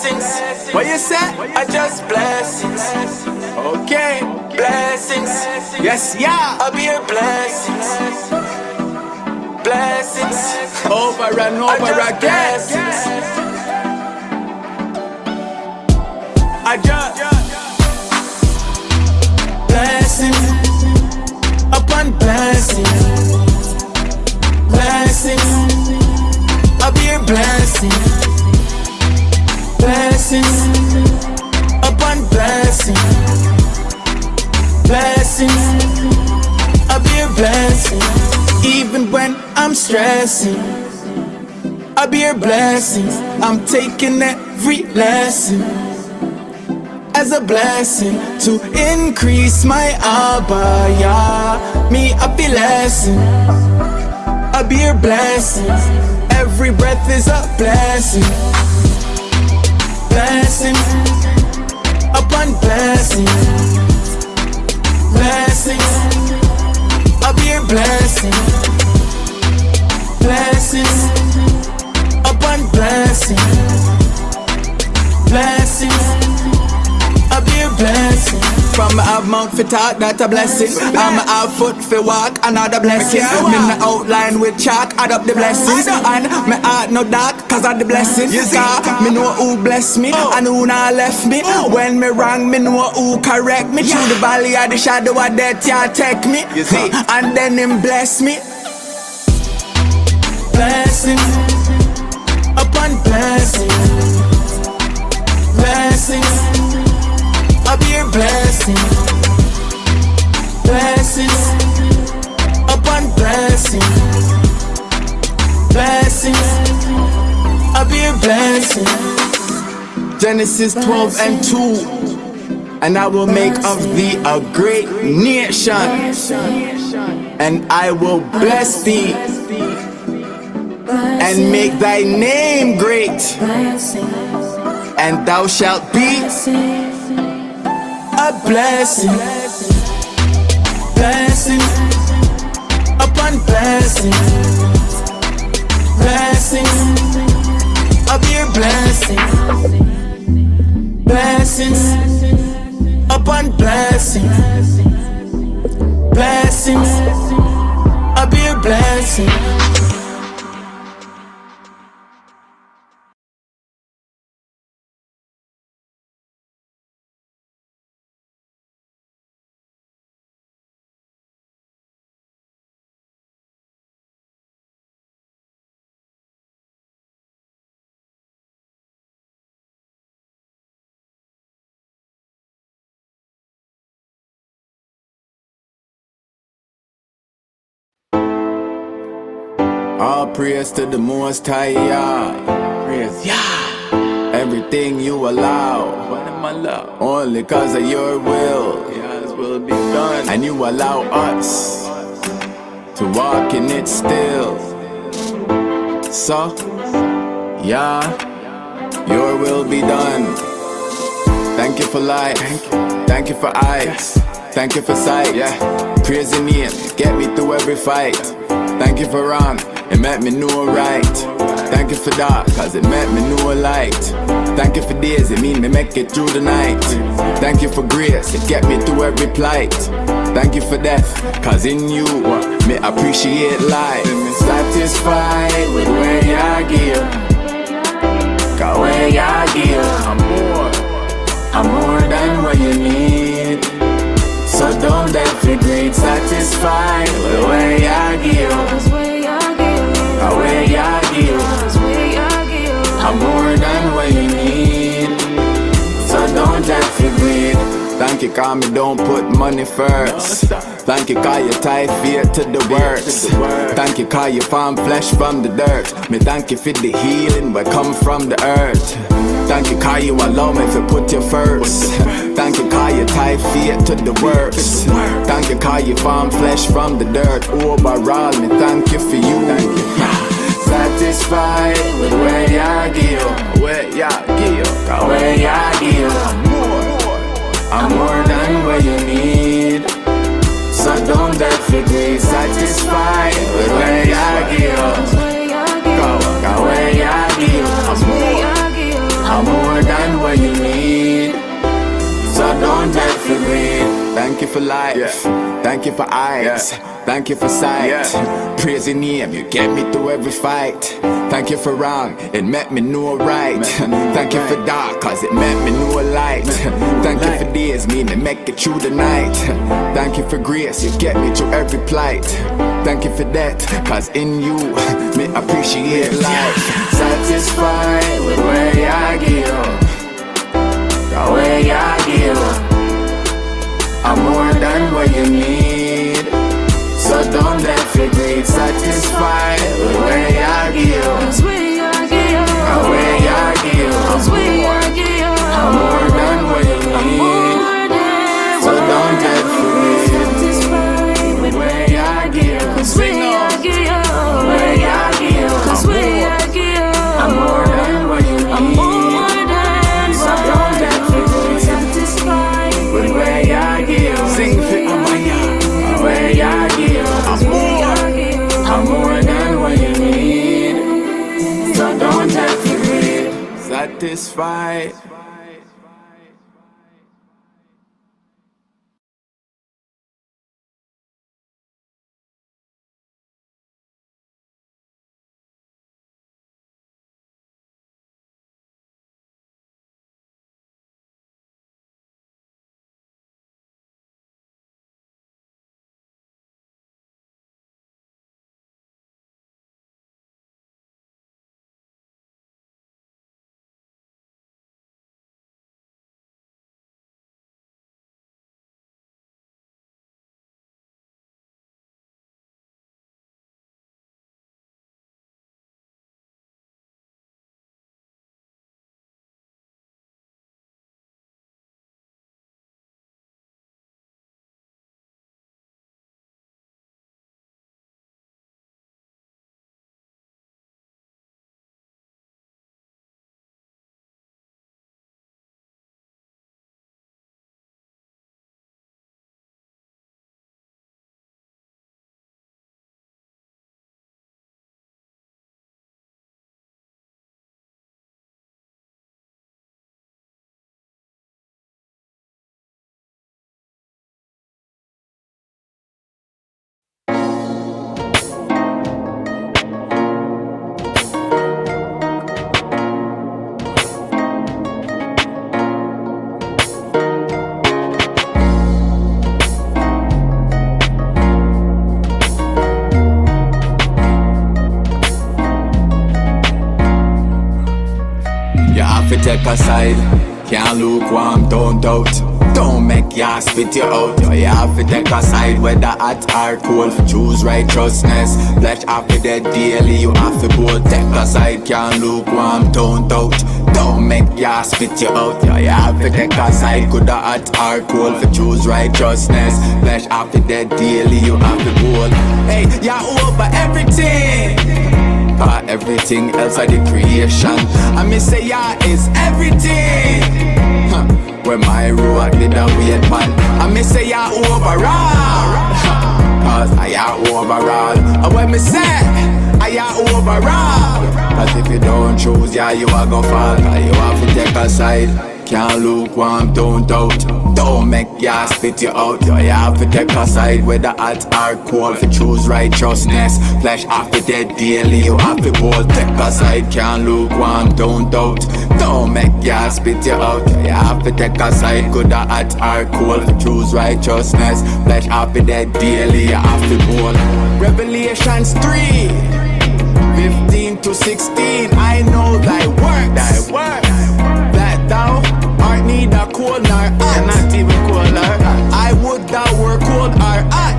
blessings. What you say? I just blessings. Okay, blessings. Yes, yeah. I'll be your blessings. Blessings. Over and over again. I just blessings upon blessings. Blessings. I'll be your blessings. Blessings upon blessings. Blessings, I'll be a blessing. Even when I'm stressing, I'll be a blessing. I'm taking every lesson as a blessing to increase my abaya. Me a blessing, I'll be a blessing. Every breath is a blessing. Blessings upon blessings. Blessings, I'll be your blessing. Blessings upon blessings. Blessings, I'll be your blessing. From I have mouth for talk, that a blessing. I'm a have foot for walk, another blessing. Me na outline with chalk, add up the blessings. And me heart no dark, cause of the blessing. Cause me know who bless me, and who not left me. When me wrong, me know who correct me. Through the valley of the shadow of death, yeah, take me. And then him bless me. Blessings upon blessings. Blessings, I'll be your blessing. Blessings upon blessings. Blessings, I'll be your blessing. Genesis 12 and 2. And I will make of thee a great nation, and I will bless thee and make thy name great, and thou shalt be a blessing. Blessings upon blessings. Blessings, I'll be your blessing. Blessings upon blessings. Blessings, I'll be your blessing. All praise to the Most High, Yah. Praise Yah. Everything you allow, only cause of your will. His will be done. And you allow us to walk in it still. So, Yah, your will be done. Thank you for life. Thank you for eyes. Thank you for sight. Praise your name, get me through every fight. Thank you for wrong, it made me know right. Thank you for dark, cause it made me know light. Thank you for days, it mean me make it through the night. Thank you for grace, it get me through every plight. Thank you for death, cause in you, me appreciate life. Satisfied with where you give, cause where you give, I'm more than what you need. So don't that feel great, satisfied with where you give. Where you give, I'm more than what you need. So don't that feel great. Thank you cause me don't put money first. Thank you cause you tie faith to the works. Thank you cause you farm flesh from the dirt. Me thank you for the healing where come from the earth. Thank you cause you allow me to put you first. Thank you cause you tie faith to the works. Thank you cause you farm flesh from the dirt. Overall me thank you for you. Satisfied with where you give. Where you give, cause where you give, I'm more than what you need. So don't that feel great, satisfied with where you give. Cause where you give, I'm more than Thank you for life, thank you for eyes, thank you for sight. Praise your name, you get me through every fight. Thank you for wrong, it met me know right. Thank you for dark, cause it met me know light. Thank you for days, me make it through the night. Thank you for grace, you get me through every plight. Thank you for that, cause in you, me appreciate life. Satisfied with where I give, the way I give. I'm more than what you need, so don't let me be satisfied with where I give. Cause we are give, the way I give. cause we are give. I'm more than what you need, so don't let me be satisfied with where I give. Cause we are give, Where I give. cause we are give. I'm more than what you need, I'm more than so don't let me be satisfied with where I give. Sing for Amaya, where I give. I'm more than what you need, so don't let me be satisfied. Take a side, can't lukewarm, don't doubt. Don't make ya spit you out. You have to take a side, whether hot or cold. Choose righteousness, flesh after dead daily. You have to both take a side, can't lukewarm, don't doubt. Don't make ya spit you out. You have to take a side, could a hot or cold. For choose righteousness, flesh after dead daily. You have to both. Hey, you're over everything. Cause everything else are the creation. And me say yeah is everything. When my road did a wait man. And me say yeah overall. Cause I am overall. And when me say I am overall. Cause if you don't choose, yeah you are gonna fall. Cause you have to take a side. Can't lukewarm, don't doubt. Don't make ya spit you out. You have to take a side, whether hot or cold. For choose righteousness, flesh after dead daily. You have to both take a side. Can't lukewarm, don't doubt. Don't make ya spit you out. You have to take a side, good or hot or cold. For choose righteousness, flesh after dead daily. You have to both. Revelations 3:15 to 16. I know thy works, that thou art neither cold nor hot. Not even cold or hot. I would thou were cold or hot.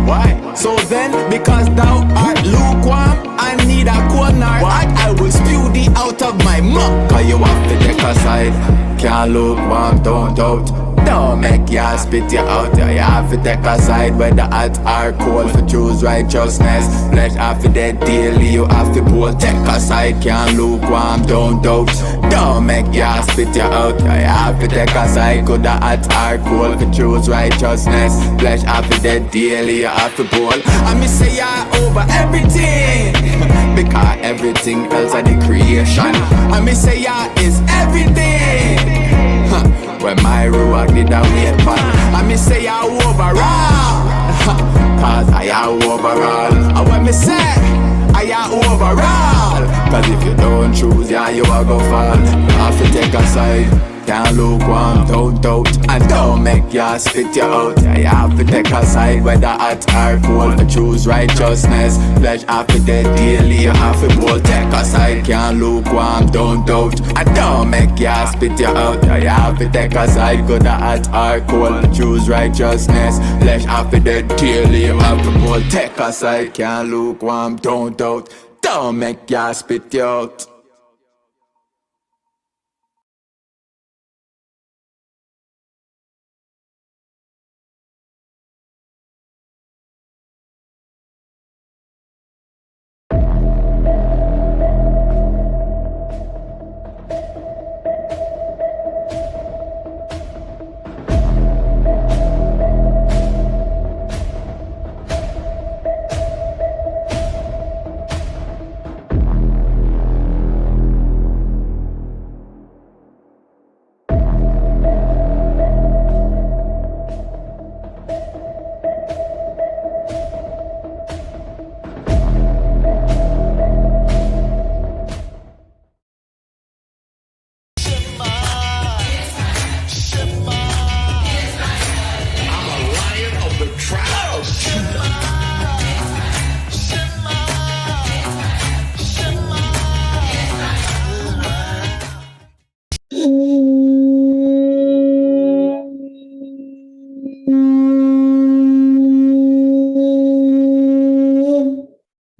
Why? So then, because thou art lukewarm and neither cold nor hot, I will spew thee out of my mouth. Cause you have to take a side. Can't lukewarm, don't doubt. Don't make ya spit you out. You have to take a side, whether hot or cold. For choose righteousness, flesh after dead daily. You have to both take a side. Can't lukewarm, don't doubt. Don't make ya spit you out. You have to take a side, good or hot or cold. For choose righteousness, flesh after dead daily. You have to both. And me say ya over everything. Because everything else are the creation. And me say ya is everything. When my road did a wait man. I And me say I overall. Cause I overall. And when me say I overall. Cause if you don't choose, yeah, you are go fall. You have to take a side. Can't lukewarm, don't doubt. And don't make ya spit you out. Yeah, you have to take a side, whether hot or cold. To choose righteousness, flesh after death daily. You have to bold, take a side. Can't lukewarm, don't doubt. And don't make ya spit you out. Yeah, you have to take a side, whether hot or cold. To choose righteousness, flesh after death daily. You have to bold, take a side. Can't lukewarm, don't doubt. Don't make ya spit you out.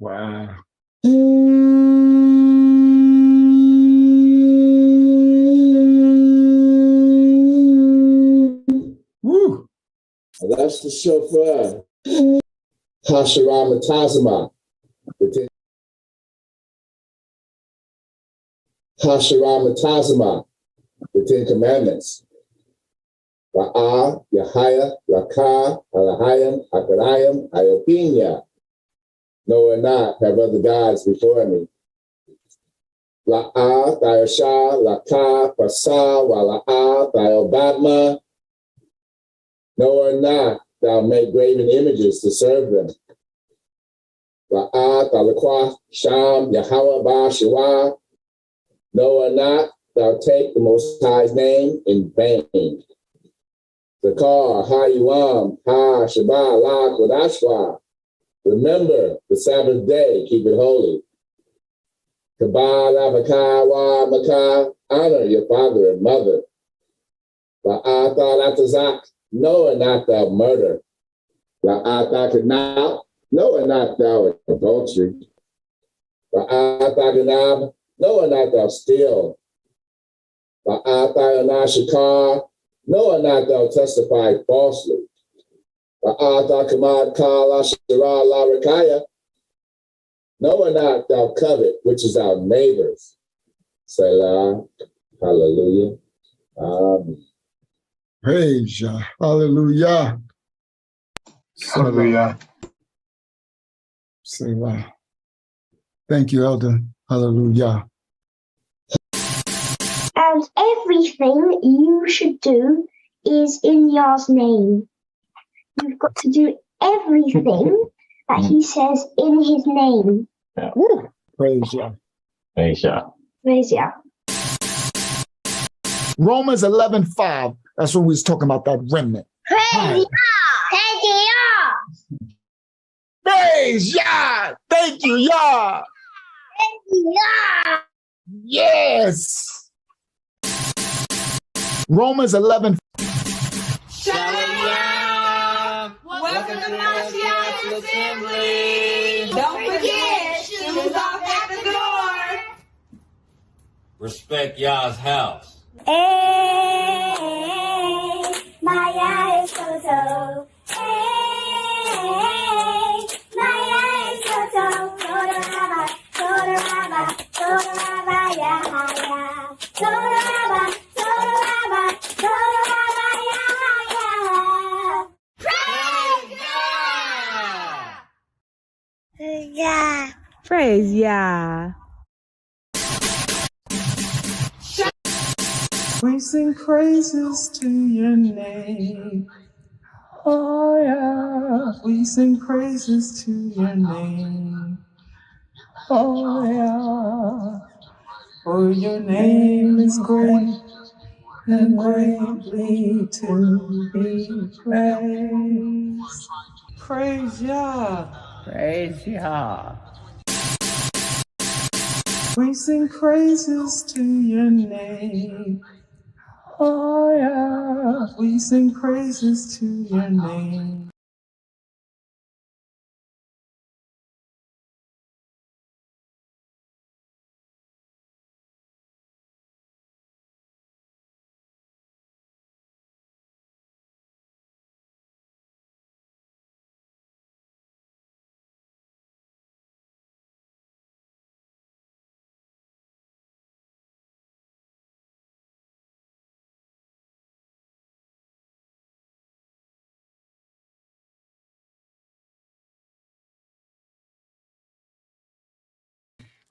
Wow. Woo. That's the shofar. Hashiram Tazama. Hashiram Tazama. The Ten Commandments. Ra'ah, Yahaya, Rakah, Alahayim, Akarayim, Iopinia. No and not have other gods before me. La'ah, Thayosha, Lakah, Pasah, Wala'ah, Thayobadma. No or not thou make graven images to serve them. La'ah, Thalakwa, Sham, Yahweh, Ba, Shiwa. No or not thou take the Most High's name in vain. Zakar, Ha-Yuam, Ha, Shabbat, La, Kodashwa. Remember the Sabbath day, keep it holy. Kabal, Avakah, Wa, Makah, honor your father and mother. La'ah, Atazak, no and not thou murder. La'ah, Kanab, no and not thou adultery. La'ah, Ganab, no and not thou steal. La'ah, Shakar, no and not thou testify falsely. La'ah, Kamad, Kala, Shira, La, Rakaya. No and not thou covet, which is our neighbors. Selah, hallelujah. Amen. Praise Yah. Hallelujah. Hallelujah. Selah. Thank you, Elder. Hallelujah. And everything you should do is in Yah's name. You've got to do everything that he says in his name. Yeah. Woo. Praise Yah. Praise Yah. Praise Yah. Romans 11:5. That's what we was talking about, that remnant. Praise Yah. Praise Yah. Praise Yah. Thank you, Yah. Praise Yah. Yes. Romans 11. Shalom. Welcome to Mashiach's assembly. Don't forget, shoes off at the door. Respect Yah's house. Hey, Maya is so. Hey, Maya is so. Soda Rabba, Soda Yeah. Praise Yah. We sing praises to your name. Oh yeah, we sing praises to your name. Oh yeah, for your name is great and greatly to be praised. Praise Yah. Praise Yah. We sing praises to your name. Oh yeah, we sing praises to your name.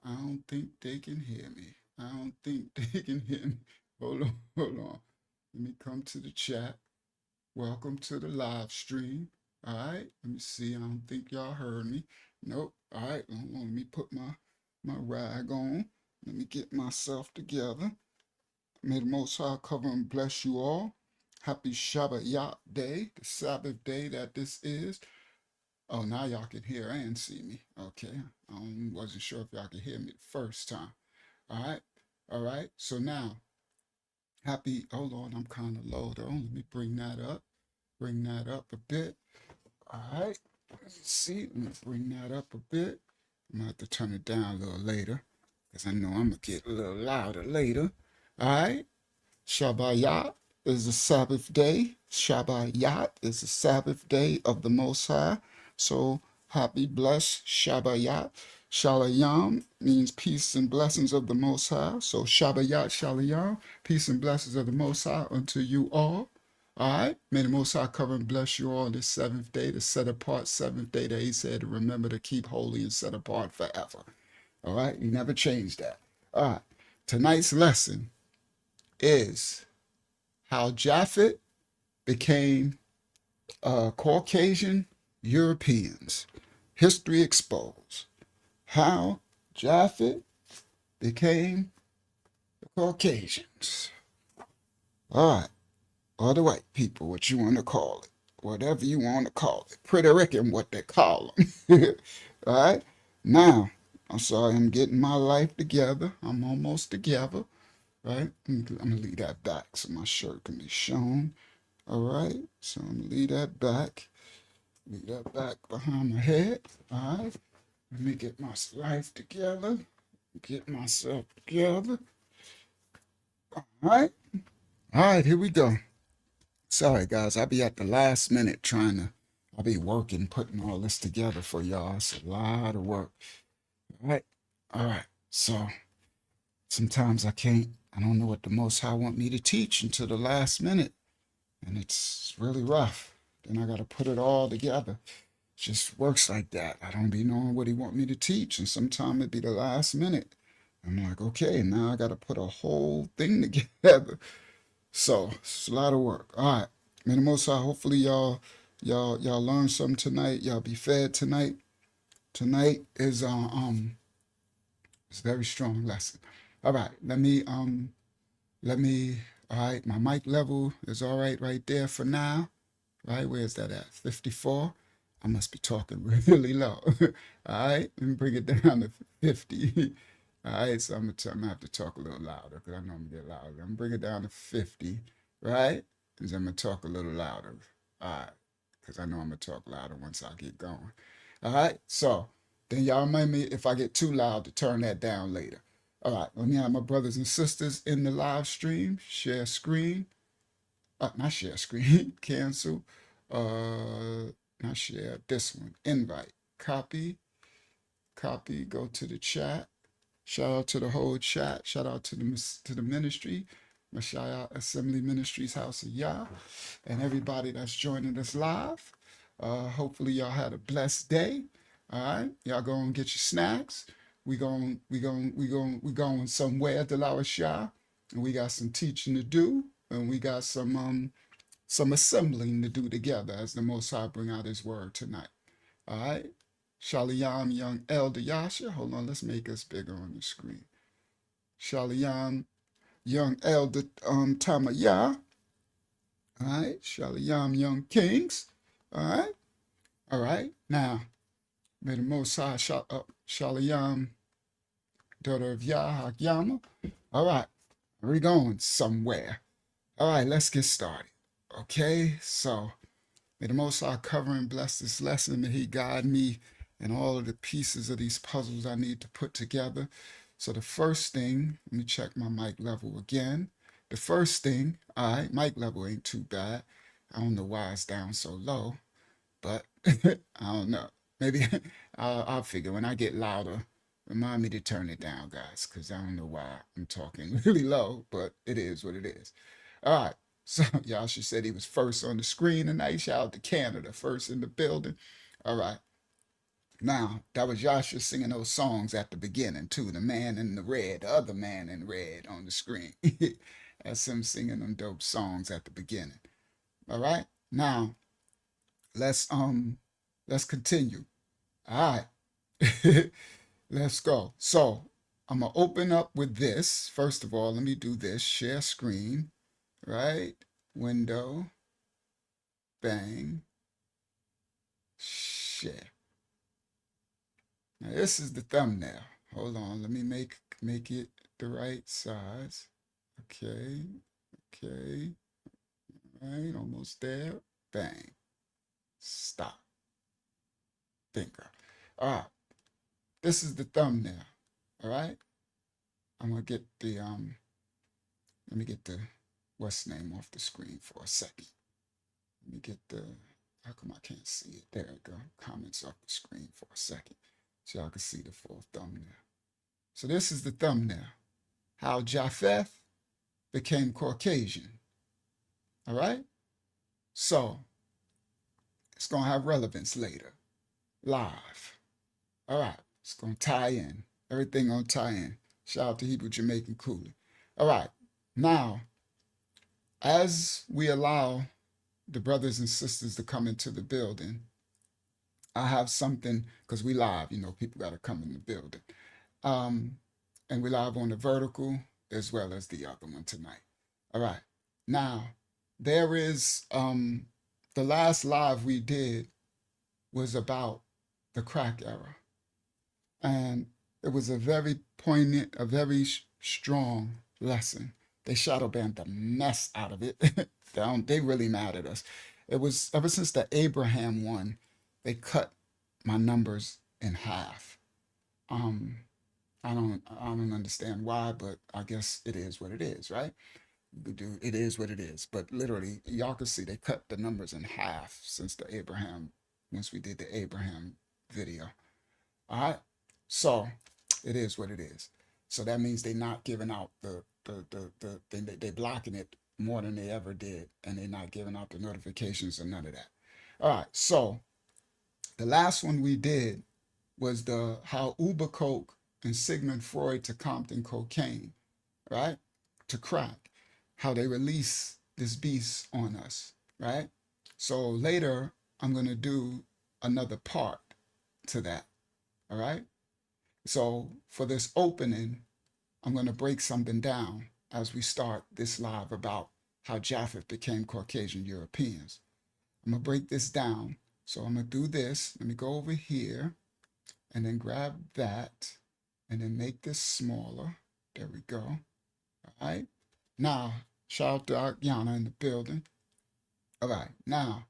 I don't think they can hear me. I don't think they can hear me. Hold on, hold on. Let me come to the chat. Welcome to the live stream. All right, let me see. I don't think y'all heard me. Nope. All right, hold on. Let me put my rag on. Let me get myself together. May the Most High cover and bless you all. Happy Shabbat Day, the Sabbath day that this is. Oh, now y'all can hear and see me. Okay. I wasn't sure if y'all could hear me the first time. All right. All right. So now, hold on, I'm kind of low though. Let me bring that up. Bring that up a bit. All right. Let's see. Let me bring that up a bit. I'm going to have to turn it down a little later because I know I'm going to get a little louder later. All right. Shabbat is the Sabbath day. Shabbat is the Sabbath day of the Most High. So happy, blessed Shabbat. Shalom means peace and blessings of the Most High. So Shabbat Shalom, peace and blessings of the Most High unto you all. All right. May the Most High cover and bless you all this seventh day, the set apart seventh day that He said to remember to keep holy and set apart forever. All right. He never changed that. All right. Tonight's lesson is how Japheth became Caucasian Europeans. History exposed. How Japheth became the Caucasians. All right. Or the white people, what you want to call it. Whatever you want to call it. Pretty Rican, what they call them. All right. Now, I'm sorry, I'm getting my life together. I'm almost together. Right? I'm going to leave that back so my shirt can be shown. All right, so I'm gonna leave that back behind my head. All right, let me get my life together, get myself together. All right, here we go. Sorry, guys, I'll be at the last minute I'll be working, putting all this together for y'all. It's a lot of work. All right, so sometimes I don't know what the Most High want me to teach until the last minute. And it's really rough. Then I got to put it all together. It just works like that. I don't be knowing what He want me to teach, and sometimes it be the last minute. I'm like, okay, now I got to put a whole thing together. So it's a lot of work. All right, may the Most High, hopefully y'all learn something tonight. Y'all be fed tonight. Tonight is it's a very strong lesson. All right, let me. All right, my mic level is all right there for now. Right, where's that at? 54. I must be talking really low. All right, let me bring it down to 50. All right, so I'm gonna have to talk a little louder because I know I'm gonna get louder. I'm gonna bring it down to 50, right? And then I'm gonna talk a little louder. All right, because I know I'm gonna talk louder once I get going. All right, so then y'all remind me if I get too loud to turn that down later. All right, let me have my brothers and sisters in the live stream. Share screen. Not share screen. Cancel. Not share. This one. Invite. Copy. Go to the chat. Shout out to the whole chat. Shout out to the ministry. Messiah Assembly Ministries House of Yah. And everybody that's joining us live. Hopefully y'all had a blessed day. All right. Y'all go and get your snacks. We going somewhere to Shah, and we got some teaching to do, and we got some some assembling to do together as the Most High bring out his word tonight. All right. Shalom, young elder Yasha. Hold on, let's make us bigger on the screen. Shalom, young elder Tamaya. All right. Shalom, young kings. All right. All right. Now, may the Most High Shalom, daughter of Yah Hakyama. All right. We're going somewhere. All right, let's get started. Okay, so may the Most High cover and bless this lesson. May he guide me in all of the pieces of these puzzles I need to put together. So the first thing, let me check my mic level again. The first thing, all right, mic level ain't too bad. I don't know why it's down so low, but I don't know. Maybe I'll figure when I get louder. Remind me to turn it down, guys, because I don't know why I'm talking really low, but it is what it is. All right, so Yasha said he was first on the screen tonight. Shout out to Canada, first in the building. All right. Now, that was Yasha singing those songs at the beginning, too. The man in the red, the other man in red on the screen. That's him singing them dope songs at the beginning. All right. Now, let's continue. All right. Let's go. So, I'm going to open up with this. First of all, let me do this. Share screen. Right? Window. Bang. Share. Now this is the thumbnail. Hold on, let me make it the right size. Okay. Okay. All right, almost there. Bang. Stop. Bingo. All right. This is the thumbnail. All right. I'm gonna get the let me get the what's name off the screen for a second. Let me get the, how come I can't see it? There we go. Comments off the screen for a second so y'all can see the full thumbnail. So this is the thumbnail. How Japheth became Caucasian. All right? So it's going to have relevance later. Live. All right. It's going to tie in. Everything going to tie in. Shout out to Hebrew Jamaican Coolie. All right. Now, as we allow the brothers and sisters to come into the building, I have something, because we live, people got to come in the building. And we live on the vertical as well as the other one tonight. All right. Now, there is, the last live we did was about the crack era. And it was a very poignant, a very strong lesson. They shadow banned the mess out of it. They really mad at us. It was ever since the Abraham one, they cut my numbers in half. I don't understand why, but I guess it is what it is, right? It is what it is. But literally, y'all can see they cut the numbers in half since the Abraham, once we did the Abraham video. All right. So it is what it is. So that means they're not giving out they blocking it more than they ever did, and they're not giving out the notifications or none of that. All right, so the last one we did was the how Uber Coke and Sigmund Freud to Compton cocaine, right? To crack, how they release this beast on us, right? So later I'm gonna do another part to that, all right? So for this opening, I'm going to break something down as we start this live about how Japheth became Caucasian Europeans. I'm going to break this down. So I'm going to do this. Let me go over here and then grab that and then make this smaller. There we go. All right. Now, shout out to Ariana in the building. All right. Now,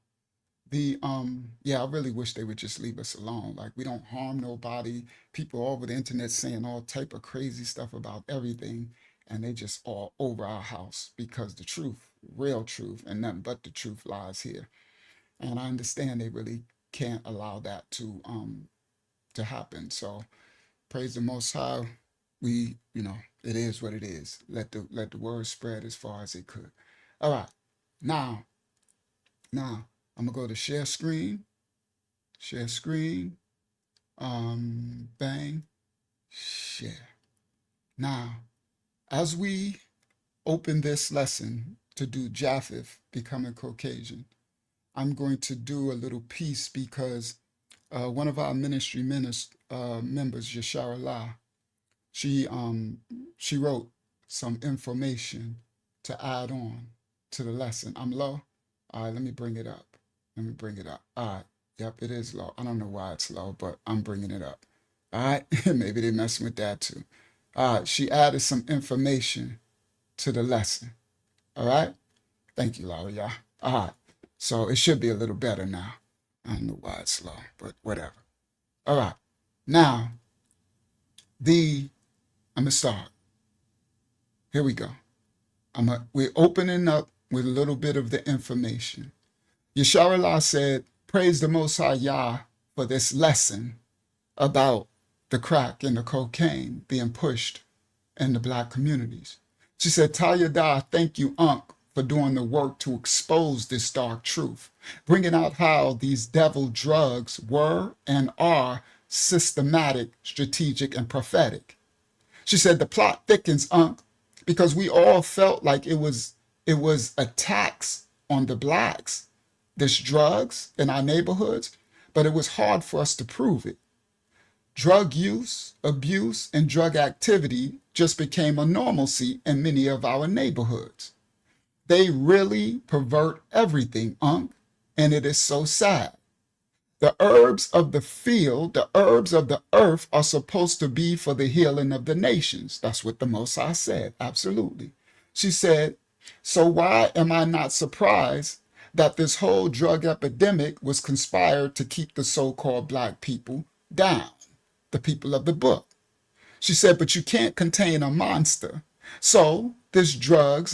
I really wish they would just leave us alone. Like, we don't harm nobody. People all over the internet saying all type of crazy stuff about everything, and they just all over our house because the truth, real truth, and nothing but the truth lies here. And I understand they really can't allow that to happen. So praise the Most High. We, it is what it is. Let the word spread as far as it could. All right. Now, I'm gonna go to share screen, bang, share. Now, as we open this lesson, to do Japheth becoming Caucasian. I'm going to do a little piece because one of our ministry members, Yashara La, she wrote some information to add on to the lesson. I'm low. All right, let me bring it up. Let me bring it up. All right. Yep, it is low. I don't know why it's low, but I'm bringing it up. All right. Maybe they're messing with that too. All right. She added some information to the lesson. All right. Thank you, Laura. Yeah. All right. So it should be a little better now. I don't know why it's low, but whatever. All right. Now, I'm going to start. Here we go. We're opening up with a little bit of the information. Yesharallah said, praise the Most High Yah for this lesson about the crack and the cocaine being pushed in the black communities. She said, Tayyada, thank you, Unc, for doing the work to expose this dark truth, bringing out how these devil drugs were and are systematic, strategic, and prophetic. She said, the plot thickens, Unc, because we all felt like it was attacks on the blacks, this drugs in our neighborhoods, but it was hard for us to prove it. Drug use, abuse, and drug activity just became a normalcy in many of our neighborhoods. They really pervert everything, Unc, and it is so sad. The herbs of the field, the herbs of the earth are supposed to be for the healing of the nations. That's what the Most High said, absolutely. She said, so why am I not surprised that this whole drug epidemic was conspired to keep the so-called black people down, the people of the book? She said, but you can't contain a monster. So these drugs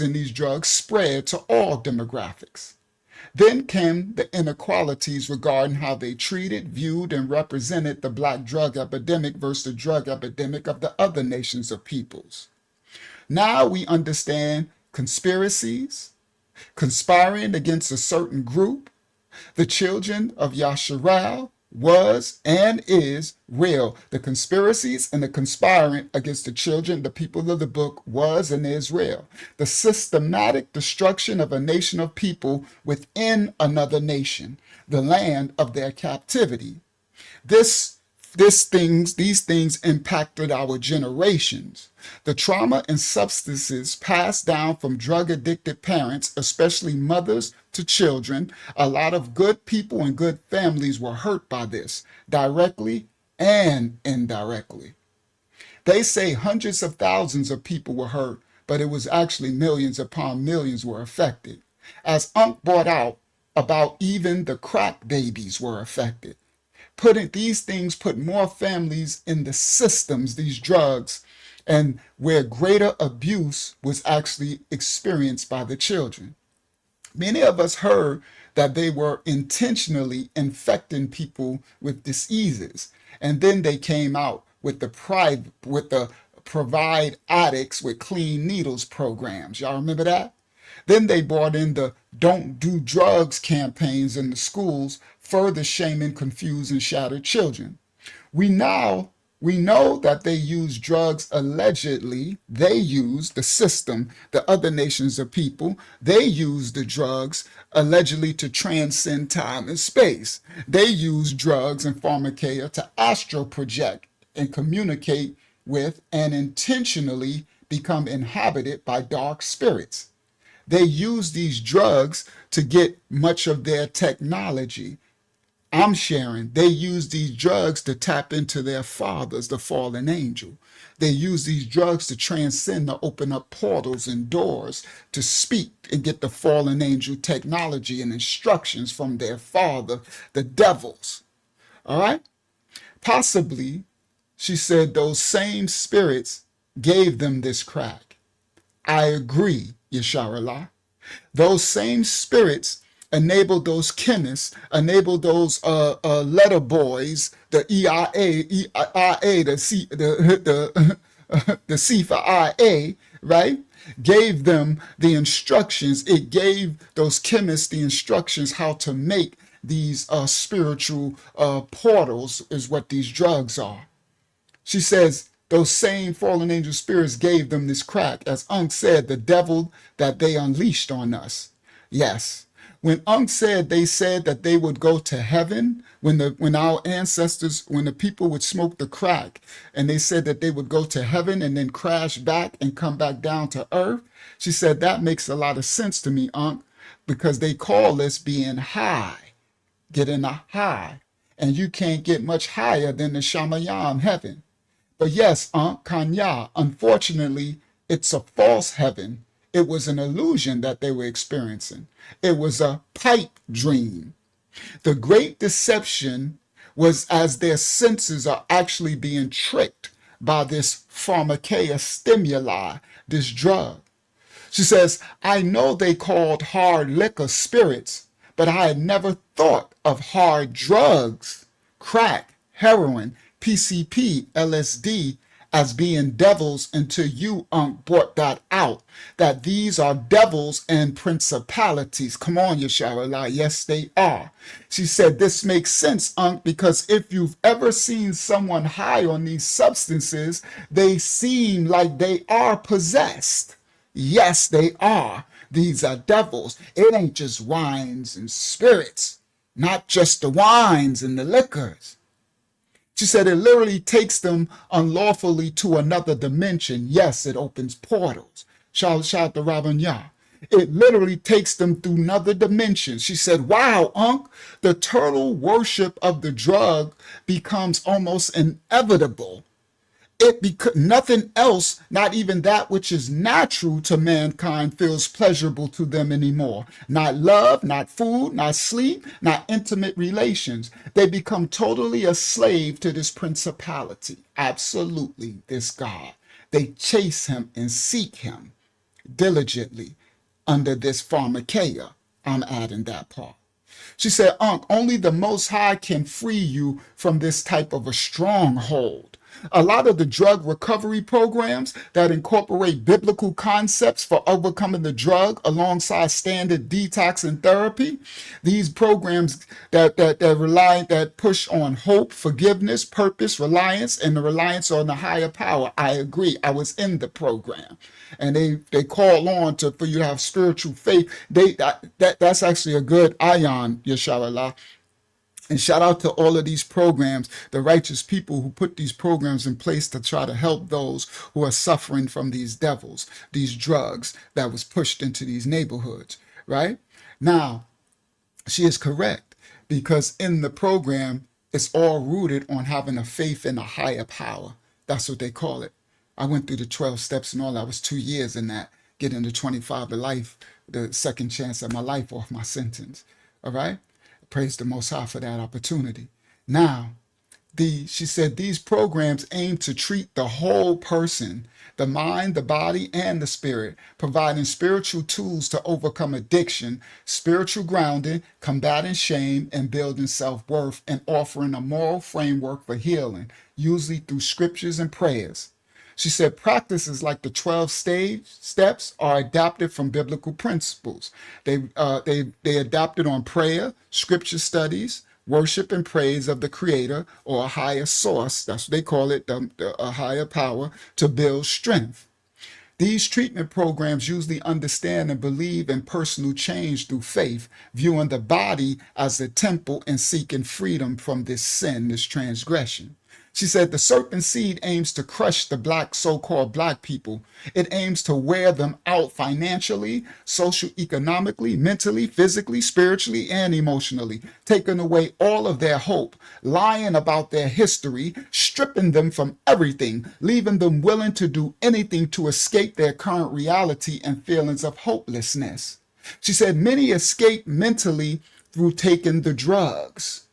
spread to all demographics. Then came the inequalities regarding how they treated, viewed, and represented the black drug epidemic versus the drug epidemic of the other nations of peoples. Now we understand conspiracies, conspiring against a certain group. The children of Yasharal was and is real. The conspiracies and the conspiring against the children, the people of the book, was and is real. The systematic destruction of a nation of people within another nation, the land of their captivity. These things impacted our generations. The trauma and substances passed down from drug-addicted parents, especially mothers to children. A lot of good people and good families were hurt by this, directly and indirectly. They say hundreds of thousands of people were hurt, but it was actually millions upon millions were affected. As Unc brought out about even the crack babies were affected. These things put more families in the systems, these drugs, and where greater abuse was actually experienced by the children. Many of us heard that they were intentionally infecting people with diseases, and then they came out with the provide addicts with clean needles programs. Y'all remember that? Then they brought in the don't do drugs campaigns in the schools, further shaming confused and shattered children. We know that they use drugs allegedly. They use the system, the other nations of people. They use the drugs allegedly to transcend time and space. They use drugs and pharmakeia to astral project and communicate with and intentionally become inhabited by dark spirits. They use these drugs to get much of their technology. I'm sharing. They use these drugs to tap into their fathers, the fallen angel. They use these drugs to transcend, to open up portals and doors, to speak and get the fallen angel technology and instructions from their father, the devils. All right? Possibly, she said, those same spirits gave them this crack. I agree, Yesharallah. Those same spirits enabled those chemists, enabled those letter boys, the EIA, the C for IA, right? Gave them the instructions. It gave those chemists the instructions how to make these spiritual portals is what these drugs are. She says, those same fallen angel spirits gave them this crack. As Unc said, the devil that they unleashed on us. Yes. When Unc said they said that they would go to heaven, when our ancestors, when the people would smoke the crack, and they said that they would go to heaven and then crash back and come back down to earth, she said that makes a lot of sense to me, Unc, because they call this being high, getting a high, and you can't get much higher than the Shamayam heaven. But yes, Aunt Kanya, unfortunately, it's a false heaven. It was an illusion that they were experiencing. It was a pipe dream. The great deception was as their senses are actually being tricked by this pharmakeia stimuli, this drug. She says, I know they called hard liquor spirits, but I had never thought of hard drugs, crack, heroin, PCP, LSD, as being devils until you, Unc, brought that out, that these are devils and principalities. Come on, Yasharallah. Yes, they are. She said, this makes sense, Unc, because if you've ever seen someone high on these substances, they seem like they are possessed. Yes, they are. These are devils. It ain't just wines and spirits, not just the wines and the liquors. She said it literally takes them unlawfully to another dimension. Yes, it opens portals. Shout out to Robin Yah. It literally takes them through another dimension. She said, wow, Unc, the turtle worship of the drug becomes almost inevitable. Nothing else, not even that which is natural to mankind, feels pleasurable to them anymore. Not love, not food, not sleep, not intimate relations. They become totally a slave to this principality. Absolutely, this God. They chase him and seek him diligently under this pharmakeia. I'm adding that part. She said, Unc, only the Most High can free you from this type of a stronghold. A lot of the drug recovery programs that incorporate biblical concepts for overcoming the drug alongside standard detox and therapy, these programs that push on hope, forgiveness, purpose, reliance, and the reliance on the higher power. I agree. I was in the program, and they call on for you to have spiritual faith. That's actually a good ayan, Yasharallah. And shout out to all of these programs, the righteous people who put these programs in place to try to help those who are suffering from these devils, these drugs that was pushed into these neighborhoods, right? Now, she is correct, because in the program, it's all rooted on having a faith in a higher power. That's what they call it. I went through the 12 steps and all. I was 2 years in that, getting to 25 to life, the second chance at my life off my sentence, all right? Praise the Most High for that opportunity. Now, she said these programs aim to treat the whole person, the mind, the body, and the spirit, providing spiritual tools to overcome addiction, spiritual grounding, combating shame, and building self-worth, and offering a moral framework for healing, usually through scriptures and prayers. She said practices like the 12 steps are adapted from biblical principles. They adapted on prayer, scripture studies, worship and praise of the Creator or a higher source. That's what they call it, a higher power, to build strength. These treatment programs usually understand and believe in personal change through faith, viewing the body as a temple and seeking freedom from this sin, this transgression. She said the serpent seed aims to crush the so-called black people. It aims to wear them out financially, socioeconomically, mentally, physically, spiritually, and emotionally, taking away all of their hope, lying about their history, stripping them from everything, leaving them willing to do anything to escape their current reality and feelings of hopelessness. She said many escape mentally through taking the drugs,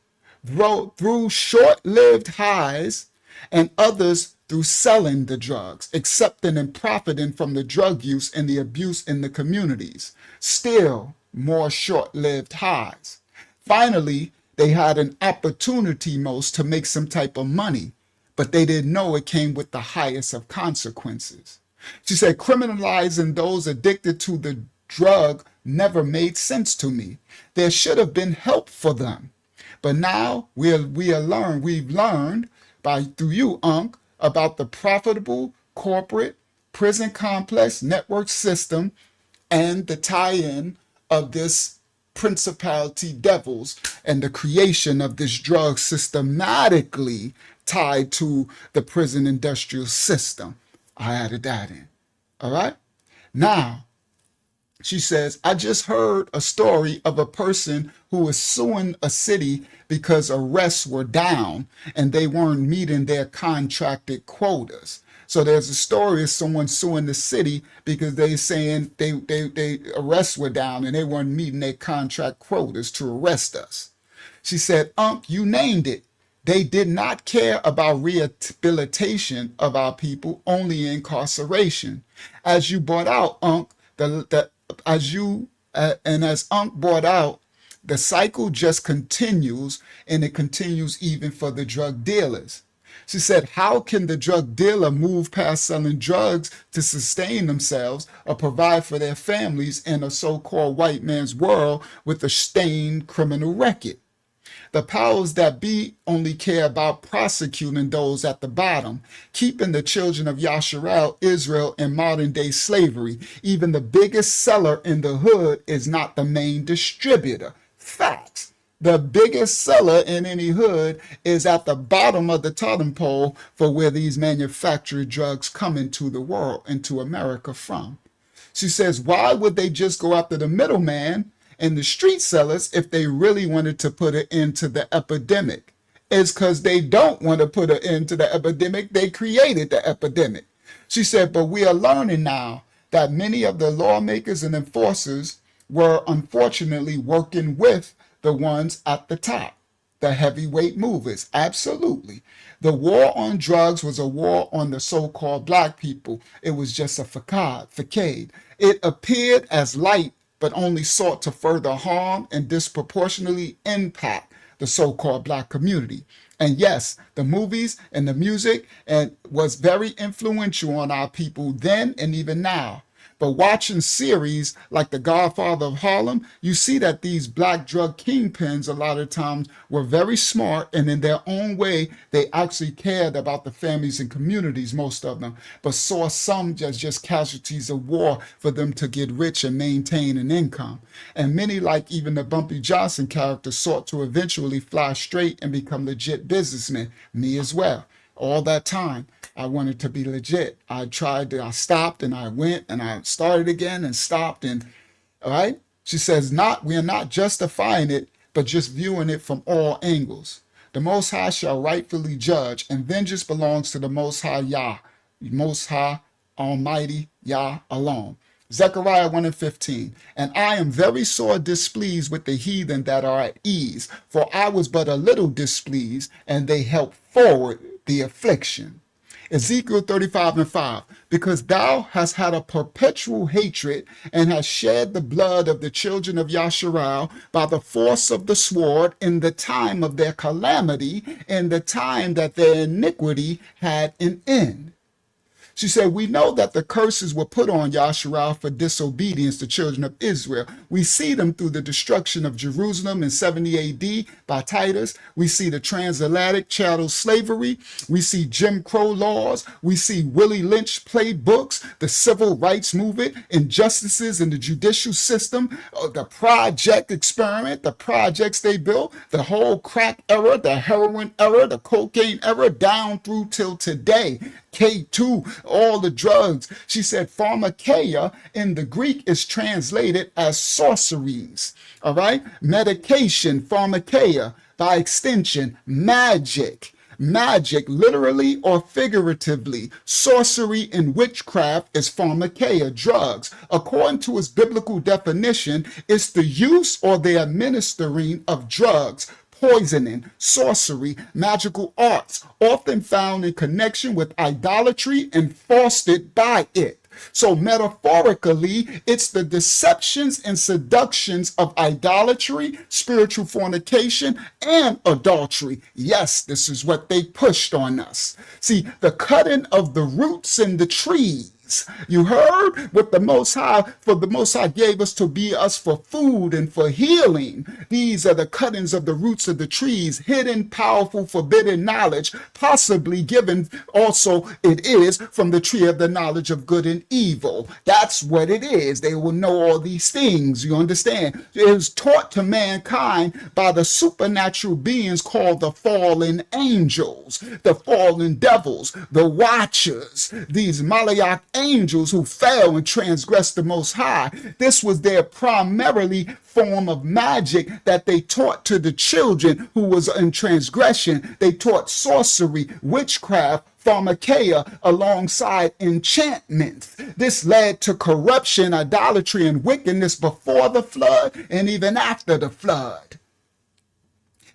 through short-lived highs, and others through selling the drugs, accepting and profiting from the drug use and the abuse in the communities. Still more short-lived highs. Finally, they had an opportunity most to make some type of money, but they didn't know it came with the highest of consequences. She said criminalizing those addicted to the drug never made sense to me. There should have been help for them. But now we've learned through you, Unc, about the profitable corporate prison complex network system and the tie-in of this principality devils and the creation of this drug systematically tied to the prison industrial system. I added that in. All right. Now, she says, I just heard a story of a person who was suing a city because arrests were down and they weren't meeting their contracted quotas. So there's a story of someone suing the city because they saying they arrests were down and they weren't meeting their contract quotas to arrest us. She said, you named it. They did not care about rehabilitation of our people, only incarceration. As you brought out, as Unc brought out, the cycle just continues, and it continues even for the drug dealers. She said, how can the drug dealer move past selling drugs to sustain themselves or provide for their families in a so-called white man's world with a stained criminal record? The powers that be only care about prosecuting those at the bottom, keeping the children of Yasharal, Israel, in modern-day slavery. Even the biggest seller in the hood is not the main distributor. Facts. The biggest seller in any hood is at the bottom of the totem pole for where these manufactured drugs come into the world, into America from. She says, why would they just go after the middleman and the street sellers if they really wanted to put an end to the epidemic? It's because they don't want to put an end to the epidemic. They created the epidemic. She said, but we are learning now that many of the lawmakers and enforcers were unfortunately working with the ones at the top, the heavyweight movers. Absolutely. The war on drugs was a war on the so-called black people. It was just a facade. It appeared as light, but only sought to further harm and disproportionately impact the so-called black community. And yes, the movies and the music was very influential on our people then and even now. But watching series like The Godfather of Harlem, you see that these black drug kingpins a lot of times were very smart, and in their own way, they actually cared about the families and communities, most of them, but saw some as just casualties of war for them to get rich and maintain an income. And many, like even the Bumpy Johnson character, sought to eventually fly straight and become legit businessmen. Me as well. All that time, I wanted to be legit. I stopped and I went and I started again and stopped. And all right. She says, we are not justifying it, but just viewing it from all angles. The Most High shall rightfully judge, and vengeance belongs to the Most High Yah, Most High Almighty Yah alone. Zechariah 1:15. And I am very sore displeased with the heathen that are at ease, for I was but a little displeased, and they helped forward the affliction. Ezekiel 35:5, because thou hast had a perpetual hatred and hast shed the blood of the children of Yasharal by the force of the sword in the time of their calamity, in the time that their iniquity had an end. She said, we know that the curses were put on Yasharal for disobedience to children of Israel. We see them through the destruction of Jerusalem in 70 AD by Titus. We see the transatlantic chattel slavery. We see Jim Crow laws. We see Willie Lynch playbooks, the civil rights movement, injustices in the judicial system, the project experiment, the projects they built, the whole crack era, the heroin era, the cocaine era, down through till today. K2, all the drugs. She said pharmakeia in the Greek is translated as sorceries. All right. Medication, pharmakeia, by extension, magic. Magic, literally or figuratively. Sorcery and witchcraft is pharmakeia, drugs. According to its biblical definition, it's the use or the administering of drugs, poisoning, sorcery, magical arts, often found in connection with idolatry and fostered by it. So metaphorically, it's the deceptions and seductions of idolatry, spiritual fornication, and adultery. Yes, this is what they pushed on us. See, the cutting of the roots in the trees You heard what the Most High, for the Most High gave us to be us for food and for healing. These are the cuttings of the roots of the trees, hidden, powerful, forbidden knowledge, possibly given also it is from the tree of the knowledge of good and evil. That's what it is. They will know all these things. You understand? It was taught to mankind by the supernatural beings called the fallen angels, the fallen devils, the watchers, these Malayak angels who fell and transgressed the Most High. This was their primarily form of magic that they taught to the children who was in transgression. They taught sorcery, witchcraft, pharmakeia alongside enchantments. This led to corruption, idolatry, and wickedness before the flood and even after the flood.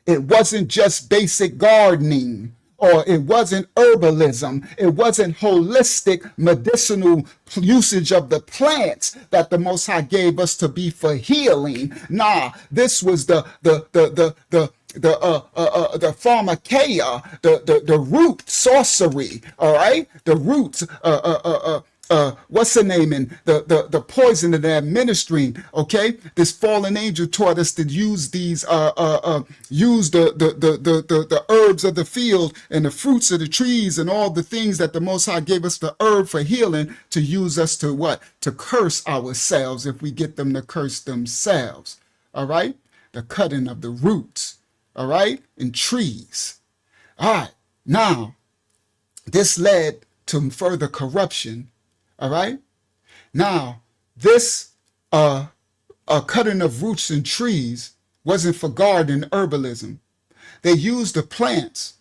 It wasn't just basic gardening, or it wasn't herbalism. It wasn't holistic medicinal usage of the plants that the Most High gave us to be for healing. Nah, this was the pharmakeia, the root sorcery. All right, the roots. What's the name, and the poison that they're administering. Okay, this fallen angel taught us to use these use the herbs of the field and the fruits of the trees and all the things that the Most High gave us the herb for healing, to use us to what? To curse ourselves if we get them to curse themselves. All right, the cutting of the roots. All right, in trees. All right, now this led to further corruption. All right. Now, this cutting of roots and trees wasn't for garden herbalism. They used the plants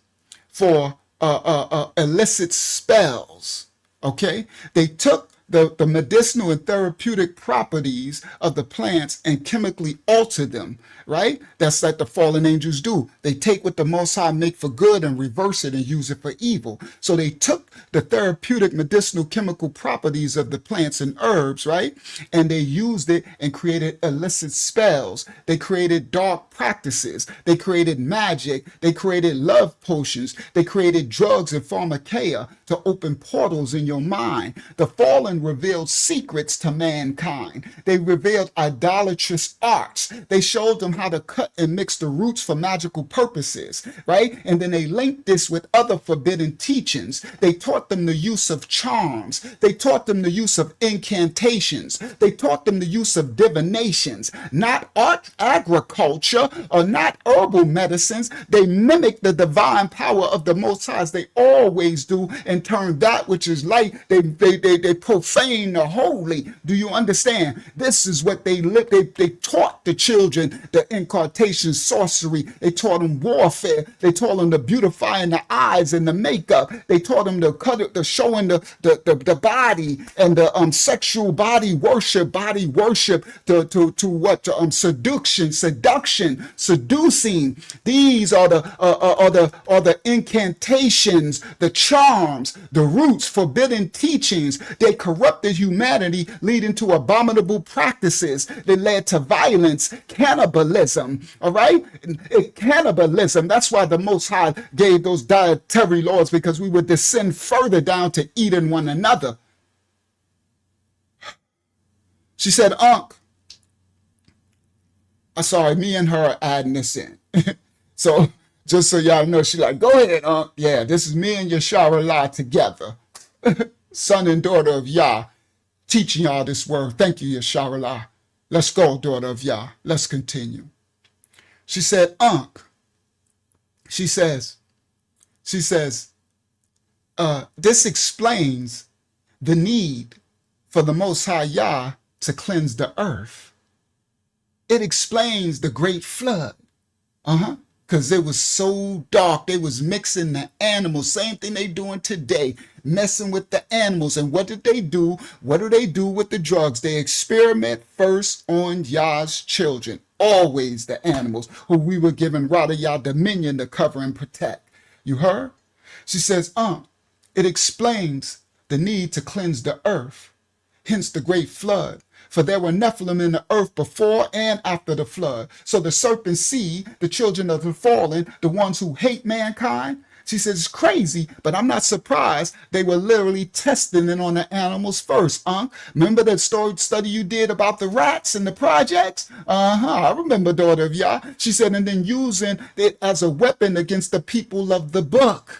for illicit spells. Okay. They took the medicinal and therapeutic properties of the plants and chemically alter them, right? That's like the fallen angels do. They take what the Most High make for good and reverse it and use it for evil. So they took the therapeutic, medicinal, chemical properties of the plants and herbs, right? And they used it and created illicit spells. They created dark practices. They created magic. They created love potions. They created drugs and pharmakeia to open portals in your mind. The fallen revealed secrets to mankind. They revealed idolatrous arts. They showed them how to cut and mix the roots for magical purposes, right? And then they linked this with other forbidden teachings. They taught them the use of charms. They taught them the use of incantations. They taught them the use of divinations, not agriculture or not herbal medicines. They mimicked the divine power of the Most High, as they always do, and turned that which is light. They profane the holy. Do you understand? This is what they lived. They taught the children the incantation, sorcery. They taught them warfare. They taught them the beautifying the eyes and the makeup. They taught them the cut, the showing the body and the sexual body worship to what? Seduction, seducing. These are the incantations, the charms, the roots, forbidden teachings. They corrupted humanity, leading to abominable practices that led to violence, cannibalism. All right, cannibalism. That's why the Most High gave those dietary laws, because we would descend further down to eating one another. She said, Unc. Sorry, me and her are adding this in. So just so y'all know, she like, go ahead, Unc. Yeah, this is me and Yasharallah together. Son and daughter of Yah, teaching y'all this word. Thank you, Yasharallah. Let's go, daughter of Yah. Let's continue. She said, Unc. She says, this explains the need for the Most High Yah to cleanse the earth. It explains the great flood. Because it was so dark. They was mixing the animals. Same thing they doing today, messing with the animals. And what did they do? What do they do with the drugs? They experiment first on Yah's children. Always the animals who we were given Rada Yah dominion to cover and protect. You heard? She says, it explains the need to cleanse the earth. Hence the great flood. For there were Nephilim in the earth before and after the flood. So the serpent seed, the children of the fallen, the ones who hate mankind, She says, it's crazy, but I'm not surprised. They were literally testing it on the animals first. Remember that study you did about the rats and the projects? I remember, daughter of Yah. She said, and then using it as a weapon against the people of the book.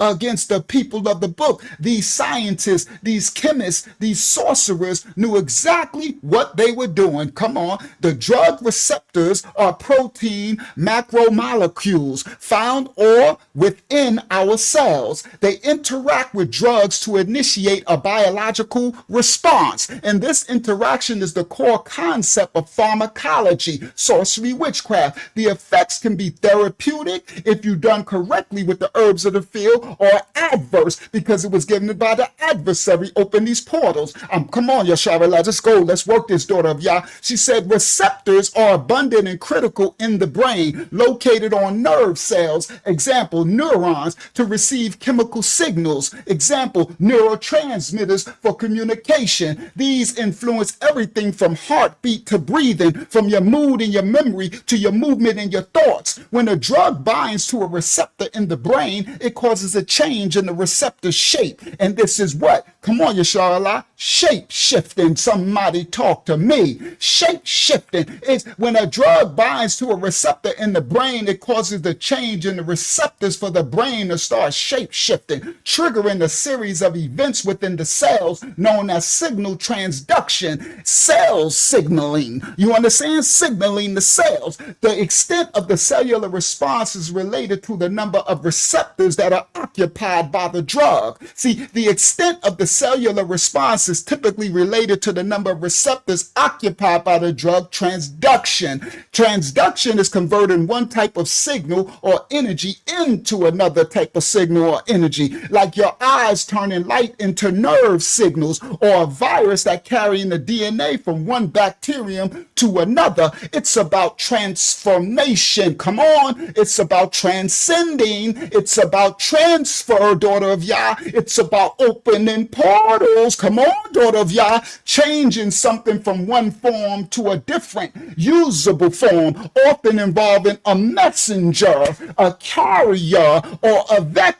Against the people of the book. These scientists, these chemists, these sorcerers knew exactly what they were doing. Come on. The drug receptors are protein macromolecules found or within our cells. They interact with drugs to initiate a biological response. And this interaction is the core concept of pharmacology, sorcery, witchcraft. The effects can be therapeutic if you've done correctly with the herbs of the field, or adverse because it was given by the adversary. Open these portals. Come on, Yashara, let's go. Let's work this, daughter of Yah. She said receptors are abundant and critical in the brain, located on nerve cells. Example, neurons to receive chemical signals. Example, neurotransmitters for communication. These influence everything from heartbeat to breathing, from your mood and your memory to your movement and your thoughts. When a drug binds to a receptor in the brain, it causes a change in the receptor shape. And this is what? Come on, Yasharallah. Shape shifting. Somebody talk to me. Shape shifting is when a drug binds to a receptor in the brain, it causes the change in the receptors for the brain to start shape shifting, triggering a series of events within the cells known as signal transduction. Cell signaling. You understand? Signaling the cells. The extent of the cellular response is related to the number of receptors that are occupied by the drug. See, the extent of the cellular response is typically related to the number of receptors occupied by the drug. Transduction. Transduction is converting one type of signal or energy into another type of signal or energy, like your eyes turning light into nerve signals, or a virus that carrying the DNA from one bacterium to another. It's about transformation. Come on. It's about transcending. It's about transfer, daughter of Yah. It's about opening portals. Come on, daughter of Yah. Changing something from one form to a different, usable form, often involving a messenger, a carrier, or a vector,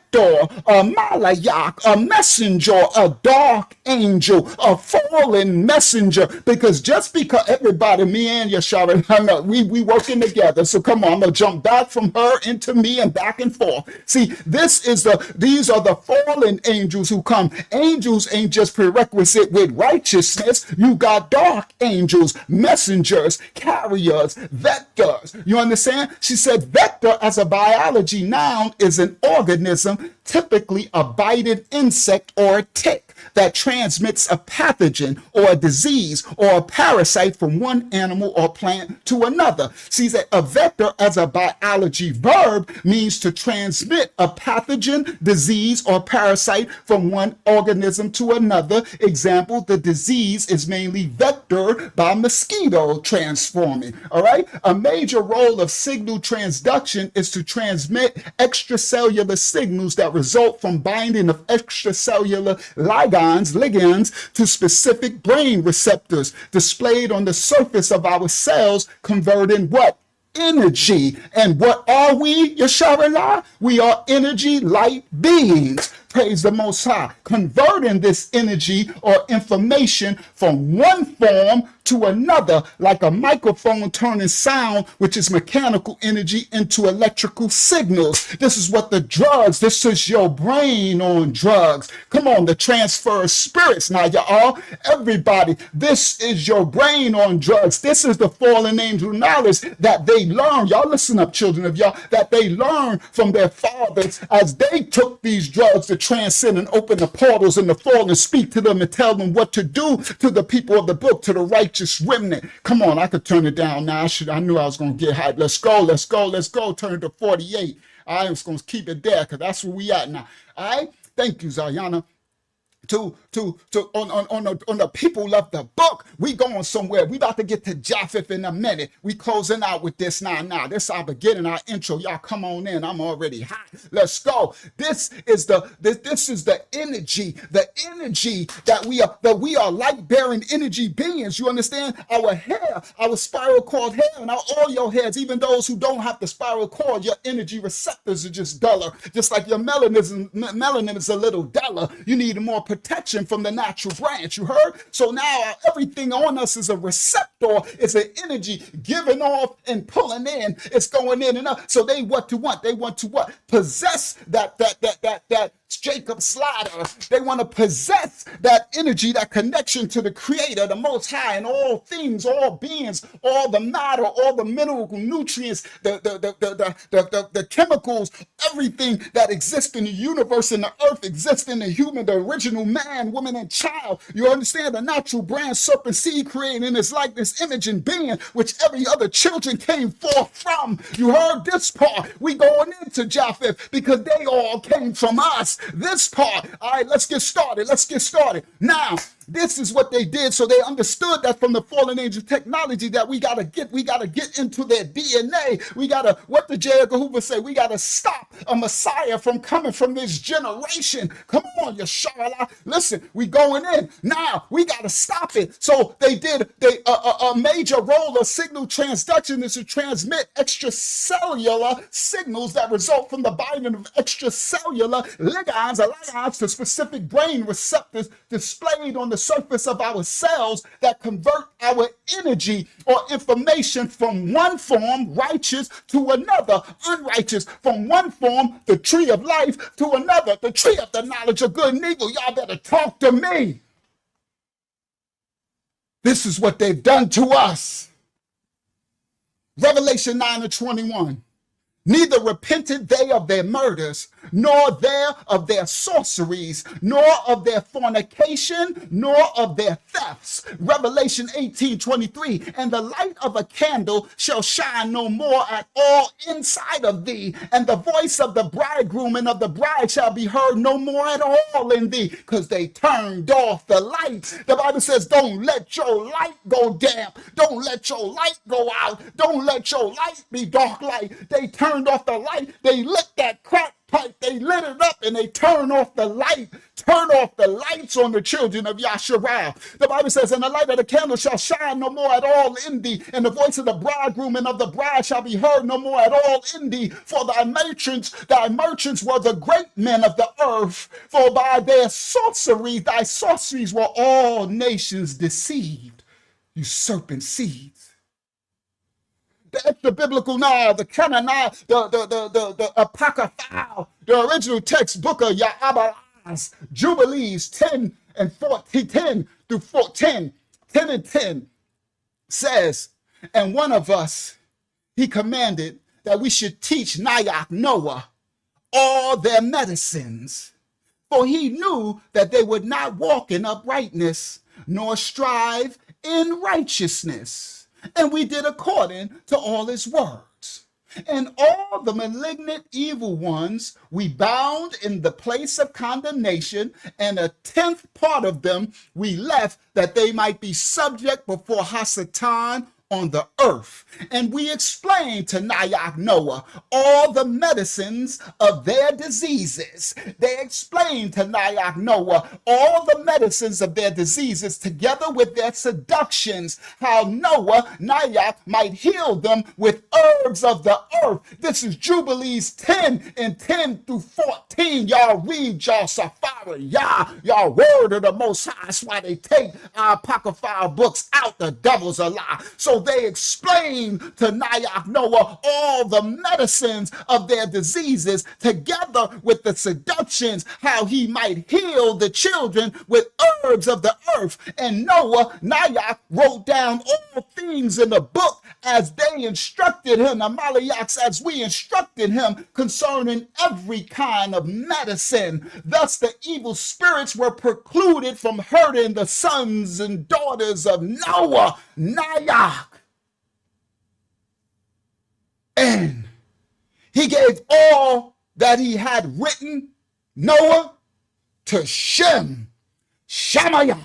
a malayak, a messenger, a dark angel, a fallen messenger. Because just because everybody, me and Yashara, we working together. So come on, I'm gonna jump back from her into me and back and forth. See, these are the fallen angels who come. Angels ain't just prerequisite with righteousness. You got dark angels, messengers, carriers, vectors. You understand? She said vector as a biology noun is an organism, typically a bited insect or a tick, that transmits a pathogen or a disease or a parasite from one animal or plant to another. See, that a vector as a biology verb means to transmit a pathogen, disease, or parasite from one organism to another. Example, the disease is mainly vectored by mosquito transforming. All right. A major role of signal transduction is to transmit extracellular signals that result from binding of extracellular ligands to specific brain receptors displayed on the surface of our cells, converting what? Energy. And what are we, Yasharallah? We are energy light beings. Praise the Most High. Converting this energy or information from one form to another, like a microphone turning sound, which is mechanical energy, into electrical signals. This is what the drugs, this is your brain on drugs. Come on, the transfer of spirits. Now, y'all, everybody, this is your brain on drugs. This is the fallen angel knowledge that they learn. Y'all listen up, children of y'all, that they learn from their fathers as they took these drugs to transcend and open the portals in the fall and speak to them and tell them what to do to the people of the book, to the righteous remnant. Come on, I could turn it down now. I knew I was going to get hyped. Let's go. Turn it to 48. I was going to keep it there because that's where we at now. All right. Thank you, Zayana. on the people of the book. We going somewhere. We about to get to Japheth in a minute. We closing out with this now. This our beginning, our intro. Y'all come on in. I'm already hot. Let's go. This is the energy, that we are light-bearing energy beings. You understand? Our hair, our spiral cord hair, and all your hairs, even those who don't have the spiral cord, your energy receptors are just duller. Just like your melanin is a little duller. You need more protection from the natural branch. You heard? So now everything on us is a receptor. It's an energy giving off and pulling in. It's going in and out. So they want to what? They want to what? Possess that Jacob slider. They want to possess that energy, that connection to the Creator, the Most High, and all things, all beings, all the matter, all the mineral nutrients, the chemicals, everything that exists in the universe and the earth exists in the human, the original man, woman, and child. You understand? The natural brand, serpent seed created in His likeness, image, and being, which every other children came forth from. You heard this part? We going into Japheth because they all came from us. This part. All right, let's get started. Now, this is what they did. So they understood that from the fallen angel technology that we gotta get into their DNA. We gotta, what did J. Edgar Hoover say? We gotta stop a Messiah from coming from this generation. Come on, Yasharallah. Listen, we going in. Now, we gotta stop it. So they did a major role of signal transduction is to transmit extracellular signals that result from the binding of extracellular ligands to specific brain receptors displayed on the surface of our cells that convert our energy or information from one form, righteous, to another, unrighteous. From one form, the tree of life, to another, the tree of the knowledge of good and evil. Y'all better talk to me. This is what they've done to us. Revelation 9:21. Neither repented they of their murders, nor of their sorceries, nor of their fornication, nor of their thefts. Revelation 18:23. And the light of a candle shall shine no more at all inside of thee, and the voice of the bridegroom and of the bride shall be heard no more at all in thee, because they turned off the light. The Bible says, don't let your light go dim. Don't let your light go out. Don't let your light be dark light. They turned off the light. They lit that crack pipe. They lit it up and they turn off the light. Turn off the lights on the children of Yasharal. The Bible says, and the light of the candle shall shine no more at all in thee, and the voice of the bridegroom and of the bride shall be heard no more at all in thee. For thy merchants were the great men of the earth, for by their sorcery, thy sorceries were all nations deceived. You serpent seeds. The extra biblical now, the Canaanite, the Apocryphal, the original text book of Ya'abalaz, Jubilees 10 and 14, 10 through 14, 10 and 10 says, and one of us, he commanded that we should teach Noah all their medicines, for he knew that they would not walk in uprightness, nor strive in righteousness. And we did according to all his words. And all the malignant evil ones we bound in the place of condemnation, and 1/10 part of them we left that they might be subject before Hasatan on the earth. And we explained to Noah all the medicines of their diseases. They explained to Noah all the medicines of their diseases together with their seductions, how Noah might heal them with herbs of the earth. This is Jubilees 10 and 10 through 14. Y'all read y'all Safari, y'all word of the Most High. That's why they take our apocryphal books out. The devil's a lie. So they explained to Noah all the medicines of their diseases together with the seductions, how he might heal the children with herbs of the earth. And Noah wrote down all things in the book as they instructed him, the Malayites as we instructed him concerning every kind of medicine. Thus the evil spirits were precluded from hurting the sons and daughters of Noah. And he gave all that he had written, Noah, to Shem, Shamayam.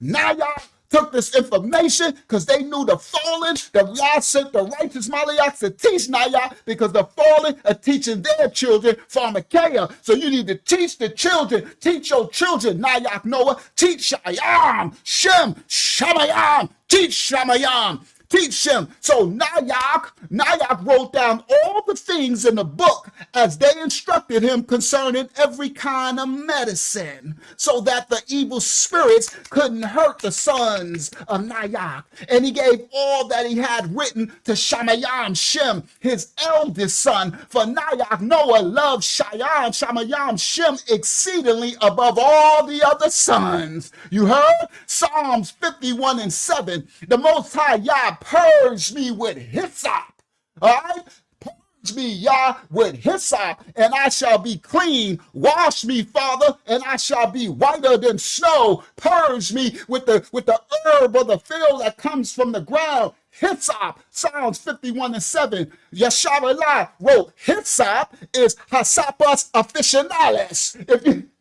Nayak took this information because they knew the fallen, the Yah sent the righteous Malayak to teach Nayak because the fallen are teaching their children pharmakeia. So you need to teach the children, teach your children, Nayak Noah, teach Shayam, Shem, Shamayam, teach Shamayam. Teach him. So Nayak wrote down all the things in the book as they instructed him concerning every kind of medicine, so that the evil spirits couldn't hurt the sons of Nayak. And he gave all that he had written to Shamayam, Shem, his eldest son. For Nayak Noah loved Shamayam, Shem exceedingly above all the other sons. You heard? Psalms 51:7. The Most High Yah purge me with hyssop. All right? Purge me, Yah, with hyssop, and I shall be clean. Wash me, Father, and I shall be whiter than snow. Purge me with the herb of the field that comes from the ground. Hyssop, Psalms 51:7. Yasharallah wrote hyssop is Hyssopus officinalis.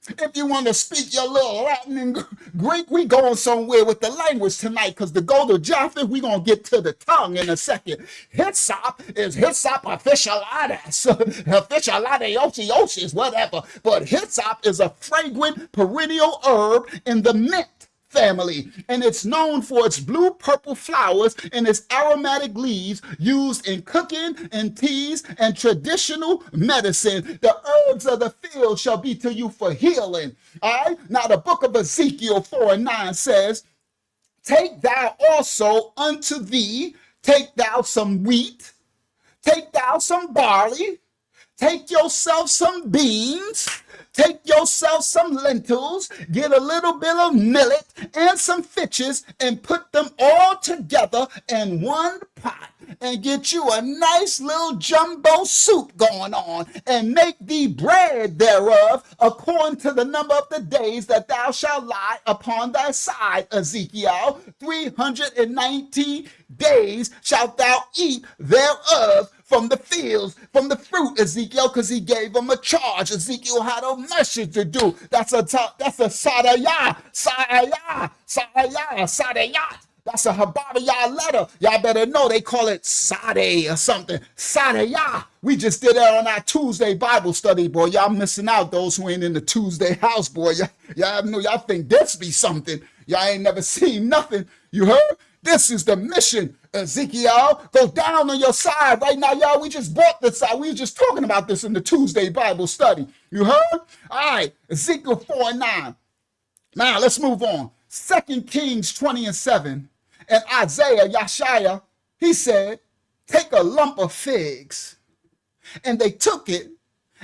If you want to speak your little Latin and Greek, we going somewhere with the language tonight, because to go to Japheth, we going to get to the tongue in a second. Hyssop is Hyssop officinalis, officinalis, whatever. But hyssop is a fragrant perennial herb in the mint family, and it's known for its blue-purple flowers and its aromatic leaves used in cooking and teas and traditional medicine. The herbs of the field shall be to you for healing. All right? Now, the book of Ezekiel 4:9 says, take thou also unto thee, take thou some wheat, take thou some barley, take yourself some beans, take yourself some lentils, get a little bit of millet and some fishes, and put them all together in one pot, and get you a nice little jumbo soup going on, and make thee bread thereof according to the number of the days that thou shalt lie upon thy side, Ezekiel. 390 days shalt thou eat thereof from the fields, from the fruit, Ezekiel, because he gave them a charge. Ezekiel had a message to do. That's a sadayah. That's a Habariyah letter. Y'all better know they call it Sade or something. Sadayah. We just did that on our Tuesday Bible study, boy. Y'all missing out, those who ain't in the Tuesday house, boy. Y'all think this be something. Y'all ain't never seen nothing. You heard? This is the mission, Ezekiel. Go down on your side right now, y'all. We just bought this side. We were just talking about this in the Tuesday Bible study. You heard? All right, Ezekiel 4:9. Now, let's move on. 2 Kings 20:7. And Isaiah, Yeshaya, he said, take a lump of figs. And they took it,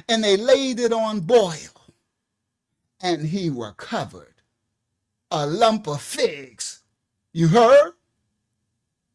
and they laid it on boil. And he recovered. A lump of figs. You heard?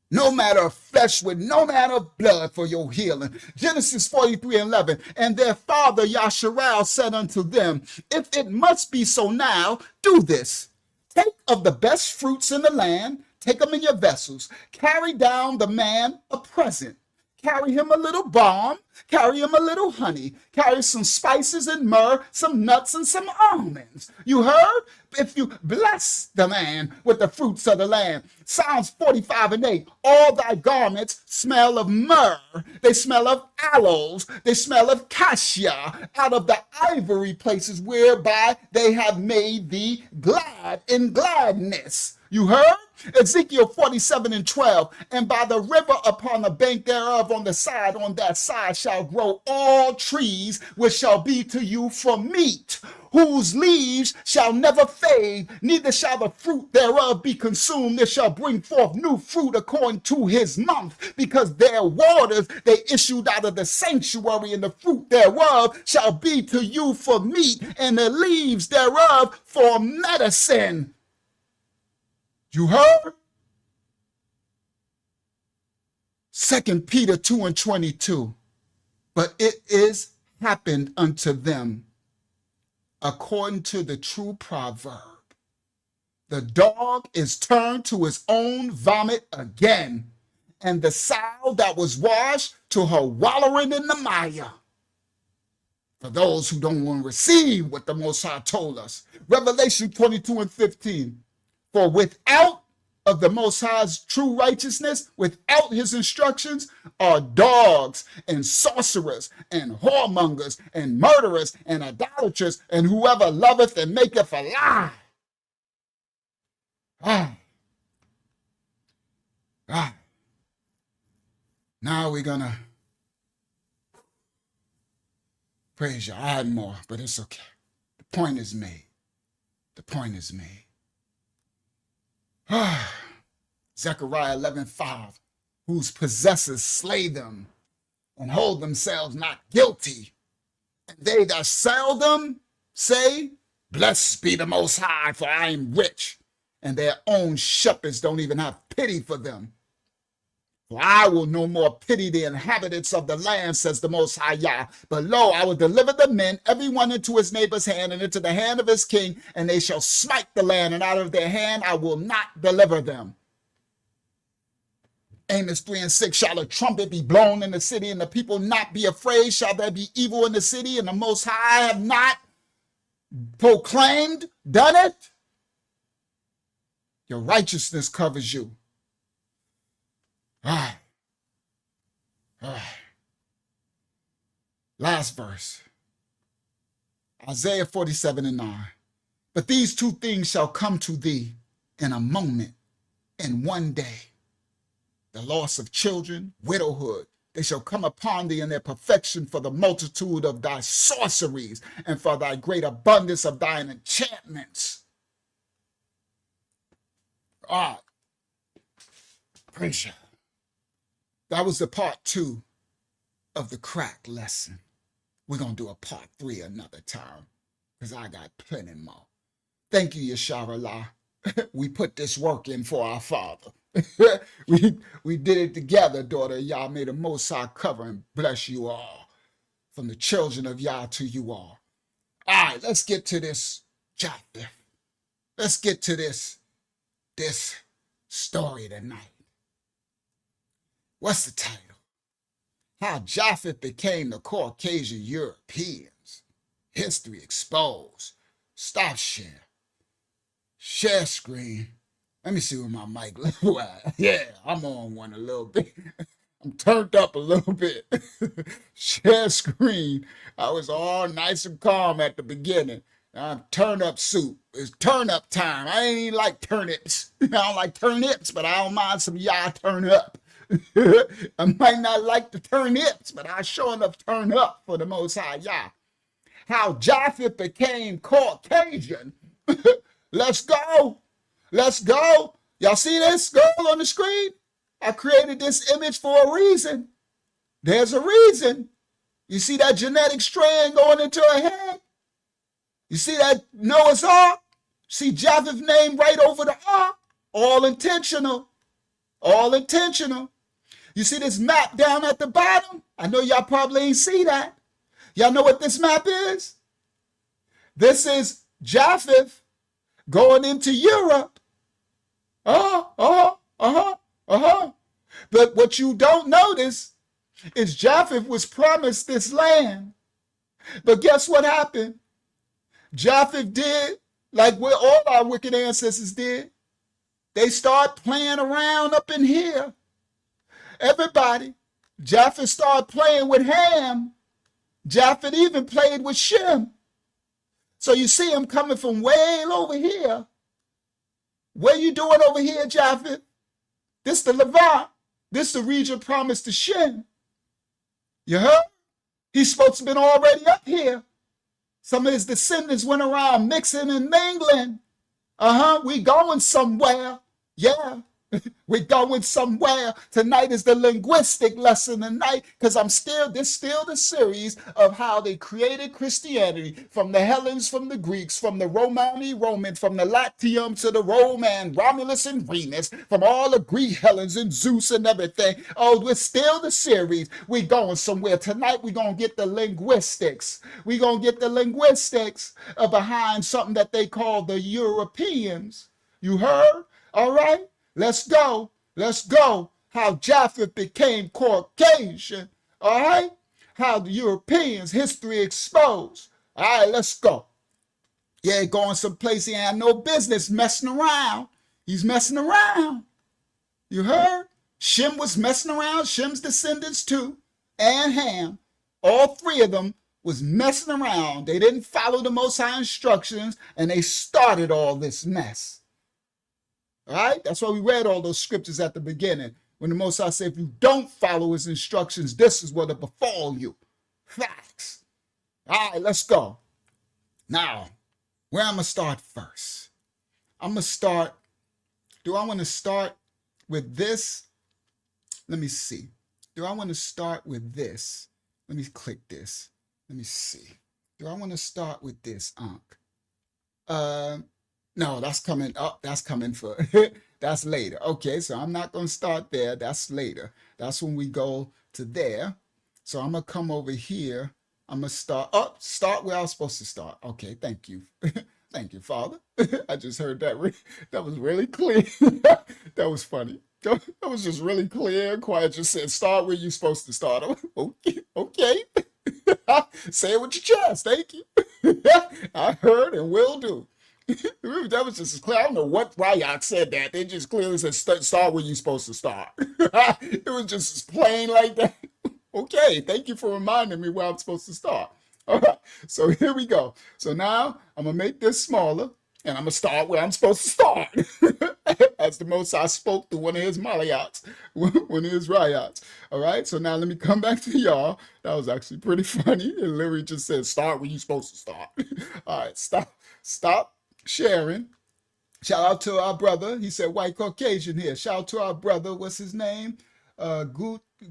No matter of flesh with no matter of blood for your healing. Genesis 43:11. And their father Yasharal said unto them, if it must be so now, do this. Take of the best fruits in the land, take them in your vessels. Carry down the man a present. Carry him a little balm, carry him a little honey, carry some spices and myrrh, some nuts and some almonds. You heard? If you bless the man with the fruits of the land. Psalms 45:8. All thy garments smell of myrrh. They smell of aloes. They smell of cassia out of the ivory places whereby they have made thee glad in gladness. You heard? Ezekiel 47:12. And by the river upon the bank thereof on that side shall grow all trees which shall be to you for meat, whose leaves shall never fade, neither shall the fruit thereof be consumed. It shall bring forth new fruit according to his month, because their waters they issued out of the sanctuary, and the fruit thereof shall be to you for meat, and the leaves thereof for medicine. You heard? 2 Peter 2:22. But it is happened unto them according to the true proverb. The dog is turned to his own vomit again, and the sow that was washed to her wallowing in the mire. For those who don't want to receive what the Most High told us. Revelation 22:15. For without of the Most High's true righteousness, without his instructions, are dogs and sorcerers and whoremongers and murderers and idolaters and whoever loveth and maketh a lie. Now we're gonna praise you. I had more, but it's okay. The point is made. The point is made. Zechariah 11:5, whose possessors slay them and hold themselves not guilty. And they that sell them say, blessed be the Most High, for I am rich. And their own shepherds don't even have pity for them. For I will no more pity the inhabitants of the land, says the Most High Yah. But lo, I will deliver the men, every one into his neighbor's hand and into the hand of his king, and they shall smite the land, and out of their hand I will not deliver them. Amos 3:6, shall a trumpet be blown in the city, and the people not be afraid? Shall there be evil in the city, and the Most High have not proclaimed, done it? Your righteousness covers you. All right. Last verse. Isaiah 47:9. But these two things shall come to thee in a moment, in one day. The loss of children, widowhood. They shall come upon thee in their perfection for the multitude of thy sorceries and for thy great abundance of thine enchantments. All right. Praise you. That was the part 2 of the crack lesson. We're going to do a part 3 another time because I got plenty more. Thank you, Yasharallah. We put this work in for our Father. we did it together, daughter. Yah may the Most High cover and bless you all. From the children of Yah to you all. All right, let's get to this Japheth. Let's get to this story tonight. What's the title? How Japheth became the Caucasian Europeans. History exposed. Stop share. Share screen. Let me see where my mic level at. Yeah, I'm on one a little bit. I'm turned up a little bit. Share screen. I was all nice and calm at the beginning. Now I'm turn up soup. It's turn up time. I ain't even like turnips. I don't like turnips, but I don't mind some y'all turn up. I might not like the turnips, but I sure enough turn up for the Most High Yah. How Japheth became Caucasian. Let's go. Let's go. Y'all see this girl on the screen? I created this image for a reason. There's a reason. You see that genetic strand going into her head? You see that Noah's Ark? See Japheth's name right over the ark? All intentional. All intentional. You see this map down at the bottom? I know y'all probably ain't see that. Y'all know what this map is? This is Japheth going into Europe. But what you don't notice is Japheth was promised this land. But guess what happened? Japheth did like what all our wicked ancestors did. They start playing around up in here. Everybody. Japheth started playing with Ham. Japheth even played with Shem. So you see him coming from way over here. What you doing over here, Japheth? This the Levant. This the region promised to Shem. You heard? He's supposed to have been already up here. Some of his descendants went around mixing and mingling. We going somewhere. Yeah. We're going somewhere. Tonight is the linguistic lesson tonight because this still the series of how they created Christianity from the Hellenes, from the Greeks, from the Roman, from the Latium to the Roman, Romulus and Remus, from all the Greek Hellenes and Zeus and everything. Oh, we're still the series. We're going somewhere. Tonight we're going to get the linguistics. We're going to get the linguistics behind something that they call the Europeans. You heard? All right. Let's go. Let's go. How Japheth became Caucasian. All right. how the Europeans, history exposed. All right, let's go. Yeah, going someplace he had no business messing around. He's messing around. You heard? Shem was messing around. Shem's descendants too. And Ham. All three of them was messing around. They didn't follow the Most High instructions, and they started all this mess. All right? That's why we read all those scriptures at the beginning. When the Most High said, if you don't follow his instructions, this is what will befall you. Facts. All right, let's go. Now, where I'm going to start first? I'm going to start, do I want to start with this? Let me see. Do I want to start with this? Let me click this. Let me see. Do I want to start with this, Unc? No, that's coming up. That's coming for, that's later. Okay, so I'm not going to start there. That's later. That's when we go to there. So I'm going to come over here. I'm going to start where I was supposed to start. Okay, thank you. Thank you, Father. I just heard that. That was really clear. That was funny. That was just really clear and quiet. Just said, start where you're supposed to start. Okay. Say it with your chest. Thank you. I heard and will do. That was just as clear. I don't know why y'all said that. They just clearly said, start where you're supposed to start. It was just as plain like that. Okay, thank you for reminding me where I'm supposed to start. All right, so here we go. So now I'm going to make this smaller, and I'm going to start where I'm supposed to start. As the Most High spoke to one of his Malayots, one of his Ryots. All right, so now let me come back to y'all. That was actually pretty funny. It literally just said, start where you're supposed to start. All right, stop sharing. Shout out to our brother. He said, white Caucasian here. Shout out to our brother. What's his name?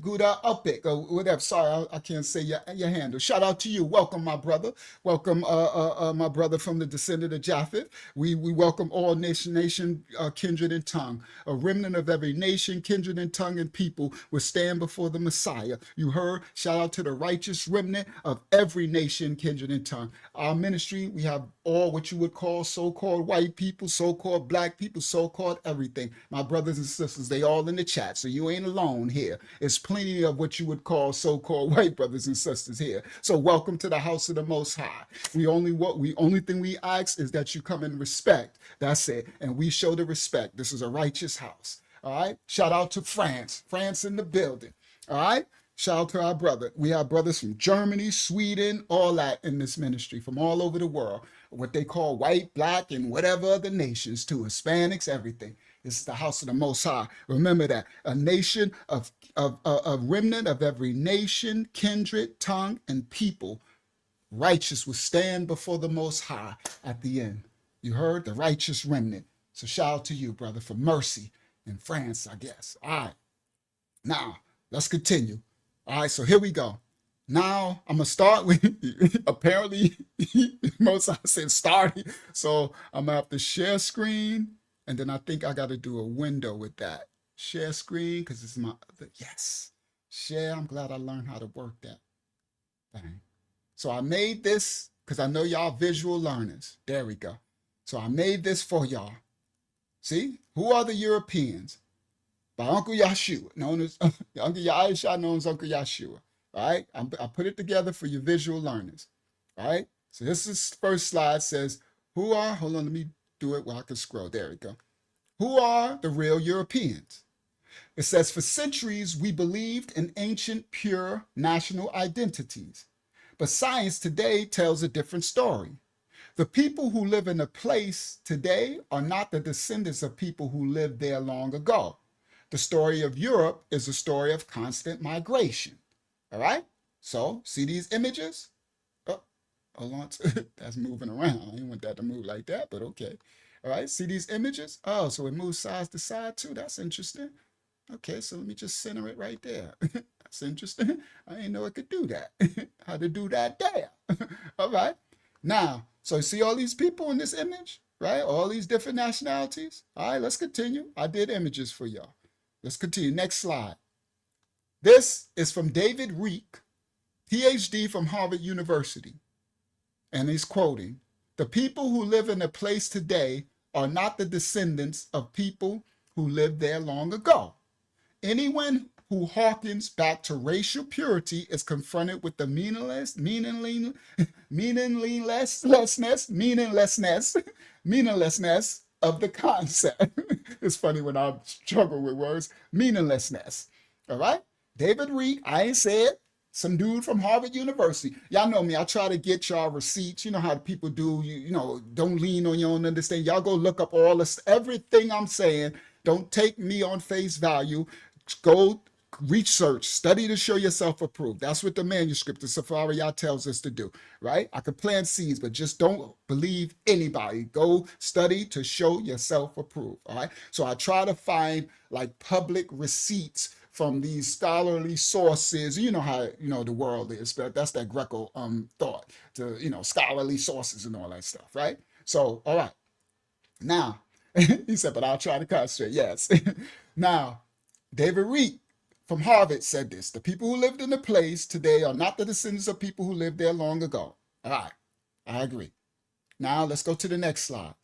Guda Upik or whatever. Sorry, I can't say your handle. Shout out to you. Welcome, my brother. Welcome, my brother from the descendant of Japheth. We welcome all nation, kindred, and tongue. A remnant of every nation, kindred, and tongue, and people will stand before the Messiah. You heard? Shout out to the righteous remnant of every nation, kindred, and tongue. Our ministry, we have all what you would call so-called white people, so-called black people, so-called everything. My brothers and sisters, they all in the chat, so you ain't alone here. It's plenty of what you would call so-called white brothers and sisters here. So welcome to the house of the Most High. Only thing we ask is that you come in respect. That's it. And we show the respect. This is a righteous house. All right. Shout out to France. France in the building. All right. Shout out to our brother. We have brothers from Germany, Sweden, all that in this ministry from all over the world. What they call white, black, and whatever other nations too. Hispanics, everything. This is the house of the Most High. Remember that. A nation of a remnant of every nation, kindred, tongue, and people. Righteous will stand before the Most High at the end. You heard? The righteous remnant. So shout out to you, brother, for mercy in France, I guess. All right. Now, let's continue. All right, so here we go. Now, I'm going to start with, apparently, Most High said starting. So I'm going to have to share screen. And then I think I got to do a window with that. Share screen, because it's my other, yes. Share, I'm glad I learned how to work that thing. So I made this, because I know y'all visual learners. There we go. So I made this for y'all. See, who are the Europeans? By Uncle Yahshua, known as, Uncle Yahshua, known as Uncle Yahshua. All right, I put it together for your visual learners. All right, so this is first slide says, who are, hold on, let me do it where I can scroll. There we go. Who are the real Europeans? It says, for centuries, we believed in ancient, pure national identities. But science today tells a different story. The people who live in a place today are not the descendants of people who lived there long ago. The story of Europe is a story of constant migration. All right? So, see these images? Oh, hold on. That's moving around. I didn't want that to move like that, but okay. All right, see these images? Oh, so it moves side to side too. That's interesting. Okay, so let me just center it right there. That's interesting. I didn't know it could do that. How to do that there. All right. Now, so see all these people in this image, right? All these different nationalities. All right, let's continue. I did images for y'all. Let's continue. Next slide. This is from David Reek, PhD from Harvard University. And he's quoting, the people who live in a place today are not the descendants of people who lived there long ago. Anyone who harkens back to racial purity is confronted with the meaninglessness of the concept. It's funny when I struggle with words. Meaninglessness. All right? David Reed, I ain't said. Some dude from Harvard University. Y'all know me. I try to get y'all receipts. You know how people do. You know, don't lean on your own understanding. Y'all go look up all this, everything I'm saying. Don't take me on face value. Go research, study to show yourself approved. That's what the manuscript, the Safari tells us to do, right? I could plant seeds, but just don't believe anybody. Go study to show yourself approved, all right? So I try to find like public receipts from these scholarly sources. You know how, you know, the world is, but that's that Greco thought, to, you know, scholarly sources and all that stuff, right? So, all right. Now, he said, but I'll try to concentrate. Yes. Now, David Reed from Harvard said this: the people who lived in the place today are not the descendants of people who lived there long ago. All right. I agree. Now, let's go to the next slide.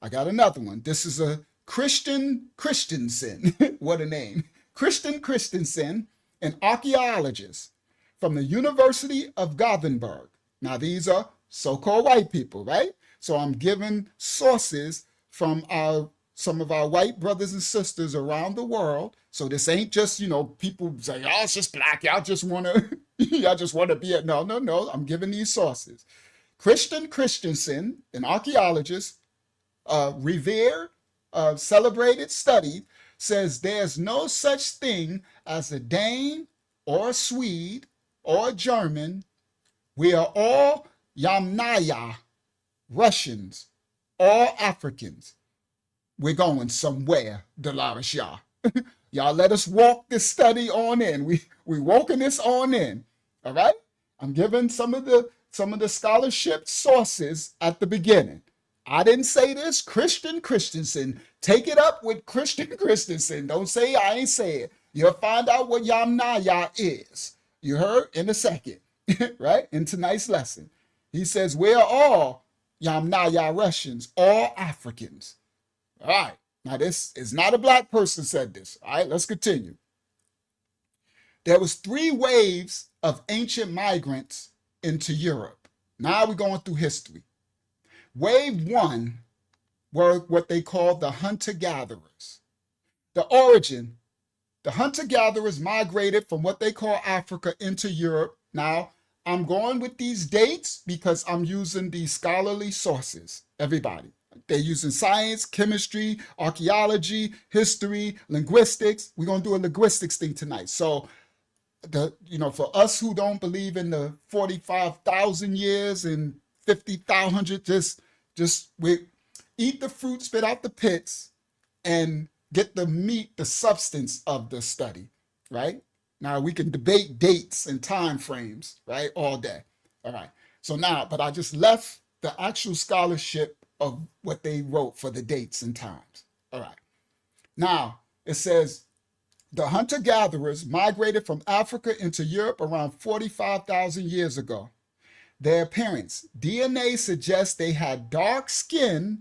I got another one. This is a Christian Christensen. What a name. Christian Christensen, an archaeologist from the University of Gothenburg. Now, these are so-called white people, right? So I'm giving sources from some of our white brothers and sisters around the world. So this ain't just, you know, people say, oh, it's just black. Y'all just want to be it. No. I'm giving these sources. Christian Christensen, an archaeologist, revered, celebrated, studied, says there's no such thing as a Dane or a Swede or a German. We are all Yamnaya, Russians, all Africans. We're going somewhere, Dolores Yah. Y'all let us walk this study on in. We walking this on in. All right? I'm giving some of the scholarship sources at the beginning. I didn't say this. Christian Christensen. Take it up with Christian Christensen. Don't say I ain't say it. You'll find out what Yamnaya is. You heard? In a second. Right? In tonight's lesson. He says, we're all Yamnaya Russians, all Africans. All right. Now, this is not a black person said this. All right, let's continue. There was 3 waves of ancient migrants into Europe. Now we're going through history. Wave 1 were what they called the hunter-gatherers. The origin, the hunter-gatherers migrated from what they call Africa into Europe. Now, I'm going with these dates because I'm using these scholarly sources, everybody. They're using science, chemistry, archaeology, history, linguistics. We're going to do a linguistics thing tonight. So, for us who don't believe in the 45,000 years and 50,000, just we eat the fruit, spit out the pits, and get the meat, the substance of the study, right? Now, we can debate dates and time frames, right, all day. All right. So now, but I just left the actual scholarship of what they wrote for the dates and times. All right. Now, it says the hunter-gatherers migrated from Africa into Europe around 45,000 years ago. Their appearance, DNA suggests they had dark skin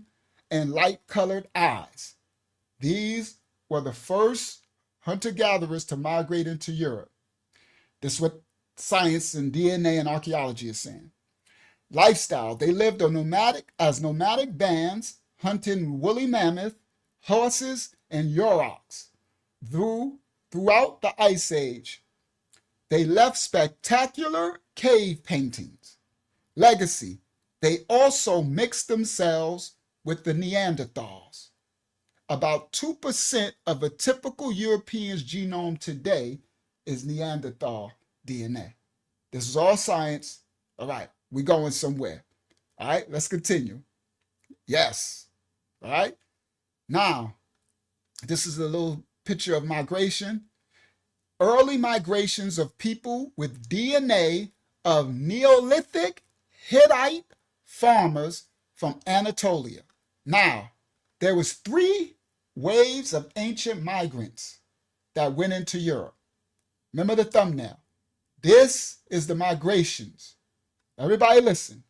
and light-colored eyes. These were the first hunter-gatherers to migrate into Europe. This is what science and DNA and archaeology is saying. Lifestyle, they lived as nomadic bands, hunting woolly mammoth, horses, and aurochs. Throughout the Ice Age, they left spectacular cave paintings. Legacy, they also mixed themselves with the Neanderthals. About 2% of a typical European's genome today is Neanderthal DNA. This is all science. All right. We're going somewhere. All right, let's continue. Yes. All right. Now, this is a little picture of migration. Early migrations of people with DNA of Neolithic Hittite farmers from Anatolia. Now, there was 3 waves of ancient migrants that went into Europe. Remember the thumbnail. This is the migrations. Everybody listen.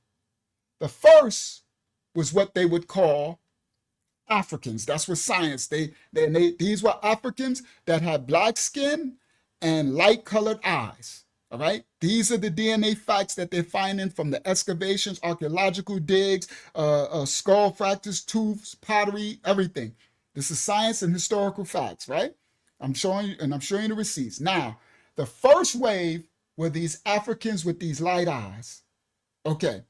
The first was what they would call Africans. That's what science, these were Africans that had black skin and light-colored eyes. All right, these are the DNA facts that they're finding from the excavations, archaeological digs, skull fractures, tooths, pottery, everything. This is science and historical facts, right? I'm showing you the receipts. Now, the first wave were these Africans with these light eyes. Okay,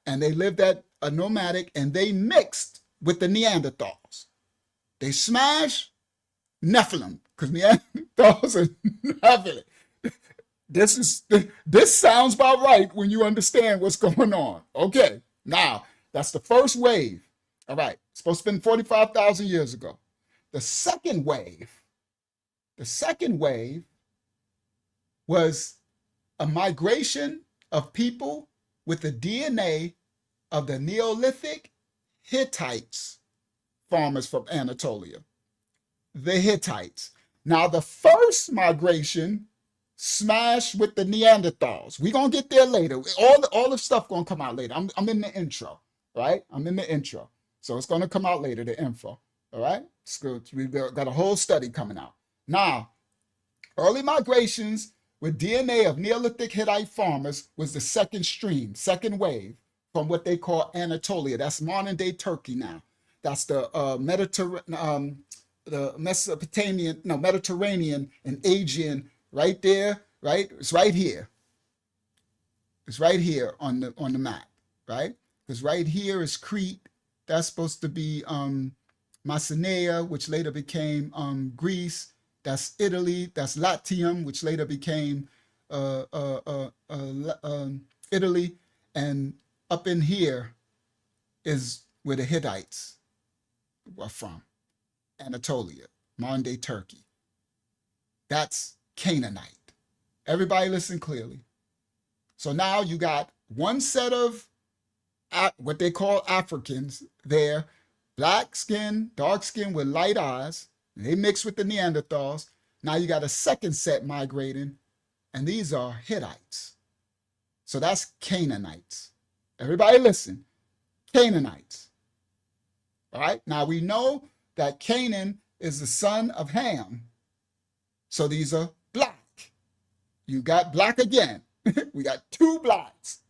and they lived at a nomadic, and they mixed with the Neanderthals. They smashed Nephilim, because Neanderthals are Nephilim. This sounds about right when you understand what's going on. Okay, now that's the first wave. All right, it's supposed to have been 45,000 years ago. The second wave was a migration of people with the DNA of the Neolithic Hittites, farmers from Anatolia. The Hittites. Now the first migration smashed with the Neanderthals. We're going to get there later. All the stuff going to come out later. I'm in the intro, right? I'm in the intro. So it's going to come out later, the info, all right? It's good. We've got a whole study coming out. Now, early migrations with DNA of Neolithic Hittite farmers was the second stream, second wave from what they call Anatolia. That's modern-day Turkey now. That's the Mediterranean and Aegean. Right there, right? It's right here. It's right here on the map, right? Because right here is Crete. That's supposed to be Macedonia, which later became Greece. That's Italy. That's Latium, which later became Italy. And up in here is where the Hittites were from, Anatolia, modern-day Turkey. That's Canaanite. Everybody listen clearly. So now you got one set of what they call Africans there, black skin, dark skin with light eyes. They mix with the Neanderthals. Now you got a second set migrating, and these are Hittites. So that's Canaanites. Everybody listen. Canaanites. All right. Now we know that Canaan is the son of Ham. So these are black. You got black again. We got two blacks.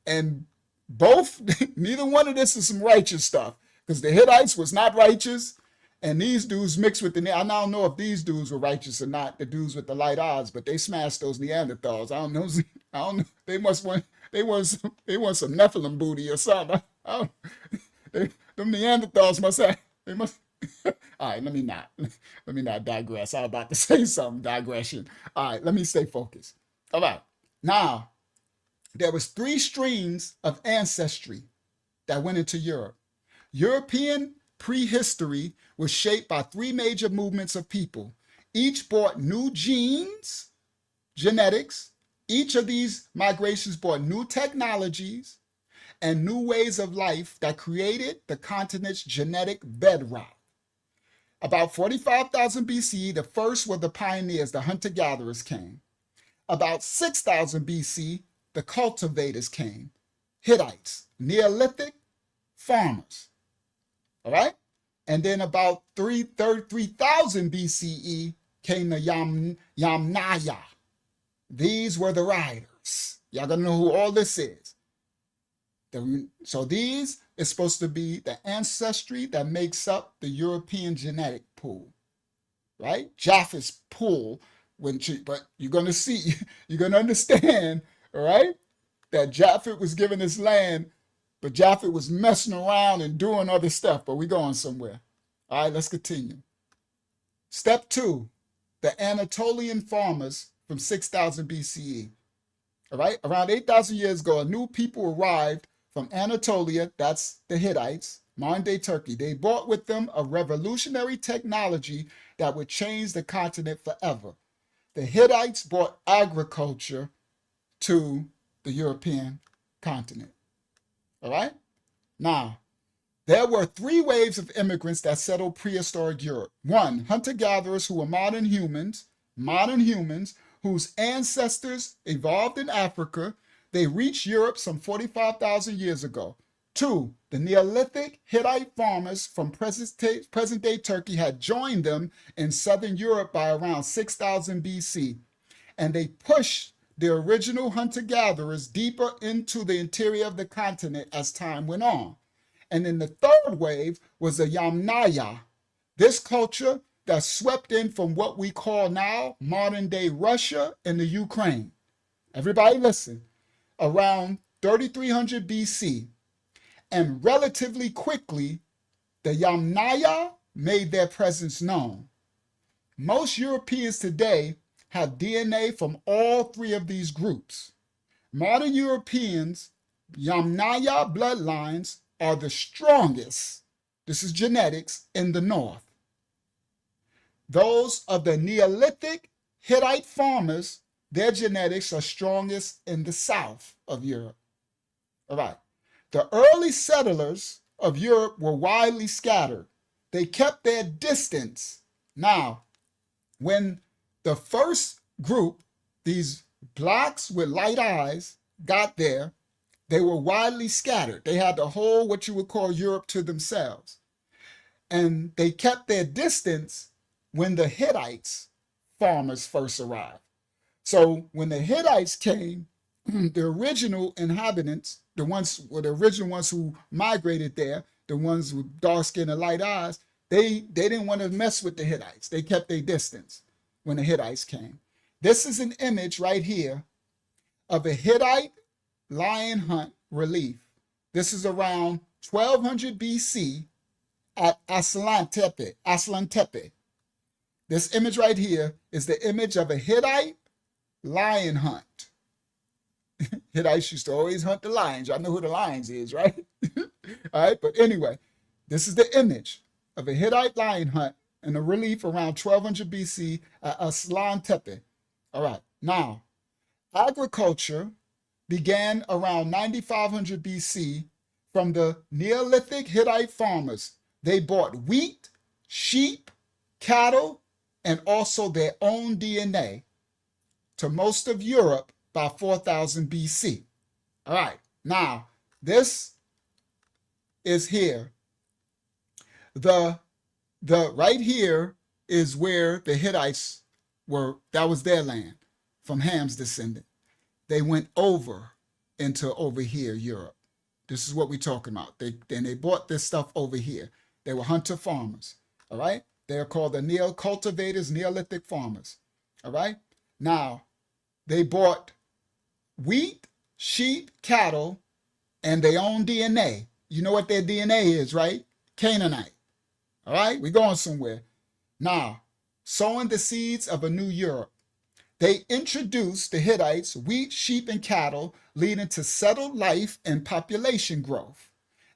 And both, neither one of this is some righteous stuff, because the Hittites was not righteous, and these dudes mixed with I don't know if these dudes were righteous or not, the dudes with the light eyes, but they smashed those Neanderthals. I don't know. They want some Nephilim booty or something. Them Neanderthals must have, all right, let me not digress. I was about to say something, digression. All right, let me stay focused. All right, now, there was 3 streams of ancestry that went into Europe. European prehistory was shaped by 3 major movements of people. Each brought new genes, genetics. Each of these migrations brought new technologies and new ways of life that created the continent's genetic bedrock. About 45,000 BCE, the first were the pioneers, the hunter-gatherers came. About 6,000 BC, the cultivators came. Hittites, Neolithic farmers. All right? And then about 3,000 BCE came the Yamnaya. These were the riders. Y'all gonna know who all this is. So these is supposed to be the ancestry that makes up the European genetic pool, right? Japheth's pool, but you're going to see, you're going to understand, all right, that Japheth was given this land, but Japheth was messing around and doing other stuff, but we're going somewhere. All right, let's continue. Step 2, the Anatolian farmers from 6,000 BCE. All right, around 8,000 years ago, a new people arrived from Anatolia, that's the Hittites, modern-day Turkey. They brought with them a revolutionary technology that would change the continent forever. The Hittites brought agriculture to the European continent. All right? Now, there were 3 waves of immigrants that settled prehistoric Europe. 1, hunter-gatherers who were modern humans whose ancestors evolved in Africa. They reached Europe some 45,000 years ago. 2, the Neolithic Hittite farmers from present-day Turkey had joined them in southern Europe by around 6000 BC, and they pushed the original hunter-gatherers deeper into the interior of the continent as time went on. And then the third wave was the Yamnaya, this culture that swept in from what we call now modern-day Russia and the Ukraine. Everybody listen, around 3300 BC. And relatively quickly, the Yamnaya made their presence known. Most Europeans today have DNA from all three of these groups. Modern Europeans' Yamnaya bloodlines are the strongest, this is genetics, in the north. Those of the Neolithic Hittite farmers, their genetics are strongest in the south of Europe. All right. The early settlers of Europe were widely scattered. They kept their distance. Now, when the first group, these blacks with light eyes, got there, they were widely scattered. They had the whole, what you would call Europe to themselves. And they kept their distance when the Hittites farmers first arrived. So when the Hittites came, the original inhabitants, the original ones who migrated there, the ones with dark skin and light eyes, they didn't want to mess with the Hittites. They kept their distance when the Hittites came. This is an image right here of a Hittite lion hunt relief. This is around 1200 BC at Aslan Tepe. This image right here is the image of a Hittite lion hunt. Hittites used to always hunt the lions. Y'all know who the lions is, right? All right, but anyway, this is the image of a Hittite lion hunt in a relief around 1200 BC at Aslan Tepe. All right, now, agriculture began around 9500 BC from the Neolithic Hittite farmers. They bought wheat, sheep, cattle, and also their own DNA to most of Europe by 4000 BC. All right, now this is here. The right here is where the Hittites were, that was their land from Ham's descendant. They went over into over here, Europe. This is what we're talking about. They bought this stuff over here. They were hunter farmers, all right? They're called the cultivators, Neolithic farmers, all right? Now, they bought wheat, sheep, cattle, and their own DNA. You know what their DNA is, right? Canaanite. All right, we're going somewhere. Now, sowing the seeds of a new Europe. They introduced the Hittites wheat, sheep, and cattle, leading to settled life and population growth.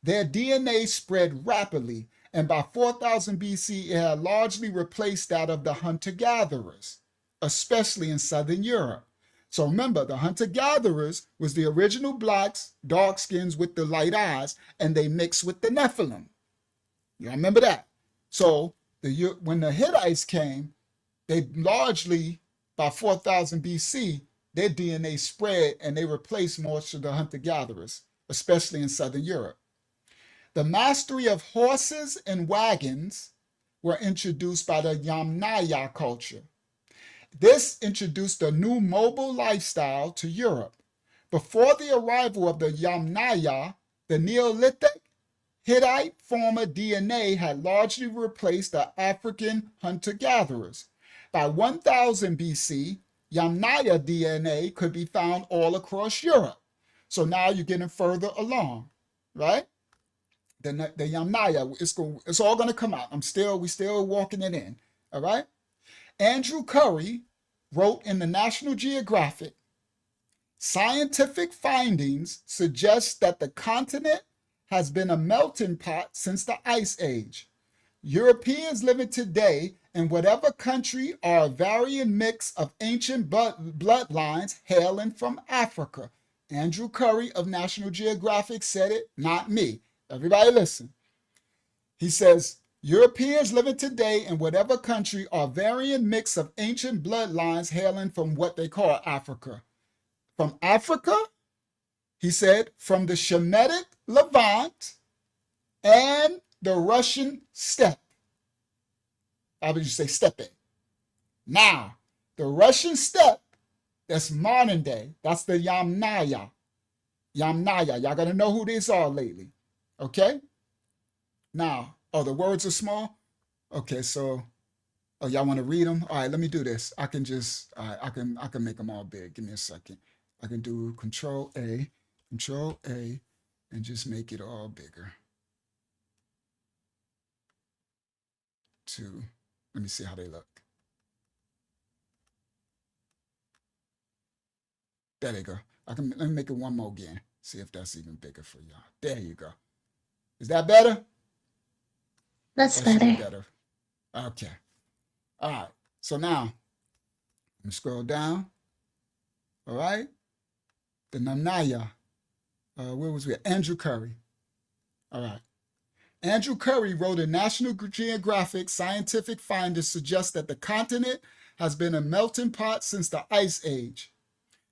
Their DNA spread rapidly, and by 4000 BC, it had largely replaced that of the hunter-gatherers, especially in southern Europe. So remember, the hunter-gatherers was the original blacks, dark skins with the light eyes, and they mixed with the Nephilim. You remember that? So when the Hittites came, they largely, by 4000 BC, their DNA spread and they replaced most of the hunter-gatherers, especially in southern Europe. The mastery of horses and wagons were introduced by the Yamnaya culture. This introduced a new mobile lifestyle to Europe. Before the arrival of the Yamnaya, the Neolithic Hittite farmer DNA had largely replaced the African hunter-gatherers. By 1000 BC, Yamnaya DNA could be found all across Europe. So now you're getting further along, right? The Yamnaya, it's all going to come out. We're still walking it in, all right? Andrew Curry wrote in the National Geographic, scientific findings suggest that the continent has been a melting pot since the Ice Age. Europeans living today in whatever country are a varying mix of ancient bloodlines hailing from Africa. Andrew Curry of National Geographic said it, not me. Everybody listen. He says, Europeans living today in whatever country are varying mix of ancient bloodlines hailing from what they call Africa. From Africa, he said, from the Shemitic Levant, and the Russian steppe. How would you say steppe? Now, the Russian steppe, that's modern day, that's the Yamnaya. Yamnaya, y'all gotta know who these are lately, okay? Now, oh, the words are small? Okay, so, oh, y'all wanna read them? All right, let me do this. I can just, I can make them all big. Give me a second. I can do Control A, and just make it all bigger. Let me see how they look. There they go. Let me make it one more again. See if that's even bigger for y'all. There you go. Is that better? That's That should be better. better. Okay. All right. So now, let me scroll down. All right. The Yamnaya. Where was we at? Andrew Curry. All right. Andrew Curry wrote in National Geographic scientific findings suggest that the continent has been a melting pot since the Ice Age.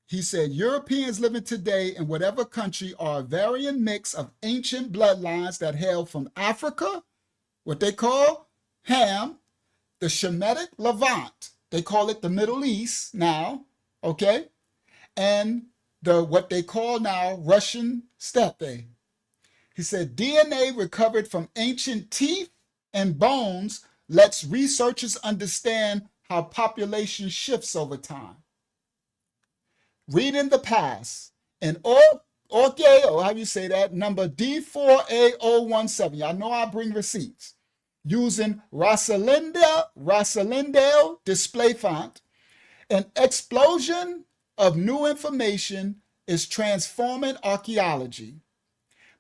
He said Europeans living today in whatever country are a varying mix of ancient bloodlines that hail from Africa, what they call Ham, the Shemitic Levant, they call it the Middle East now, okay, and what they call now Russian steppe. He said DNA recovered from ancient teeth and bones lets researchers understand how population shifts over time. Reading the past, in Orkeo, how do you say that? Number D4A017. Y'all know I bring receipts. Using Rosalindale display font, an explosion of new information is transforming archaeology.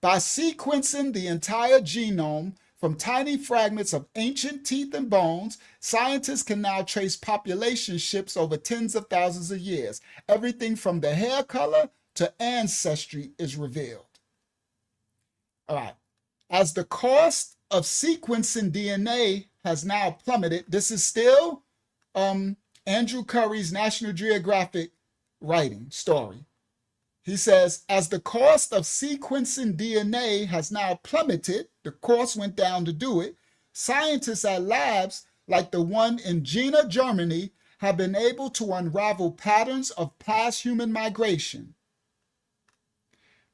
By sequencing the entire genome from tiny fragments of ancient teeth and bones, scientists can now trace population shifts over tens of thousands of years. Everything from the hair color to ancestry is revealed. All right. As the cost of sequencing DNA has now plummeted, this is still Andrew Curry's National Geographic writing story. He says, as the cost of sequencing DNA has now plummeted, the cost went down to do it, scientists at labs like the one in Jena, Germany, have been able to unravel patterns of past human migration.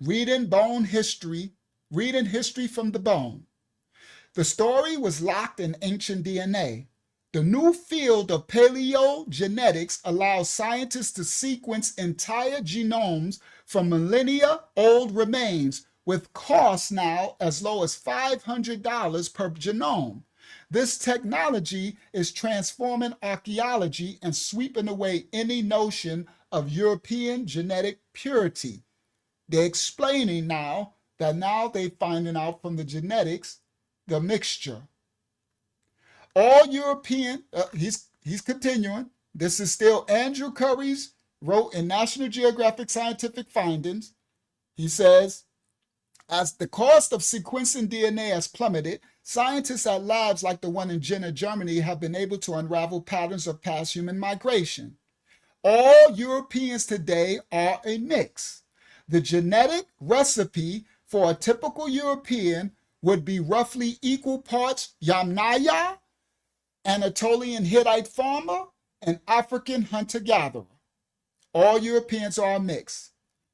Reading history from the bone. The story was locked in ancient DNA. The new field of paleogenetics allows scientists to sequence entire genomes from millennia-old remains with costs now as low as $500 per genome. This technology is transforming archaeology and sweeping away any notion of European genetic purity. They're explaining now that they're finding out from the genetics, the mixture. All European, he's continuing. This is still Andrew Curry's wrote in National Geographic Scientific Findings. He says, as the cost of sequencing DNA has plummeted, scientists at labs like the one in Jena, Germany, have been able to unravel patterns of past human migration. All Europeans today are a mix. The genetic recipe for a typical European would be roughly equal parts Yamnaya, Anatolian Hittite farmer, and African hunter-gatherer. All Europeans are a mix.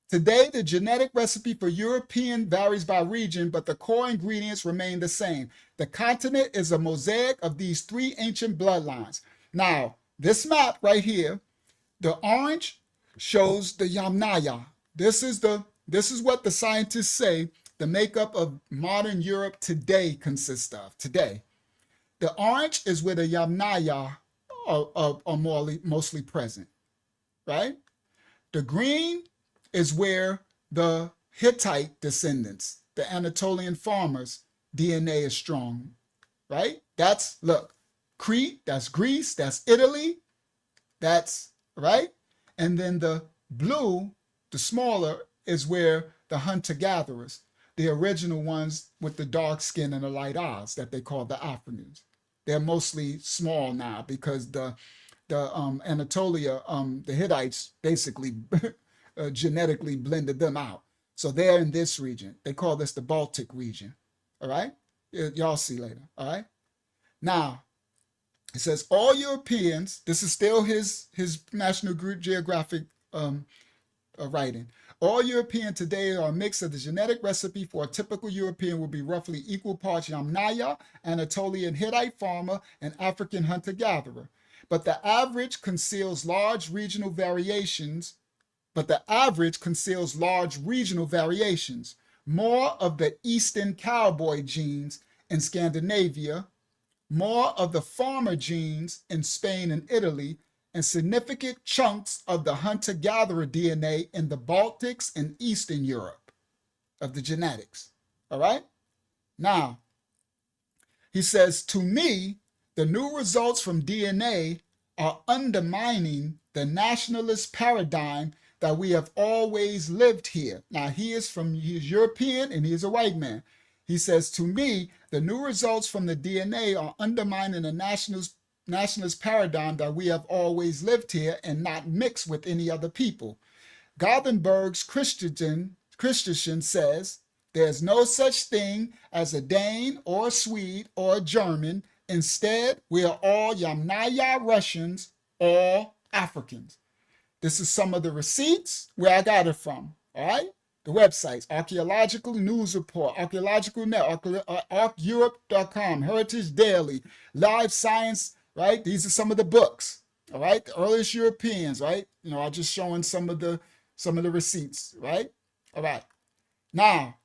Today, the genetic recipe for European varies by region, but the core ingredients remain the same. The continent is a mosaic of these three ancient bloodlines. Now, this map right here, the orange shows the Yamnaya. This is what the scientists say the makeup of modern Europe today consists of. Today, the orange is where the Yamnaya are mostly present, right? The green is where the Hittite descendants, the Anatolian farmers, DNA is strong, right? That's, look, Crete, that's Greece, that's Italy, that's, right? And then the blue, the smaller, is where the hunter-gatherers, the original ones with the dark skin and the light eyes that they call the Africans. They're mostly small now because the Anatolia, the Hittites basically genetically blended them out. So they're in this region. They call this the Baltic region. All right? Y'all see later. All right? Now, it says all Europeans, this is still his National Geographic writing. All European today are a mix of the genetic recipe for a typical European will be roughly equal parts Yamnaya, Anatolian Hittite farmer, and African hunter-gatherer. But the average conceals large regional variations. More of the Eastern cowboy genes in Scandinavia, more of the farmer genes in Spain and Italy, and significant chunks of the hunter-gatherer DNA in the Baltics and Eastern Europe of the genetics. All right? Now, he says, to me, the new results from DNA are undermining the nationalist paradigm that we have always lived here. Now, he's European and he is a white man. He says, to me, the new results from the DNA are undermining the nationalist paradigm that we have always lived here and not mixed with any other people. Gothenburg's Christensen says, there's no such thing as a Dane or a Swede or a German. Instead, we are all Yamnaya Russians, all Africans. This is some of the receipts where I got it from, all right? The websites, Archaeological News Report, Archaeological Net, ArcEurope.com, Heritage Daily, Live Science, right? These are some of the books, all right? The earliest Europeans, right? You know, I'm just showing some of the receipts, right? All right. Now,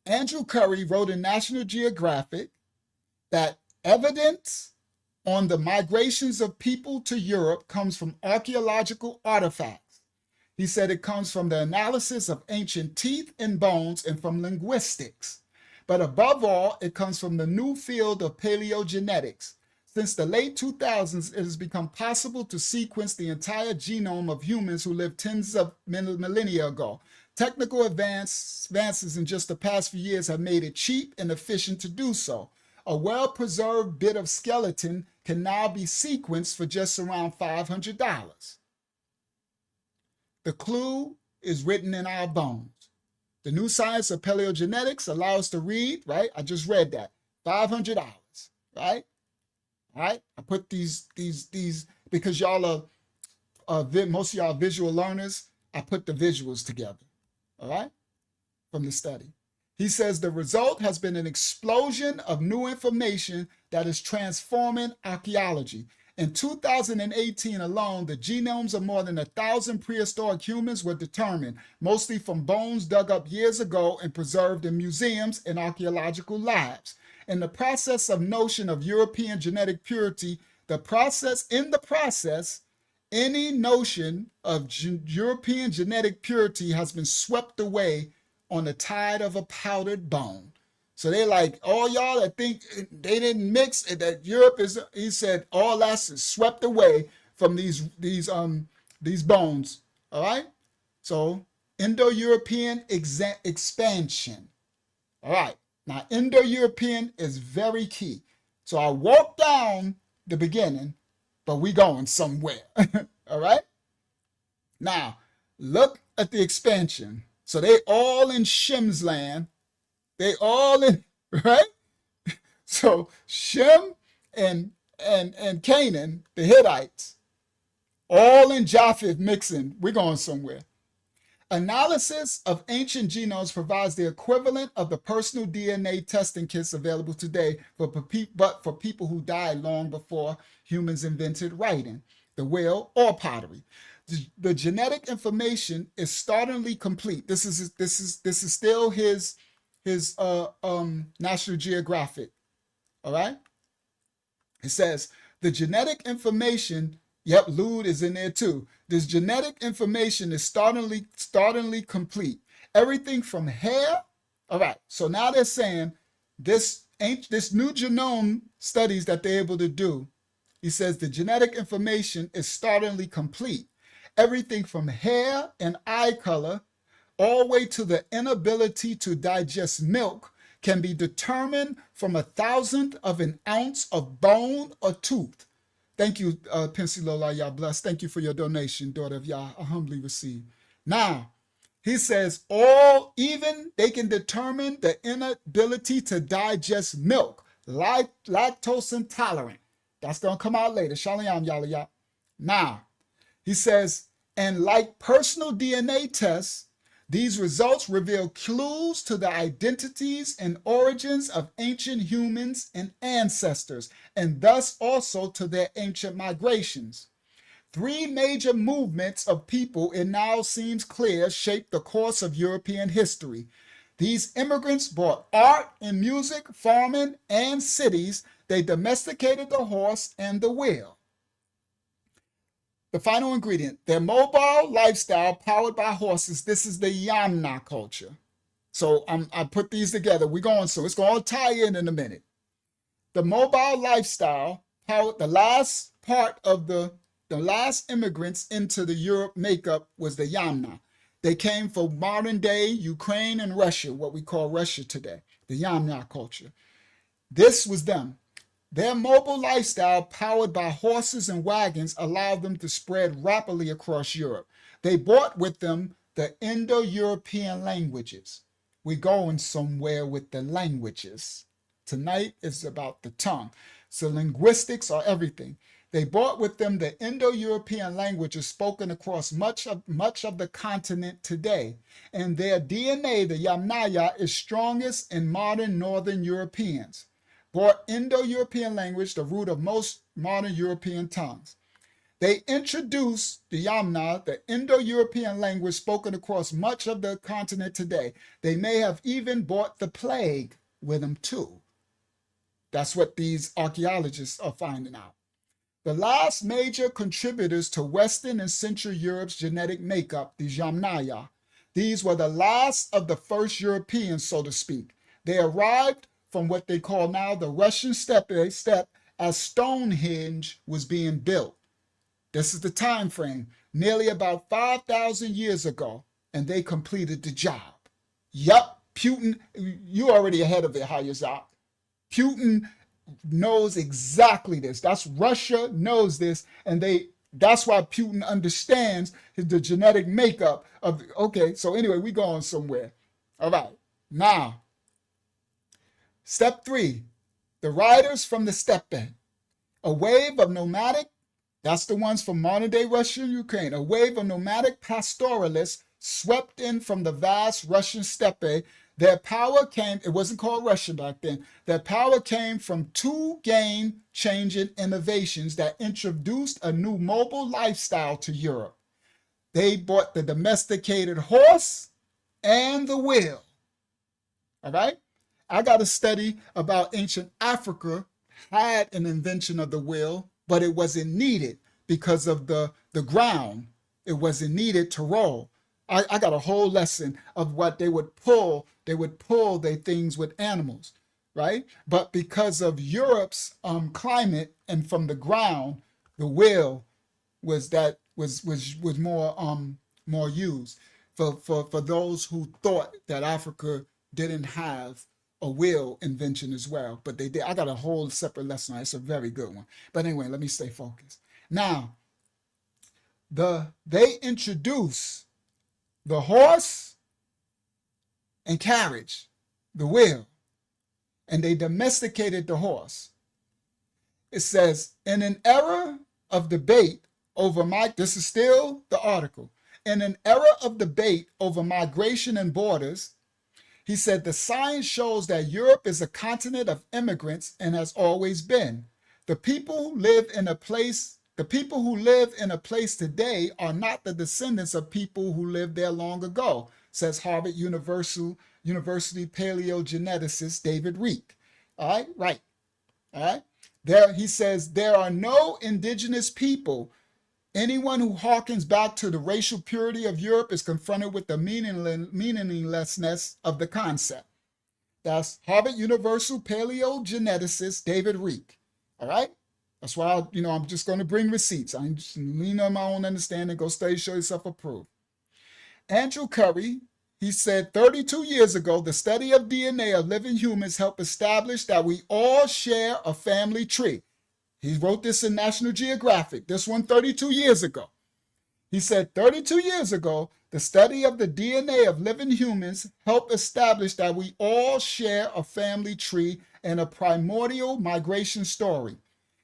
Andrew Curry wrote in National Geographic that evidence on the migrations of people to Europe comes from archaeological artifacts. He said it comes from the analysis of ancient teeth and bones and from linguistics. But above all, it comes from the new field of paleogenetics. Since the late 2000s, it has become possible to sequence the entire genome of humans who lived tens of millennia ago. Technical advances in just the past few years have made it cheap and efficient to do so. A well-preserved bit of skeleton can now be sequenced for just around $500. The clue is written in our bones. The new science of paleogenetics allows us to read, right? I just read that. $500, right? All right? I put these because y'all are most of y'all visual learners. I put the visuals together, all right, from the study. He says the result has been an explosion of new information that is transforming archaeology. In 2018 alone, the genomes of more than 1,000 prehistoric humans were determined, mostly from bones dug up years ago and preserved in museums and archaeological labs. In the process of notion of European genetic purity, any notion of European genetic purity has been swept away on the tide of a powdered bone. So they like, all y'all that think they didn't mix, that Europe is, he said, all that's is swept away from these bones, all right? So Indo-European expansion, all right? Now, Indo-European is very key. So I walked down the beginning, but we going somewhere, all right? Now, look at the expansion. So they all in Shem's land. They all in, right? So Shem and Canaan, the Hittites, all in Japheth mixing. We're going somewhere. Analysis of ancient genomes provides the equivalent of the personal DNA testing kits available today, but for people who died long before humans invented writing, the wheel, or pottery. The genetic information is startlingly complete. This is still his National Geographic. All right. It says the genetic information. Yep, Lude is in there too. This genetic information is startlingly complete. Everything from hair. All right. So now they're saying this new genome studies that they're able to do. He says the genetic information is startlingly complete. Everything from hair and eye color all the way to the inability to digest milk can be determined from 1,000th of an ounce of bone or tooth. Thank you, Pensilola, Yah bless. Thank you for your donation, daughter of Yah. I humbly receive. Now, He says even they can determine the inability to digest milk, lactose intolerant. That's going to come out later. Shalom, yalla. Now, he says, and like personal DNA tests, these results reveal clues to the identities and origins of ancient humans and ancestors, and thus also to their ancient migrations. 3 major movements of people, it now seems clear, shaped the course of European history. These immigrants brought art and music, farming, and cities. They domesticated the horse and the wheel. The final ingredient, their mobile lifestyle powered by horses. This is the Yamna culture. So I put these together. We're going, so it's going to tie in a minute. The mobile lifestyle powered the last part of the last immigrants into the Europe makeup was the Yamna. They came from modern day Ukraine and Russia, what we call Russia today, the Yamna culture. This was them. Their mobile lifestyle powered by horses and wagons allowed them to spread rapidly across Europe. They brought with them the Indo-European languages. We're going somewhere with the languages. Tonight is about the tongue. So linguistics are everything. They brought with them the Indo-European languages spoken across much of the continent today. And their DNA, the Yamnaya, is strongest in modern Northern Europeans. Brought Indo-European language, the root of most modern European tongues. They introduced the Yamna, the Indo-European language spoken across much of the continent today. They may have even brought the plague with them too. That's what these archaeologists are finding out. The last major contributors to Western and Central Europe's genetic makeup, the Yamnaya, these were the last of the first Europeans, so to speak. They arrived from what they call now the Russian steppe as Stonehenge was being built. This is the time frame, nearly about 5,000 years ago, and they completed the job. Yup, Putin, you already ahead of it, Hayazak. Putin knows exactly this. That's Russia knows this, and that's why Putin understands the genetic makeup of, okay, so anyway, we're going somewhere. All right, now, step 3, the riders from the steppe. A wave of nomadic, that's the ones from modern day Russia and Ukraine, a wave of nomadic pastoralists swept in from the vast Russian steppe. Their power came, it wasn't called Russia back then, their power came from 2 game-changing innovations that introduced a new mobile lifestyle to Europe. They brought the domesticated horse and the wheel. All right? I got a study about ancient Africa had an invention of the wheel, but it wasn't needed because of the ground. It wasn't needed to roll. I got a whole lesson of what they would pull their things with animals, right? But because of Europe's climate and from the ground, the wheel was more used for those who thought that Africa didn't have a wheel invention as well, but they did. I got a whole separate lesson. It's a very good one. But anyway, let me stay focused. Now, they introduce the horse and carriage, the wheel, and they domesticated the horse. It says, in an era of debate over this is still the article, in an era of debate over migration and borders, he said, the science shows that Europe is a continent of immigrants and has always been. The people who live in a place today are not the descendants of people who lived there long ago, says Harvard University paleogeneticist David Reek. All right, right. All right. He says there are no indigenous people. Anyone who harkens back to the racial purity of Europe is confronted with the meaninglessness of the concept. That's Harvard University paleogeneticist David Reek. All right? That's why, I'm just going to bring receipts. I'm just lean on my own understanding, go study, show yourself approved. Andrew Curry, he said 32 years ago, the study of DNA of living humans helped establish that we all share a family tree. He wrote this in National Geographic, this one 32 years ago. He said 32 years ago, The study of the DNA of living humans helped establish that we all share a family tree and a primordial migration story.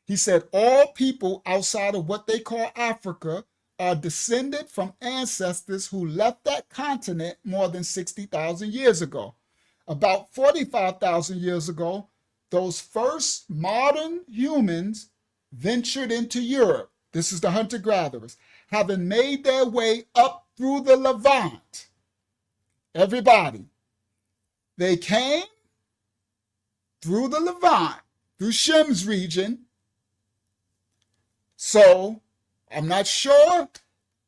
He said all people outside of what they call Africa are descended from ancestors who left that continent more than 60,000 years ago. About 45,000 years ago, those first modern humans ventured into Europe. This is the hunter-gatherers, having made their way up through the Levant. Everybody, they came through the Levant, through Shem's region. So I'm not sure,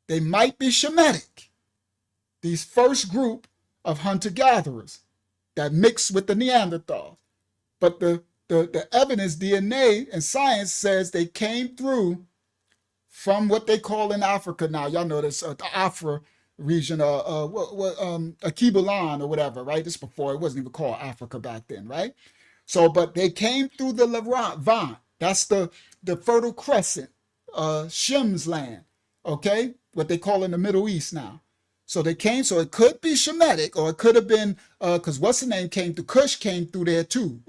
they might be Shemitic, these first group of hunter-gatherers that mixed with the Neanderthals. But the evidence, DNA and science says they came through from what they call in Africa now. Y'all know this, the Afra region, Akibulan or whatever, right? This before, it wasn't even called Africa back then, right? So, but they came through the Levant. That's the Fertile Crescent, Shem's land, okay? What they call in the Middle East now. So they came, so it could be Shemitic, or it could have been, because what's the name came through, Cush came through there too.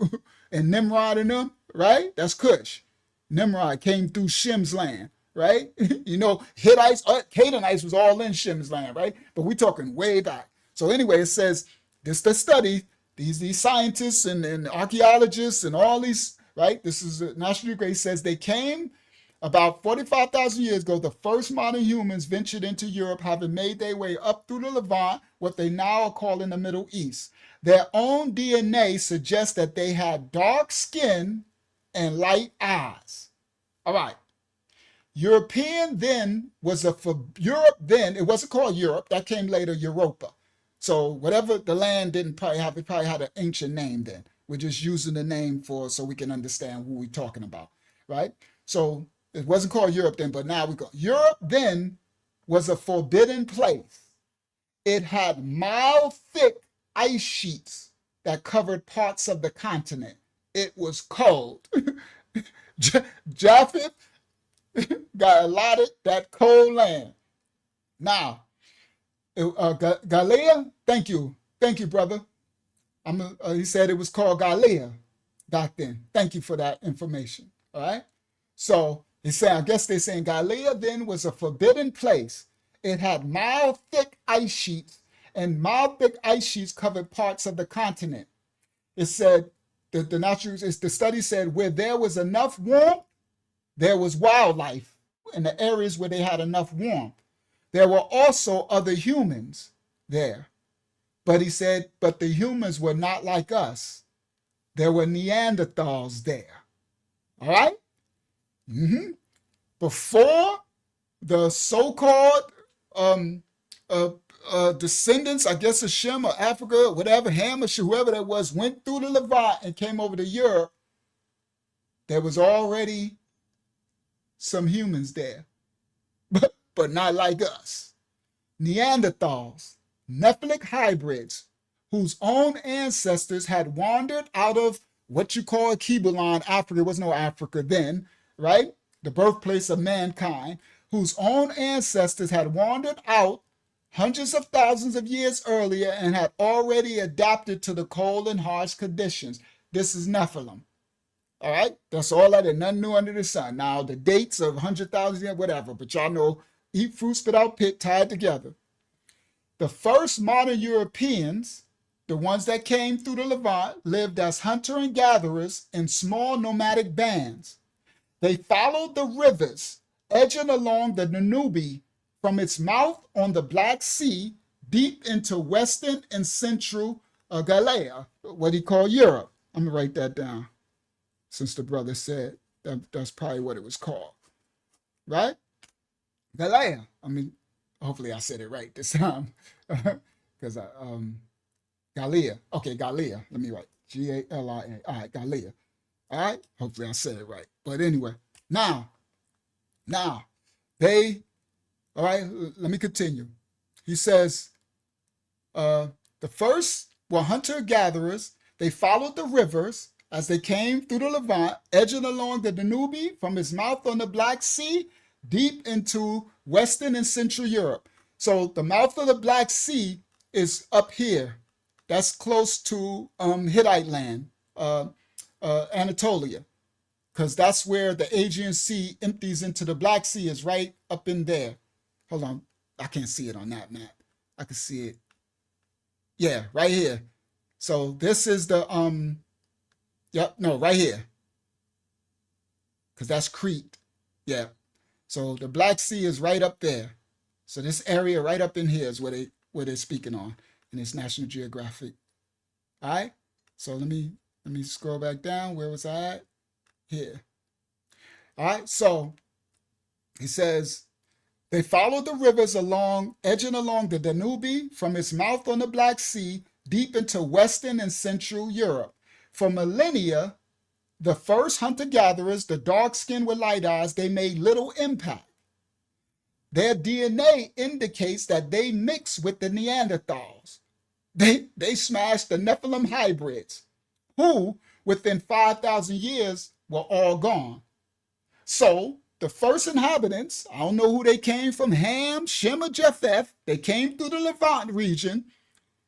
And Nimrod and them, right? That's Cush. Nimrod came through Shem's land, right? You know, Hittites, Canaanites was all in Shem's land, right? But we're talking way back. So anyway, it says, this the study, these scientists and archaeologists and all these, right? This is National Geographic says they came about 45,000 years ago. The first modern humans ventured into Europe, having made their way up through the Levant, what they now are calling the Middle East. Their own DNA suggests that they had dark skin and light eyes. All right. European then was Europe then, it wasn't called Europe, that came later, Europa. So whatever the land didn't probably have, it probably had an ancient name then. We're just using the name so we can understand who we're talking about, right? So it wasn't called Europe then, but now we go. Europe then was a forbidden place. It had mile thick ice sheets that covered parts of the continent. It was cold. Japheth got allotted that cold land. Now, Gallia, thank you, brother. He said it was called Gallia back then. Thank you for that information. All right. So he said, I guess they're saying Gallia then was a forbidden place. It had mile thick ice sheets, and mile thick ice sheets covered parts of the continent. It said the study said where there was enough warmth, there was wildlife in the areas where they had enough warmth. There were also other humans there. But he said, but the humans were not like us. There were Neanderthals there. All right? Before the so-called descendants, I guess of Shem or Africa, or whatever, Ham or whoever that was, went through the Levant and came over to Europe, there was already some humans there, but not like us. Neanderthals, Neolithic hybrids, whose own ancestors had wandered out of what you call Akibulan, Africa. There was no Africa then, right? The birthplace of mankind, whose own ancestors had wandered out hundreds of thousands of years earlier and had already adapted to the cold and harsh conditions. This is Nephilim. All right? That's all that is, nothing new under the sun. Now, the dates of 100,000 years, whatever, but y'all know, eat fruit, spit out pit, tied together. The first modern Europeans, the ones that came through the Levant, lived as hunter and gatherers in small nomadic bands. They followed the rivers, edging along the Danube from its mouth on the Black Sea deep into western and central Gallia, what he called Europe. I'm going to write that down since the brother said that's probably what it was called, right? Gallia. I mean, hopefully I said it right this time because Gallia. Okay, Gallia. Let me write Galia. All right, Gallia. All right, hopefully I said it right. But anyway, now, they, all right, let me continue. He says, the first were hunter-gatherers. They followed the rivers as they came through the Levant, edging along the Danube from its mouth on the Black Sea, deep into Western and Central Europe. So the mouth of the Black Sea is up here. That's close to Hittite land, Anatolia, because that's where the Aegean Sea empties into the Black Sea, is right up in there. Hold on, I can't see it on that map. I can see it. Yeah, right here. So this is the right here, because that's Crete. Yeah. So the Black Sea is right up there. So this area right up in here is where they're speaking on in this National Geographic. All right. So let me scroll back down. Where was I at? Here. All right. So he says they followed the rivers edging along the Danube from its mouth on the Black Sea deep into Western and Central Europe. For millennia, the first hunter-gatherers, the dark-skinned with light eyes, they made little impact. Their DNA indicates that they mix with the Neanderthals. They smashed the Nephilim hybrids, who, within 5,000 years, were all gone. So, the first inhabitants, I don't know who they came from, Ham, Shem, or Japheth, they came through the Levant region.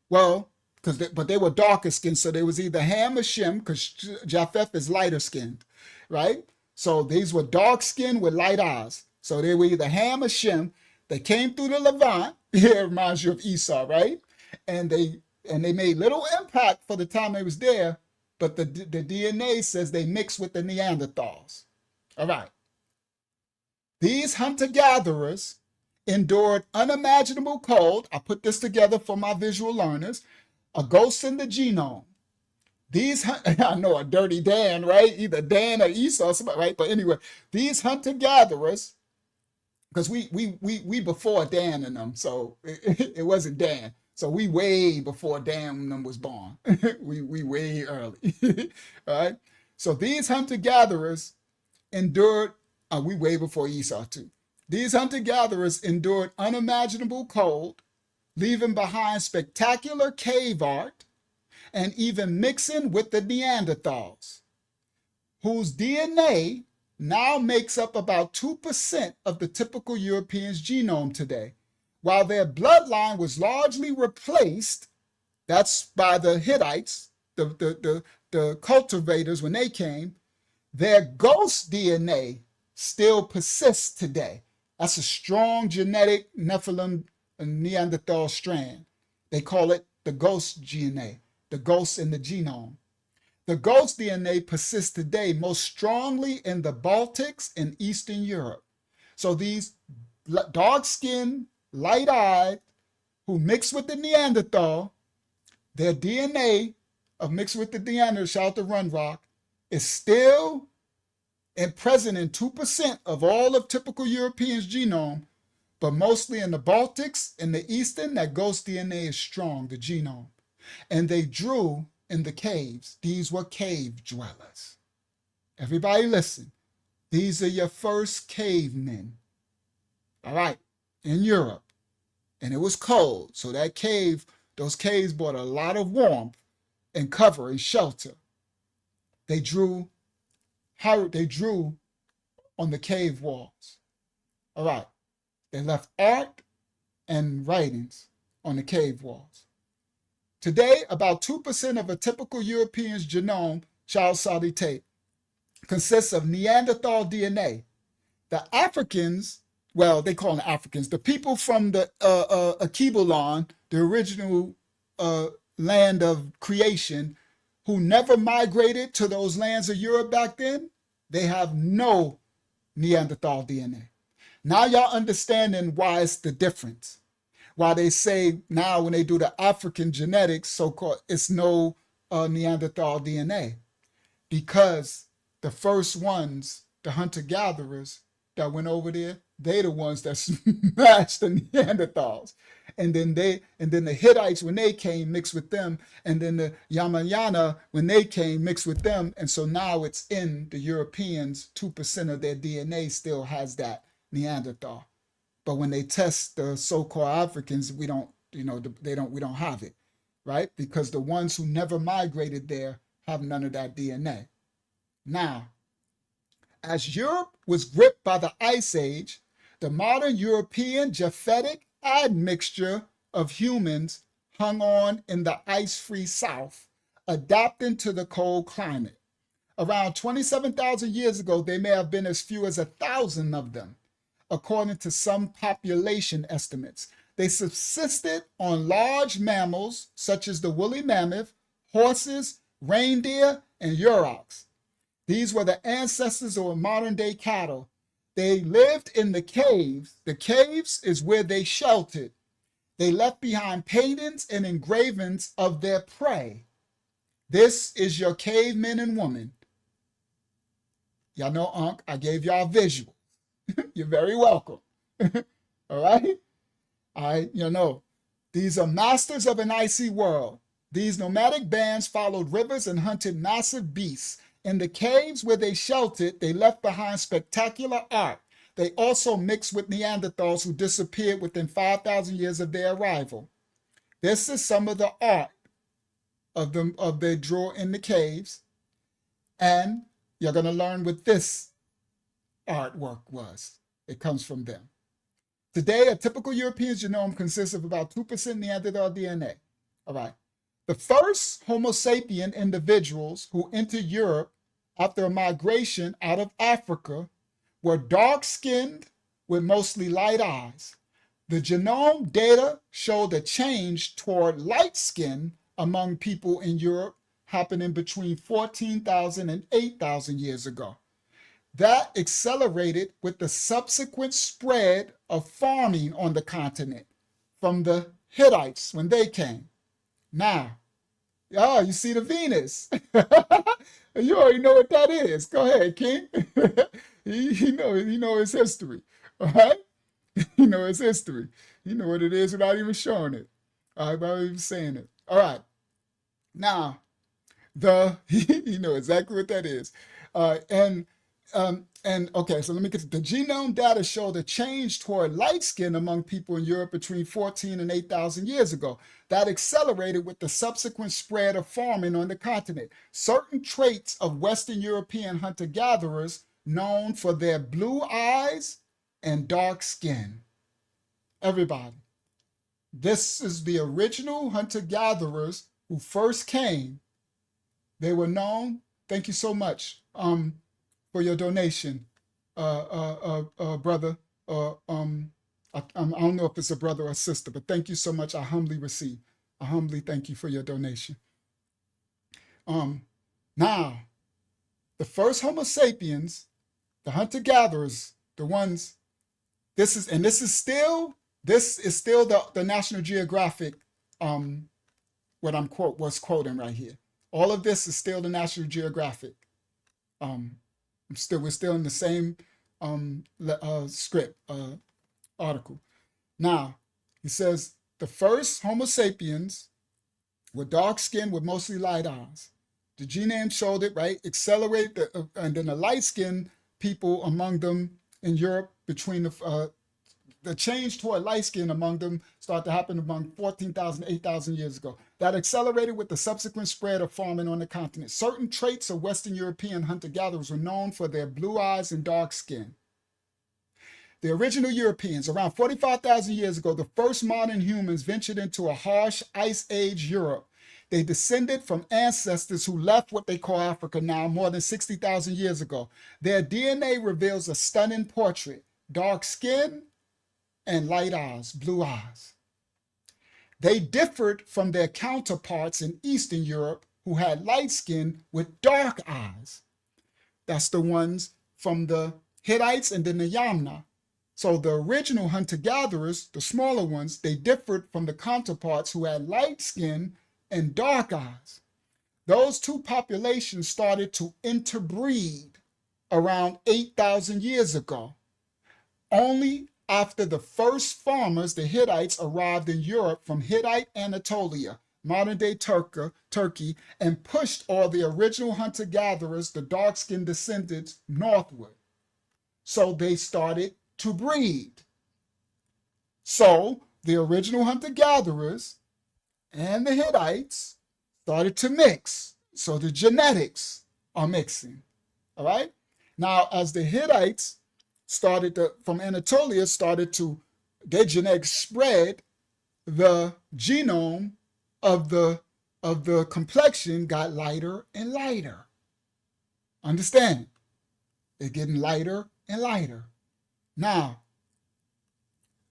Well, but they were darker skinned, so they was either Ham or Shem, because Japheth is lighter skinned, right? So these were dark skinned with light eyes. So they were either Ham or Shem. They came through the Levant. Here, it reminds you of Esau, right? And they made little impact for the time they was there, but the DNA says they mixed with the Neanderthals. All right. These hunter-gatherers endured unimaginable cold. I put this together for my visual learners. A ghost in the genome. I know a dirty Dan, right? Either Dan or Esau, right? But anyway, these hunter-gatherers, because we before Dan and them, so it wasn't Dan. So we way before Dan and them was born. we way early, all right? So these hunter-gatherers endured, we way before Esau too. These hunter-gatherers endured unimaginable cold, leaving behind spectacular cave art, and even mixing with the Neanderthals, whose DNA now makes up about 2% of the typical European's genome today. While their bloodline was largely replaced, that's by the Hittites, the cultivators when they came, their ghost DNA still persists today. That's a strong genetic Nephilim and Neanderthal strand. They call it the ghost DNA, the ghost in the genome. The ghost DNA persists today most strongly in the Baltics and Eastern Europe. So these dark-skinned, light-eyed, who mix with the Neanderthal, their DNA of mixed with the Neanderthal, shout out to Run Rock, is still and present in 2% of all of typical Europeans' genome, but mostly in the Baltics and the Eastern, that ghost DNA is strong, the genome. And they drew in the caves. These were cave dwellers. Everybody listen. These are your first cavemen. All right, in Europe. And it was cold, so those caves brought a lot of warmth and cover and shelter. They drew on the cave walls. All right. They left art and writings on the cave walls. Today, about 2% of a typical European's genome, child solidate, consists of Neanderthal DNA. The Africans, well, they call them Africans, the people from the Akibulan, the original land of creation, who never migrated to those lands of Europe back then, they have no Neanderthal DNA. Now y'all understanding why it's the difference. Why they say now when they do the African genetics, so-called, it's no Neanderthal DNA. Because the first ones, the hunter-gatherers that went over there, they the ones that smashed the Neanderthals. And then the Hittites, when they came, mixed with them. And then the Yamnaya, when they came, mixed with them. And so now it's in the Europeans, 2% of their DNA still has that Neanderthal. But when they test the so-called Africans, we don't have it, right? Because the ones who never migrated there have none of that DNA. Now, as Europe was gripped by the Ice Age, the modern European, Japhetic, admixture of humans hung on in the ice-free South, adapting to the cold climate. Around 27,000 years ago, there may have been as few as 1,000 of them, according to some population estimates. They subsisted on large mammals such as the woolly mammoth, horses, reindeer, and aurochs. These were the ancestors of modern-day cattle. They lived in the caves. The caves is where they sheltered. They left behind paintings and engravings of their prey. This is your cavemen and women. Y'all know, Unc, I gave y'all a visual. You're very welcome. All right? These are masters of an icy world. These nomadic bands followed rivers and hunted massive beasts. In the caves where they sheltered, they left behind spectacular art. They also mixed with Neanderthals who disappeared within 5,000 years of their arrival. This is some of the art of they drew in the caves. And you're going to learn what this artwork was. It comes from them. Today, a typical European genome consists of about 2% Neanderthal DNA. All right. The first Homo sapien individuals who entered Europe after a migration out of Africa were dark-skinned with mostly light eyes. The genome data showed a change toward light skin among people in Europe happening between 14,000 and 8,000 years ago. That accelerated with the subsequent spread of farming on the continent from the Hittites when they came. Now, you see the Venus. You already know what that is. Go ahead, King. you know his history. All right? You know his history. You know what it is without even showing it. All right, without even saying it. All right. Now, you know exactly what that is. Okay, so let me get to the genome data show the change toward light skin among people in Europe between 14 and 8,000 years ago. That accelerated with the subsequent spread of farming on the continent. Certain traits of Western European hunter-gatherers known for their blue eyes and dark skin. Everybody, this is the original hunter-gatherers who first came. They were known, thank you so much for your donation, brother. I don't know if it's a brother or sister, but thank you so much. I humbly receive. I humbly thank you for your donation. Now, the first Homo sapiens, the hunter-gatherers, the ones, this is still the National Geographic, what was quoting right here. All of this is still the National Geographic. We're still in the same script article. Now, he says the first Homo sapiens were dark skinned with mostly light eyes. The genome showed it, right? Accelerate and then the light skinned people among them in Europe between the change toward light skin among them started to happen among 14,000, 8,000 years ago. That accelerated with the subsequent spread of farming on the continent. Certain traits of Western European hunter-gatherers were known for their blue eyes and dark skin. The original Europeans, around 45,000 years ago, the first modern humans ventured into a harsh ice age Europe. They descended from ancestors who left what they call Africa now more than 60,000 years ago. Their DNA reveals a stunning portrait: dark skin and light eyes, blue eyes. They differed from their counterparts in Eastern Europe who had light skin with dark eyes. That's the ones from the Hittites and then the Yamna. So the original hunter-gatherers, the smaller ones, they differed from the counterparts who had light skin and dark eyes. Those two populations started to interbreed around 8,000 years ago. Only after the first farmers, the Hittites, arrived in Europe from Hittite Anatolia, modern-day Turkey, and pushed all the original hunter-gatherers, the dark-skinned descendants, northward. So they started to breed. So the original hunter-gatherers and the Hittites started to mix. So the genetics are mixing. All right? Now, as the Hittites from Anatolia started to their genetics spread, the genome of the complexion got lighter and lighter. Understand? It's getting lighter and lighter. Now,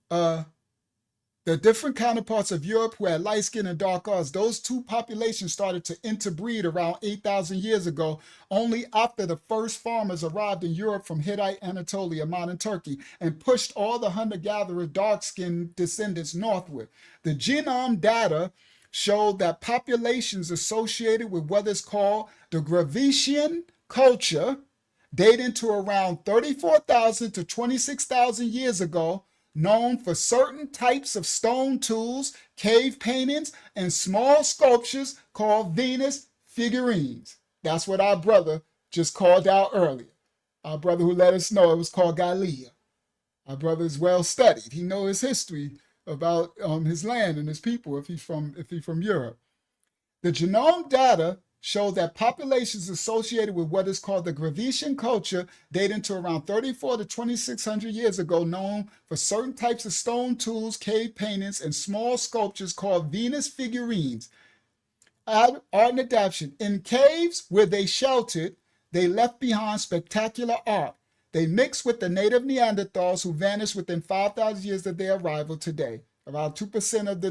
the different counterparts of Europe who had light skin and dark eyes, those two populations started to interbreed around 8,000 years ago, only after the first farmers arrived in Europe from Hittite Anatolia, modern Turkey, and pushed all the hunter-gatherer dark-skinned descendants northward. The genome data showed that populations associated with what is called the Grecian culture, dating to around 34,000 to 26,000 years ago, known for certain types of stone tools, cave paintings, and small sculptures called Venus figurines. That's what our brother just called out earlier. Our brother who let us know it was called Gallia. Our brother is well studied. He knows his history about his land and his people if he's from Europe. The genome data show that populations associated with what is called the Grecian culture, dating to around 34 to 2600 years ago, known for certain types of stone tools, cave paintings, and small sculptures called Venus figurines. Art and adaptation. In caves where they sheltered, they left behind spectacular art. They mixed with the native Neanderthals who vanished within 5,000 years of their arrival today. Around 2% of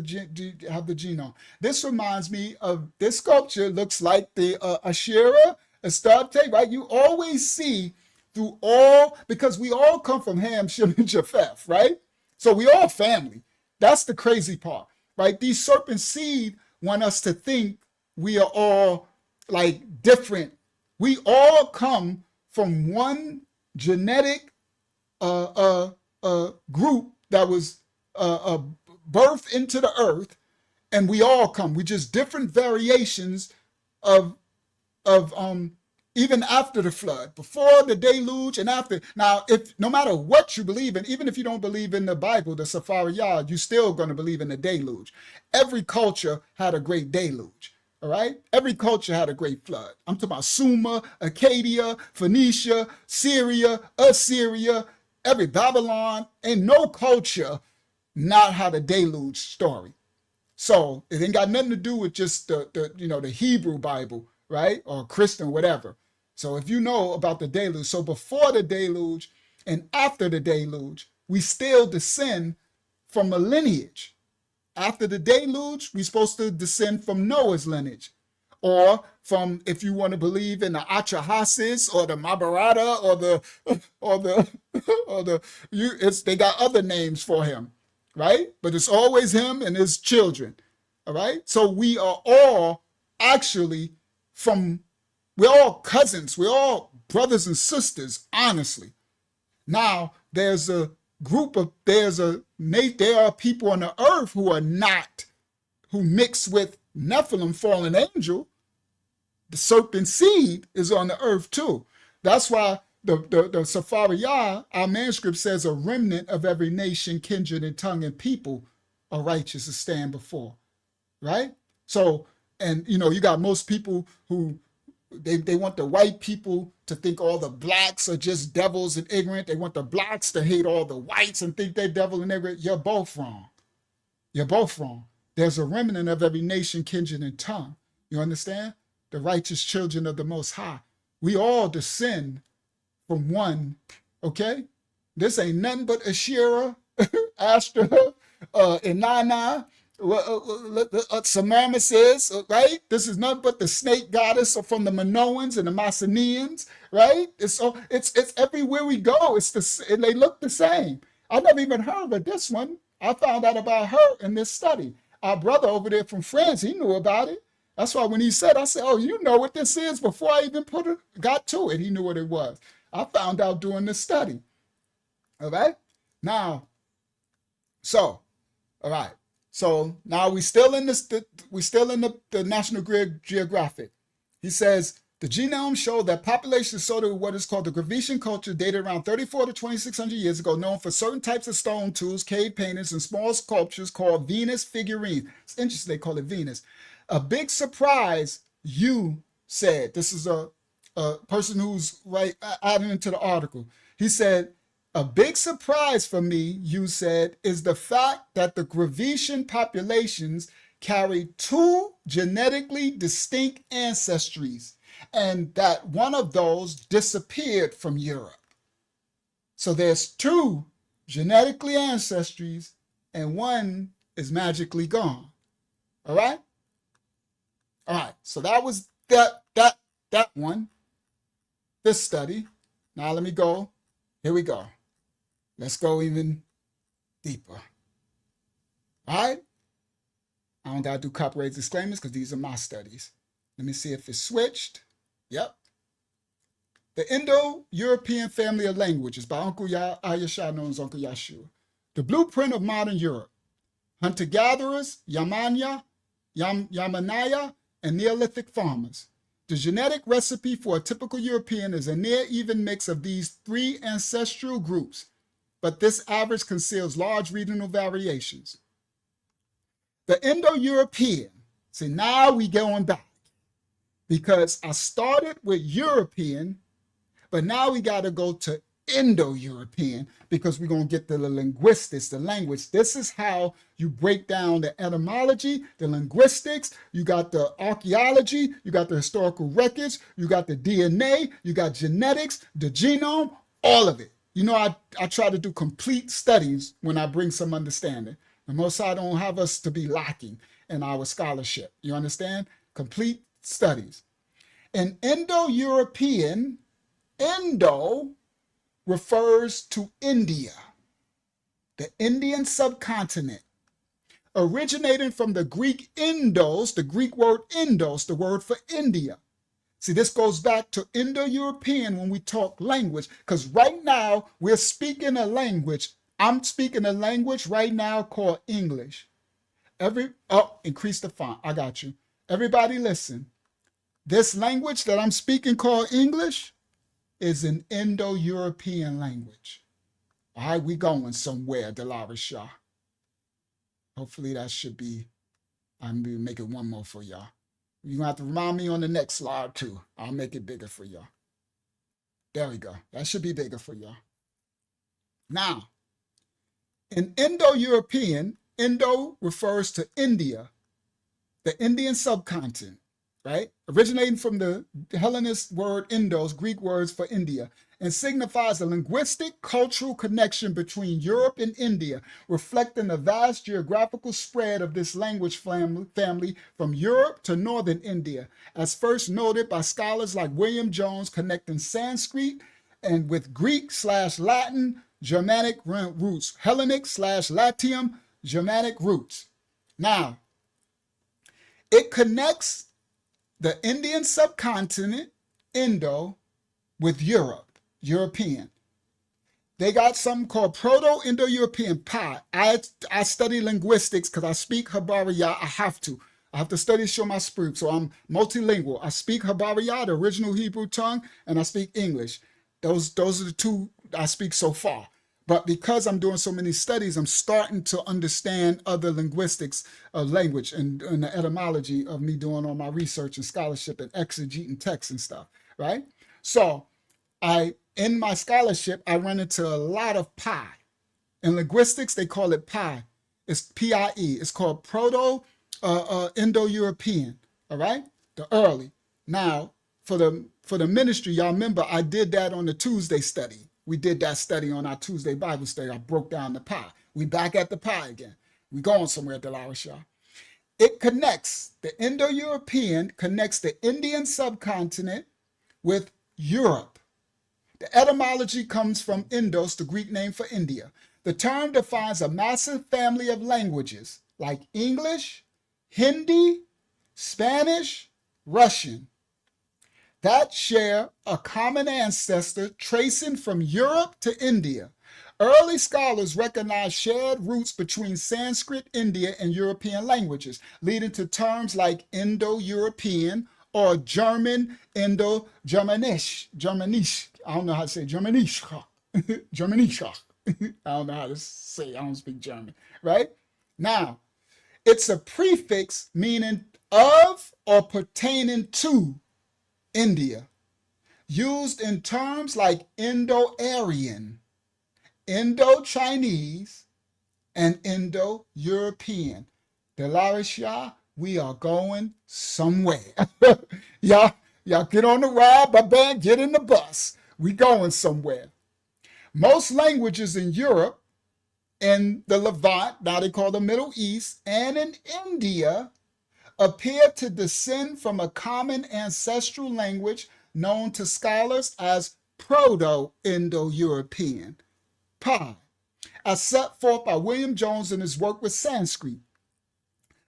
have the genome. This reminds me of this sculpture. Looks like the Asherah, Astarte, right? You always see through all, because we all come from Ham, Shem, and Japheth, right? So we all family. That's the crazy part, right? These serpent seed want us to think we are all like different. We all come from one genetic group that was birthed into the earth, and we all come. We just different variations of even after the flood, before the deluge and after. Now, if no matter what you believe in, even if you don't believe in the Bible, the Safari Yard, you're still going to believe in the deluge. Every culture had a great deluge. All right? Every culture had a great flood. I'm talking about Sumer, Acadia, Phoenicia, Syria, Assyria, every Babylon. Ain't no culture not had a deluge story. So it ain't got nothing to do with just the Hebrew Bible, right? Or Christian, whatever. So if you know about the deluge, so before the deluge and after the deluge, we still descend from a lineage. After the deluge, we're supposed to descend from Noah's lineage. Or from, if you want to believe in the Atrahasis or the Mahabharata they got other names for him, right? But it's always him and his children, all right? So we are all actually we're all cousins. We're all brothers and sisters, honestly. Now, there are people on the earth who mix with Nephilim, fallen angel. The serpent seed is on the earth too. That's why the Safari Yah, our manuscript says, a remnant of every nation, kindred, and tongue and people are righteous to stand before, right? So, and you got most people who they want the white people to think all the blacks are just devils and ignorant. They want the blacks to hate all the whites and think they're devil and ignorant. You're both wrong. You're both wrong. There's a remnant of every nation, kindred, and tongue. You understand? The righteous children of the Most High. We all descend from one, okay? This ain't nothing but Asherah, Astra, Inanna, Semiramis, right? This is nothing but the snake goddess from the Minoans and the Mycenaeans, right? It's everywhere we go. They look the same. I never even heard of this one. I found out about her in this study. Our brother over there from France, he knew about it. That's why when he said, I said, oh, you know what this is? Before I even got to it, he knew what it was. I found out doing this study. All right? Now, all right. So now we still in the National Geographic. He says, the genome showed that populations associated with what is called the Grecian culture dated around 34 to 2600 years ago, known for certain types of stone tools, cave paintings, and small sculptures called Venus figurines. It's interesting they call it Venus. A big surprise, you said. This is a person who's adding into the article. He said, A big surprise for me, you said, is the fact that the Grecian populations carry two genetically distinct ancestries, and that one of those disappeared from Europe. So there's two genetically ancestries, and one is magically gone. All right? All right, so that was that one, this study. Now let me go. Here we go. Let's go even deeper. All right? I don't got to do copyright disclaimers because these are my studies. Let me see if it's switched. Yep. The Indo-European family of languages by Uncle Ayasha, known as Uncle Yashua. The blueprint of modern Europe. Hunter-gatherers, Yamnaya, and Neolithic farmers. The genetic recipe for a typical European is a near-even mix of these three ancestral groups, but this average conceals large regional variations. The Indo-European, see now we going back, because I started with European, but now we got to go to Indo-European because we're going to get to the linguistics, the language. This is how you break down the etymology, the linguistics, you got the archaeology, you got the historical records, you got the DNA, you got genetics, the genome, all of it. You know, I try to do complete studies when I bring some understanding. The Most High don't have us to be lacking in our scholarship. You understand? Complete studies. In Indo-European, Indo refers to India, the Indian subcontinent, originating from the Greek Indos, the Greek word Indos, the word for India. See, this goes back to Indo-European when we talk language, because right now we're speaking a language. I'm speaking a language right now called English. Increase the font. I got you. Everybody listen. This language that I'm speaking called English is an Indo-European language. All right, we going somewhere, Delaris Shah. Hopefully that should be, I'm going to make it one more for y'all. You're going to have to remind me on the next slide too. I'll make it bigger for y'all. There we go. That should be bigger for y'all. Now, in Indo-European, Indo refers to India, the Indian subcontinent, right? Originating from the Hellenist word Indos, Greek words for India, and signifies a linguistic, cultural connection between Europe and India, reflecting the vast geographical spread of this language family from Europe to northern India, as first noted by scholars like William Jones, connecting Sanskrit and with Greek/Latin Germanic roots, Hellenic/Latium Germanic roots. Now, it connects the Indian subcontinent, Indo, with Europe, European. They got something called Proto-Indo-European Pi. I study linguistics because I speak Habariya. I have to study to show my sproof, so I'm multilingual. I speak Habariya, the original Hebrew tongue, and I speak English. Those are the two I speak so far. But because I'm doing so many studies, I'm starting to understand other linguistics of language and the etymology of me doing all my research and scholarship and exegeting texts and stuff, right? So in my scholarship, I run into a lot of pi. In linguistics, they call it pi. It's P-I-E. It's called Proto-Indo-European, all right? The early. Now, for the ministry, y'all remember I did that on the Tuesday study. We did that study on our Tuesday Bible study. I broke down the pi. We back at the pi again. We going somewhere, Delarisha. It connects, the Indo-European connects the Indian subcontinent with Europe. The etymology comes from Indos, the Greek name for India. The term defines a massive family of languages like English, Hindi, Spanish, Russian, that share a common ancestor tracing from Europe to India. Early scholars recognize shared roots between Sanskrit, India, and European languages, leading to terms like Indo-European or German, Indo-Germanish. Germanish. I don't know how to say Germanish. Germanish. I don't know how to say. I don't speak German, right? Now, it's a prefix meaning of or pertaining to India, used in terms like Indo-Aryan Indo-Chinese, and Indo-European. Delarisha, we are going somewhere. y'all get on the ride, but band, get in the bus. We going somewhere. Most languages in Europe, in the Levant, now they call the Middle East, and in India appear to descend from a common ancestral language known to scholars as Proto-Indo-European, PI, as set forth by William Jones in his work with Sanskrit.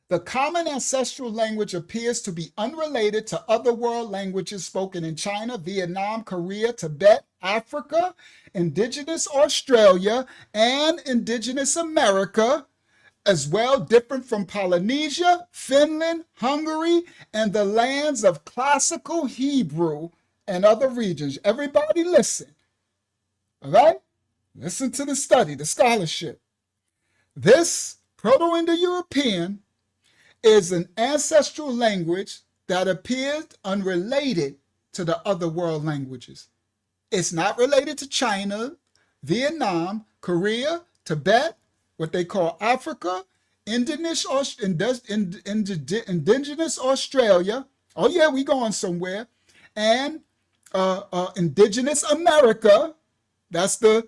The common ancestral language appears to be unrelated to other world languages spoken in China, Vietnam, Korea, Tibet, Africa, indigenous Australia, and indigenous America, as well different from Polynesia, Finland, Hungary, and the lands of classical Hebrew and other regions. Everybody listen, all right? Listen to the study, the scholarship. This Proto-Indo-European is an ancestral language that appears unrelated to the other world languages. It's not related to China, Vietnam, Korea, Tibet, what they call Africa, indigenous Australia. Oh yeah, we going somewhere. And indigenous America. That's the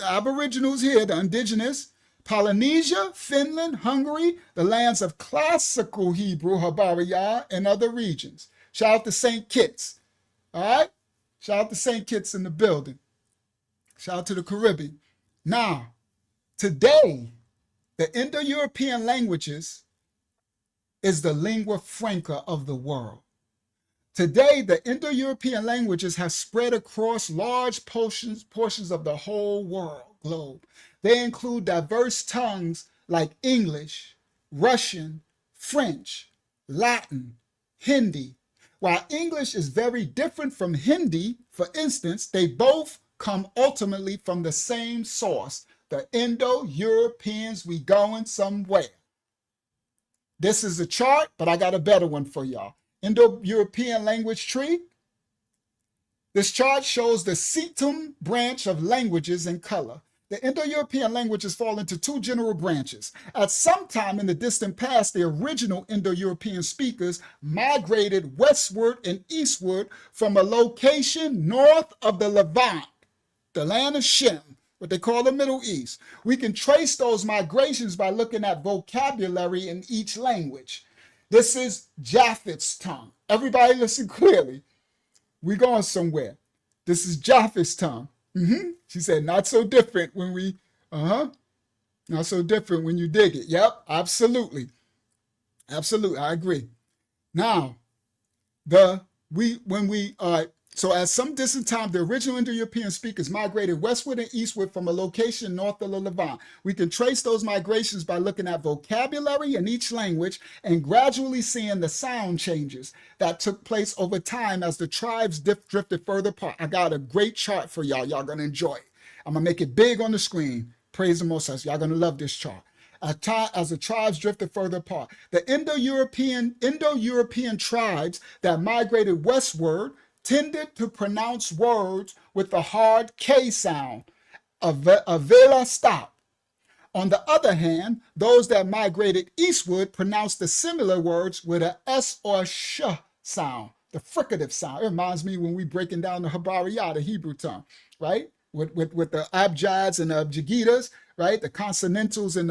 aboriginals here, the indigenous. Polynesia, Finland, Hungary, the lands of classical Hebrew, Habariya, and other regions. Shout out to St. Kitts. All right? Shout out to St. Kitts in the building. Shout out to the Caribbean. Now, today, the Indo-European languages is the lingua franca of the world. Today, the Indo-European languages have spread across large portions of the whole globe. They include diverse tongues like English, Russian, French, Latin, Hindi. While English is very different from Hindi, for instance, they both come ultimately from the same source, the Indo-Europeans. We going somewhere. This is a chart, but I got a better one for y'all. Indo-European language tree. This chart shows the Cetum branch of languages in color. The Indo-European languages fall into two general branches. At some time in the distant past, the original Indo-European speakers migrated westward and eastward from a location north of the Levant, the land of Shem, what they call the Middle East. We can trace those migrations by looking at vocabulary in each language. This is Japheth's tongue. Everybody listen clearly. We're going somewhere. This is Japheth's tongue. She said, not so different when we, not so different when you dig it. Yep, absolutely. Absolutely, I agree. Now, so at some distant time, the original Indo-European speakers migrated westward and eastward from a location north of the Levant. We can trace those migrations by looking at vocabulary in each language and gradually seeing the sound changes that took place over time as the tribes drifted further apart. I got a great chart for y'all. Y'all gonna enjoy it. I'm gonna make it big on the screen. Praise the Most High. Y'all gonna love this chart. As the tribes drifted further apart, the Indo-European tribes that migrated westward tended to pronounce words with the hard K sound, a vela stop. On the other hand, those that migrated eastward pronounced the similar words with a S or sh sound, the fricative sound. It reminds me when we breaking down the Habariya, the Hebrew tongue, right? With the abjads and the abjagitas, right? The consonantals and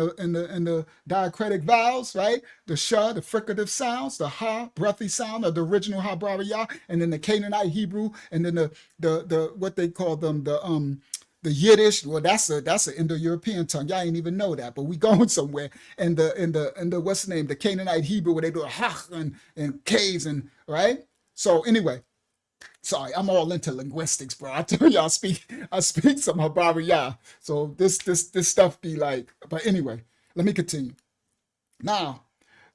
the diacritic vowels, right? The sh, the fricative sounds, the ha, breathy sound of the original Habariya, and then the Canaanite Hebrew, and then the what they call them, the Yiddish. Well, that's an Indo-European tongue. Y'all ain't even know that, but we going somewhere. And the what's the name? The Canaanite Hebrew, where they do a ha and k's and right. So anyway. Sorry, I'm all into linguistics, bro. I tell you, I speak some Habariya. So this stuff be like, but anyway, let me continue. Now,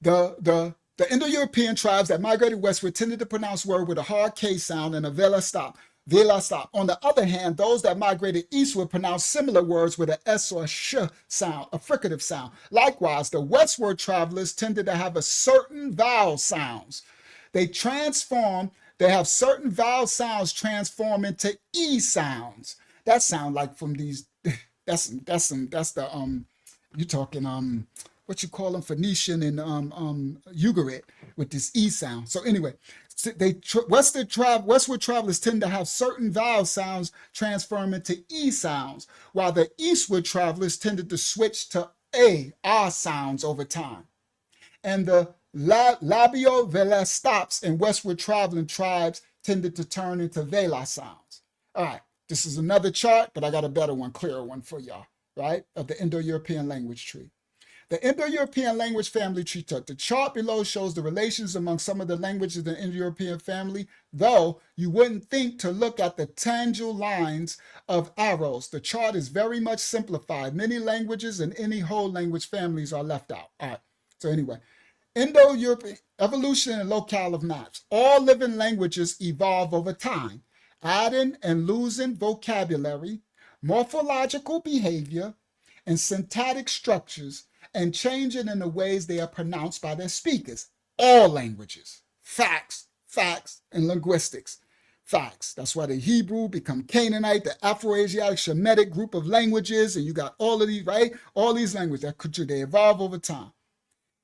the Indo-European tribes that migrated westward tended to pronounce word with a hard K sound and a vela stop. Vela stop. On the other hand, those that migrated eastward pronounced similar words with an S or sh sound, a fricative sound. Likewise, the westward travelers tended to have a certain vowel sounds. They have certain vowel sounds transform into E sounds. That sound like from these That's the you talking what you call them, Phoenician and Ugarit with this E sound. So anyway, westward travelers tend to have certain vowel sounds transform into E sounds, while the eastward travelers tended to switch to R sounds over time. And the labio-vela stops in westward traveling tribes tended to turn into vela sounds. All right, this is another chart, but I got a better one, clearer one for y'all, right, of the Indo-European language tree. The Indo-European language family tree chart. The chart below shows the relations among some of the languages in the Indo-European family, though you wouldn't think to look at the tangible lines of arrows. The chart is very much simplified. Many languages and any whole language families are left out. All right, so anyway, Indo-European evolution and locale of maps. All living languages evolve over time, adding and losing vocabulary, morphological behavior, and syntactic structures, and changing in the ways they are pronounced by their speakers. All languages. Facts, and linguistics. Facts. That's why the Hebrew become Canaanite, the Afro-Asiatic Shemitic group of languages, and you got all of these, right? All these languages, they evolve over time.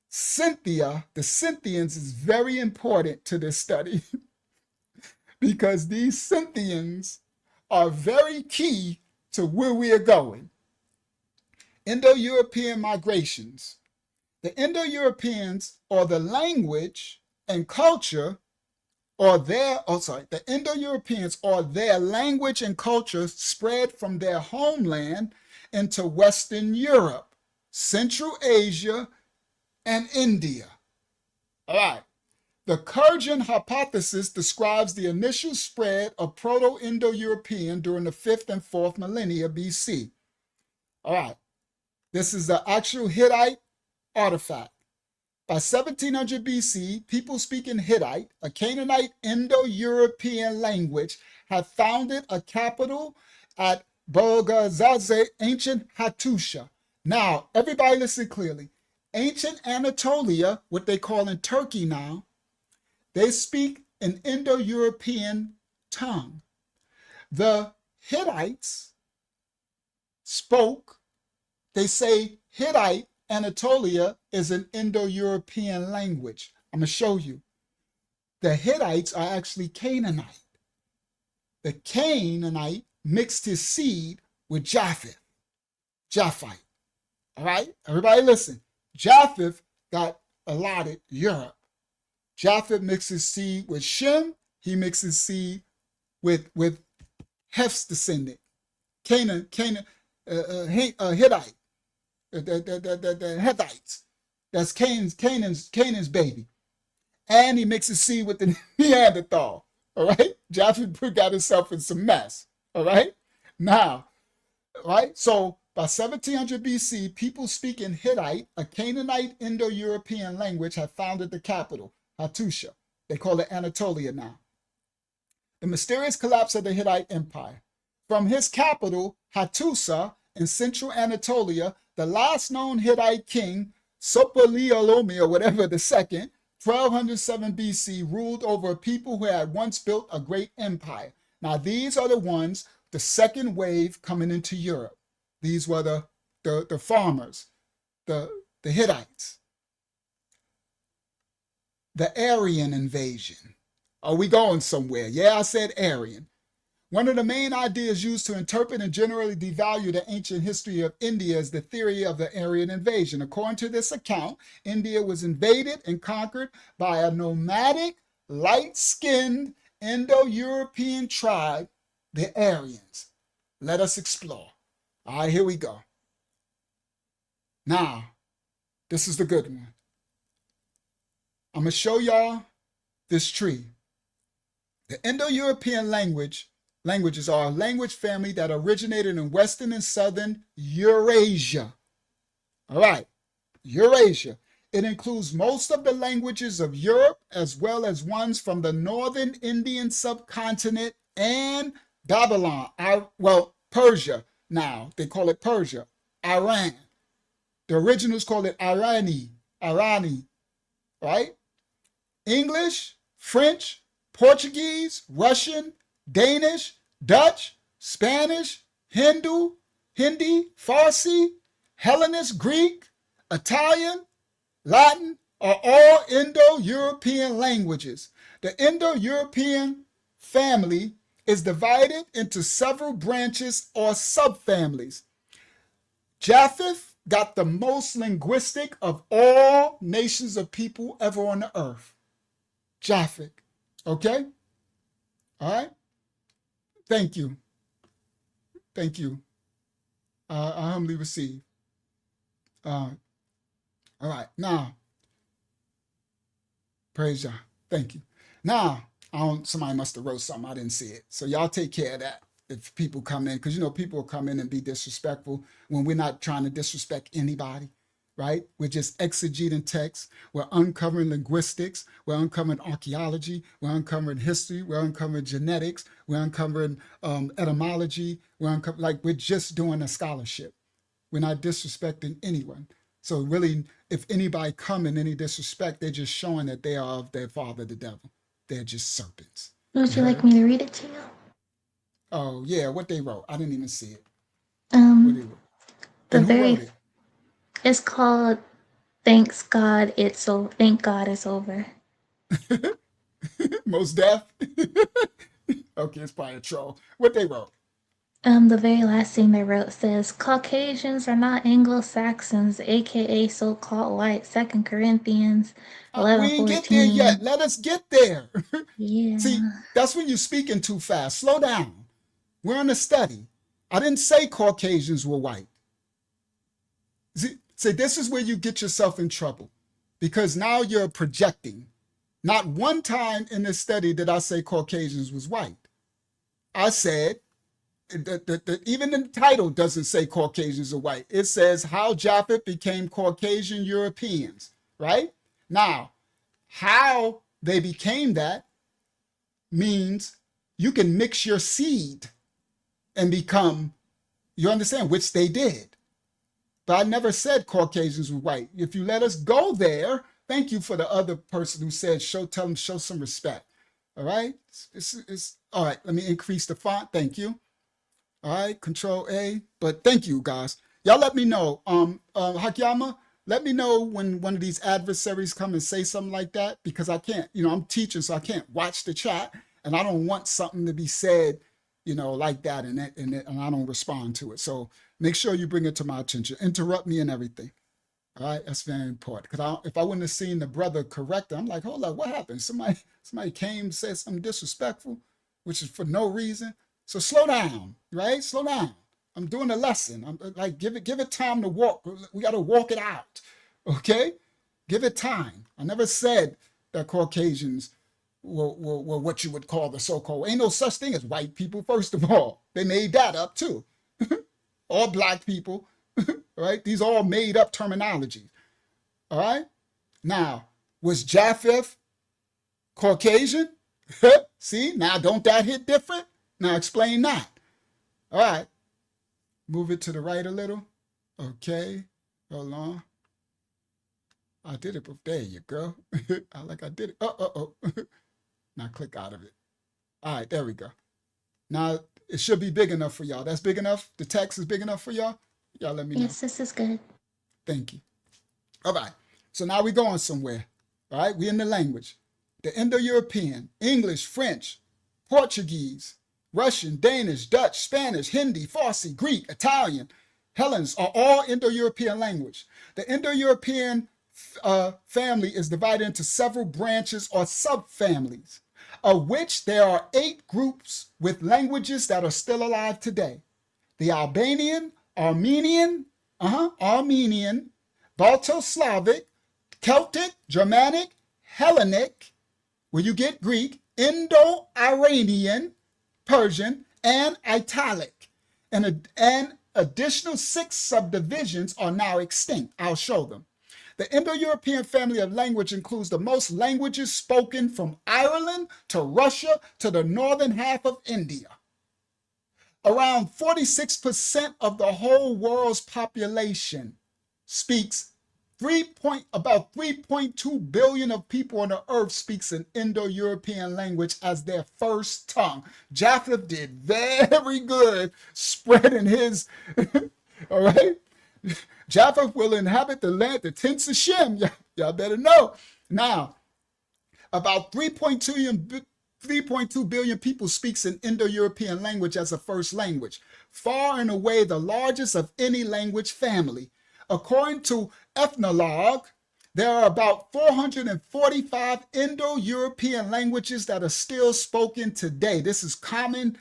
Cynthia, the Scythians, is very important to this study because these Scythians are very key to where we are going. Indo-European migrations. The Indo-Europeans, or the language and culture, the Indo-Europeans or their language and culture spread from their homeland into Western Europe, Central Asia, and India. All right. The Kurgan hypothesis describes the initial spread of Proto-Indo-European during the 5th and 4th millennia BC. All right. This is the actual Hittite artifact. By 1700 BC, people speaking Hittite, a Canaanite Indo-European language, had founded a capital at Bogazaze, ancient Hattusha. Now, everybody listen clearly. Ancient Anatolia, what they call in Turkey now, they speak an Indo-European tongue. The Hittites spoke, they say Hittite Anatolia is an Indo-European language. I'm going to show you. The Hittites are actually Canaanite. The Canaanite mixed his seed with Japheth. Japheth. All right? Everybody listen. Japheth got allotted Europe. Japheth mixed his seed with Shem. He mixed his seed with Hef's descendant, Hittite. The Hittites. That's Canaan's baby. And he mixes seed with the Neanderthal. All right? Japheth got himself in some mess. All right? Now, right? So by 1700 BC, people speaking Hittite, a Canaanite Indo-European language, had founded the capital, Hattusha. They call it Anatolia now. The mysterious collapse of the Hittite Empire. From his capital, Hattusa, in central Anatolia, the last known Hittite king, Sopaliolomi or whatever the second, 1207 BC, ruled over a people who had once built a great empire. Now these are the ones, the second wave coming into Europe. These were the farmers, the Hittites. The Aryan invasion. Are we going somewhere? Yeah, I said Aryan. One of the main ideas used to interpret and generally devalue the ancient history of India is the theory of the Aryan invasion. According to this account, India was invaded and conquered by a nomadic, light-skinned Indo-European tribe, the Aryans. Let us explore. All right, here we go. Now, this is the good one. I'm going to show y'all this tree. The Indo-European languages are a language family that originated in Western and Southern Eurasia. All right, Eurasia. It includes most of the languages of Europe as well as ones from the northern Indian subcontinent and Babylon. Persia now. They call it Persia. Iran. The originals call it Irani, right? English, French, Portuguese, Russian, Danish, Dutch, Spanish, Hindu, Hindi, Farsi, Hellenist, Greek, Italian, Latin are all Indo-European languages. The Indo-European family is divided into several branches or subfamilies. Japheth got the most linguistic of all nations of people ever on the earth. Japheth. Okay? All right? Thank you. Thank you. I humbly receive. All right. Now, praise Yah. Thank you. Now, somebody must have wrote something. I didn't see it. So y'all take care of that if people come in. Because, people will come in and be disrespectful when we're not trying to disrespect anybody, right? We're just exegeting text. We're uncovering linguistics. We're uncovering archaeology. We're uncovering history. We're uncovering genetics. We're uncovering etymology. We're just doing a scholarship. We're not disrespecting anyone. So really, if anybody come in any disrespect, they're just showing that they are of their father, the devil. They're just serpents. Would you like me to read it to you? Oh, yeah, what they wrote. I didn't even see it. What they wrote. The And who wrote it? It's called Thank God It's Over. Most Def? Okay, it's probably a troll. What they wrote? The very last thing they wrote says, Caucasians are not Anglo-Saxons, aka so-called white. 2 Corinthians We 11:14. ain't get there yet. Let us get there. Yeah. See, that's when you're speaking too fast. Slow down. We're in a study. I didn't say Caucasians were white. See, this is where you get yourself in trouble because now you're projecting. Not one time in this study did I say Caucasians was white. I said, even the title doesn't say Caucasians are white. It says how Japheth became Caucasian Europeans, right? Now, how they became that means you can mix your seed and become, you understand, which they did. But I never said Caucasians were white. If you let us go there, thank you for the other person who said, tell them, show some respect. All right? All right, let me increase the font. Thank you. All right, Control A. But thank you, guys. Y'all let me know. Hakyama, let me know when one of these adversaries come and say something like that, because I can't, I'm teaching, so I can't watch the chat, and I don't want something to be said, like that, and I don't respond to it. So make sure you bring it to my attention. Interrupt me and everything. All right, that's very important. Because if I wouldn't have seen the brother correct it, I'm like, hold up, what happened? Somebody came, said something disrespectful, which is for no reason. So slow down, right? Slow down. I'm doing a lesson. I'm like, give it time to walk. We got to walk it out, okay? Give it time. I never said that Caucasians were what you would call the so-called. Ain't no such thing as white people, first of all. They made that up too. All black people, right? These are all made up terminologies, all right? Now, was Japheth Caucasian? See, now don't that hit different? Now explain that. All right. Move it to the right a little. Okay. Hold on. I did it. There you go. I did it. Oh. Now click out of it. All right. There we go. Now it should be big enough for y'all. That's big enough? The text is big enough for y'all? Y'all let me know. Yes, this is good. Thank you. All right. So now we're going somewhere. All right. We're in the language. The Indo-European, English, French, Portuguese, Russian, Danish, Dutch, Spanish, Hindi, Farsi, Greek, Italian, Hellenes are all Indo-European language. The Indo-European family is divided into several branches or subfamilies, of which there are 8 groups with languages that are still alive today. The Albanian, Armenian, Balto-Slavic, Celtic, Germanic, Hellenic, where you get Greek, Indo-Iranian, Persian, and Italic. And additional 6 subdivisions are now extinct. I'll show them. The Indo-European family of language includes the most languages spoken from Ireland to Russia to the northern half of India. Around 46% of the whole world's population speaks about 3.2 billion of people on the earth speaks an Indo-European language as their first tongue. Japheth did very good spreading his, all right? Japheth will inhabit the land, the tents of Shem. Y'all better know. Now, about 3.2 billion people speaks an Indo-European language as a first language, far and away the largest of any language family. According to Ethnologue, there are about 445 Indo-European languages that are still spoken today. This is common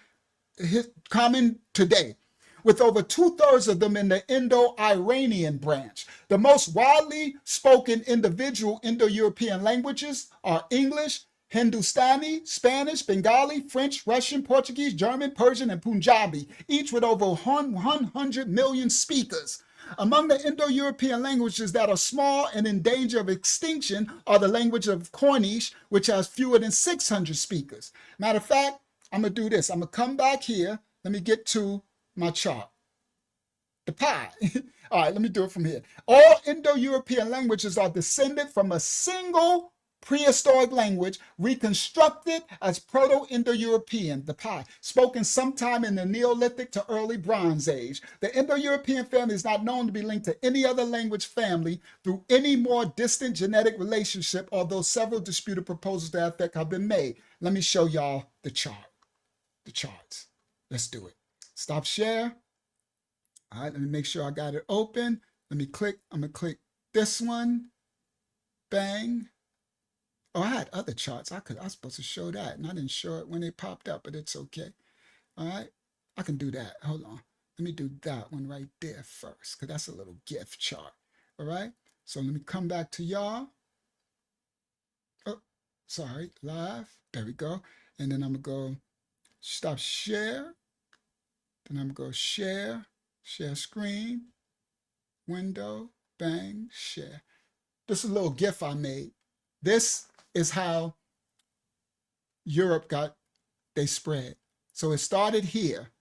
today, with over 2/3 of them in the Indo-Iranian branch. The most widely spoken individual Indo-European languages are English, Hindustani, Spanish, Bengali, French, Russian, Portuguese, German, Persian, and Punjabi, each with over 100 million speakers. Among the Indo-European languages that are small and in danger of extinction are the language of Cornish, which has fewer than 600 speakers. Matter of fact, I'm going to do this. I'm going to come back here. Let me get to my chart. The pie. All right, let me do it from here. All Indo-European languages are descended from a single prehistoric language reconstructed as Proto-Indo-European, the pie, spoken sometime in the Neolithic to early Bronze Age. The Indo-European family is not known to be linked to any other language family through any more distant genetic relationship, although several disputed proposals to that effect have been made. Let me show y'all the chart, the charts. Let's do it. Stop share. All right, let me make sure I got it open. Let me click. I'm going to click this one. Bang. Oh, I had other charts. I was supposed to show that, and I didn't show it when they popped up, but it's okay. All right, I can do that. Hold on. Let me do that one right there first, because that's a little gift chart. All right, so let me come back to y'all. Oh, sorry, live. There we go. And then I'm going to go stop share. Then I'm going to go share screen, window, bang, share. This is a little GIF I made. This is how Europe they spread. So it started here,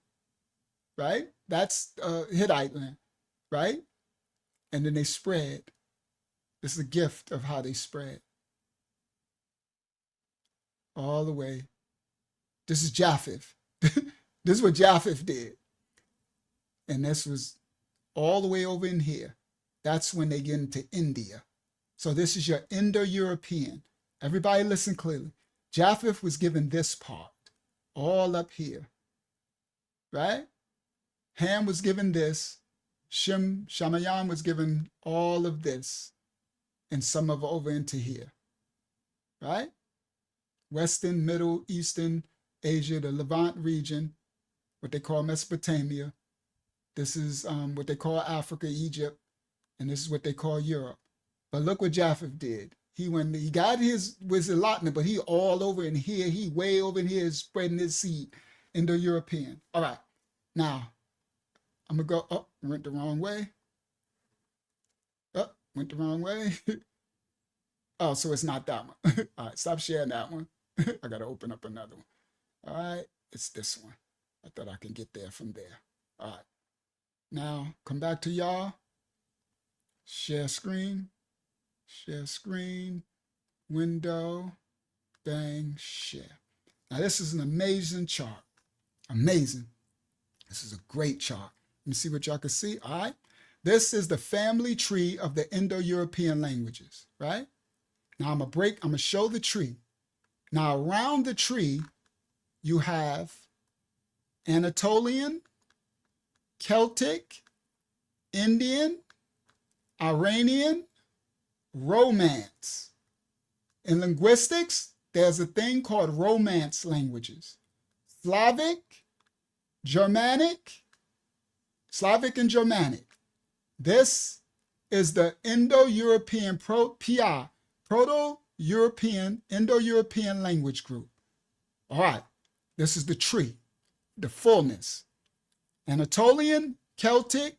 right? That's Hittite land, right? And then they spread. This is a gift of how they spread. All the way. This is Japheth. This is what Japheth did. And this was all the way over in here. That's when they get into India. So this is your Indo-European. Everybody listen clearly. Japheth was given this part, all up here, right? Ham was given this. Shamayam was given all of this, and some of over into here, right? Western, Middle, Eastern Asia, the Levant region, what they call Mesopotamia. This is what they call Africa, Egypt, and this is what they call Europe. But look what Japheth did. He got his allotment, but he all over in here. He way over in here is spreading his seed. Indo-European. All right. Now, I'm going to go, oh, went the wrong way. Oh, went the wrong way. Oh, so it's not that one. All right, stop sharing that one. I got to open up another one. All right, it's this one. I thought I could get there from there. All right. Now, come back to y'all. Share screen. Share screen, window, bang, share. Now this is an amazing chart. Amazing. This is a great chart. Let me see what y'all can see. All right. This is the family tree of the Indo-European languages, right? Now I'm going to show the tree. Now around the tree, you have Anatolian, Celtic, Indian, Iranian, Romance. In linguistics, there's a thing called Romance languages. Slavic and Germanic. This is the Indo-European Proto-European, Indo-European language group. All right, this is the tree, the fullness. Anatolian, Celtic,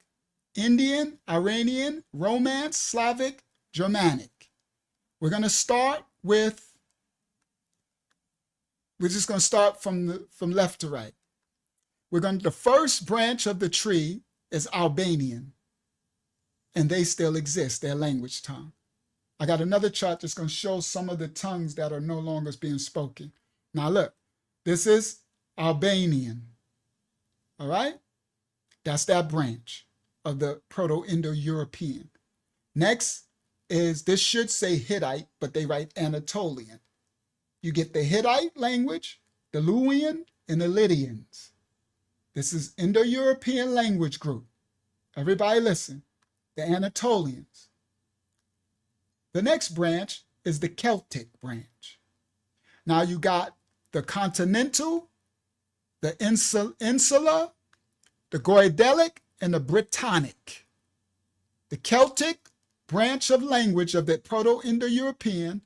Indian, Iranian, Romance, Slavic, Germanic. We're just going to start from left to right. The first branch of the tree is Albanian. and they still exist, their language tongue. I got another chart that's going to show some of the tongues that are no longer being spoken. Now look, this is Albanian. All right? That's that branch of the Proto-Indo-European. Next is, this should say Hittite, but they write Anatolian. You get the Hittite language, the Luwian, and the Lydians. This is Indo-European language group. Everybody listen, the Anatolians. The next branch is the Celtic branch. Now you got the continental, the insular, the Goidelic, and the Britannic. The Celtic branch of language of the Proto-Indo-European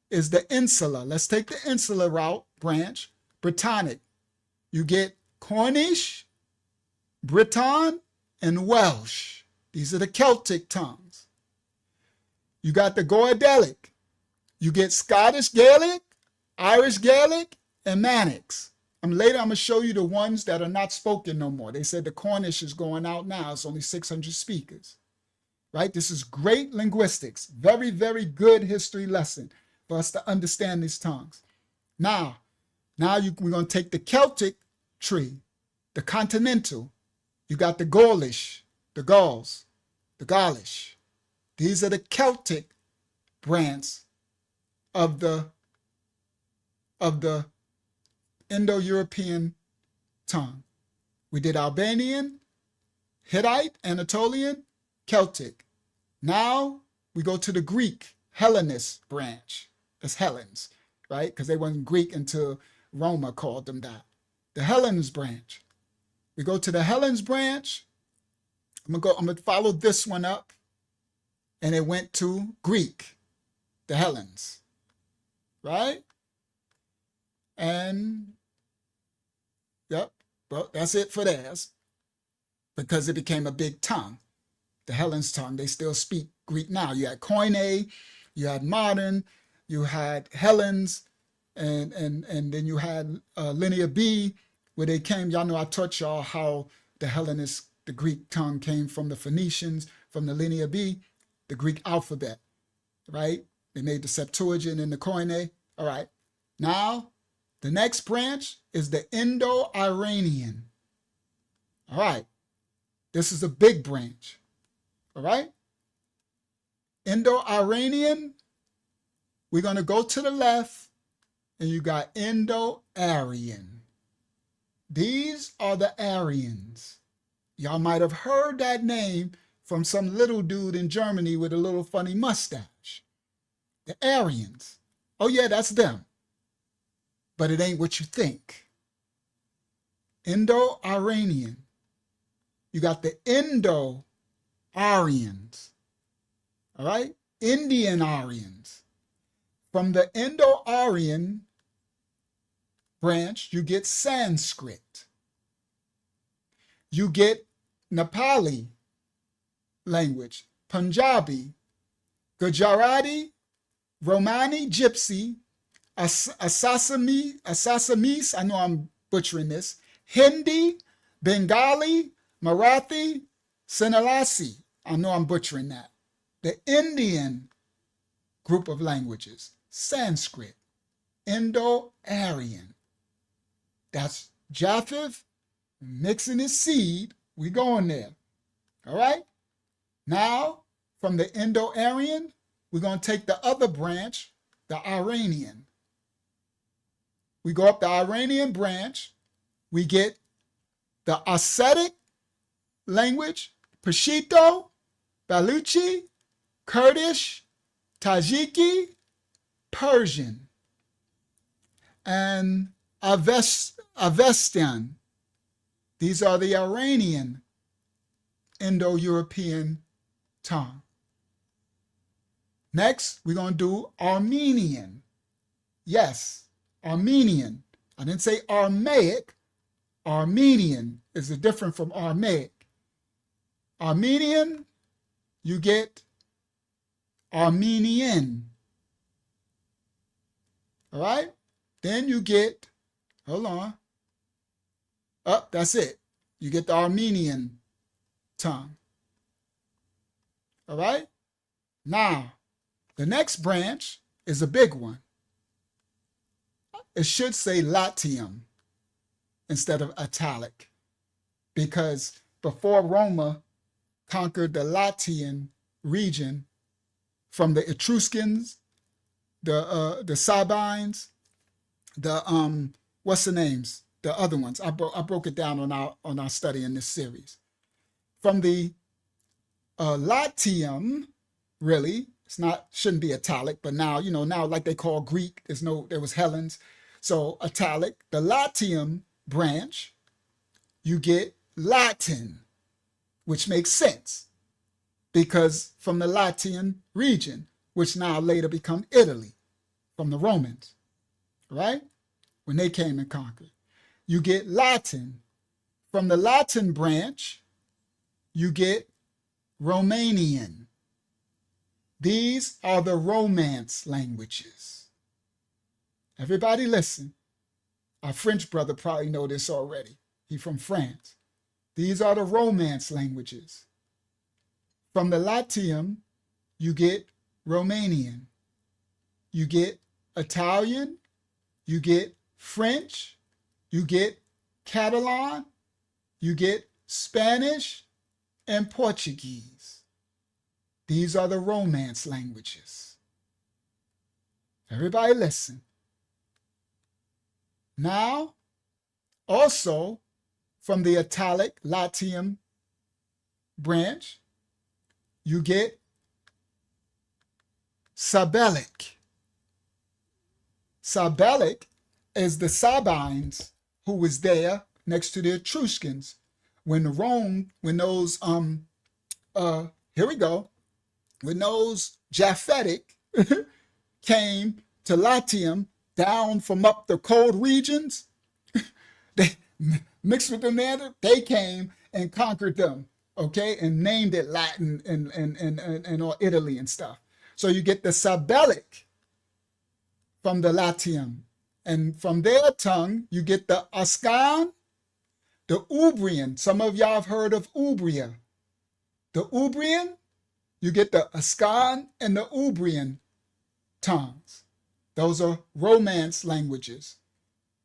is the insular. Let's take the insular route branch, Britannic. You get Cornish, Breton, and Welsh. These are the Celtic tongues. You got the Goidelic. You get Scottish Gaelic, Irish Gaelic, and Manx. Later, I'm going to show you the ones that are not spoken no more. They said the Cornish is going out now. It's only 600 speakers. Right? This is great linguistics. Very, very good history lesson for us to understand these tongues. Now we're going to take the Celtic tree, the continental. You got the Gaulish, the Gauls, the Gaulish. These are the Celtic branch of the Indo-European tongue. We did Albanian, Hittite, Anatolian, Celtic. Now we go to the Greek, Hellenist branch. That's Hellenes, right? Because they weren't Greek until Roma called them that. The Hellenes branch. We go to the Hellenes branch. I'm gonna follow this one up. And it went to Greek, the Hellenes, right? And yep, well, that's it for theirs, because it became a big tongue. The Hellenes tongue, they still speak Greek now. You had Koine, you had Modern, you had Hellenes, and then you had Linear B, where they came. Y'all know I taught y'all how the Hellenist, the Greek tongue came from the Phoenicians, from the Linear B, the Greek alphabet, right? They made the Septuagint and the Koine. All right. Now, the next branch is the Indo-Iranian. All right. This is a big branch. All right. Indo-Iranian, we're going to go to the left, and you got Indo-Aryan. These are the Aryans. Y'all might have heard that name from some little dude in Germany with a little funny mustache. The Aryans. Oh yeah, that's them. But it ain't what you think. Indo-Iranian. You got the Indo-Aryans. All right? Indian Aryans. From the Indo-Aryan branch, you get Sanskrit. You get Nepali language, Punjabi, Gujarati, Romani, Gypsy, Assamese, I know I'm butchering this, Hindi, Bengali, Marathi, Sinhalese, I know I'm butchering that. The Indian group of languages, Sanskrit, Indo-Aryan. That's Japheth mixing his seed. We going there. All right? Now, from the Indo-Aryan, we're going to take the other branch, the Iranian. We go up the Iranian branch. We get the Ossetic language, Pashto, Baluchi, Kurdish, Tajiki, Persian, and Avestian. These are the Iranian Indo-European tongue. Next, we're going to do Armenian. Yes, Armenian. I didn't say Aramaic. Armenian is different from Aramaic. Armenian, you get Armenian. All right? Then you get, hold on. Oh, that's it. You get the Armenian tongue. All right? Now, the next branch is a big one. It should say Latium instead of Italic, because before Roma conquered the Latian region from the Etruscans, the Sabines, the what's the names? The other ones. I broke it down on our study in this series. From the Latium, really, shouldn't be Italic, but now, now like they call Greek, there was Hellenes. So Italic, the Latium branch, you get Latin, which makes sense because from the Latian region, which now later become Italy from the Romans, right? When they came and conquered. You get Latin. From the Latin branch, you get Romanian. These are the Romance languages. Everybody listen. Our French brother probably know this already. He's from France. These are the Romance languages. From the Latium, you get Romanian. You get Italian. You get French. You get Catalan. You get Spanish and Portuguese. These are the Romance languages. Everybody listen. Now, also from the Italic Latium branch, you get Sabellic. Sabellic is the Sabines who was there next to the Etruscans when those Japhetic came to Latium down from up the cold regions, they mixed with them there, they came and conquered them, okay, and named it Latin and all Italy and stuff. So you get the Sabellic from the Latium, and from their tongue you get the Ascan, the Umbrian. Some of y'all have heard of Umbria. The Umbrian, you get the Ascan and the Umbrian tongues. Those are Romance languages.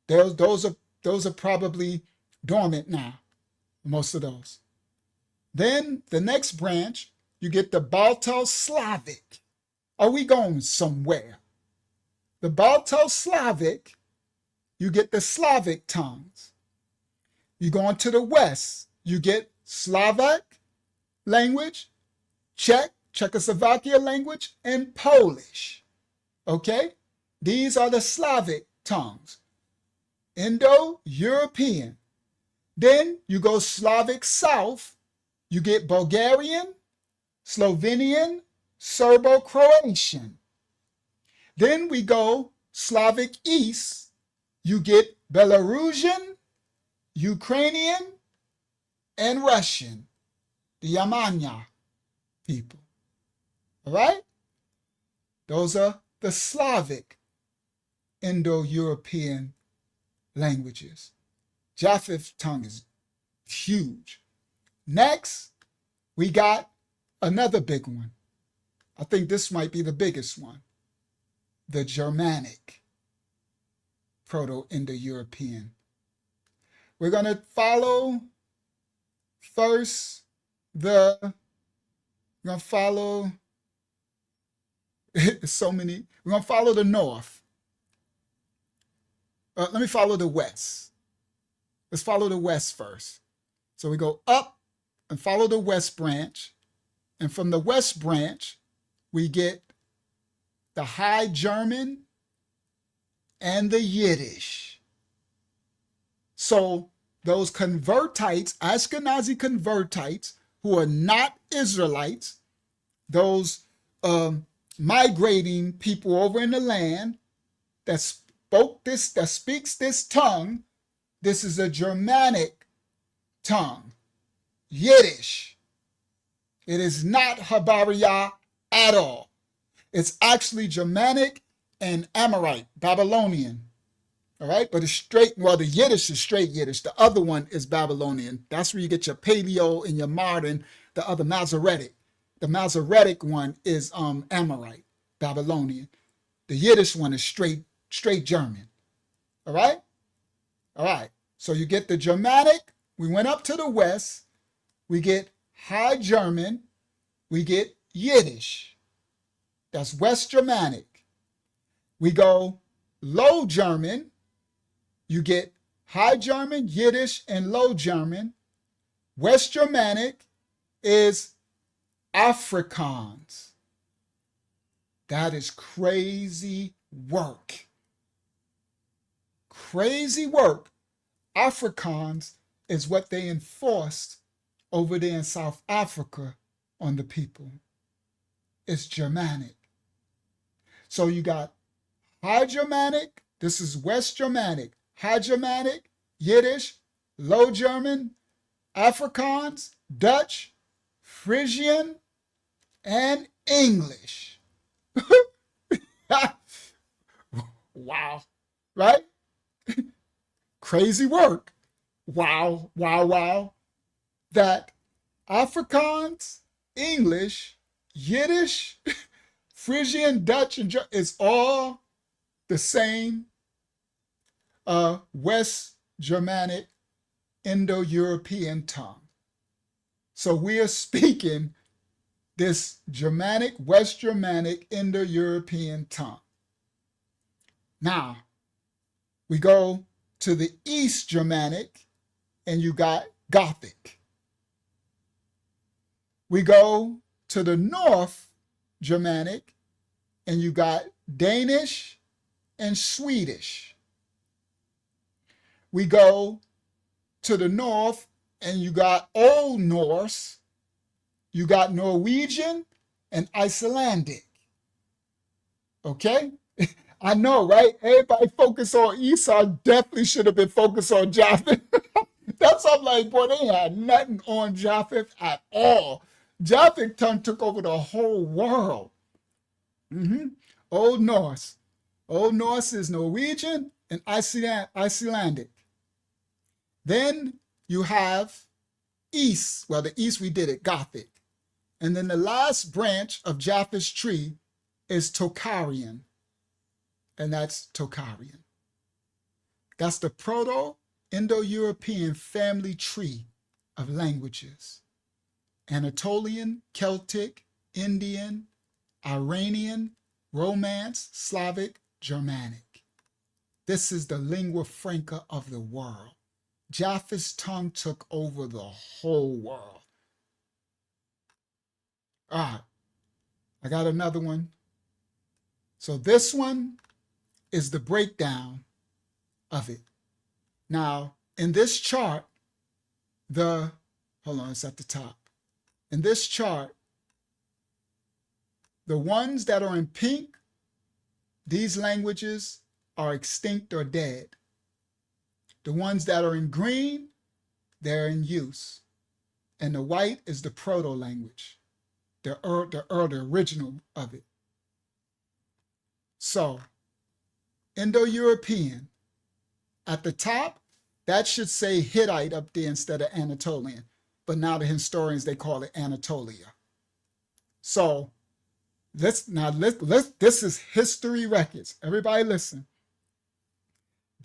Those are probably dormant now, most of those. Then the next branch, you get the Balto-Slavic. Are we going somewhere? The Balto-Slavic, you get the Slavic tongues. You go into the west, you get Slovak language, Czechoslovakia language, and Polish. Okay? These are the Slavic tongues. Indo-European. Then you go Slavic south, you get Bulgarian, Slovenian, Serbo-Croatian. Then we go Slavic east, you get Belarusian, Ukrainian, and Russian, the Yamnaya people. All right? Those are the Slavic Indo-European languages. Japheth's tongue is huge. Next, we got another big one. I think this might be the biggest one. The Germanic Proto-Indo-European. We're going to follow first we're going to follow we're going to follow the north. Let me follow the west. Let's follow the west first. So we go up and follow the west branch. And from the west branch, we get the High German and the Yiddish. So those convertites, Ashkenazi convertites, who are not Israelites, those migrating people over in the land that speaks this tongue, this is a Germanic tongue, Yiddish. It is not Habariya at all. It's actually Germanic and Amorite, Babylonian. All right, but it's straight, well, the Yiddish is straight Yiddish. The other one is Babylonian. That's where you get your Paleo and your modern, the other Masoretic. The Masoretic one is Amorite, Babylonian. The Yiddish one is straight German. All right? All right. So you get the Germanic. We went up to the west. We get High German. We get Yiddish. That's West Germanic. We go Low German. You get High German, Yiddish, and Low German. West Germanic is Afrikaans. That is crazy work. Crazy work. Afrikaans is what they enforced over there in South Africa on the people. It's Germanic. So you got High Germanic, this is West Germanic, High Germanic, Yiddish, Low German, Afrikaans, Dutch, Frisian, and English. Wow, right? Crazy work. Wow, wow, wow. That Afrikaans, English, Yiddish, Frisian, Dutch, and is all the same West Germanic Indo-European tongue. So we are speaking this Germanic, West Germanic Indo-European tongue. Now, we go to the East Germanic, and you got Gothic. We go to the North Germanic, and you got Danish and Swedish. We go to the North, and you got Old Norse, you got Norwegian and Icelandic. Okay? I know, right? Everybody focus on Esau. Definitely should have been focused on Japheth. That's why I'm like, boy, they had nothing on Japheth at all. Japheth took over the whole world. Old Norse. Old Norse is Norwegian and Icelandic. Then you have East. Well, the East we did it, Gothic. And then the last branch of Japheth's tree is Tocharian. And that's Tocharian. That's the Proto-Indo-European family tree of languages. Anatolian, Celtic, Indian, Iranian, Romance, Slavic, Germanic. This is the lingua franca of the world. Japheth's tongue took over the whole world. All right, I got another one. So this one is the breakdown of it. Now, in this chart, hold on, it's at the top. In this chart, the ones that are in pink, these languages are extinct or dead. The ones that are in green, they're in use. And the white is the proto-language, the original of it. So, Indo-European, at the top, that should say Hittite up there instead of Anatolian. But now the historians, they call it Anatolia. So, this is history records. Everybody listen.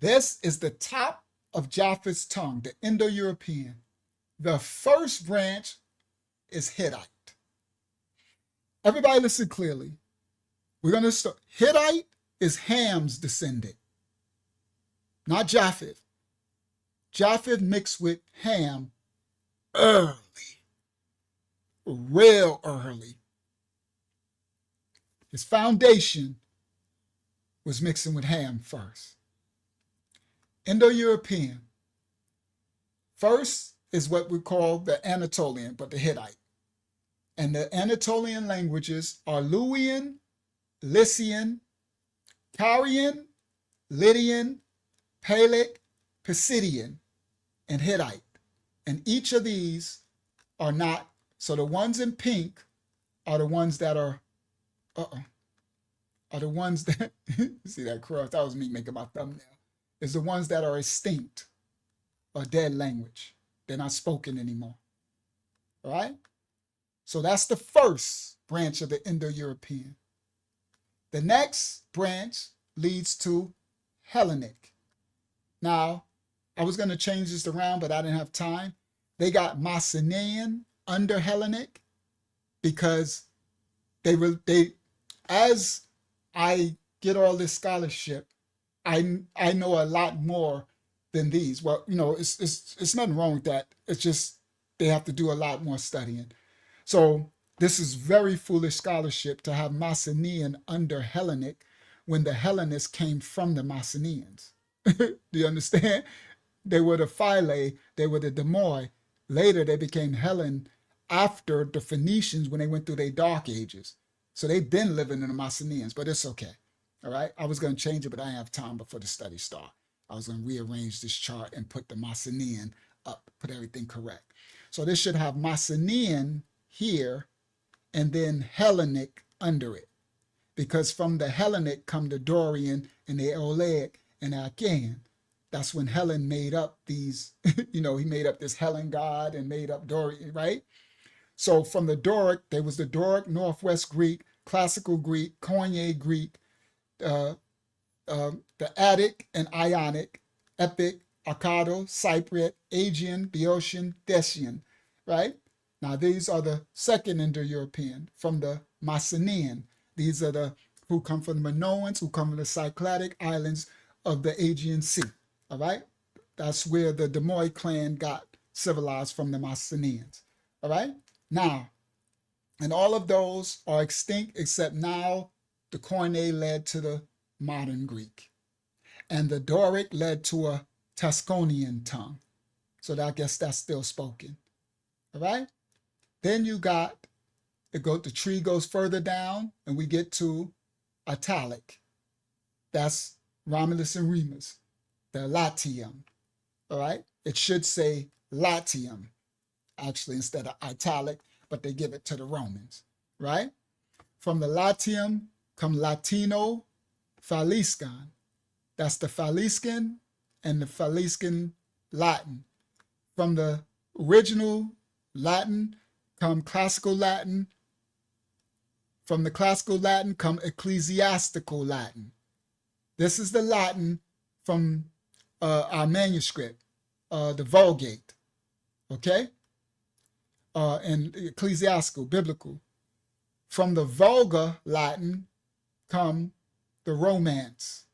This is the top of Japheth's tongue, the Indo-European. The first branch is Hittite. Everybody listen clearly. We're going to start. Hittite is Ham's descendant, not Japheth. Japheth mixed with Ham early, real early. His foundation was mixing with Ham first. Indo-European. First is what we call the Anatolian, but the Hittite. And the Anatolian languages are Luwian, Lycian, Carian, Lydian, Palic, Pisidian, and Hittite. And each of these are not, so the ones in pink are the ones that are the ones that, see that cross, that was me making my thumbnail, is the ones that are extinct or dead language. They're not spoken anymore, all right? So that's the first branch of the Indo-European. The next branch leads to Hellenic. Now, I was going to change this around, but I didn't have time. They got Mycenaean under Hellenic because as I get all this scholarship, I know a lot more than these. Well, it's nothing wrong with that. It's just they have to do a lot more studying. So this is very foolish scholarship to have Mycenaean under Hellenic when the Hellenists came from the Mycenaeans. Do you understand? They were the Philae, they were the Demoi. Later they became Hellen after the Phoenicians when they went through their dark ages. So they've been living in the Mycenaeans, but it's okay. All right, I was going to change it, but I didn't have time before the study start. I was going to rearrange this chart and put the Mycenaean up, put everything correct. So this should have Mycenaean here and then Hellenic under it. Because from the Hellenic come the Dorian and the Aeolic and the Achaean. That's when Hellen made up these, he made up this Hellen god and made up Dorian, right? So from the Doric, there was the Doric, Northwest Greek, Classical Greek, Koine Greek, the Attic and Ionic, Epic, Akkadic, Cypriot, Aegean, Boeotian, Dacian, right? Now these are the second Indo-European from the Mycenaean. These are the who come from the Minoans, who come from the Cycladic islands of the Aegean Sea, all right? That's where the Demoi clan got civilized from the Mycenaeans, all right? Now, and all of those are extinct except now the Koine led to the modern Greek. And the Doric led to a Tuscanian tongue. So I guess that's still spoken. All right? Then you got, the tree goes further down and we get to Italic. That's Romulus and Remus, the Latium. All right? It should say Latium, actually, instead of Italic, but they give it to the Romans, right? From the Latium come Latino Faliscan. That's the Faliscan and the Faliscan Latin. From the original Latin come Classical Latin. From the Classical Latin come Ecclesiastical Latin. This is the Latin from our manuscript, the Vulgate, okay? And ecclesiastical, biblical. From the Vulgar Latin come the Romance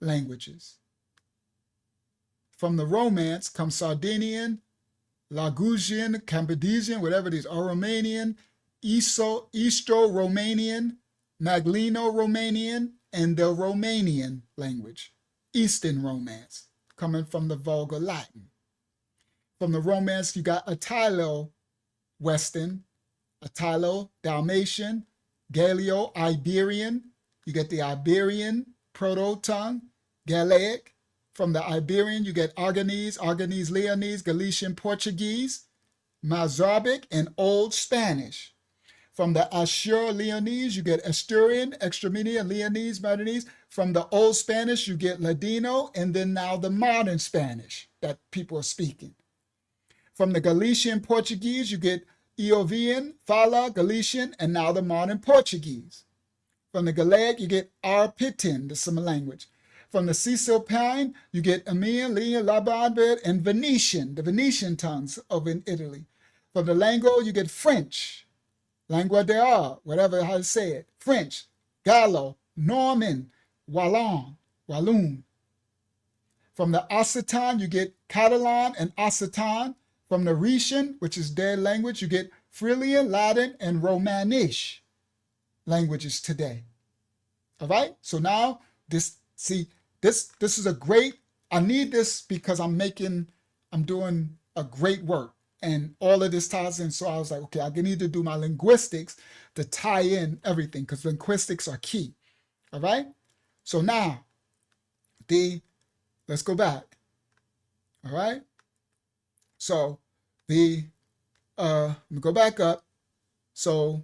languages. From the Romance come Sardinian, Lagusian, Cappadocian, whatever it is, or Romanian, Eastro-Romanian, Maglino-Romanian, and the Romanian language, Eastern Romance, coming from the Vulgar Latin. From the Romance, you got Italo-Western, Italo-Dalmatian, Galio-Iberian. You get the Iberian proto-tongue, Galaic. From the Iberian, you get Aragonese, Leonese, Galician Portuguese, Mozambique, and Old Spanish. From the Assur-Leonese, you get Asturian, Extremadura, Leonese, Madonese. From the Old Spanish, you get Ladino, and then now the modern Spanish that people are speaking. From the Galician Portuguese, you get Eovian, Fala, Galician, and now the modern Portuguese. From the Galaic, you get Arpitan, the similar language. From the Cisalpine, you get Aegean, Leon, Labrador, and Venetian, the Venetian tongues of in Italy. From the Lango, you get French, Lingua de Art, whatever how to say it, French, Gallo, Norman, Walloon. From the Occitan, you get Catalan and Occitan. From the Rhaetian, which is their language, you get Frilian, Latin, and Romanish languages today. All right? So now, this is a great, I need this because I'm doing a great work. And all of this ties in. So I was like, okay, I need to do my linguistics to tie in everything because linguistics are key. All right? So now, let's go back. All right? So let me go back up. So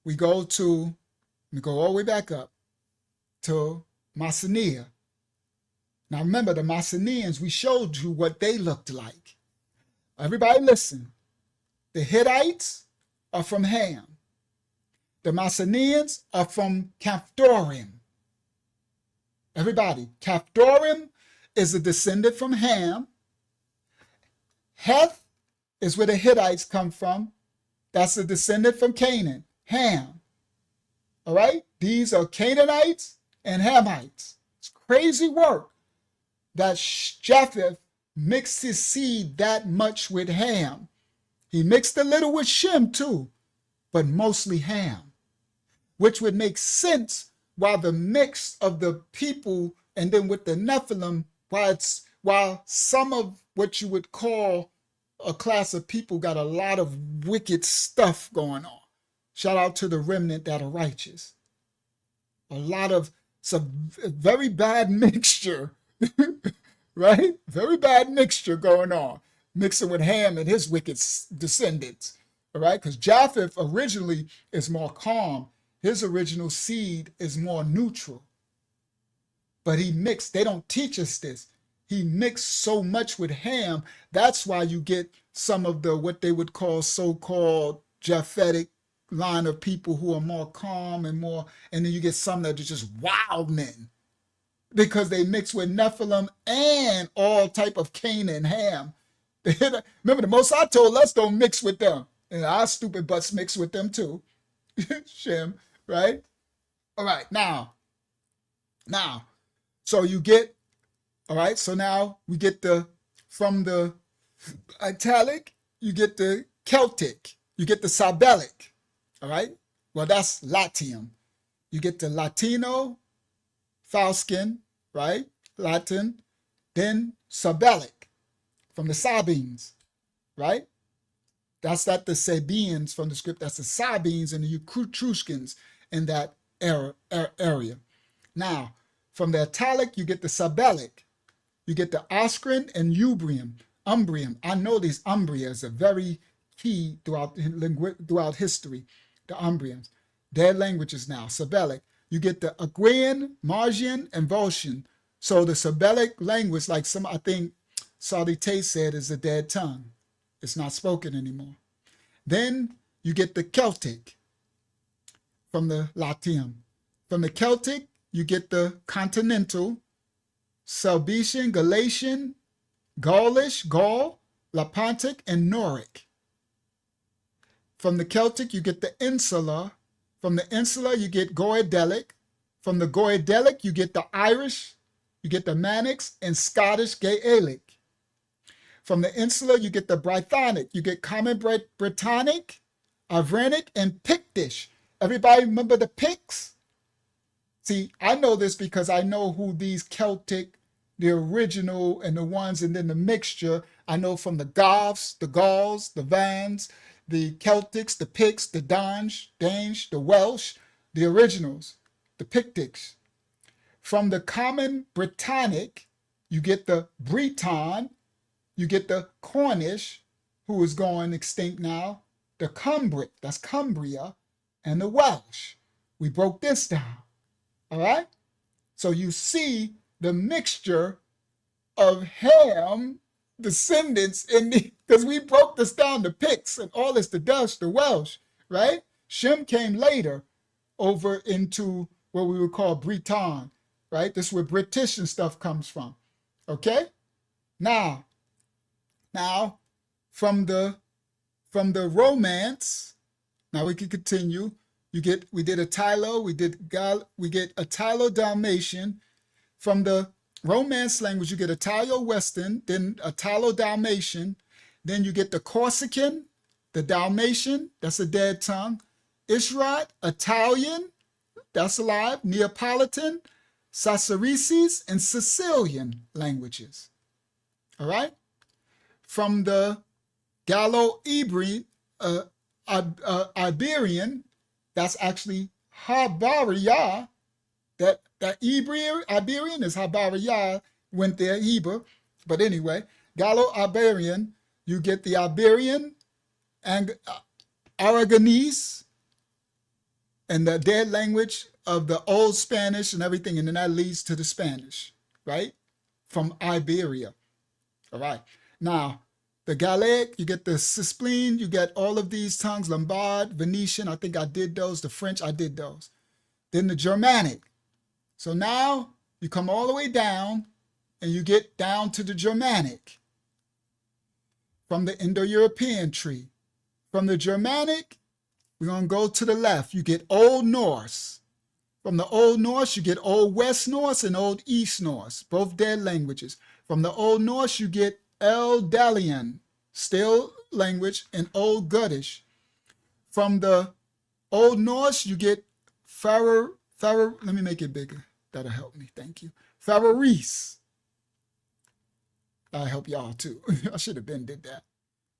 we go all the way back up to Mycenae. Now remember the Mycenaeans, we showed you what they looked like. Everybody listen. The Hittites are from Ham. The Mycenaeans are from Caphtorim. Everybody, Caphtorim is a descendant from Ham. Heth is where the Hittites come from. That's a descendant from Canaan, Ham. All right? These are Canaanites and Hamites. It's crazy work that Japheth mixed his seed that much with Ham. He mixed a little with Shem too, but mostly Ham, which would make sense why the mix of the people and then with the Nephilim, while some of what you would call a class of people got a lot of wicked stuff going on. Shout out to the remnant that are righteous. A lot of some very bad mixture, right? Very bad mixture going on, mixing with Ham and his wicked descendants, all right? Because Japheth originally is more calm. His original seed is more neutral. But he mixed, they don't teach us this. He mixed so much with Ham. That's why you get some of the, what they would call so-called Japhetic line of people who are more calm and more, and then you get some that are just wild men because they mix with Nephilim and all type of Canaan and Ham. Remember, the Most High told us don't mix with them. And our stupid butts mix with them too. Shem, right? All right, now, so you get, all right, so now we get from the Italic, you get the Celtic, you get the Sabellic, all right? Well, that's Latium. You get the Latino, Falskin, right? Latin, then Sabellic from the Sabines, right? That's not the Sabians from the script, that's the Sabines and the Etruscans in that area. Now, from the Italic, you get the Sabellic. You get the Oscan and Umbrian. I know these Umbrians are very key throughout history, the Umbrians. Their languages now, Sabellic. You get the Aguian, Margian, and Volscian. So the Sabellic language, like I think Saudi Tay said, is a dead tongue. It's not spoken anymore. Then you get the Celtic from the Latium. From the Celtic, you get the Continental, Celtician, Galatian, Gaulish, Gaul, Lepontic, and Noric. From the Celtic, you get the Insular. From the Insular, you get Goidelic. From the Goidelic, you get the Irish, you get the Manx, and Scottish Gaelic. From the Insular, you get the Brythonic. You get Common Britannic, Ivernic, and Pictish. Everybody remember the Picts? See, I know this because I know who these Celtic, the original, and the ones, and then the mixture. I know from the Goths, the Gauls, the Vans, the Celtics, the Picts, the Danes, the Welsh, the originals, the Pictics. From the Common Britannic, you get the Breton, you get the Cornish, who is going extinct now, the Cumbric, that's Cumbria, and the Welsh. We broke this down. All right? So you see the mixture of Ham descendants because we broke this down, the Picts and all this, the Dutch, the Welsh, right? Shem came later over into what we would call Breton, right? This is where British and stuff comes from, okay? Now, from the Romance, now we can continue. We did Attilo, we get Attilo-Dalmatian. From the Romance language, you get Italo-Western, then Attilo-Dalmatian. Then you get the Corsican, the Dalmatian, that's a dead tongue. Ishrat, Italian, that's alive. Neapolitan, Sassarices, and Sicilian languages. All right? From the Gallo-Iberian, Iberian, that's actually Habaria. That Iberian is Habaria, went there, Heber. But anyway, Gallo-Iberian, you get the Iberian and Aragonese and the dead language of the Old Spanish and everything, and then that leads to the Spanish, right? From Iberia. All right. Now, The Gallic, you get the Cispline, you get all of these tongues, Lombard, Venetian, I think I did those. The French, I did those. Then the Germanic. So now you come all the way down and you get down to the Germanic from the Indo-European tree. From the Germanic, we're going to go to the left. You get Old Norse. From the Old Norse, you get Old West Norse and Old East Norse, both dead languages. From the Old Norse, you get Eldalian, still language, and Old Guttish. From the Old Norse, you get let me make it bigger. That'll help me, thank you. Faroese. That'll help y'all too. I should have been did that.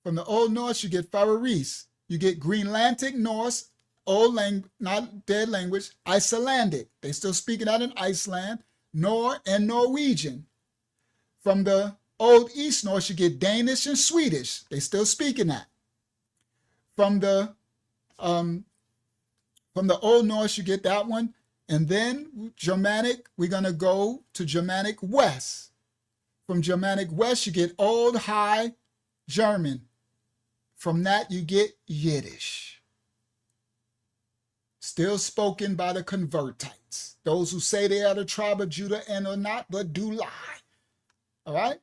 From the Old Norse, you get Faroese. You get Greenlandic Norse, old language, not dead language, Icelandic. They still speaking out in Iceland, and Norwegian. From the Old East Norse, you get Danish and Swedish. They still speaking that. From the Old Norse, you get that one. And then Germanic, we're going to go to Germanic West. From Germanic West, you get Old High German. From that, you get Yiddish. Still spoken by the convertites. Those who say they are the tribe of Judah and are not, but do lie. All right?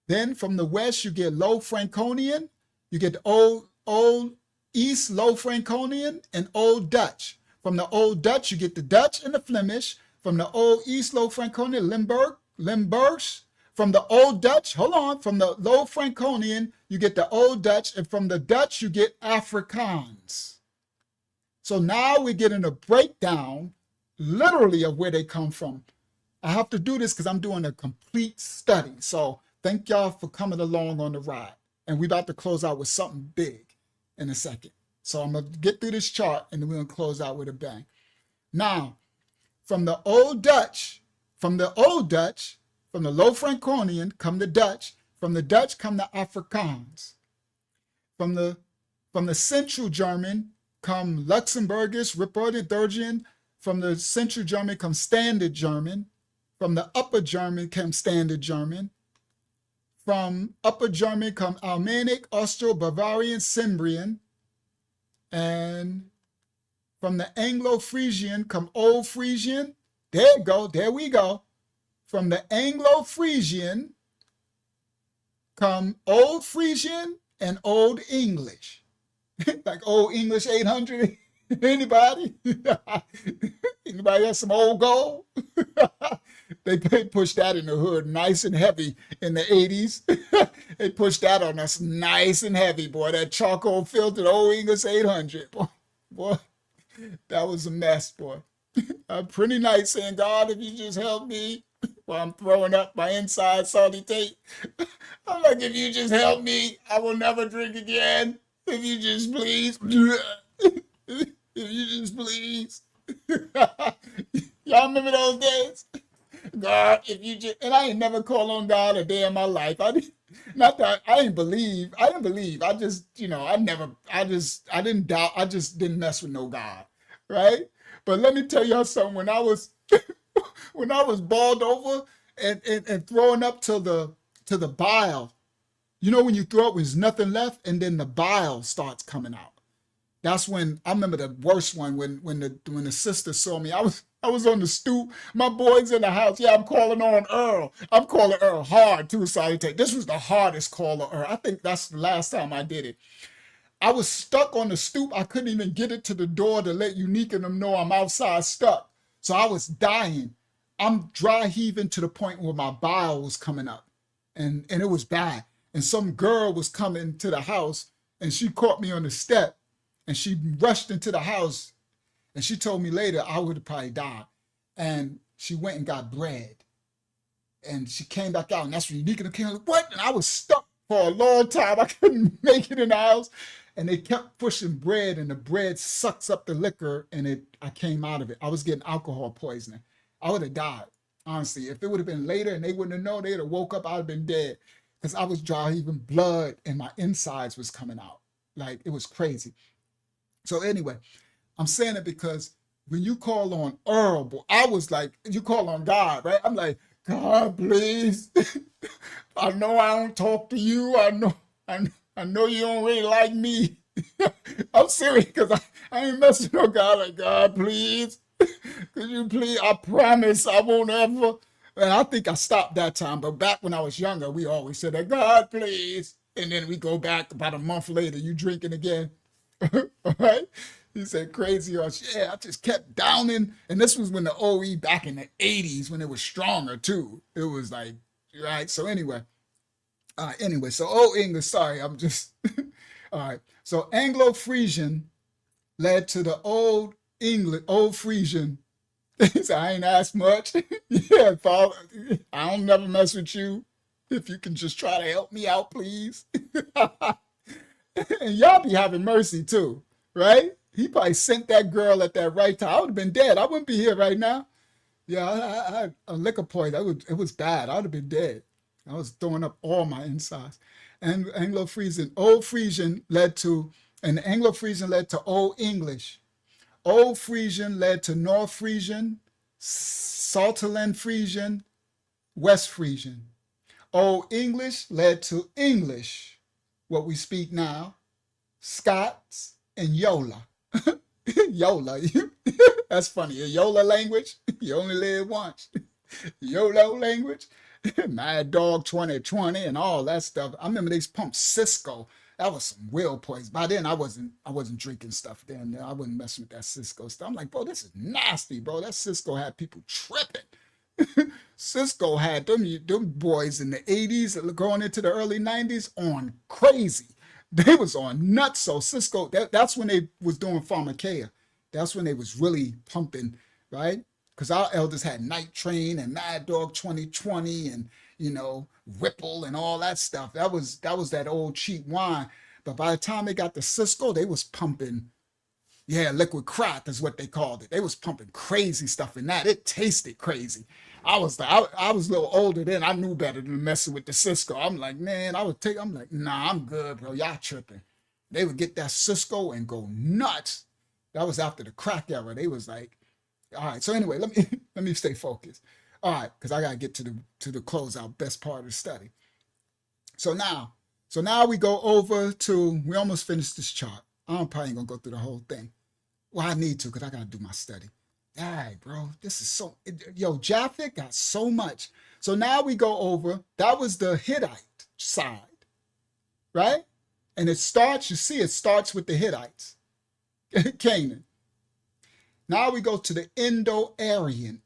Then from the West, you get Low Franconian. You get the Old East Low Franconian and Old Dutch. From the Old Dutch, you get the Dutch and the Flemish. From the Old East Low Franconian, Limburgs. From the Old Dutch, from the Low Franconian, you get the Old Dutch. And from the Dutch, you get Afrikaans. So now we're getting a breakdown, literally, of where they come from. I have to do this because I'm doing a complete study. So thank y'all for coming along on the ride. And we're about to close out with something big in a second. So I'm going to get through this chart and then we're going to close out with a bang. Now, from the Old Dutch, from the Low Franconian come the Dutch. From the Dutch come the Afrikaans. From the Central German come Luxembourgish, Ripperdergian. From the Central German come Standard German. From the Upper German come Standard German. From Upper German come Alemannic, Austro-Bavarian, Cimbrian. And from the Anglo-Frisian come Old Frisian. There you go, there we go. From the Anglo-Frisian come Old Frisian and Old English. Like Old English 800. Anybody? Anybody got some old gold? They pushed that in the hood nice and heavy in the 80s. They pushed that on us nice and heavy, boy. That charcoal filtered Old English 800. Boy, that was a mess, boy. Pretty nice saying, God, if you just help me while I'm throwing up my inside salty tape. I'm like, if you just help me, I will never drink again. If you just please. If you just please. Y'all remember those days? God, if you just, and I ain't never called on God a day in my life. I didn't believe. I just, I didn't doubt. I just didn't mess with no God, right? But let me tell y'all something. When I was balled over and throwing up to the bile, when you throw up, there's nothing left, and then the bile starts coming out. That's when I remember the worst one when the sister saw me. I was on the stoop. My boys in the house. Yeah, I'm calling on Earl. I'm calling Earl hard too. So this was the hardest call of Earl. I think that's the last time I did it. I was stuck on the stoop. I couldn't even get it to the door to let Unique and them know I'm outside stuck. So I was dying. I'm dry heaving to the point where my bile was coming up, and it was bad. And some girl was coming to the house, and she caught me on the step. And she rushed into the house, and she told me later I would have probably died. And she went and got bread. And she came back out, and that's when Unique came like, what? And I was stuck for a long time. I couldn't make it in the house. And they kept pushing bread, and the bread sucks up the liquor, and I came out of it. I was getting alcohol poisoning. I would have died, honestly. If it would have been later and they wouldn't have known, they'd have woke up, I'd have been dead. Because I was dry, even blood, and my insides was coming out. Like, it was crazy. So anyway, I'm saying it because when you call on Earl, boy, I was like, you call on God, right? I'm like, God, please. I know I don't talk to you. I know I know you don't really like me. I'm serious because I ain't messing with no God like God, please. Could you please? I promise I won't ever. And I think I stopped that time. But back when I was younger, we always said that, God, please. And then we go back about a month later, you drinking again. All right? He said crazy or yeah, I just kept downing. And this was when the OE back in the 80s when it was stronger too. It was like, right. So anyway. So Old English, sorry, I'm just all right. So Anglo-Frisian led to the Old English, Old Frisian. So I ain't asked much. Yeah, Paul, I don't never mess with you. If you can just try to help me out, please. And y'all be having mercy too, right? He probably sent that girl at that right time. I would have been dead. I wouldn't be here right now. Yeah, I had a liquor poison. It was bad. I would have been dead. I was throwing up all my insides. And Anglo-Frisian, Old Frisian led to, and Anglo-Frisian led to Old English. Old Frisian led to North Frisian, Salterland Frisian, West Frisian. Old English led to English, what we speak now, Scots, and Yola. Yola, that's funny. A Yola language, you only live once. YOLO language, Mad Dog 2020 and all that stuff. I remember they pumped Cisco. That was some real poison. By then I wasn't drinking stuff then. I wasn't messing with that Cisco stuff. I'm like, bro, this is nasty, bro. That Cisco had people tripping. Cisco had them boys in the 80s going into the early 90s on crazy. They was on nuts. So Cisco, that's when they was doing pharmakeia. That's when they was really pumping, right? Because our elders had Night Train and Mad Dog 2020 and, Ripple and all that stuff. That was that old cheap wine. But by the time they got to Cisco, they was pumping, liquid crack is what they called it. They was pumping crazy stuff in that. It tasted crazy. I was a little older then. I knew better than messing with the Cisco. I'm like, man, I'm like, nah, I'm good, bro. Y'all tripping. They would get that Cisco and go nuts. That was after the crack era. They was like, all right. So anyway, let me stay focused. All right, because I gotta get to the closeout best part of the study. So now we go over to, we almost finished this chart. I'm probably ain't gonna go through the whole thing. Well, I need to because I gotta do my study. All right, bro. This is Japheth got so much. So now we go over, that was the Hittite side, right? And it starts with the Hittites, Canaan. Now we go to the Indo-Iranian.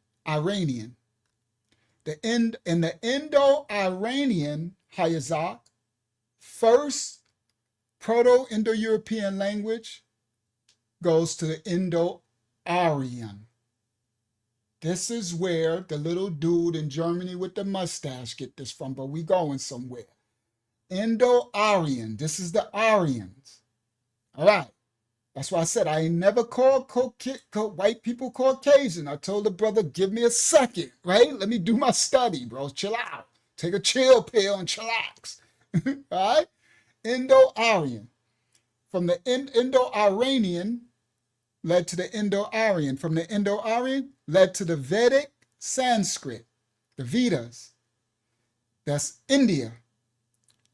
The Indo-Iranian Hayazak, first Proto-Indo-European language, goes to the Indo-Aryan. This is where the little dude in Germany with the mustache get this from, but we going somewhere. Indo-Aryan, this is the Aryans. All right. That's why I said I ain't never called white people Caucasian. I told the brother, give me a second, right? Let me do my study, bro. Chill out. Take a chill pill and chillax. All right? Indo-Aryan. From the Indo-Iranian led to the Indo-Aryan. From the Indo-Aryan led to the Vedic Sanskrit, the Vedas. That's India.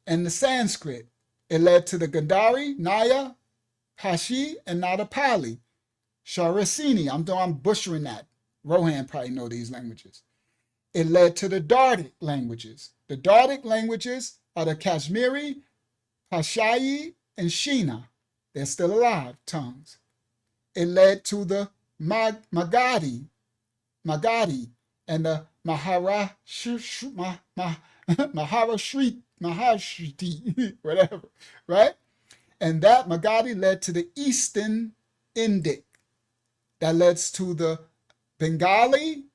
And the Sanskrit, it led to the Gandhari, Naya, Hashi, and Nadapali. Sharasini, I'm butchering that. Rohan probably know these languages. It led to the Dardic languages. The Dardic languages are the Kashmiri, Pashayi, and Shina. They're still alive, tongues. It led to the Magadhi, and the Maharashtriti, whatever, right? And that Magadhi led to the Eastern Indic. That leads to the Bengali,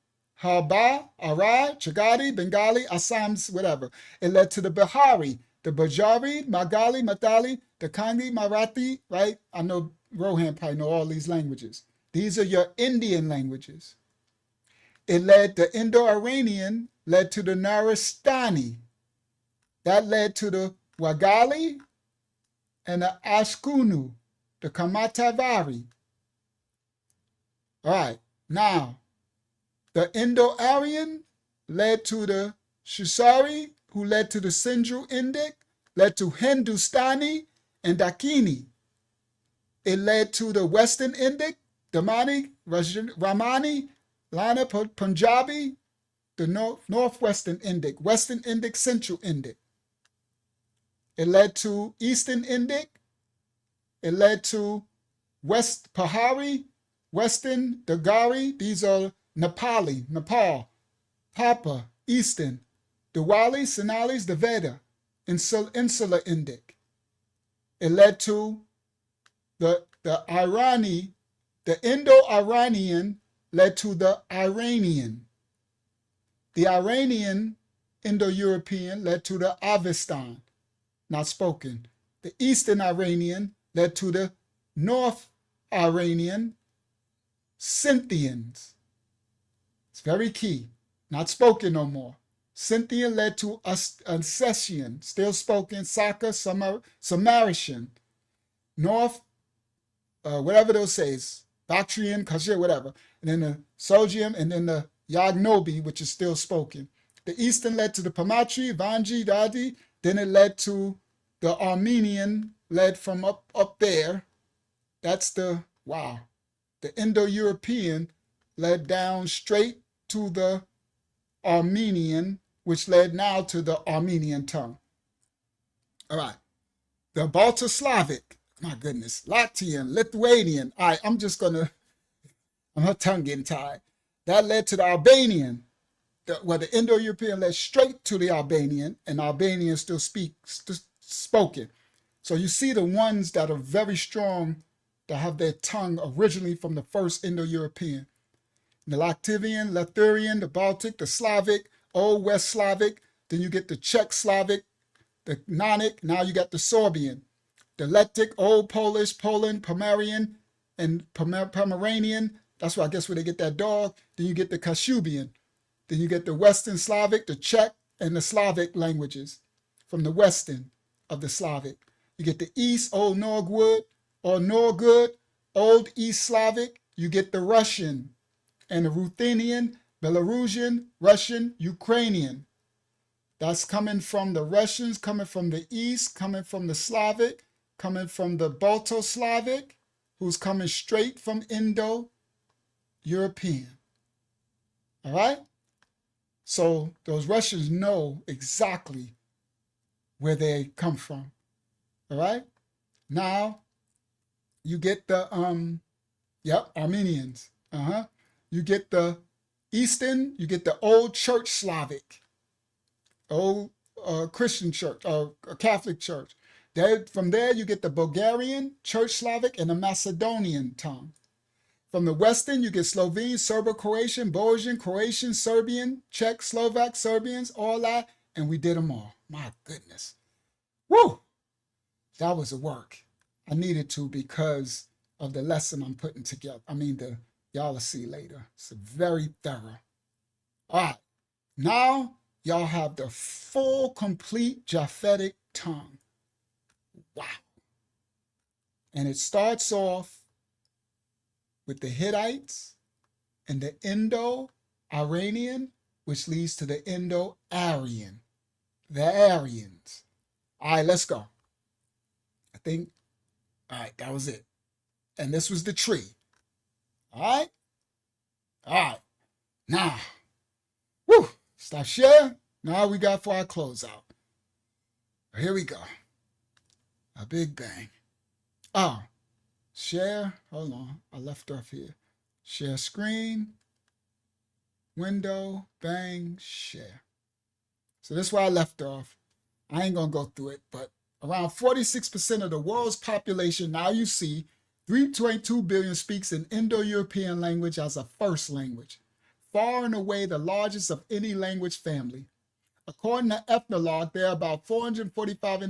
Haba, Arai, Chagadi, Bengali, Assams, whatever. It led to the Bihari, the Bajari, Magali, Matali, the Kandi, Marathi, right? I know Rohan probably know all these languages. These are your Indian languages. The Indo-Iranian led to the Naristani. That led to the Wagali and the Ashkunu, the Kamatavari. All right, now, the Indo-Aryan led to the Shusari, who led to the Sindhu Indic, led to Hindustani and Dakini. It led to the Western Indic, Damani, Ramani, Lana, Punjabi, the Northwestern Indic, Western Indic, Central Indic. It led to Eastern Indic. It led to West Pahari, Western Dagari. These are Nepali, Nepal, Papa, Eastern, Diwali, Sonalis, the Veda, Insular Indic. It led to the Irani, the Indo-Iranian led to the Iranian. The Iranian Indo-European led to the Avestan, not spoken. The Eastern Iranian led to the North Iranian Scythians. It's very key, not spoken no more. Scythian led to Ossetian, still spoken, Saka, Samaritian, North, whatever they'll say, is Bactrian, Kashir, whatever. And then the Sogium, and then the Yagnobi, which is still spoken. The Eastern led to the Pamatri, Vanji, Dadi. Then it led to the Armenian, led from up there. That's the, wow. The Indo-European led down straight to the Armenian, which led now to the Armenian tongue. All right. The Balto-Slavic, my goodness, Latvian, Lithuanian. All right, her tongue getting tied. That led to the Albanian. The Indo-European led straight to the Albanian, and Albanian still spoken. So you see the ones that are very strong, that have their tongue originally from the first Indo-European. The Latvian, Lithuanian, the Baltic, the Slavic, Old West Slavic. Then you get the Czech Slavic, the Nonic. Now you got the Sorbian, the Letic, Old Polish, Poland, Pomerian, and Pomeranian. That's where I guess where they get that dog. Then you get the Kashubian. Then you get the Western Slavic, the Czech, and the Slavic languages from the Western of the Slavic. You get the East, Old Norgwood, or Norgud, Old East Slavic. You get the Russian and the Ruthenian, Belarusian, Russian, Ukrainian. That's coming from the Russians, coming from the East, coming from the Slavic, coming from the Balto-Slavic, who's coming straight from Indo-European. All right? So those Russians know exactly where they come from. All right? Now, you get the, Armenians. You get the Eastern, you get the Old Church Slavic, Old Christian Church, or Catholic Church. From there, you get the Bulgarian, Church Slavic, and the Macedonian tongue. From the Western, you get Slovene, Serbo-Croatian, Bosnian, Croatian, Serbian, Czech, Slovak, Serbians, all that, and we did them all. My goodness. Woo! That was a work. I needed to because of the lesson I'm putting together. Y'all will see later. It's very thorough. All right. Now, y'all have the full, complete Japhetic tongue. Wow. And it starts off with the Hittites and the Indo-Iranian, which leads to the Indo-Aryan, the Aryans. All right, let's go. All right, that was it. And this was the tree. All right? All right. Now, stop share. Now we got for our closeout. Here we go. A big bang. Share. Hold on. I left off here. Share screen. Window. Bang. Share. So this is where I left off. I ain't going to go through it, but around 46% of the world's population, now you see, 3.2 billion speaks an Indo-European language as a first language, far and away the largest of any language family. According to Ethnologue, there are about 445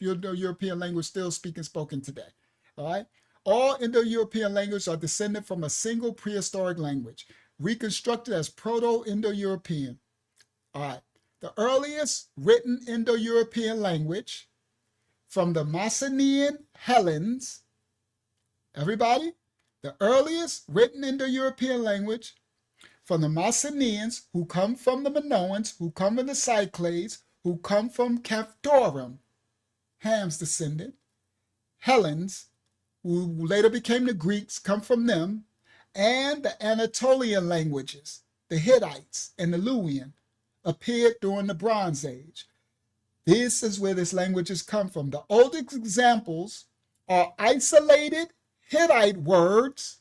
Indo-European languages still spoken today. All right? All Indo-European languages are descended from a single prehistoric language, reconstructed as Proto-Indo-European. All right. The earliest written Indo-European language from the Mycenaean Hellenes. Everybody? The earliest written Indo-European language from the Mycenaeans, who come from the Minoans, who come from the Cyclades, who come from Caphtorim, Ham's descendant. Hellenes, who later became the Greeks, come from them, and the Anatolian languages, the Hittites and the Luwian, appeared during the Bronze Age. This is where these languages come from. The oldest examples are isolated Hittite words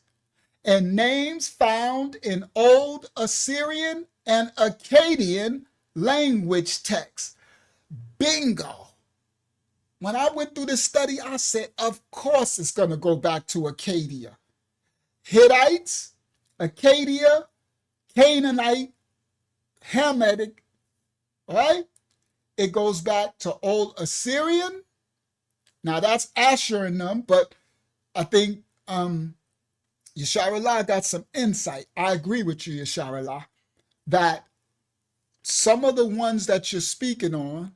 and names found in Old Assyrian and Akkadian language texts. Bingo. When I went through this study, I said, of course it's going to go back to Acadia. Hittites, Acadia, Canaanite, Hamitic, right? It goes back to Old Assyrian. Now that's Asher in them, but I think Yasharallah got some insight. I agree with you, Yasharallah, that some of the ones that you're speaking on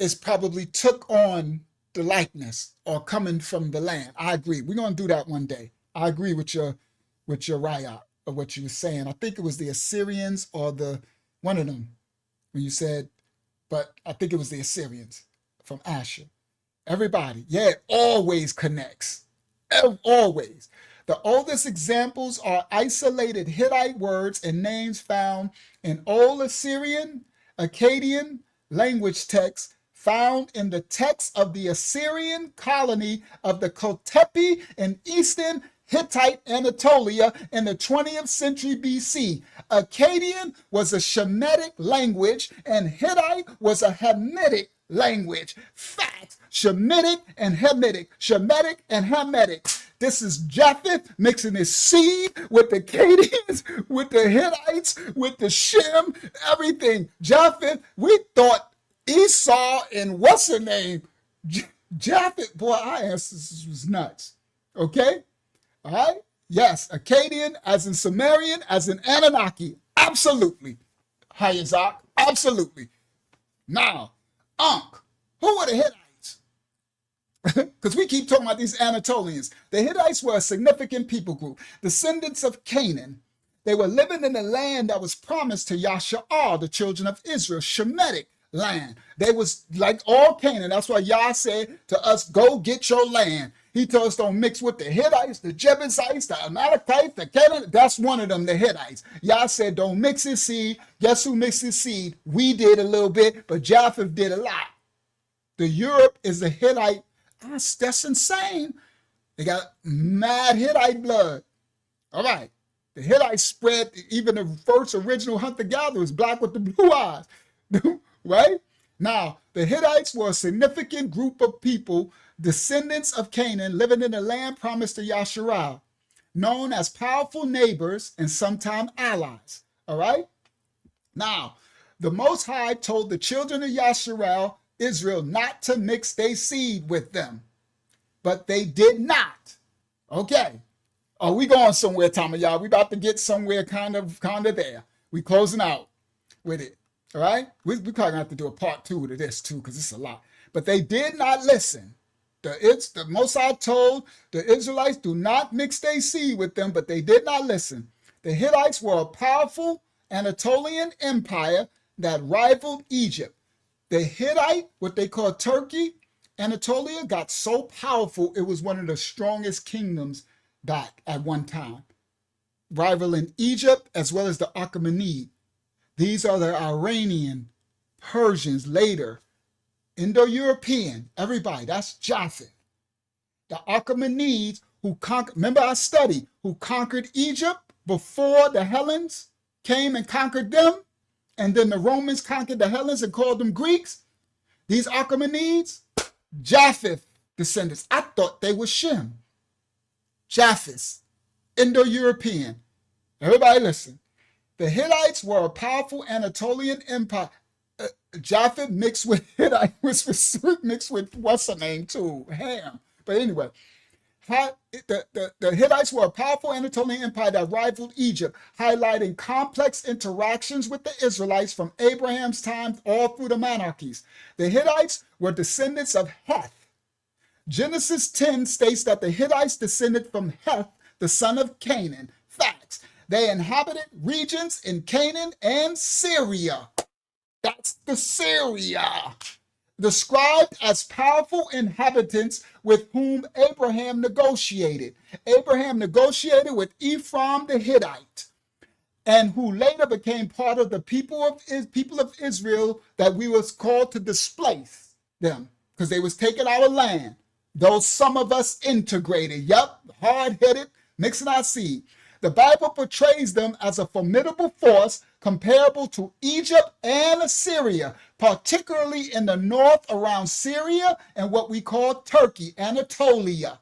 is probably took on the likeness or coming from the land. I agree. We're going to do that one day. I agree with your raya of what you were saying. I think it was the Assyrians or one of them when you said, but I think it was the Assyrians from Asher. Everybody, yeah, it always connects. Always. The oldest examples are isolated Hittite words and names found in Old Assyrian, Akkadian language texts found in the texts of the Assyrian colony of the Kotepi in eastern Hittite Anatolia in the 20th century BC. Akkadian was a Shemitic language and Hittite was a Hamitic language. Facts. Shemitic and Hamitic. Shemitic and Hamitic. This is Japheth mixing his seed with the Akkadians, with the Hittites, with the Shem, everything. Japheth, we thought Esau and what's her name? Japheth, boy, our ancestors was nuts. Okay? All right? Yes, Akkadian, as in Sumerian, as in Anunnaki. Absolutely. Hayazak, absolutely. Now, who were the Hittites? Because we keep talking about these Anatolians. The Hittites were a significant people group, descendants of Canaan. They were living in the land that was promised to Yasha'al, the children of Israel, Shemitic land. They was like all Canaan. That's why Yah said to us, go get your land. He told us don't mix with the Hittites, the Jebusites, the Amalekites, the Canaan. That's one of them, the Hittites. Yah said don't mix his seed. Guess who mixed his seed? We did a little bit, but Japheth did a lot. The Europe is the Hittite. That's insane. They got mad Hittite blood. All right. The Hittites spread, even the first original hunter-gatherers, black with the blue eyes. Right? Now, the Hittites were a significant group of people, descendants of Canaan, living in the land promised to Yasharal, known as powerful neighbors and sometimes allies. All right? Now, the Most High told the children of Yasharal, Israel, not to mix their seed with them. But they did not. Okay. Are we going somewhere, Tommy? Y'all? We about to get somewhere kind of there. We closing out with it. All right? We probably gonna have to do a part 2 to this too, because it's a lot. But they did not listen. The Most High told the Israelites, do not mix their seed with them, but they did not listen. The Hittites were a powerful Anatolian empire that rivaled Egypt. The Hittite, what they call Turkey, Anatolia, got so powerful, it was one of the strongest kingdoms back at one time, rivaling Egypt as well as the Achaemenid. These are the Iranian, Persians later, Indo-European, everybody, that's Japheth. The Achaemenids who conquered, remember I studied, who conquered Egypt before the Hellenes came and conquered them, and then the Romans conquered the Hellenes and called them Greeks. These Achaemenids, Japheth descendants. I thought they were Shem. Japheth, Indo-European. Everybody listen. The Hittites were a powerful Anatolian empire. Japheth mixed with Hittite, mixed with what's her name too, Ham. But anyway, the Hittites were a powerful Anatolian empire that rivaled Egypt, highlighting complex interactions with the Israelites from Abraham's time all through the monarchies. The Hittites were descendants of Heth. Genesis 10 states that the Hittites descended from Heth, the son of Canaan. Facts. They inhabited regions in Canaan and Syria. That's the Syria. Described as powerful inhabitants with whom Abraham negotiated. Abraham negotiated with Ephraim the Hittite, and who later became part of the people of Israel that we was called to displace them because they was taking our land. Though some of us integrated, hard-headed, mixing our seed. The Bible portrays them as a formidable force comparable to Egypt and Assyria, particularly in the north around Syria and what we call Turkey, Anatolia.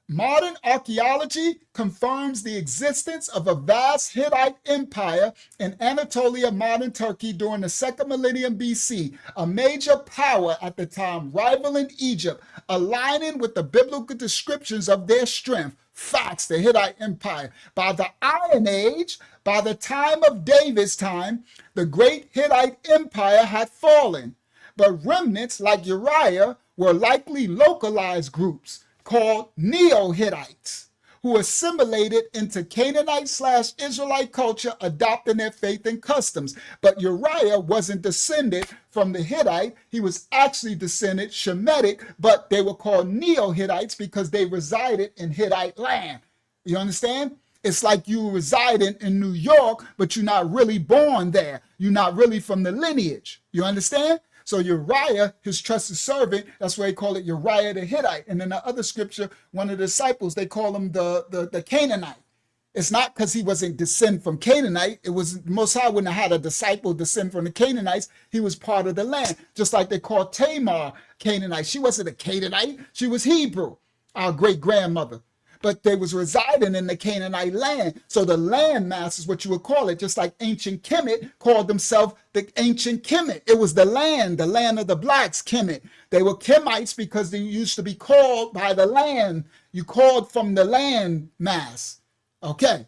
Modern archaeology confirms the existence of a vast Hittite empire in Anatolia, modern Turkey, during the 2nd millennium BC, a major power at the time, rivaling Egypt, aligning with the biblical descriptions of their strength. Facts, the Hittite Empire. By the Iron Age, by the time of David's time, the great Hittite Empire had fallen, but remnants like Uriah were likely localized groups called Neo-Hittites, who assimilated into Canaanite/Israelite culture, adopting their faith and customs. But Uriah wasn't descended from the Hittite. He was actually descended Shemitic, but they were called Neo-Hittites because they resided in Hittite land. You understand? It's like you residing in New York, but you're not really born there. You're not really from the lineage. You understand? So Uriah, his trusted servant, that's why they call it Uriah the Hittite. And in the other scripture, one of the disciples, they call him the Canaanite. It's not because he wasn't descend from Canaanite. It was Most High wouldn't have had a disciple descend from the Canaanites. He was part of the land, just like they called Tamar Canaanite. She wasn't a Canaanite. She was Hebrew, our great-grandmother. But they was residing in the Canaanite land. So the land mass is what you would call it, just like ancient Kemet called themselves the ancient Kemet. It was the land of the blacks, Kemet. They were Kemites because they used to be called by the land. You called from the land mass. Okay.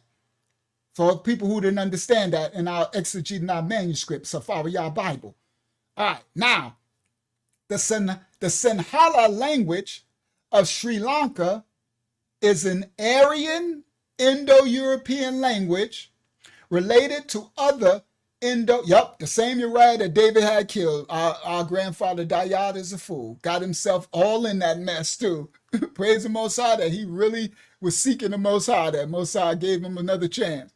For people who didn't understand that in our exegete in our manuscript, Safari Bible. All right, now, the Sinhala language of Sri Lanka is an Aryan Indo-European language related to other the same Uriah that David had killed. Our grandfather Dayad is a fool. Got himself all in that mess too. Praise the Most High that he really was seeking the Most High, that Most High gave him another chance.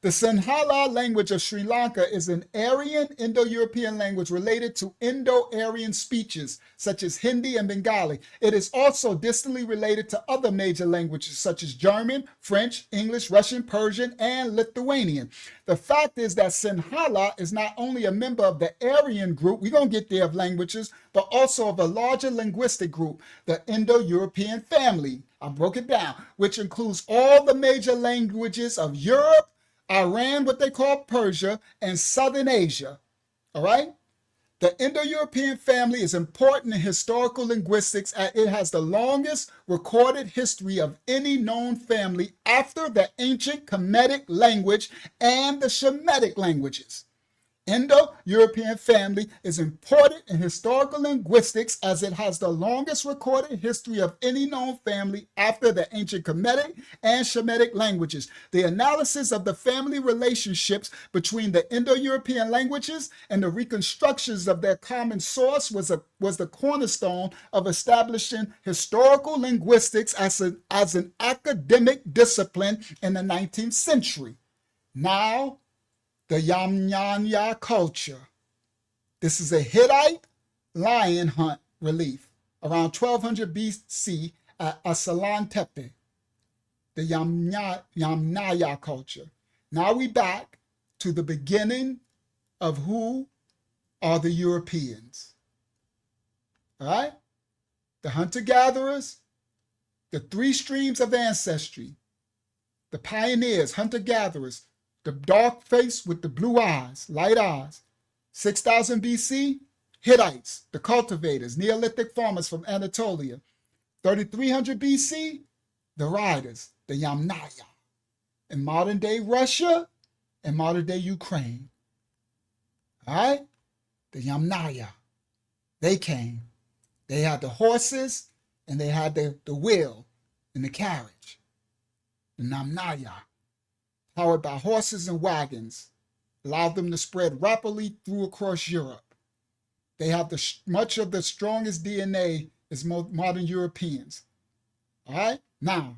The Sinhala language of Sri Lanka is an Aryan Indo-European language related to Indo-Aryan speeches, such as Hindi and Bengali. It is also distantly related to other major languages, such as German, French, English, Russian, Persian, and Lithuanian. The fact is that Sinhala is not only a member of the Aryan group, we're going to get there of languages, but also of a larger linguistic group, the Indo-European family. I broke it down, which includes all the major languages of Europe, Iran, what they call Persia, and Southern Asia, all right? The Indo-European family is important in historical linguistics as it has the longest recorded history of any known family after the ancient Kemetic language and the Shemitic languages. Indo-European family is important in historical linguistics as it has the longest recorded history of any known family after the ancient Kemetic and Shemitic languages. The analysis of the family relationships between the Indo-European languages and the reconstructions of their common source was the cornerstone of establishing historical linguistics as an academic discipline in the 19th century. Now, the Yamnaya culture. This is a Hittite lion hunt relief around 1200 BC at Asalan Tepe, the Yamnaya culture. Now we back to the beginning of who are the Europeans. All right? The hunter-gatherers, the three streams of ancestry, the pioneers, hunter-gatherers, the dark face with the blue eyes, light eyes. 6000 BC, Hittites, the cultivators, Neolithic farmers from Anatolia. 3300 BC, the riders, the Yamnaya. In modern day Russia and modern day Ukraine. All right? The Yamnaya. They came. They had the horses and they had the wheel and the carriage. The Yamnaya. Powered by horses and wagons. allowed them to spread rapidly through across Europe. They have much of the strongest DNA as modern Europeans. All right, now,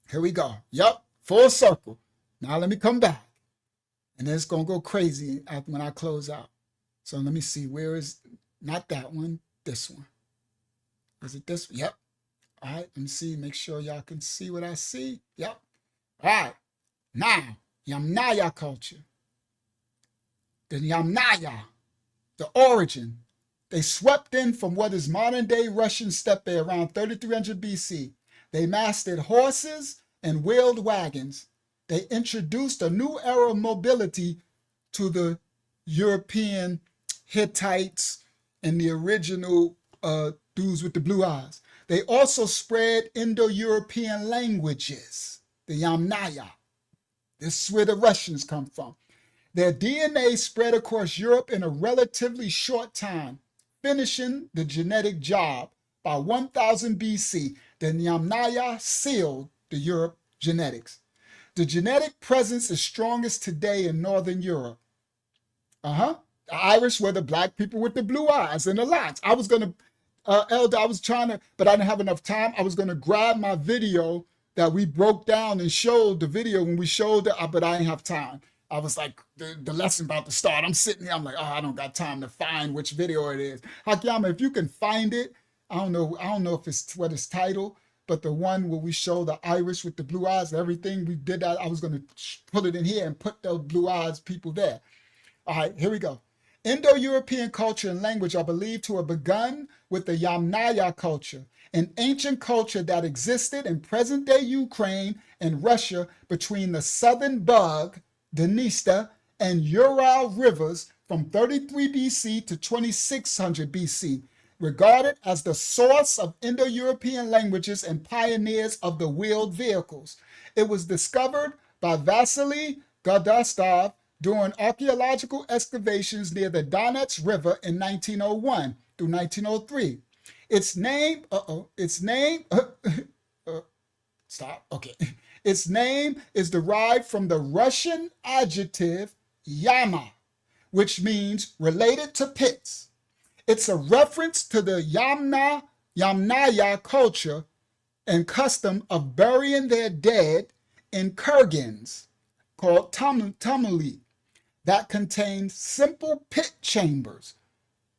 here we go. Yep, full circle. Now let me come back. And then it's going to go crazy when I close out. So let me see, where is, not that one, this one. Is it this? Yep. All right, let me see, make sure y'all can see what I see. Yep. All right, now, Yamnaya culture. The Yamnaya, the origin, they swept in from what is modern-day Russian steppe around 3300 BC. They mastered horses and wheeled wagons. They introduced a new era of mobility to the European Hittites and the original dudes with the blue eyes. They also spread Indo-European languages, the Yamnaya. This is where the Russians come from. Their DNA spread across Europe in a relatively short time, finishing the genetic job. By 1000 BC, the Yamnaya sealed the Europe genetics. The genetic presence is strongest today in Northern Europe. The Irish were the black people with the blue eyes and the locks. I was going to, Elder, I was trying to, but I didn't have enough time. I was going to grab my video that we broke down and showed the video when we showed it, but I didn't have time. I was like, the lesson about to start. I'm sitting here, I'm like, oh, I don't got time to find which video it is. Hakiyama, if you can find it, I don't know if it's what it's titled, but the one where we show the Irish with the blue eyes, everything, we did that. I was going to put it in here and put those blue eyes people there. All right, here we go. Indo-European culture and language are believed to have begun with the Yamnaya culture, an ancient culture that existed in present-day Ukraine and Russia between the southern Bug, Dniester, and Ural rivers from 33 BC to 2600 BC, regarded as the source of Indo-European languages and pioneers of the wheeled vehicles. It was discovered by Vasily Godastov during archaeological excavations near the Donets River in 1901 through 1903. Its name is derived from the Russian adjective yama, which means related to pits. It's a reference to the Yamnaya culture and custom of burying their dead in kurgans, called tumuli, that contain simple pit chambers,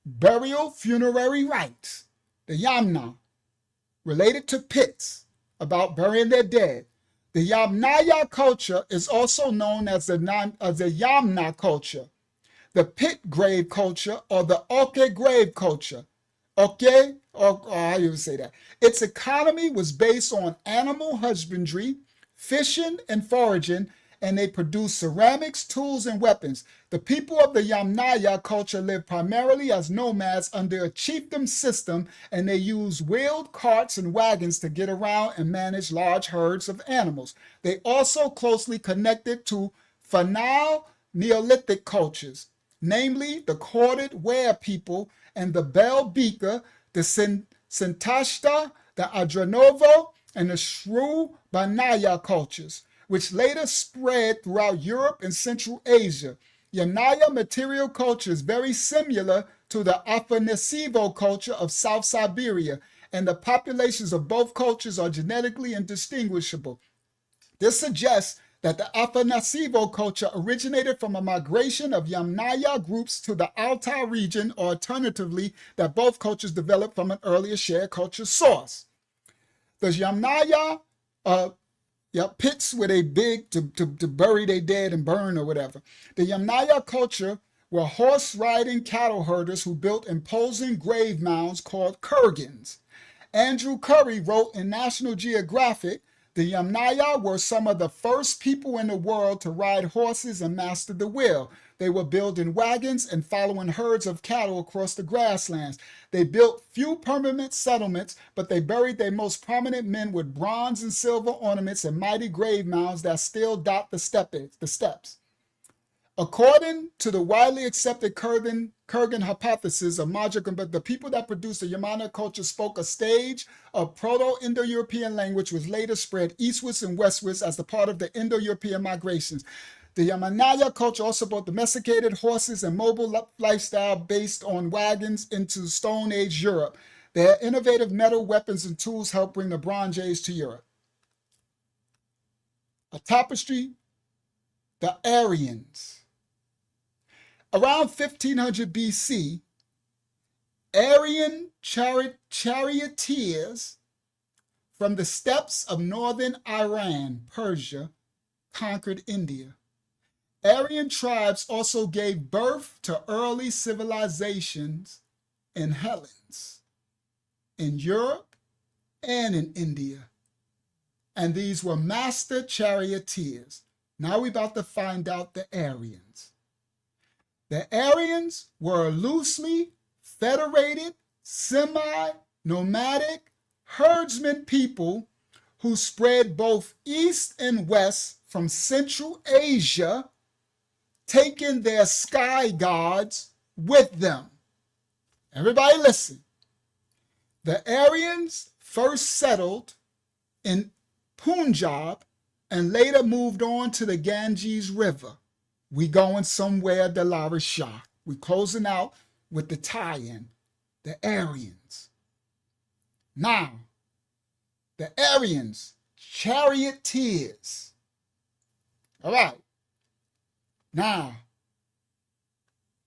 burial funerary rites. The Yamna, related to pits, about burying their dead. The Yamnaya culture is also known as the Yamna culture, the pit grave culture, or the Oke grave culture. Oke, or how you would say that. Its economy was based on animal husbandry, fishing, and foraging, and they produced ceramics, tools, and weapons. The people of the Yamnaya culture lived primarily as nomads under a chiefdom system, and they used wheeled carts and wagons to get around and manage large herds of animals. They also closely connected to Fanal Neolithic cultures, namely the corded ware people and the Bel Beaker, the Sintashta, the Adranovo, and the Shrew Banaya cultures, which later spread throughout Europe and Central Asia. Yamnaya material culture is very similar to the Afanasivo culture of South Siberia, and the populations of both cultures are genetically indistinguishable. This suggests that the Afanasivo culture originated from a migration of Yamnaya groups to the Altai region, or alternatively, that both cultures developed from an earlier shared culture source. The Yamnaya pits where they dig to bury their dead and burn or whatever. The Yamnaya culture were horse-riding cattle herders who built imposing grave mounds called kurgans. Andrew Curry wrote in National Geographic, the Yamnaya were some of the first people in the world to ride horses and master the wheel. They were building wagons and following herds of cattle across the grasslands. They built few permanent settlements, but they buried their most prominent men with bronze and silver ornaments and mighty grave mounds that still dot the steppes. According to the widely accepted Kurgan hypothesis of Majik, but the people that produced the Yamana culture spoke a stage of Proto-Indo-European language, which later spread eastwards and westwards as the part of the Indo-European migrations. The Yamnaya culture also brought domesticated horses and mobile lifestyle based on wagons into Stone Age Europe. Their innovative metal weapons and tools helped bring the Bronze Age to Europe. A tapestry, the Aryans. Around 1500 BC, Aryan charioteers from the steppes of northern Iran, Persia, conquered India. Aryan tribes also gave birth to early civilizations in Hellenes, in Europe and in India. And these were master charioteers. Now we're about to find out the Aryans. The Aryans were loosely federated, semi-nomadic herdsmen people who spread both east and west from Central Asia, taking their sky gods with them. Everybody listen. The Aryans first settled in Punjab and later moved on to the Ganges River. We going somewhere, Dalara Shah. We closing out with the tie-in, the Aryans. Now, the Aryans, charioteers. All right. Now,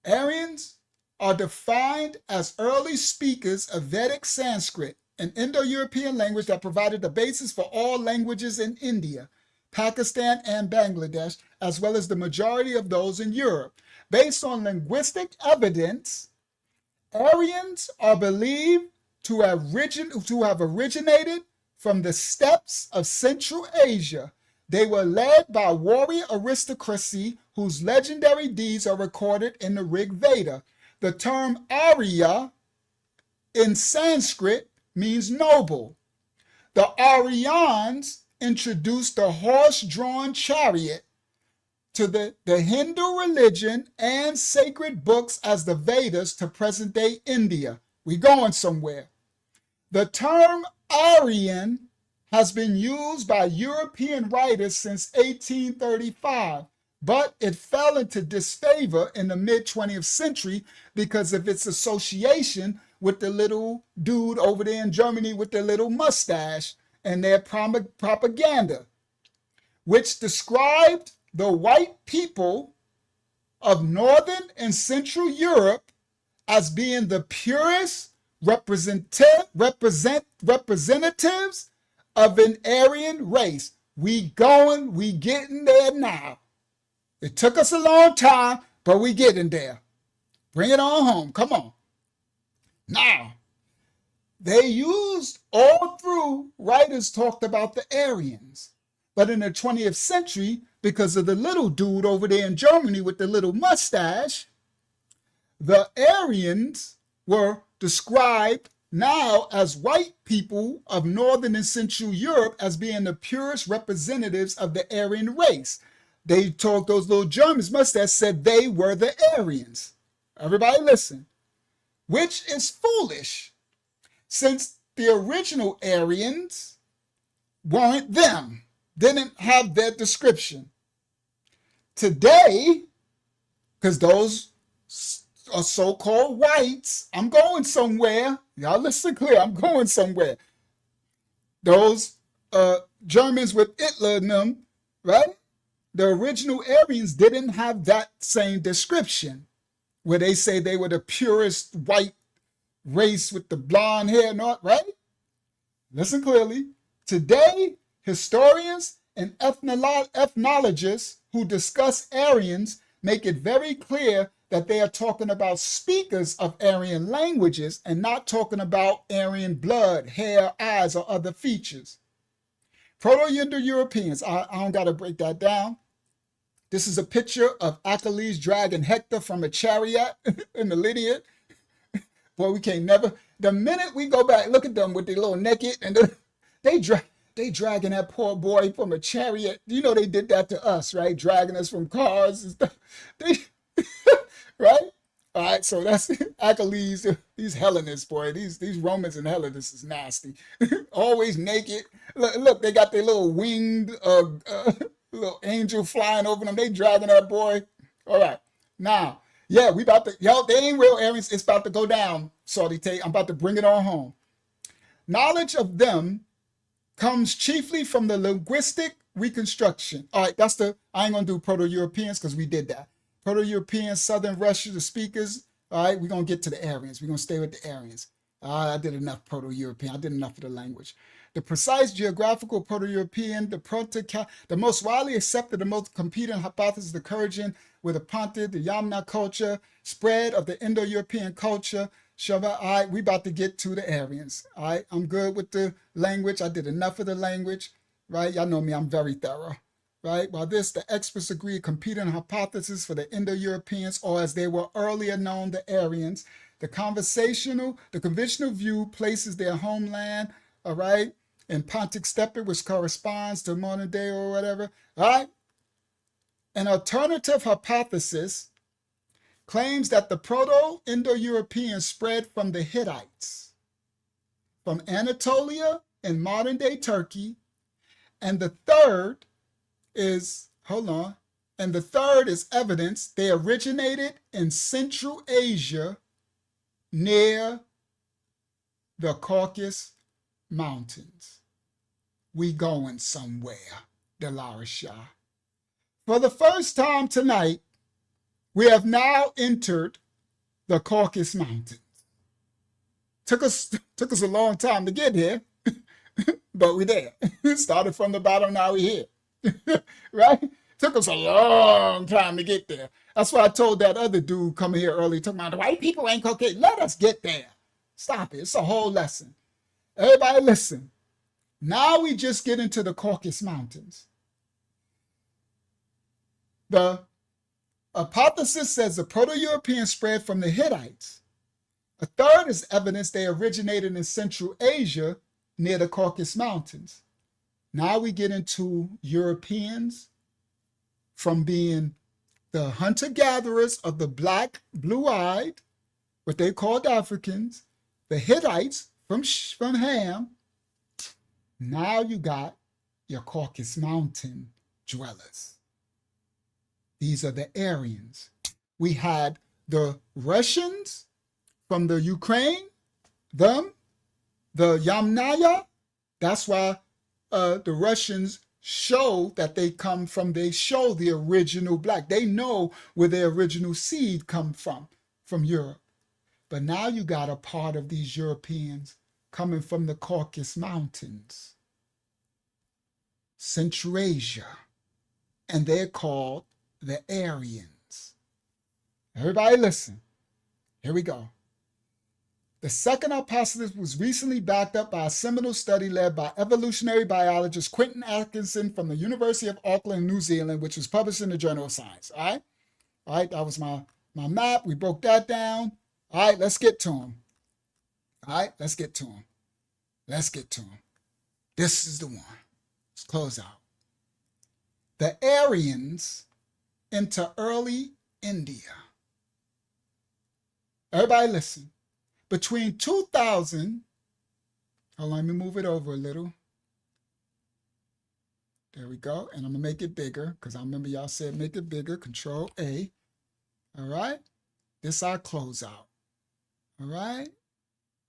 Aryans are defined as early speakers of Vedic Sanskrit, an Indo-European language that provided the basis for all languages in India, Pakistan, and Bangladesh, as well as the majority of those in Europe. Based on linguistic evidence, Aryans are believed to have originated from the steppes of Central Asia. They were led by warrior aristocracy whose legendary deeds are recorded in the Rig Veda. The term Arya in Sanskrit means noble. The Aryans introduced the horse-drawn chariot to the Hindu religion and sacred books as the Vedas to present-day India. We going somewhere. The term Aryan has been used by European writers since 1835, but it fell into disfavor in the mid-20th century because of its association with the little dude over there in Germany with the little mustache and their propaganda, which described the white people of Northern and Central Europe as being the purest representatives of an Aryan race. We getting there now. It took us a long time, but we getting there. Bring it on home, come on. Now, they used all through, writers talked about the Aryans. But in the 20th century, because of the little dude over there in Germany with the little mustache, the Aryans were described now as white people of Northern and Central Europe as being the purest representatives of the Aryan race. They talked, those little Germans mustache said they were the Aryans. Everybody listen. Which is foolish, since the original Aryans weren't them, didn't have that description. Today, because those are so-called whites, I'm going somewhere. Y'all listen clear, I'm going somewhere. Those Germans with Hitler in them, right? The original Aryans didn't have that same description, where they say they were the purest white race with the blonde hair and all, right? Listen clearly. Today, historians and ethnologists who discuss Aryans make it very clear that they are talking about speakers of Aryan languages and not talking about Aryan blood, hair, eyes, or other features. Proto-Indo-Europeans, I don't got to break that down. This is a picture of Achilles dragging Hector from a chariot in the Lydian. Boy, we can't never. The minute we go back, look at them with their little naked, and they dragging that poor boy from a chariot. You know they did that to us, right? Dragging us from cars and stuff. Right? All right, so that's Achilles. These Hellenists, boy. These Romans and Hellenists is nasty. Always naked. Look, they got their little winged little angel flying over them. They dragging that boy. All right. Now, yeah, we about to, they ain't real Aryans. It's about to go down, Saudi Tate. I'm about to bring it on home. Knowledge of them comes chiefly from the linguistic reconstruction. All right, I ain't gonna do Proto-Europeans because we did that. Proto-Europeans, Southern Russia, the speakers. All right, we're gonna get to the Aryans. We're gonna stay with the Aryans. I did enough Proto-European. I did enough of the language. The precise geographical Proto-European, the most widely accepted, the most competing hypothesis occurring with the Pontic, the Yamna culture, spread of the Indo-European culture. All right, we about to get to the Aryans. All right, I'm good with the language. I did enough of the language, right? Y'all know me, I'm very thorough, right? While the experts agree competing hypothesis for the Indo-Europeans, or as they were earlier known, the Aryans, the conventional view places their homeland, all right, in Pontic steppe, which corresponds to modern day or whatever, all right? An alternative hypothesis claims that the Proto-Indo-Europeans spread from the Hittites, from Anatolia in modern-day Turkey, and the third is evidence they originated in Central Asia near the Caucasus Mountains. We going somewhere, Delara Shah. For the first time tonight, we have now entered the Caucasus Mountains. Took us a long time to get here, but we're there. Started from the bottom, now we're here. Right? Took us a long time to get there. That's why I told that other dude coming here early, talking about the white people ain't Caucasian. Let us get there. Stop it. It's a whole lesson. Everybody listen. Now we just get into the Caucasus Mountains. The hypothesis says the Proto-Europeans spread from the Hittites. A third is evidence they originated in Central Asia near the Caucasus Mountains. Now we get into Europeans from being the hunter-gatherers of the black, blue-eyed, what they called Africans, the Hittites from Ham. Now you got your Caucasus Mountain dwellers. These are the Aryans. We had the Russians from the Ukraine, the Yamnaya. That's why the Russians show that they show the original black. They know where their original seed come from Europe. But now you got a part of these Europeans coming from the Caucasus Mountains, Central Asia, and they're called the Aryans. Everybody listen. Here we go. The second hypothesis was recently backed up by a seminal study led by evolutionary biologist Quentin Atkinson from the University of Auckland, New Zealand, which was published in the Journal of Science. All right, that was my map. We broke that down. All right, let's get to them. All right, let's get to them. This is the one. Let's close out. The Aryans into early India. Everybody listen. Between 2000, hold on, let me move it over a little. There we go. And I'm going to make it bigger because I remember y'all said make it bigger. Control A. All right. This our closeout. All right.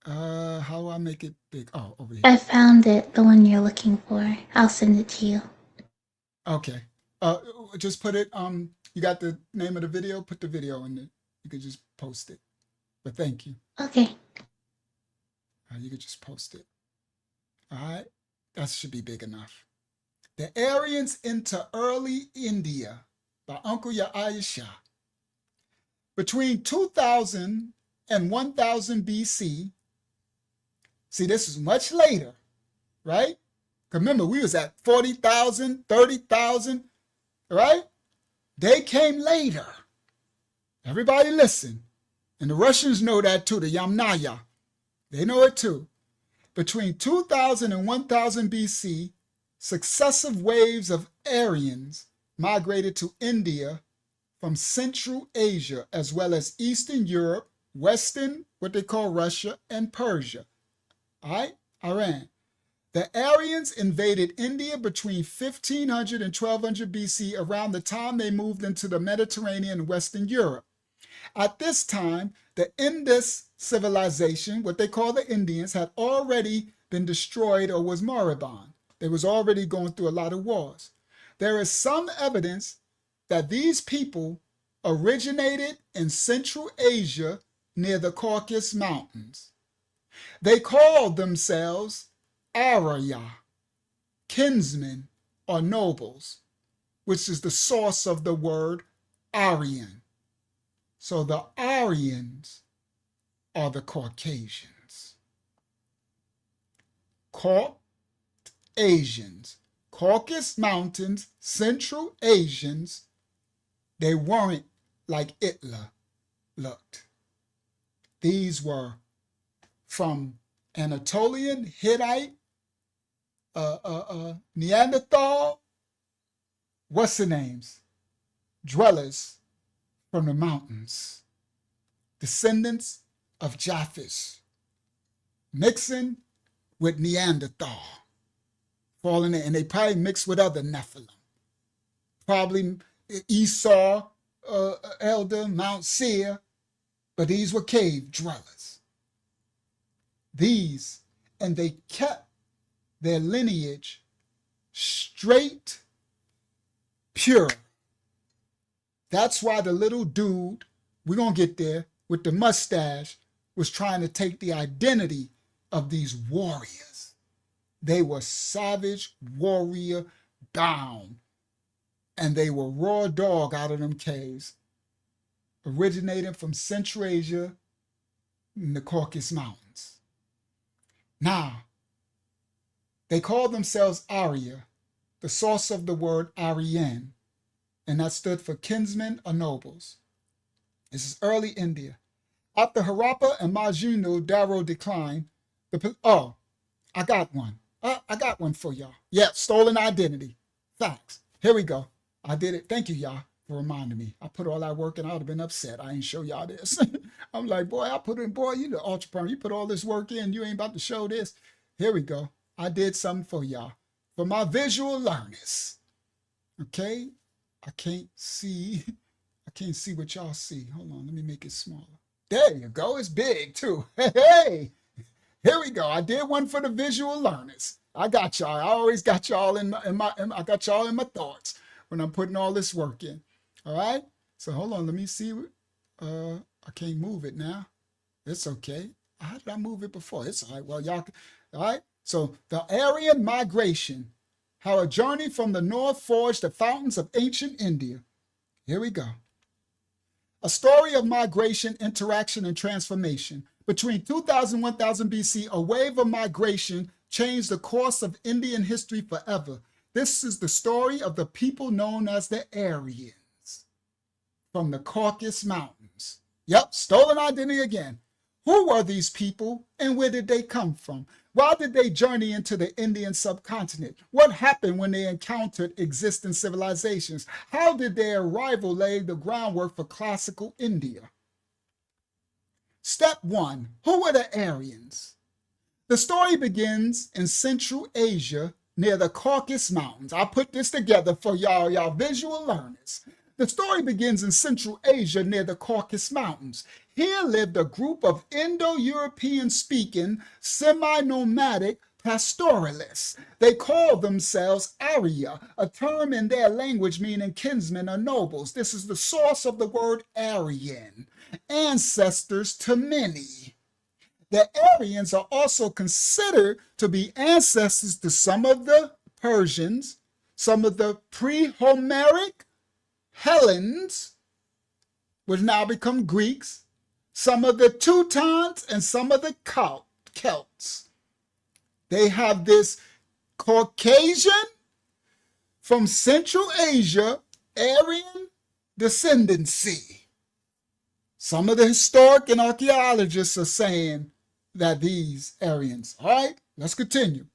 How do I make it big? Oh, over here. I found it, the one you're looking for. I'll send it to you. Okay. Just put it, you got the name of the video? Put the video in it. You could just post it. But thank you. Okay. You could just post it. All right. That should be big enough. The Aryans into early India by Uncle Yahya Shah. Between 2000 and 1000 BC. See, this is much later, right? Remember, we was at 40,000, 30,000, right? They came later. Everybody listen. And the Russians know that too, the Yamnaya. They know it too. Between 2000 and 1000 BC, successive waves of Aryans migrated to India from Central Asia, as well as Eastern Europe, Western, what they call Russia, and Persia. All right, Iran. The Aryans invaded India between 1500 and 1200 BC, around the time they moved into the Mediterranean and Western Europe. At this time, the Indus civilization, what they call the Indians, had already been destroyed or was moribund. They was already going through a lot of wars. There is some evidence that these people originated in Central Asia near the Caucasus Mountains. They called themselves Arya, kinsmen or nobles, which is the source of the word Aryan. So the Aryans are the Caucasians. Caucasians, Caucasus Mountains, Central Asians, they weren't like Hitler looked. These were from Anatolian, Hittite, Neanderthal, what's the names? Dwellers from the mountains, descendants of Japheth, mixing with Neanderthal, falling in, and they probably mixed with other Nephilim, probably Esau, Elder, Mount Seir, but these were cave dwellers. These, and they kept their lineage straight, pure. That's why the little dude, we're going to get there, with the mustache, was trying to take the identity of these warriors. They were savage, warrior bound, and they were raw dog out of them caves, originating from Central Asia in the Caucasus Mountains. Now, they call themselves Arya, the source of the word Aryan, and that stood for kinsmen or nobles. This is early India. After Harappa and Mohenjo-Daro declined, I got one. I got one for y'all. Yeah, stolen identity. Facts. Here we go. I did it. Thank you, y'all, for reminding me. I put all that work and I would have been upset. I ain't show y'all this. I'm like, boy, you the entrepreneur. You put all this work in, you ain't about to show this. Here we go. I did something for y'all. For my visual learners. Okay? I can't see what y'all see. Hold on, let me make it smaller. There you go. It's big too. Hey, here we go. I did one for the visual learners. I got y'all. I always got y'all I got y'all in my thoughts when I'm putting all this work in. All right. So hold on. Let me see. I can't move it now. It's okay. How did I move it before? It's all right. Well, y'all. All right. So the Aryan migration, how a journey from the north forged the fountains of ancient India. Here we go. A story of migration, interaction, and transformation. Between 2000 and 1000 BC, a wave of migration changed the course of Indian history forever. This is the story of the people known as the Aryans from the Caucasus Mountains. Yep, stolen identity again. Who were these people and where did they come from? Why did they journey into the Indian subcontinent? What happened when they encountered existing civilizations? How did their arrival lay the groundwork for classical India? Step 1. Who were the Aryans? The story begins in Central Asia near the Caucasus Mountains. I put this together for y'all visual learners. The story begins in Central Asia near the Caucasus Mountains. Here lived a group of Indo-European speaking, semi-nomadic pastoralists. They called themselves Arya, a term in their language meaning kinsmen or nobles. This is the source of the word Aryan, ancestors to many. The Aryans are also considered to be ancestors to some of the Persians, some of the pre-Homeric Hellenes, which now become Greeks, some of the Teutons, and some of the Celts. They have this Caucasian from Central Asia, Aryan descendancy. Some of the historic and archaeologists are saying that these Aryans. All right, let's continue.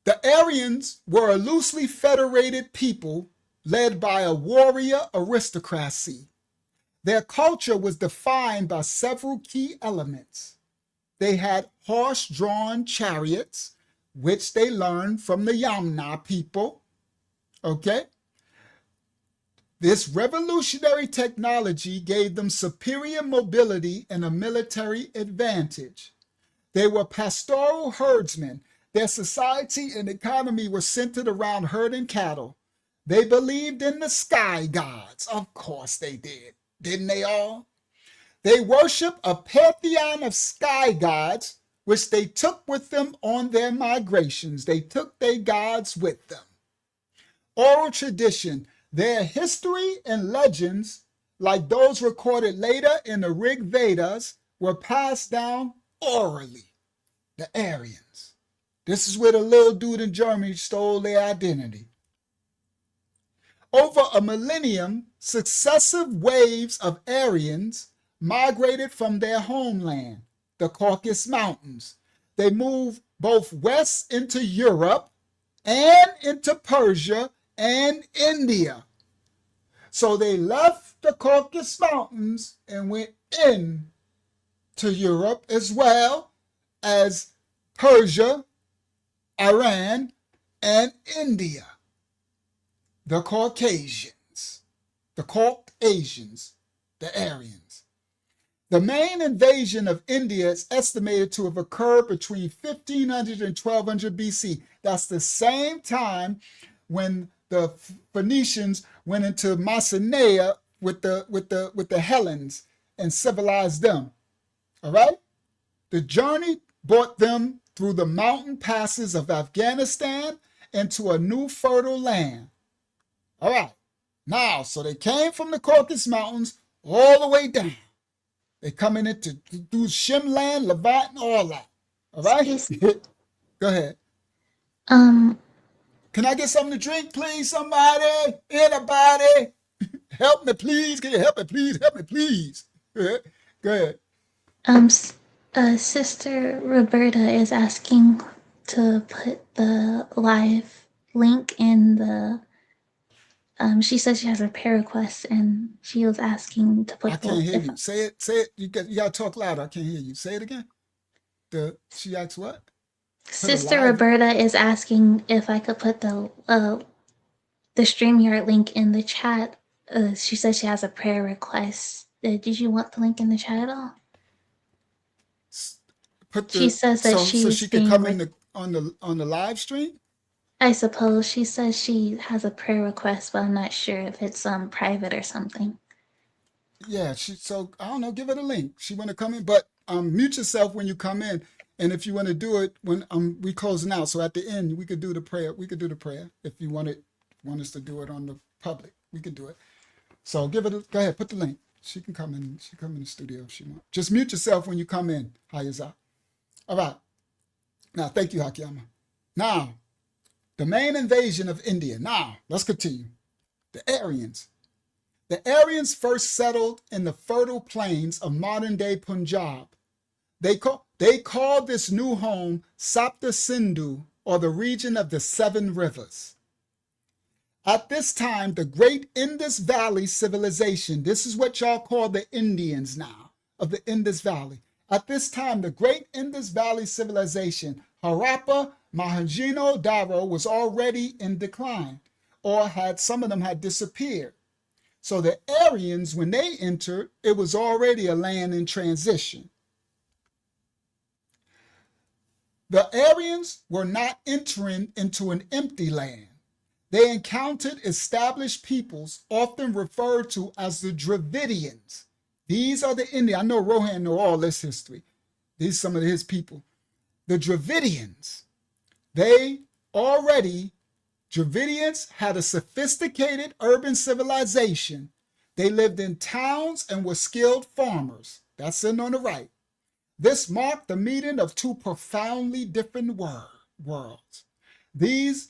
The Aryans were a loosely federated people led by a warrior aristocracy. Their culture was defined by several key elements. they had horse-drawn chariots, which they learned from the Yamna people. Okay? This revolutionary technology gave them superior mobility and a military advantage. They were pastoral herdsmen. Their society and economy were centered around herding cattle. They believed in the sky gods. Of course they did. Didn't they all? They worshiped a pantheon of sky gods, which they took with them on their migrations. They took their gods with them. Oral tradition. Their history and legends, like those recorded later in the Rig Vedas, were passed down orally. The Aryans. This is where the little dude in Germany stole their identity. Over a millennium, successive waves of Aryans migrated from their homeland, the Caucasus Mountains. They moved both west into Europe and into Persia and India. So they left the Caucasus Mountains and went in to Europe as well as Persia, Iran, and India. The Caucasians, the Aryans. The main invasion of India is estimated to have occurred between 1500 and 1200 BC. That's the same time when the Phoenicians went into Mycenae with the Hellenes and civilized them. All right? The journey brought them through the mountain passes of Afghanistan into a new fertile land. All right. Now, so they came from the Caucasus Mountains all the way down. They coming into through Shimland, Levant, and all that. All right? Go ahead. Can I get something to drink, please? Somebody? Anybody? Help me, please. Can you help me, please? Help me, please. Go ahead. Sister Roberta is asking to put the live link in the. She says she has a prayer request, and she was asking to put. I can't hear you. Say it. Say it. You gotta talk louder. I can't hear you. Say it again. She asked what? Sister Roberta is asking if I could put the StreamYard link in the chat. She says she has a prayer request. Did you want the link in the chat at all? She says that so she can come in on the live stream. I suppose she says she has a prayer request, but I'm not sure if it's private or something. Yeah, so I don't know. Give her the link. She want to come in, but mute yourself when you come in. And if you want to do it when we closing out, so at the end we could do the prayer. We could do the prayer if you want us to do it on the public. We could do it. So go ahead, put the link. She can come in. She come in the studio if she wants. Just mute yourself when you come in. Hayaza. All right. Now, thank you, Hakiyama. Now, the main invasion of India. Now, let's continue. The Aryans. The Aryans first settled in the fertile plains of modern-day Punjab. They called this new home Sapta Sindhu, or the region of the 7 rivers. At this time, the great Indus Valley civilization, this is what y'all call the Indians now, of the Indus Valley. At this time, the great Indus Valley civilization, Harappa, Mohenjo-daro, was already in decline, or some of them had disappeared. So the Aryans, when they entered, it was already a land in transition. The Aryans were not entering into an empty land. They encountered established peoples, often referred to as the Dravidians. These are the Indians. I know Rohan know all this history. These are some of his people. The Dravidians. Dravidians had a sophisticated urban civilization. They lived in towns and were skilled farmers. That's in on the right. This marked the meeting of two profoundly different worlds. These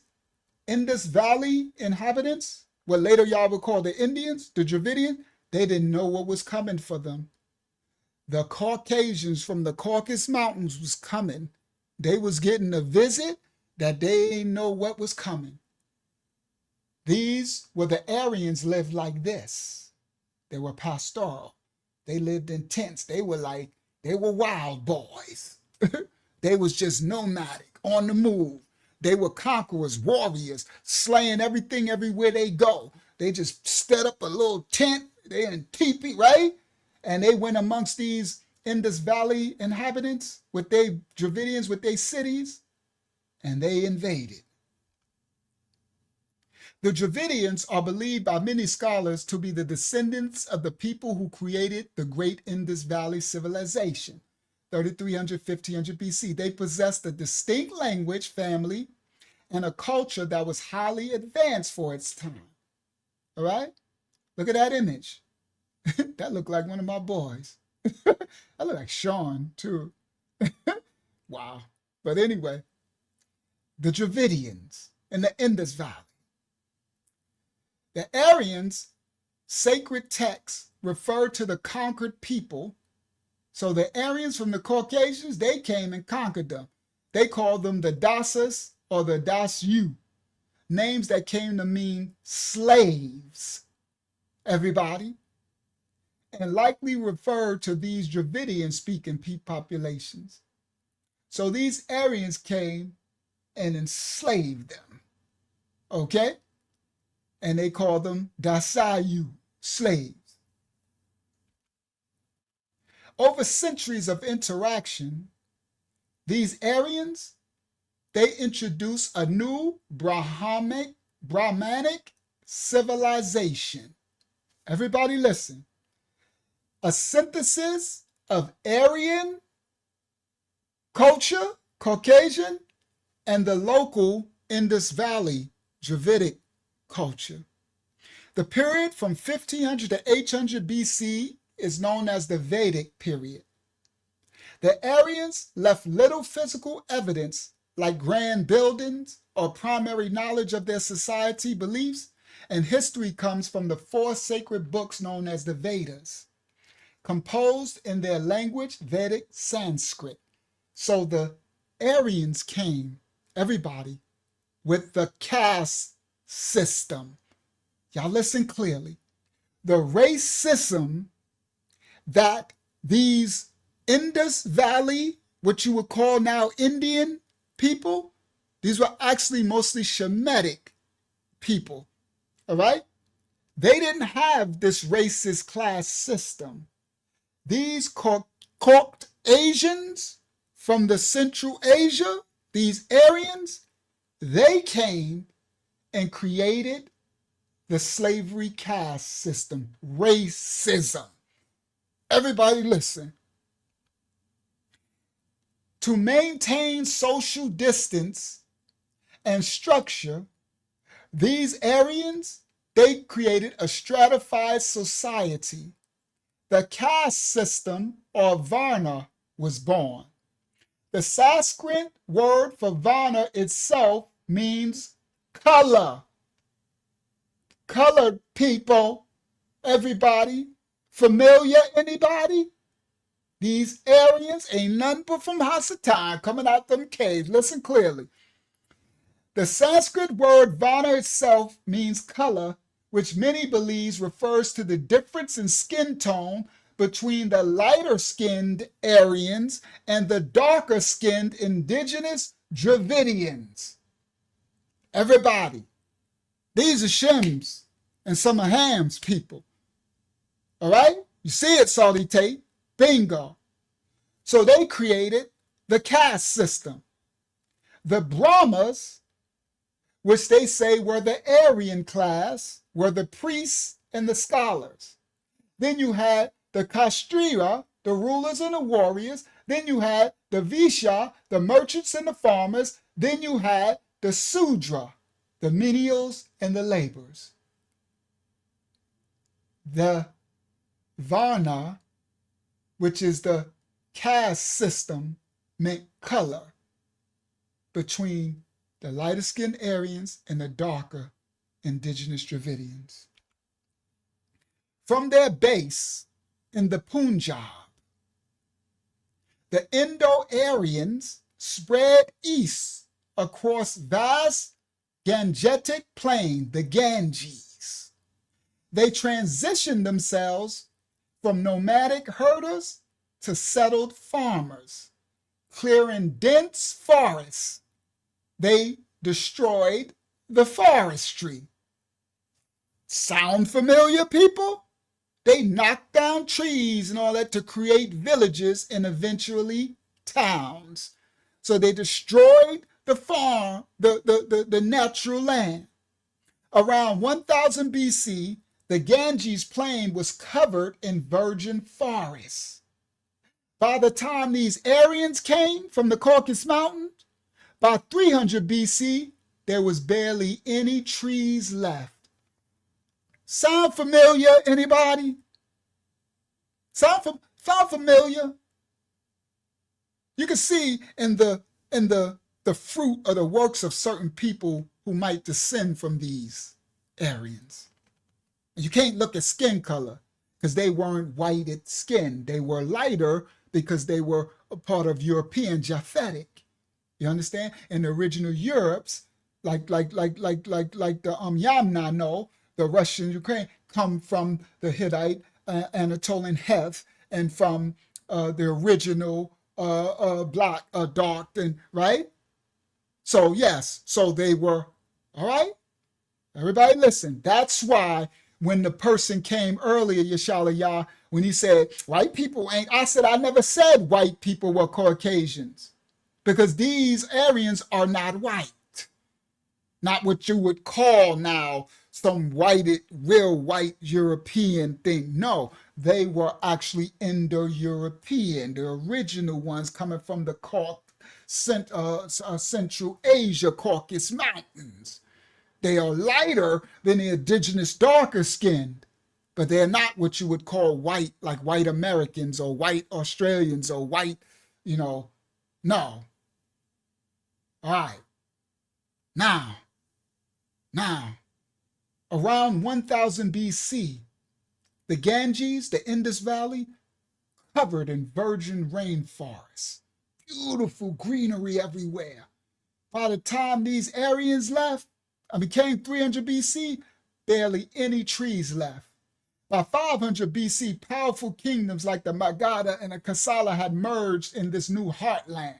Indus Valley inhabitants, what later y'all would call the Indians, the Dravidians, they didn't know what was coming for them. The Caucasians from the Caucasus Mountains was coming. They was getting a visit that they didn't know what was coming. These were the Aryans lived like this. They were pastoral. They lived in tents. They were wild boys. They was just nomadic, on the move. They were conquerors, warriors, slaying everything everywhere they go. They just set up a little tent, they in teepee, right? And they went amongst these Indus Valley inhabitants with their Dravidians, with their cities, and they invaded. The Dravidians are believed by many scholars to be the descendants of the people who created the great Indus Valley civilization, 3300, 1500 BC. They possessed a distinct language, family, and a culture that was highly advanced for its time. All right? Look at that image. That looked like one of my boys. I look like Sean, too. Wow. But anyway, the Dravidians in the Indus Valley. The Aryans' sacred texts refer to the conquered people. So the Aryans from the Caucasians, they came and conquered them. They called them the Dasas or the Dasu, names that came to mean slaves, everybody, and likely referred to these Dravidian-speaking populations. So these Aryans came and enslaved them, okay? And they called them Dasayu, slaves. Over centuries of interaction, these Aryans, they introduced a new Brahmanic civilization. Everybody listen. A synthesis of Aryan culture, Caucasian, and the local Indus Valley Dravidic culture. The period from 1500 to 800 BC is known as the Vedic period. The Aryans left little physical evidence like grand buildings or primary knowledge of their society beliefs, and history comes from the 4 sacred books known as the Vedas, composed in their language, Vedic Sanskrit. So the Aryans came, everybody, with the caste system. Y'all listen clearly. The racism that these Indus Valley, what you would call now Indian people, these were actually mostly Shemitic people, all right? They didn't have this racist class system. These Caucasians from the Central Asia, these Aryans, they came and created the slavery caste system, racism. Everybody listen. To maintain social distance and structure, these Aryans, they created a stratified society. The caste system, or Varna, was born. The Sanskrit word for Varna itself means color. Colored people, everybody, familiar, anybody? These Aryans ain't none but from Hasatan coming out them caves. Listen clearly. The Sanskrit word Varna itself means color, which many believe refers to the difference in skin tone between the lighter-skinned Aryans and the darker-skinned indigenous Dravidians. Everybody. These are Shem's and some of Ham's people. All right? You see it, Salty Tate. Bingo. So they created the caste system. The Brahmas, which they say were the Aryan class, were the priests and the scholars. Then you had the Kshatriya, the rulers and the warriors. Then you had the Vaishya, the merchants and the farmers. Then you had the Sudra, the menials and the laborers. The Varna, which is the caste system, meant color between the lighter-skinned Aryans and the darker indigenous Dravidians. From their base in the Punjab, the Indo-Aryans spread east across vast Gangetic plain, the Ganges. They transitioned themselves from nomadic herders to settled farmers, clearing dense forests. They destroyed the forestry. Sound familiar, people? They knocked down trees and all that to create villages and eventually towns. So they destroyed the farm, the natural land. Around 1000 BC, the Ganges plain was covered in virgin forests. By the time these Aryans came from the Caucasus Mountains, by 300 BC, there was barely any trees left. Sound familiar, anybody? Sound familiar? You can see in the fruit of the works of certain people who might descend from these Aryans. You can't look at skin color because they weren't whited skin. They were lighter because they were a part of European Japhetic. You understand? In the original Europes, like the Yamnaya, the Russian Ukraine, come from the Hittite, Anatolian Heth, and from the original black, dark, and right. So yes, so they were all right. Everybody, listen. That's why when the person came earlier, Yashala, when he said white people ain't, I said I never said white people were Caucasians. Because these Aryans are not white. Not what you would call now some whited, real white European thing. No, they were actually Indo-European, the original ones coming from the Central Asia Caucasus Mountains. They are lighter than the indigenous darker skinned, but they're not what you would call white, like white Americans or white Australians or white, no. All right. Now, around 1000 BC, the Ganges, the Indus Valley, covered in virgin rainforests. Beautiful greenery everywhere. By the time these Aryans left, came 300 BC, barely any trees left. By 500 BC, powerful kingdoms like the Magadha and the Kosala had merged in this new heartland.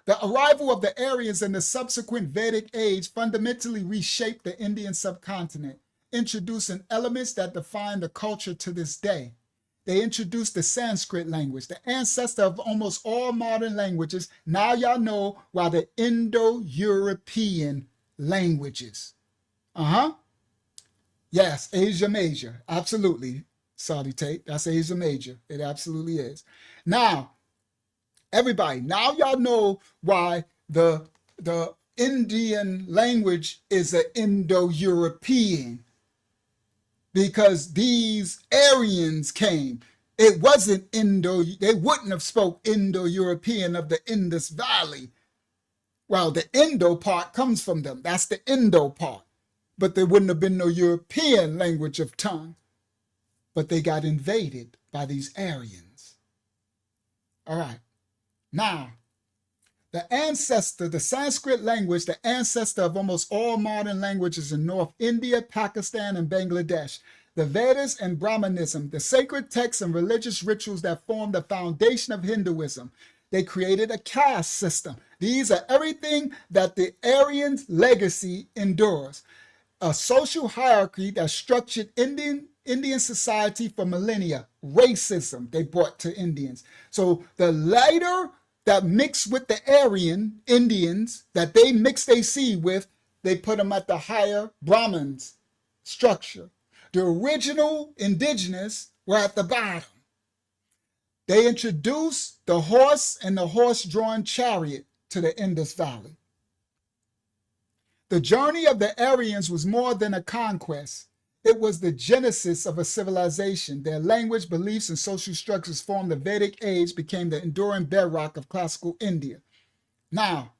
The arrival of the Aryans and the subsequent Vedic age fundamentally reshaped the Indian subcontinent, introducing elements that define the culture to this day. They introduced the Sanskrit language, the ancestor of almost all modern languages. Now y'all know why the Indo-European languages. Yes, Asia Major, absolutely. Saudi Tate, that's Asia Major. It absolutely is. Now, everybody, now y'all know why the Indian language is an Indo-European. Because these Aryans came. It wasn't they wouldn't have spoke Indo-European of the Indus Valley. Well, the Indo part comes from them. That's the Indo part. But there wouldn't have been no European language of tongue. But they got invaded by these Aryans. All right. Now, the Sanskrit language, the ancestor of almost all modern languages in North India, Pakistan, and Bangladesh. The Vedas and Brahmanism, the sacred texts and religious rituals that form the foundation of Hinduism. They created a caste system. These are everything that the Aryan legacy endures. A social hierarchy that structured Indian society for millennia. Racism they brought to Indians. So the lighter that mixed with the Aryan Indians that they mixed their seed with, they put them at the higher Brahmins structure. The original indigenous were at the bottom. They introduced the horse and the horse-drawn chariot to the Indus Valley. The journey of the Aryans was more than a conquest. It was the genesis of a civilization. Their language, beliefs, and social structures formed the Vedic age, became the enduring bedrock of classical India. Now,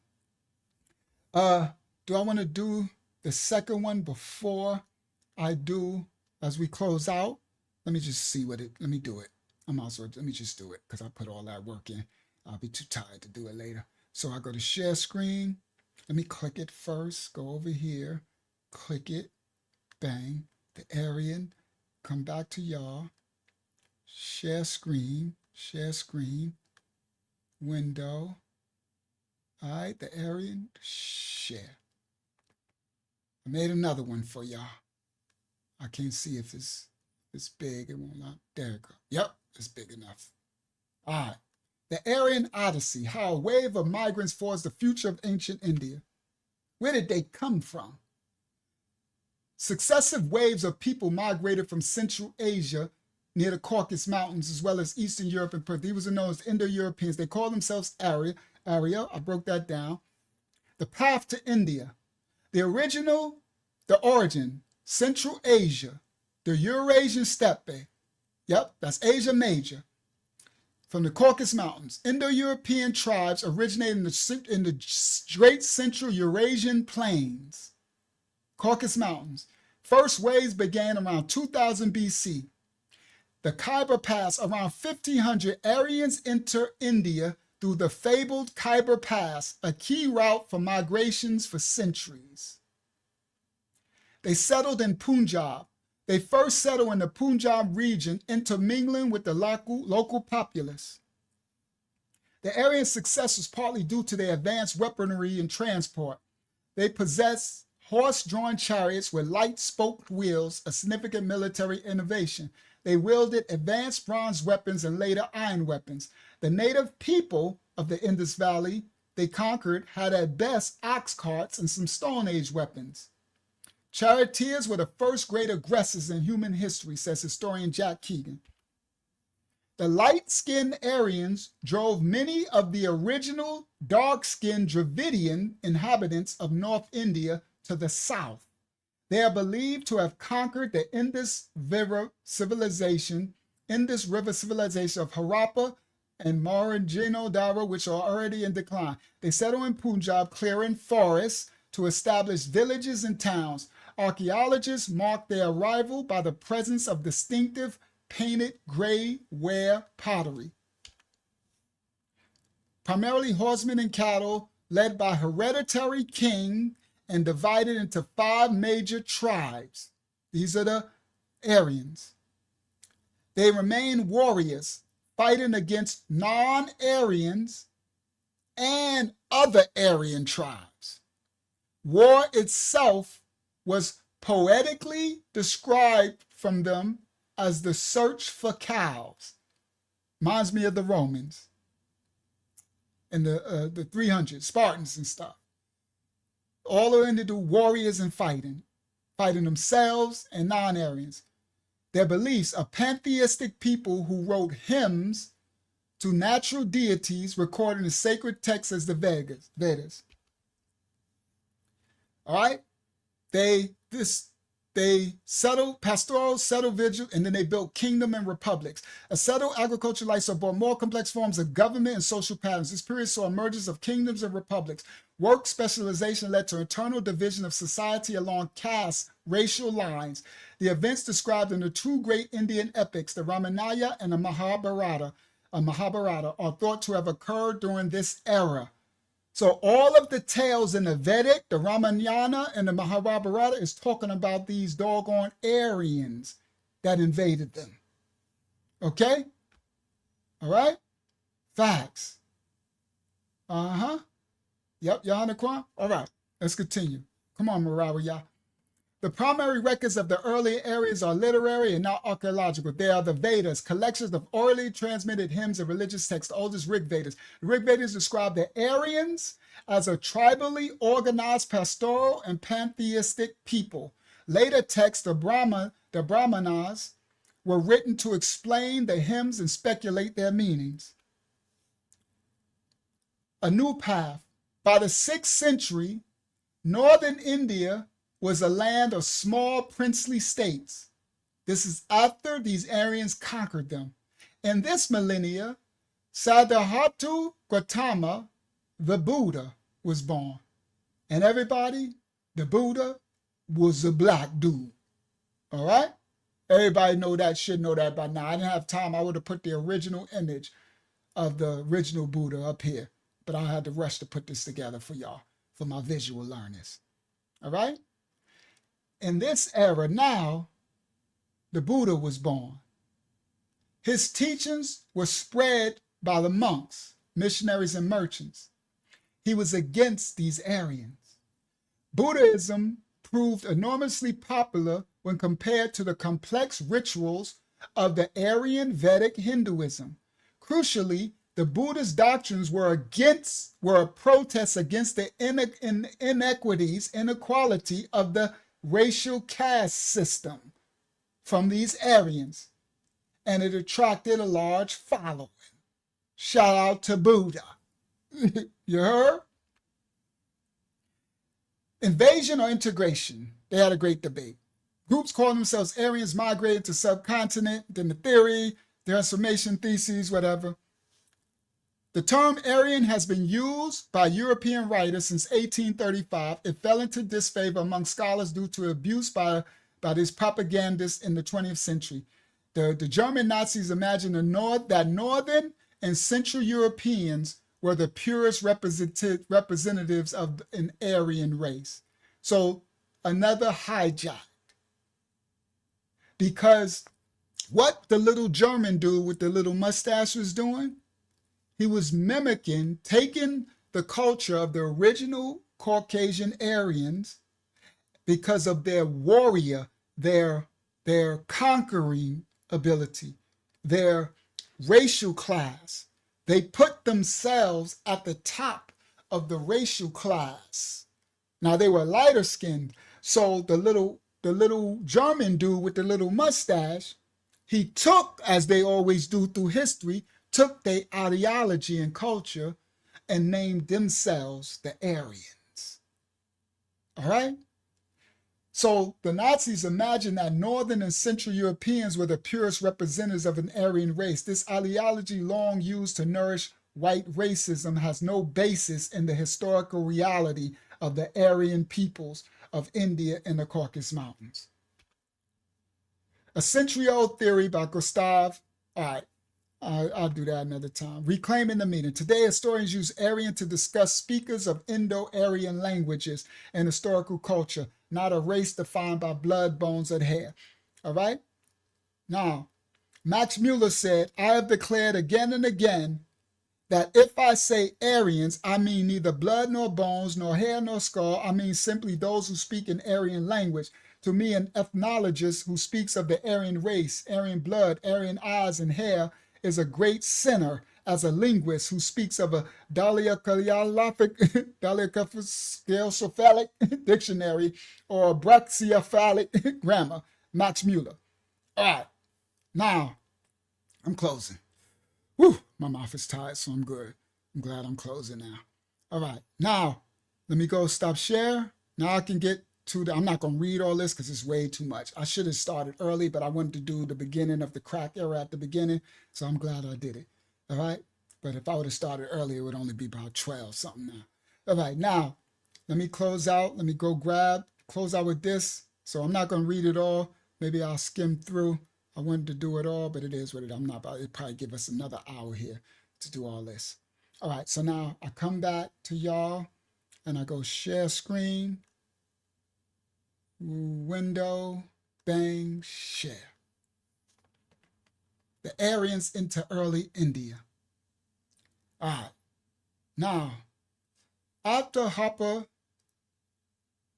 do I want to do the second one before I do, as we close out? Let me just see let me do it. Let me just do it because I put all that work in. I'll be too tired to do it later. So I go to share screen. Let me click it first. Go over here. Click it. Bang. The Aryan. Come back to y'all. Share screen. Share screen. window. All right, the Aryan share. I made another one for y'all. I can't see if it's big. It won't not. There it go. Yep, it's big enough. All right. The Aryan Odyssey, how a wave of migrants forged the future of ancient India. Where did they come from? Successive waves of people migrated from Central Asia near the Caucasus Mountains, as well as Eastern Europe and Perth. These were known as Indo-Europeans. They call themselves Arya. I broke that down. The path to India. The origin, Central Asia, the Eurasian steppe. Yep, that's Asia Major. From the Caucasus Mountains, Indo-European tribes originated in the Great Central Eurasian Plains, Caucasus Mountains. First waves began around 2000 BC. The Khyber Pass, around 1500, Aryans enter India through the fabled Khyber Pass, a key route for migrations for centuries. They settled in Punjab. They first settled in the Punjab region, intermingling with the local populace. The Aryan success was partly due to their advanced weaponry and transport. They possessed horse-drawn chariots with light-spoked wheels, a significant military innovation. They wielded advanced bronze weapons and later iron weapons. The native people of the Indus Valley they conquered had at best ox carts and some Stone Age weapons. Charioteers were the first great aggressors in human history, says historian Jack Keegan. The light-skinned Aryans drove many of the original dark-skinned Dravidian inhabitants of North India to the south. They are believed to have conquered the Indus River civilization of Harappa and Mohenjo-daro, which are already in decline. They settled in Punjab, clearing forests to establish villages and towns. Archaeologists mark their arrival by the presence of distinctive painted gray ware pottery. Primarily horsemen and cattle, led by hereditary king and divided into 5 major tribes. These are the Aryans. They remain warriors, fighting against non-Aryans and other Aryan tribes. War itself was poetically described from them as the search for cows. Reminds me of the Romans and the 300 Spartans and stuff. All are into warriors and fighting themselves and non-Aryans. Their beliefs are pantheistic people who wrote hymns to natural deities recorded in sacred texts as the Vedas. All right? They settled, pastoral, settled vigil, and then they built kingdom and republics. A settled agricultural lifestyle brought more complex forms of government and social patterns. This period saw emergence of kingdoms and republics. Work specialization led to internal division of society along caste, racial lines. The events described in the 2 great Indian epics, the Ramayana and the Mahabharata, are thought to have occurred during this era. So all of the tales in the Vedic, the Ramayana, and the Mahabharata is talking about these doggone Aryans that invaded them. Okay? All right? Facts. Yep, y'all on the Quran? All right, let's continue. Come on, Marawiya. The primary records of the earlier areas are literary and not archaeological. They are the Vedas, collections of orally transmitted hymns and religious texts, the oldest Rig Vedas. The Rig Vedas describe the Aryans as a tribally organized pastoral and pantheistic people. Later texts, the Brahmanas, were written to explain the hymns and speculate their meanings. A new path. By the 6th century, northern India was a land of small princely states. This is after these Aryans conquered them. In this millennia, Siddhartha Gautama, the Buddha, was born. And everybody, the Buddha was a black dude. All right? Everybody should know that by now. I didn't have time. I would have put the original image of the original Buddha up here. But I had to rush to put this together for y'all, for my visual learners. All right? In this era now, the Buddha was born. His teachings were spread by the monks, missionaries, and merchants. He was against these Aryans. Buddhism proved enormously popular when compared to the complex rituals of the Aryan Vedic Hinduism. Crucially, the Buddhist doctrines were a protest against the inequality of the racial caste system from these Aryans, and it attracted a large following. Shout out to Buddha. You heard? Invasion or integration? They had a great debate. Groups calling themselves Aryans migrated to subcontinent, then the theory, the transformation theses, whatever. The term Aryan has been used by European writers since 1835. It fell into disfavor among scholars due to abuse by these propagandists in the 20th century. The German Nazis imagined that Northern and Central Europeans were the purest representatives of an Aryan race. So another hijack. Because what the little German dude with the little mustache was doing, he was mimicking, taking the culture of the original Caucasian Aryans because of their warrior, their conquering ability, their racial class. They put themselves at the top of the racial class. Now they were lighter skinned, so the little German dude with the little mustache, he took, as they always do through history, took their ideology and culture and named themselves the Aryans. All right? So the Nazis imagined that Northern and Central Europeans were the purest representatives of an Aryan race. This ideology, long used to nourish white racism, has no basis in the historical reality of the Aryan peoples of India and the Caucasus Mountains. A century-old theory by Gustav. All right, I'll do that another time. Reclaiming the meaning. Today, historians use Aryan to discuss speakers of Indo-Aryan languages and historical culture, not a race defined by blood, bones, and hair. All right? Now, Max Muller said, I have declared again and again that if I say Aryans, I mean neither blood nor bones, nor hair nor skull. I mean simply those who speak an Aryan language. To me, an ethnologist who speaks of the Aryan race, Aryan blood, Aryan eyes and hair is a great sinner as a linguist who speaks of a dolichocephalic dictionary or a brachycephalic grammar. Max Muller. All right, now I'm closing. Whew, my mouth is tired, so I'm good. I'm glad I'm closing now. All right, now let me go stop share. Now I can get to I'm not going to read all this because it's way too much. I should have started early, but I wanted to do the beginning of the crack era at the beginning, so I'm glad I did it. All right, but if I would have started earlier, it would only be about 12 something now. All right, now let me close out. Let me go close out with this. So I'm not going to read it all. Maybe I'll skim through. I wanted to do it all, but it is what it is. I'm not about it. Probably give us another hour here to do all this. All right, so now I come back to y'all and I go share screen, window, bang, share. The Aryans into early India. All right, now after Harper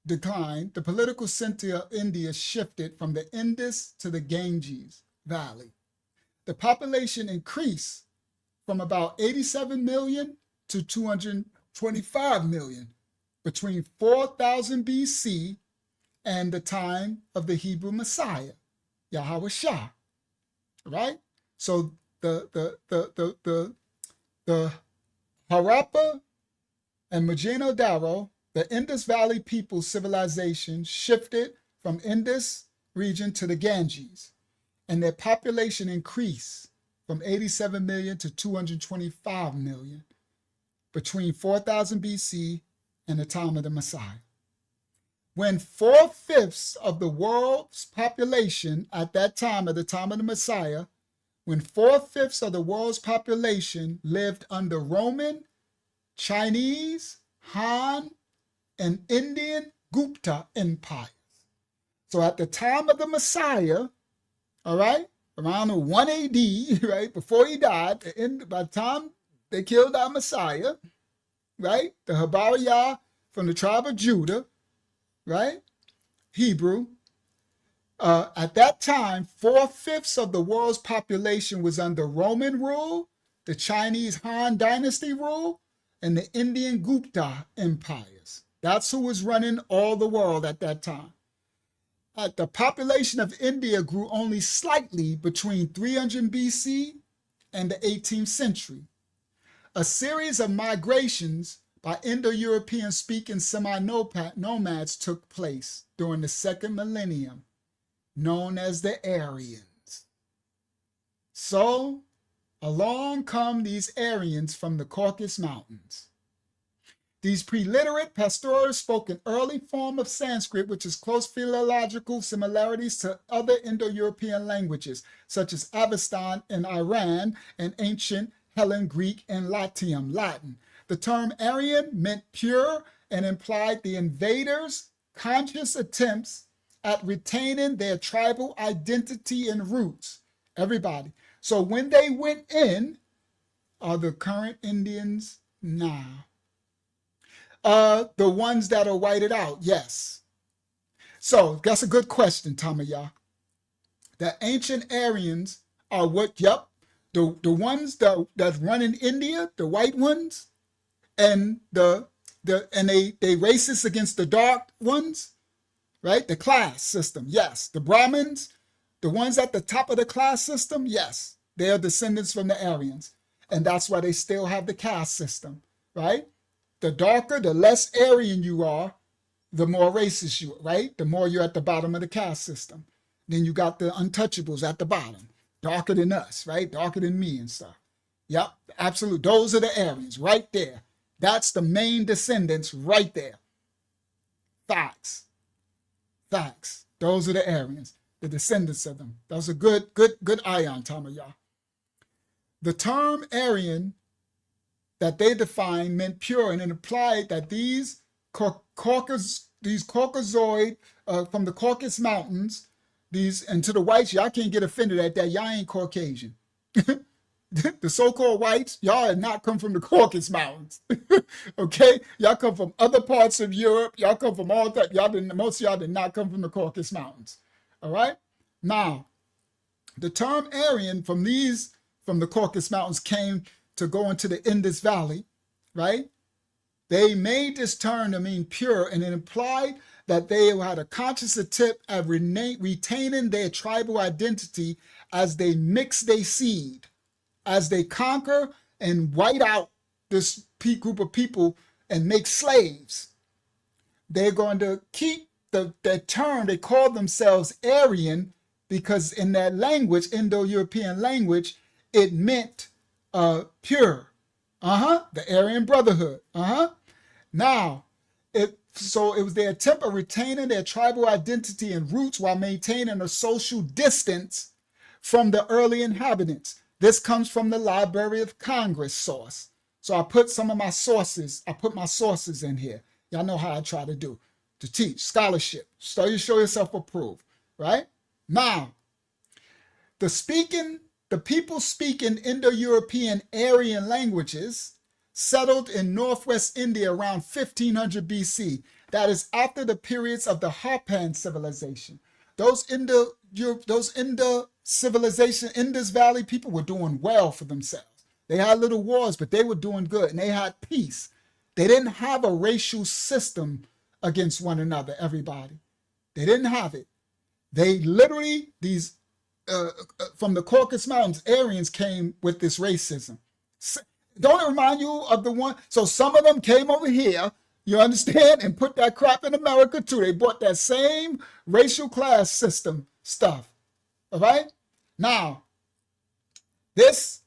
declined, the political center of India shifted from the Indus to the Ganges Valley. The population increased from about 87 million to 225 million between 4000 BC and the time of the Hebrew Messiah, Yahweh Shah. Right? So the Harappa and Mohenjo-daro, the Indus Valley people's civilization, shifted from Indus region to the Ganges, and their population increased from 87 million to 225 million between 4000 BC and the time of the Messiah. When 4/5 of the world's population at that time, at the time of the Messiah, when 4/5 of the world's population lived under Roman, Chinese, Han, and Indian Gupta empires. So at the time of the Messiah, all right, around 1 AD, right, before he died, by the time They killed our Messiah, right? The Habariah from the tribe of Judah, right? Hebrew. At that time, 4/5 of the world's population was under Roman rule, the Chinese Han Dynasty rule, and the Indian Gupta empires. That's who was running all the world at that time. The population of India grew only slightly between 300 BC and the 18th century. A series of migrations by Indo-European speaking semi-nomads took place during the second millennium, known as the Aryans. So, along come these Aryans from the Caucasus Mountains. These pre-literate pastorals spoke an early form of Sanskrit, which has close philological similarities to other Indo-European languages, such as Avestan in Iran and ancient Hellen Greek and Latium, Latin. The term Aryan meant pure and implied the invaders' conscious attempts at retaining their tribal identity and roots. Everybody. So when they went in, are the current Indians now? The ones that are whited out, yes. So that's a good question, Tamaya. The ancient Aryans are what? Yep, the ones that run in India, the white ones, and they racist against the dark ones, right? The class system, yes. The Brahmins, the ones at the top of the class system, yes, they are descendants from the Aryans, and that's why they still have the caste system, right? The darker, the less Aryan you are, the more racist you are, right? The more you're at the bottom of the caste system. Then you got the untouchables at the bottom, darker than us, right? Darker than me and stuff. Yep, absolute. Those are the Aryans right there. That's the main descendants right there. Facts. Facts. Those are the Aryans, the descendants of them. That was a good ion, Tamaya. The term Aryan that they defined meant pure, and it implied that these Caucasoid from the Caucasus Mountains, and to the whites, y'all can't get offended at that. Y'all ain't Caucasian. The so-called whites, y'all have not come from the Caucasus Mountains. Okay? Y'all come from other parts of Europe. Y'all come from all that. Most of y'all did not come from the Caucasus Mountains. All right? Now, the term Aryan from the Caucasus Mountains came to go into the Indus Valley, right? They made this term to mean pure, and it implied that they had a conscious attempt at retaining their tribal identity as they mix their seed, as they conquer and white out this group of people and make slaves. They're going to keep that term. They call themselves Aryan because in that language, Indo-European language, it meant pure. The Aryan Brotherhood. Now, it was their attempt at retaining their tribal identity and roots while maintaining a social distance from the early inhabitants. This comes from the Library of Congress source. So I put some of my sources, in here. Y'all know how I try to teach scholarship. So you show yourself approved, right? Now, the people speaking Indo-European Aryan languages settled in northwest India around 1500 BC. That is after the periods of the Harpan civilization. Those civilization, Indus Valley people were doing well for themselves. They had little wars, but they were doing good, and they had peace. They didn't have a racial system against one another, everybody. They didn't have it. They literally, from the Caucasus Mountains, Aryans came with this racism. Don't it remind you of the one? So some of them came over here, you understand, and put that crap in America too. They brought that same racial class system stuff. All right? Now, this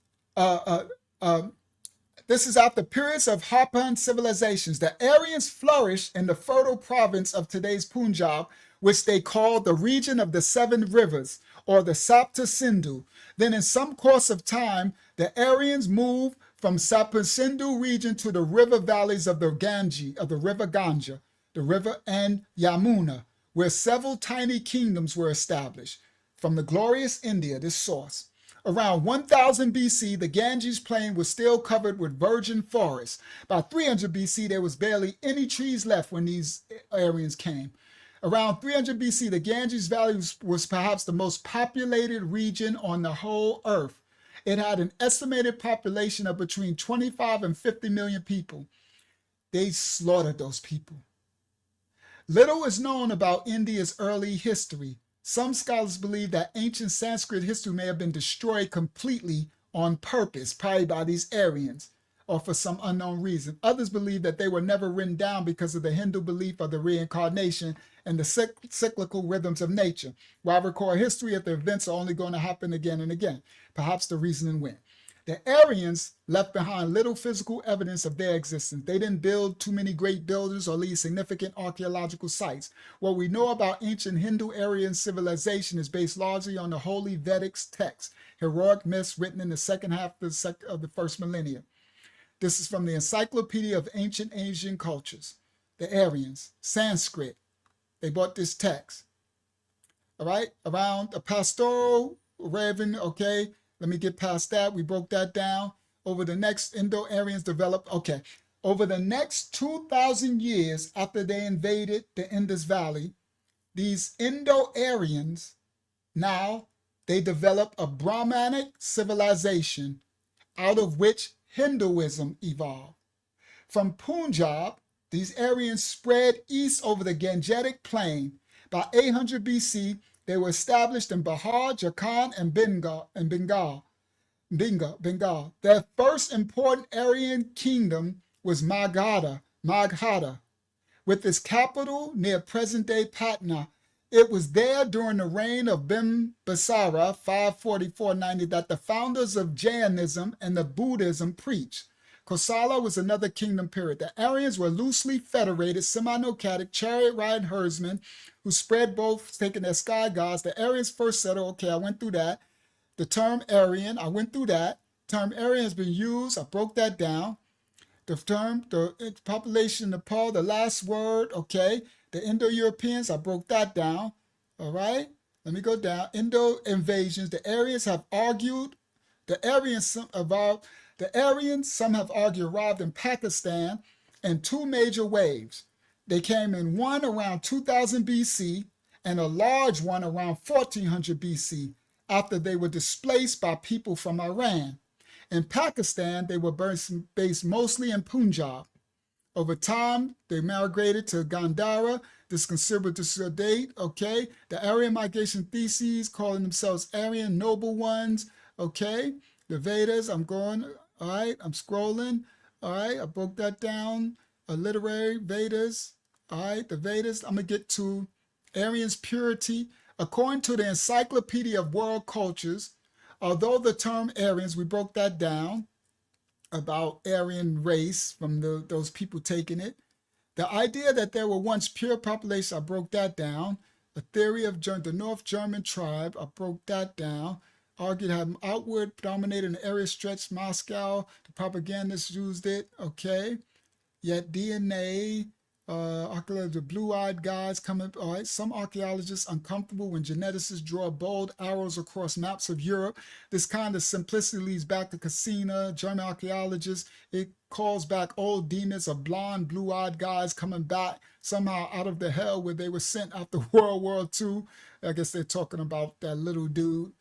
is after periods of Harpan civilizations. The Aryans flourished in the fertile province of today's Punjab, which they called the region of the Seven Rivers, or the Sapta Sindhu. Then in some course of time, the Aryans moved from Sapta Sindhu region to the river valleys of the river Ganga, the river and Yamuna, where several tiny kingdoms were established. From the glorious India, this source, Around 1000 BC, the Ganges plain was still covered with virgin forests. By 300 BC, there was barely any trees left when these Aryans came. Around 300 BC, the Ganges Valley was perhaps the most populated region on the whole earth. It had an estimated population of between 25 and 50 million people. They slaughtered those people. Little is known about India's early history. Some scholars believe that ancient Sanskrit history may have been destroyed completely on purpose, probably by these Aryans, or for some unknown reason. Others believe that they were never written down because of the Hindu belief of the reincarnation and the cyclical rhythms of nature. Why record history if the events are only going to happen again and again? Perhaps the reasoning went. The Aryans left behind little physical evidence of their existence. They didn't build too many great buildings or leave significant archaeological sites. What we know about ancient Hindu-Aryan civilization is based largely on the holy Vedic texts, heroic myths written in the second half of the first millennium. This is from the Encyclopedia of Ancient Asian Cultures. The Aryans, Sanskrit, they brought this text. All right, around a pastoral raven, okay, let me get past that. We broke that down. Over the next Indo-Aryans developed, okay, over the next 2,000 years after they invaded the Indus Valley, these Indo-Aryans, now they developed a Brahmanic civilization out of which Hinduism evolved. From Punjab, these Aryans spread east over the Gangetic plain. By 800 BC, they were established in Bihar, Jharkhand, and Bengal. Their first important Aryan kingdom was Magadha, with its capital near present-day Patna. It was there during the reign of Bimbisara, 544-90, that the founders of Jainism and the Buddhism preached. Kosala was another kingdom period. The Aryans were loosely federated, semi-nomadic, chariot-riding herdsmen who spread both, taking their sky gods. The Aryans first settled, okay, I went through that. The term Aryan, I went through that. The term Aryan has been used, I broke that down. The term, the population of Nepal, the last word, okay. The Indo-Europeans, I broke that down, all right? Let me go down. Indo-invasions, the Aryans have argued, some have argued arrived in Pakistan in two major waves. They came in one around 2000 BC and a large one around 1400 BC after they were displaced by people from Iran. In Pakistan, they were based mostly in Punjab. Over time, they migrated to Gandhara. This is considered to date, okay? The Aryan migration theses, calling themselves Aryan noble ones, okay? The Vedas, I'm going, all right, I'm scrolling, all right, I broke that down. Literary Vedas, all right, the Vedas, I'm going to get to Aryan's purity. According to the Encyclopedia of World Cultures, although the term Aryans, we broke that down, about Aryan race from those people taking it. The idea that there were once pure populations, I broke that down. The theory of the North German tribe, I broke that down. Argued had outward dominated an area stretched Moscow. The propagandists used it, okay. Yet DNA, the blue-eyed guys coming, all right. Some archaeologists uncomfortable when geneticists draw bold arrows across maps of Europe. This kind of simplicity leads back to Cassina, German archaeologists. It calls back old demons of blonde, blue-eyed guys coming back somehow out of the hell where they were sent after World War II. I guess they're talking about that little dude,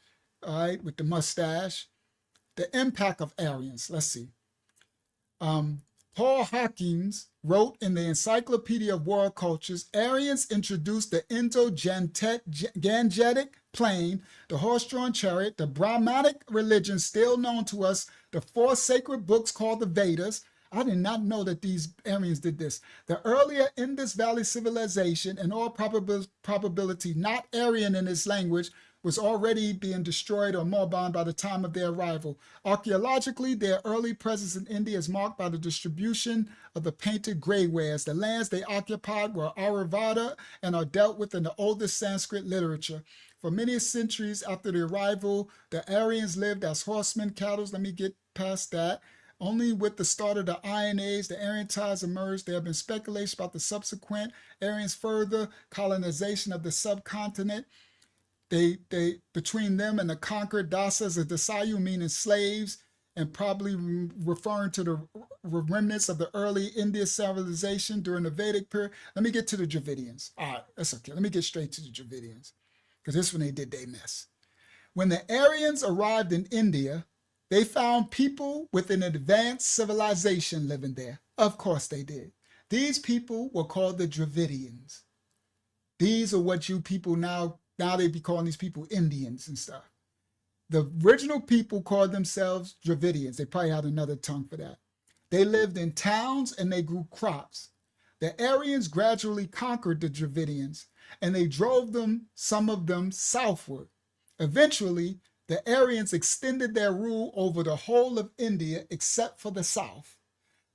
all right, with the mustache. The impact of Aryans, let's see. Paul Hawkins wrote in the Encyclopedia of World Cultures, Aryans introduced the Indo-Gangetic plain, the horse-drawn chariot, the Brahmanic religion still known to us, the four sacred books called the Vedas. I did not know that these Aryans did this. The earlier Indus Valley civilization, in all probability not Aryan in its language, was already being destroyed or moribund by the time of their arrival. Archaeologically, their early presence in India is marked by the distribution of the painted greywares. The lands they occupied were Ayurveda and are dealt with in the oldest Sanskrit literature. For many centuries after the arrival, the Aryans lived as horsemen, cattle. Let me get past that. Only with the start of the Iron Age, the Aryan tides emerged. There have been speculation about the subsequent Aryans' further colonization of the subcontinent. they between them and the conquered Dasas of Dasayu, meaning slaves, and probably referring to the remnants of the early Indian civilization during the Vedic period. Let me get to the Dravidians. All right, that's okay. Let me get straight to the Dravidians, because this when they did their mess. When the Aryans arrived in India, they found people with an advanced civilization living there. Of course they did. These people were called the Dravidians. These are what you people now they be calling these people Indians and stuff. The original people called themselves Dravidians. They probably had another tongue for that. They lived in towns and they grew crops. The Aryans gradually conquered the Dravidians and they drove them, some of them, southward. Eventually, the Aryans extended their rule over the whole of India except for the south.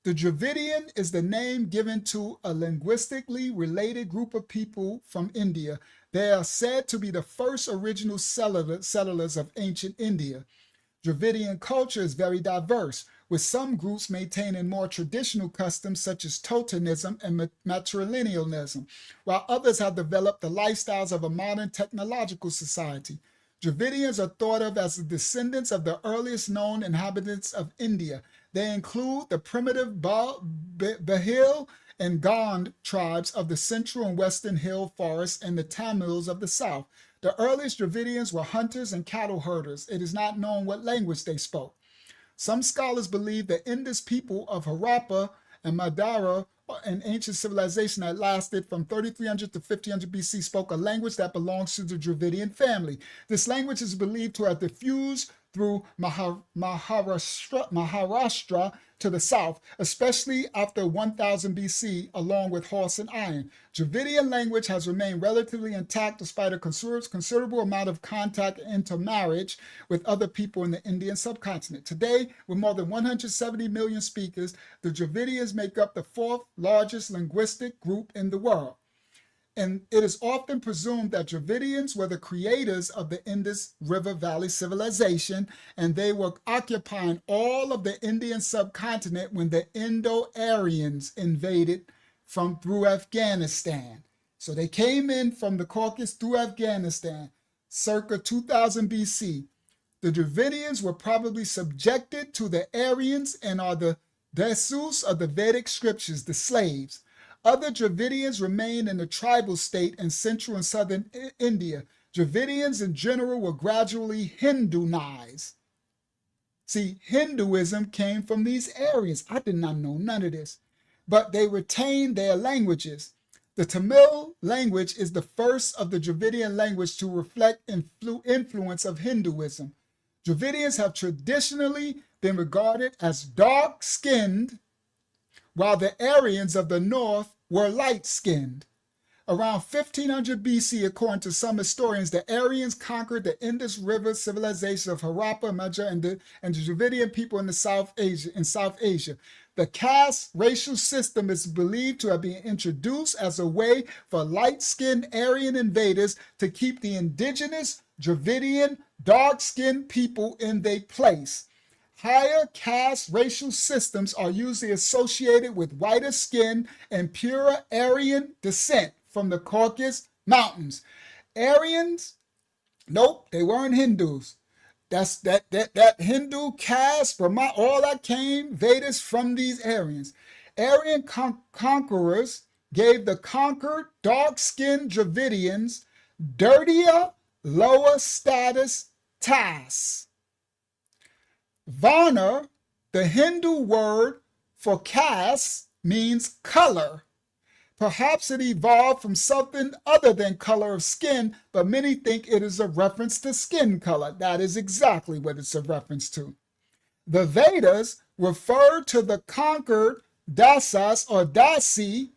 The Dravidian is the name given to a linguistically related group of people from India. They are said to be the first original settlers of ancient India. Dravidian culture is very diverse, with some groups maintaining more traditional customs such as totemism and matrilinealism, while others have developed the lifestyles of a modern technological society. Dravidians are thought of as the descendants of the earliest known inhabitants of India. They include the primitive Bahil and Gond tribes of the central and western hill forests and the Tamils of the south. The earliest Dravidians were hunters and cattle herders. It is not known what language they spoke. Some scholars believe the Indus people of Harappa and Madara, an ancient civilization that lasted from 3300 to 1500 BC, spoke a language that belongs to the Dravidian family. This language is believed to have diffused through Maharashtra to the south, especially after 1000 BC, along with horse and iron. Dravidian language has remained relatively intact despite a considerable amount of contact and intermarriage with other people in the Indian subcontinent. Today, with more than 170 million speakers, the Dravidians make up the fourth largest linguistic group in the world. And it is often presumed that Dravidians were the creators of the Indus River Valley civilization, and they were occupying all of the Indian subcontinent when the Indo-Aryans invaded through Afghanistan. So they came in from the Caucasus through Afghanistan, circa 2000 BC. The Dravidians were probably subjected to the Aryans and are the Dasus of the Vedic scriptures, the slaves. Other Dravidians remained in the tribal state in central and southern India. Dravidians in general were gradually Hinduized. See, Hinduism came from these areas. I did not know none of this, but they retained their languages. The Tamil language is the first of the Dravidian language to reflect influence of Hinduism. Dravidians have traditionally been regarded as dark-skinned, while the Aryans of the north were light-skinned. Around 1500 BC, according to some historians, the Aryans conquered the Indus River civilization of Harappa, Madhya, and the Dravidian people in South Asia. The caste racial system is believed to have been introduced as a way for light-skinned Aryan invaders to keep the indigenous Dravidian dark-skinned people in their place. Higher caste racial systems are usually associated with whiter skin and purer Aryan descent from the Caucasus Mountains. Aryans, nope, they weren't Hindus. That's that Hindu caste, Brahma, all that came, Vedas, from these Aryans. Aryan conquerors gave the conquered dark-skinned Dravidians dirtier, lower status tasks. Varna, the Hindu word for caste, means color. Perhaps it evolved from something other than color of skin, but many think it is a reference to skin color. That is exactly what it's a reference to. The Vedas refer to the conquered dasas or dasi,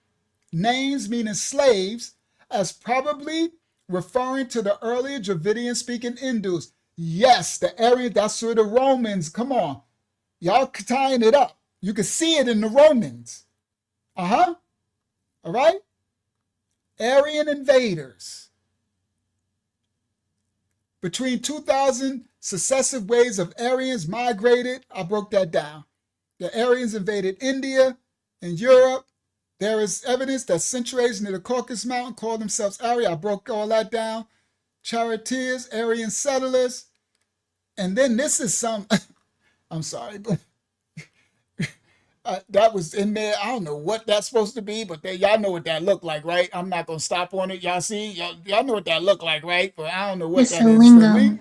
names meaning slaves, as probably referring to the earlier Dravidian-speaking Indus. Yes, the Aryan, that's where the Romans, come on. Y'all tying it up. You can see it in the Romans. All right? Aryan invaders. Between 2,000 successive waves of Aryans migrated. I broke that down. The Aryans invaded India and Europe. There is evidence that Central Asians near the Caucasus Mountain called themselves Aryan. I broke all that down. charioteers, Aryan settlers. And then this is some, I'm sorry, but that was in there. I don't know what that's supposed to be, but y'all know what that looked like, right? I'm not going to stop on it. Y'all see? Y'all know what that looked like, right? But I don't know what It's that a is. The lingam.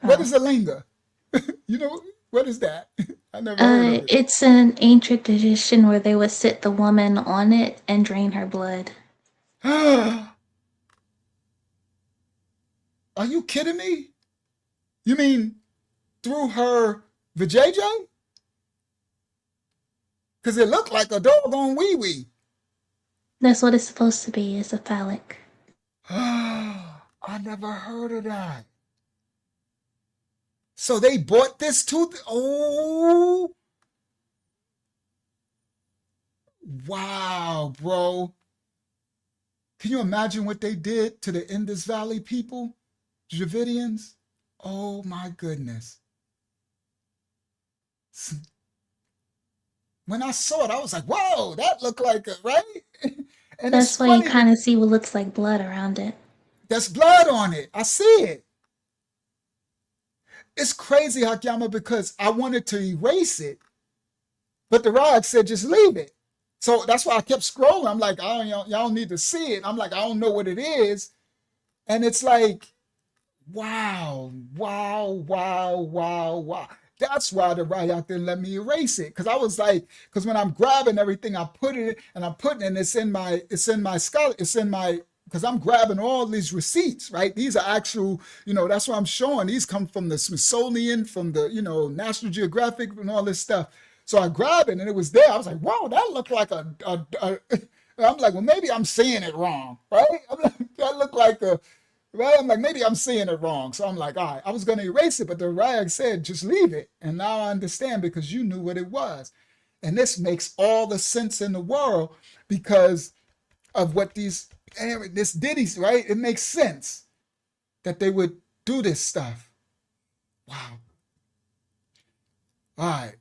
What Oh. is a linga? You know, what is that? I never heard of it. It's an ancient tradition where they would sit the woman on it and drain her blood. Are you kidding me? You mean through her vajayjay? Because it looked like a doggone wee-wee. That's what it's supposed to be. It's a phallic. I never heard of that. So they bought this too? Oh. Wow, bro. Can you imagine what they did to the Indus Valley people? Dravidians? Oh my goodness. When I saw it, I was like, whoa, that looked like a, right? And That's it's why you funny, kind of see what looks like blood around it. there's blood on it. I see it. It's crazy, Hakyama, because I wanted to erase it, but the rod said just leave it. So that's why I kept scrolling. I'm like, oh, y'all need to see it. I'm like, I don't know what it is. And it's like, wow, wow, wow, wow, wow. That's why the Rayak didn't let me erase it. Because I was like, because when I'm grabbing everything, I put it and I'm putting it, it's in my scholar, because I'm grabbing all these receipts, right? These are actual, that's what I'm showing. These come from the Smithsonian, from the, National Geographic and all this stuff. So I grabbed it and it was there. I was like, wow, that looked like I'm like, well, maybe I'm saying it wrong, right? That looked like right? I'm like, maybe I'm saying it wrong. So I'm like, all right, I was going to erase it, but the Rayag said, just leave it. And now I understand because you knew what it was. And this makes all the sense in the world because of what this ditties, right? It makes sense that they would do this stuff. Wow. All right.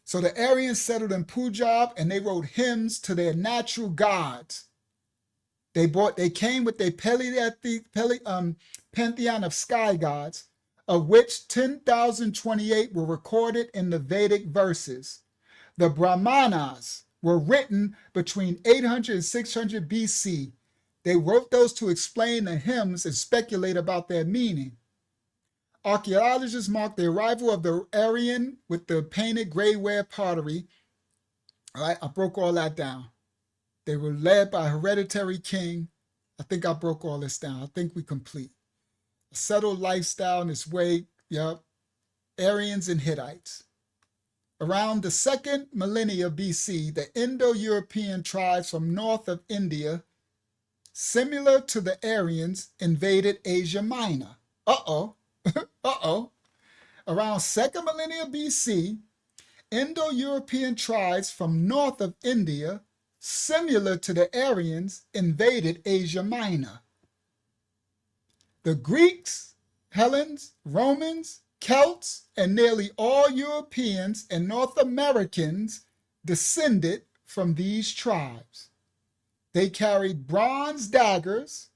So the Aryans settled in Punjab and they wrote hymns to their natural gods. They came with a pantheon of sky gods, of which 10,028 were recorded in the Vedic verses. The Brahmanas were written between 800 and 600 BC. They wrote those to explain the hymns and speculate about their meaning. Archaeologists mark the arrival of the Aryan with the painted gray-ware pottery. All right, I broke all that down. They were led by a hereditary king. I think I broke all this down. I think we complete. A settled lifestyle in its way, yep. Aryans and Hittites. Around the second millennia BC, the Indo-European tribes from north of India, similar to the Aryans, invaded Asia Minor. Around second millennia BC, Indo-European tribes from north of India, similar to the Aryans, invaded Asia Minor. The Greeks, Hellenes, Romans, Celts, and nearly all Europeans and North Americans descended from these tribes. They carried bronze daggers.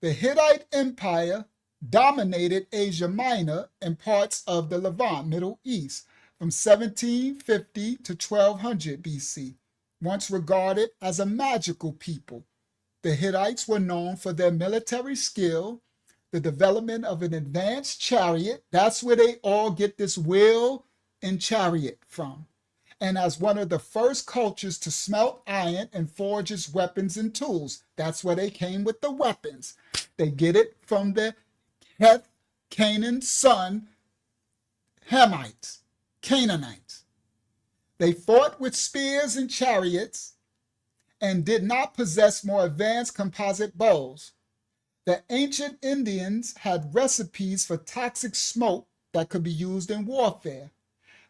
The Hittite Empire dominated Asia Minor and parts of the Levant, Middle East, from 1750 to 1200 BC. Once regarded as a magical people, the Hittites were known for their military skill, the development of an advanced chariot. That's where they all get this wheel and chariot from. And as one of the first cultures to smelt iron and forge its weapons and tools. That's where they came with the weapons. They get it from the Heth, Canaan's son, Hamites, Canaanites. They fought with spears and chariots and did not possess more advanced composite bows. The ancient Indians had recipes for toxic smoke that could be used in warfare.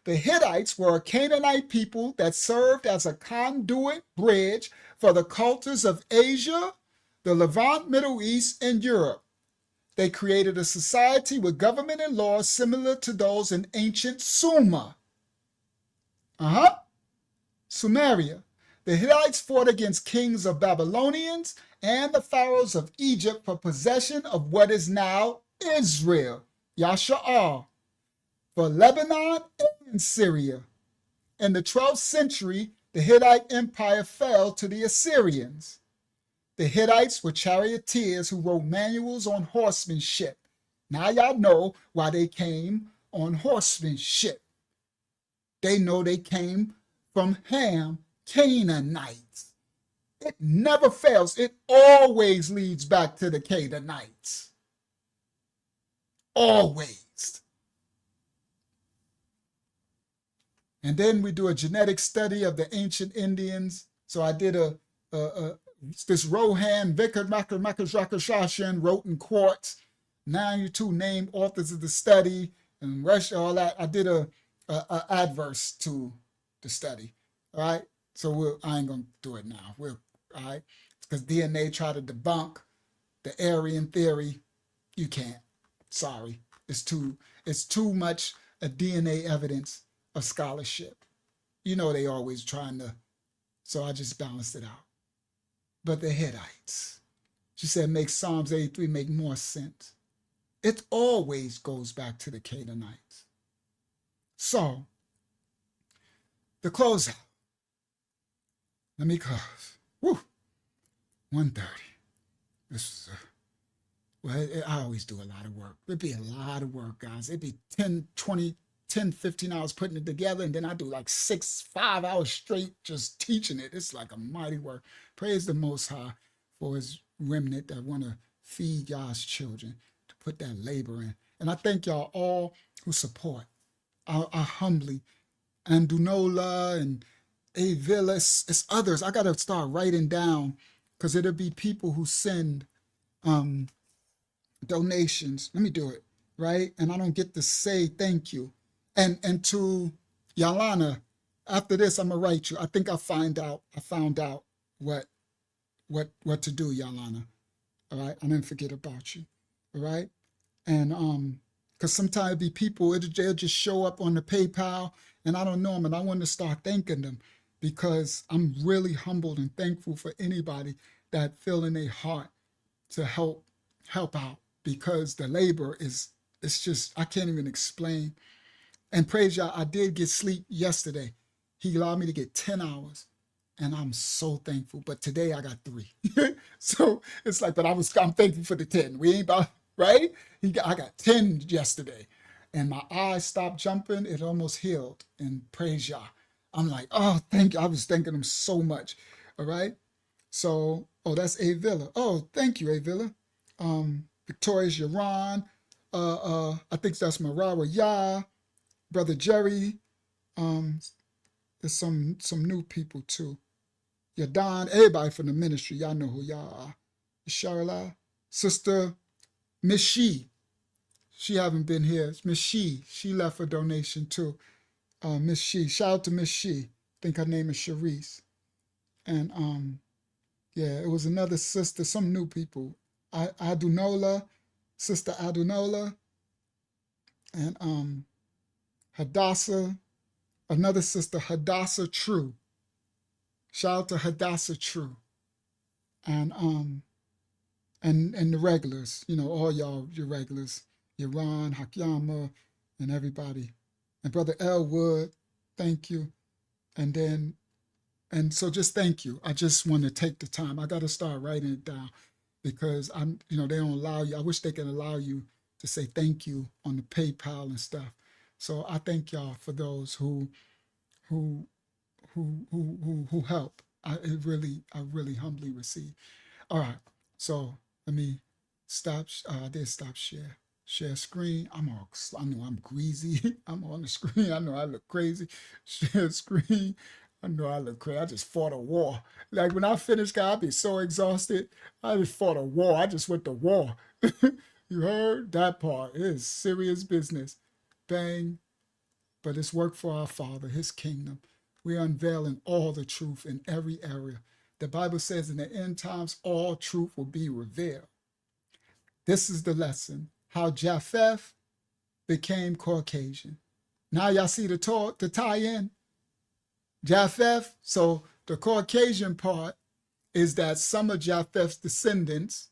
The Hittites were a Canaanite people that served as a conduit bridge for the cultures of Asia, the Levant, Middle East, and Europe. They created a society with government and laws similar to those in ancient Sumer. Sumeria. The Hittites fought against kings of Babylonians and the pharaohs of Egypt for possession of what is now Israel, Yasha'al, for Lebanon and Syria. In the 12th century, the Hittite Empire fell to the Assyrians. The Hittites were charioteers who rode manuals on horsemanship. Now y'all know why they came on horsemanship. They know they came from Ham, Canaanites. It never fails. It always leads back to the Canaanites. Always. And then we do a genetic study of the ancient Indians. So I did this Rohan Vickard wrote in quartz. 92 named authors of the study and Russia, all that. I did a adverse to the study. All right. So I ain't gonna do it now. All right. Because DNA tried to debunk the Aryan theory. You can't. Sorry. It's too much a DNA evidence of scholarship. You know they always trying to, so I just balanced it out. But the Hittites, she said, make Psalms 83 make more sense. It always goes back to the Canaanites. So, the closeout. Let me close. Woo! 1:30. This is I always do a lot of work. It'd be a lot of work, guys. It'd be 10, 15 hours putting it together, and then I do like 5 hours straight just teaching it. It's like a mighty work. Praise the Most High for his remnant that want to feed y'all's children, to put that labor in. And I thank y'all all who support. I humbly, and Dunola and Avila, it's others. I got to start writing down, because it'll be people who send donations. Let me do it, right? And I don't get to say thank you. And to Yalana, after this, I'm gonna write you. I think I found out what to do, Yalana. All right, I didn't forget about you. All right, and because sometimes it be people, they'll just show up on the PayPal, and I don't know them, and I want to start thanking them, because I'm really humbled and thankful for anybody that feel in their heart to help out, because the labor it's just, I can't even explain. And praise y'all, I did get sleep yesterday. He allowed me to get 10 hours, and I'm so thankful. But today I got 3. So it's like, but I'm thankful for the 10. We ain't about, right? I got 10 yesterday, and my eyes stopped jumping. It almost healed. And praise y'all. I'm like, oh, thank you. I was thanking him so much. All right. So, oh, that's Avila. Oh, thank you, Avila. Victoria's Yaron. I think that's Marawa Yah. Brother Jerry, there's some new people too. Yadon, everybody from the ministry, y'all know who y'all are. Sharla, Sister Miss She haven't been here. It's Miss She left a donation too. Miss She, shout out to Miss She. I think her name is Sharice. And yeah, it was another sister, some new people. Adunola, Sister Adunola, and Hadassah, another sister, Hadassah True. Shout out to Hadassah True. And the regulars, you know, all y'all, your regulars, Yaron, Hakyama, and everybody. And Brother Elwood, thank you. And so just thank you. I just want to take the time. I got to start writing it down, because they don't allow you. I wish they could allow you to say thank you on the PayPal and stuff. So I thank y'all for those who help. I really humbly receive. All right, so let me stop. I did stop share screen. I know I'm greasy. I'm on the screen. I know I look crazy. Share screen. I know I look crazy. I just fought a war. Like when I finish, I'll be so exhausted. I just fought a war. I just went to war. You heard that part? It is serious business. Bang. But it's work for our Father, his kingdom. We're unveiling all the truth in every area. The Bible says in the end times, all truth will be revealed. This is the lesson, how Japheth became Caucasian. Now y'all see the tie-in? Japheth, so the Caucasian part is that some of Japheth's descendants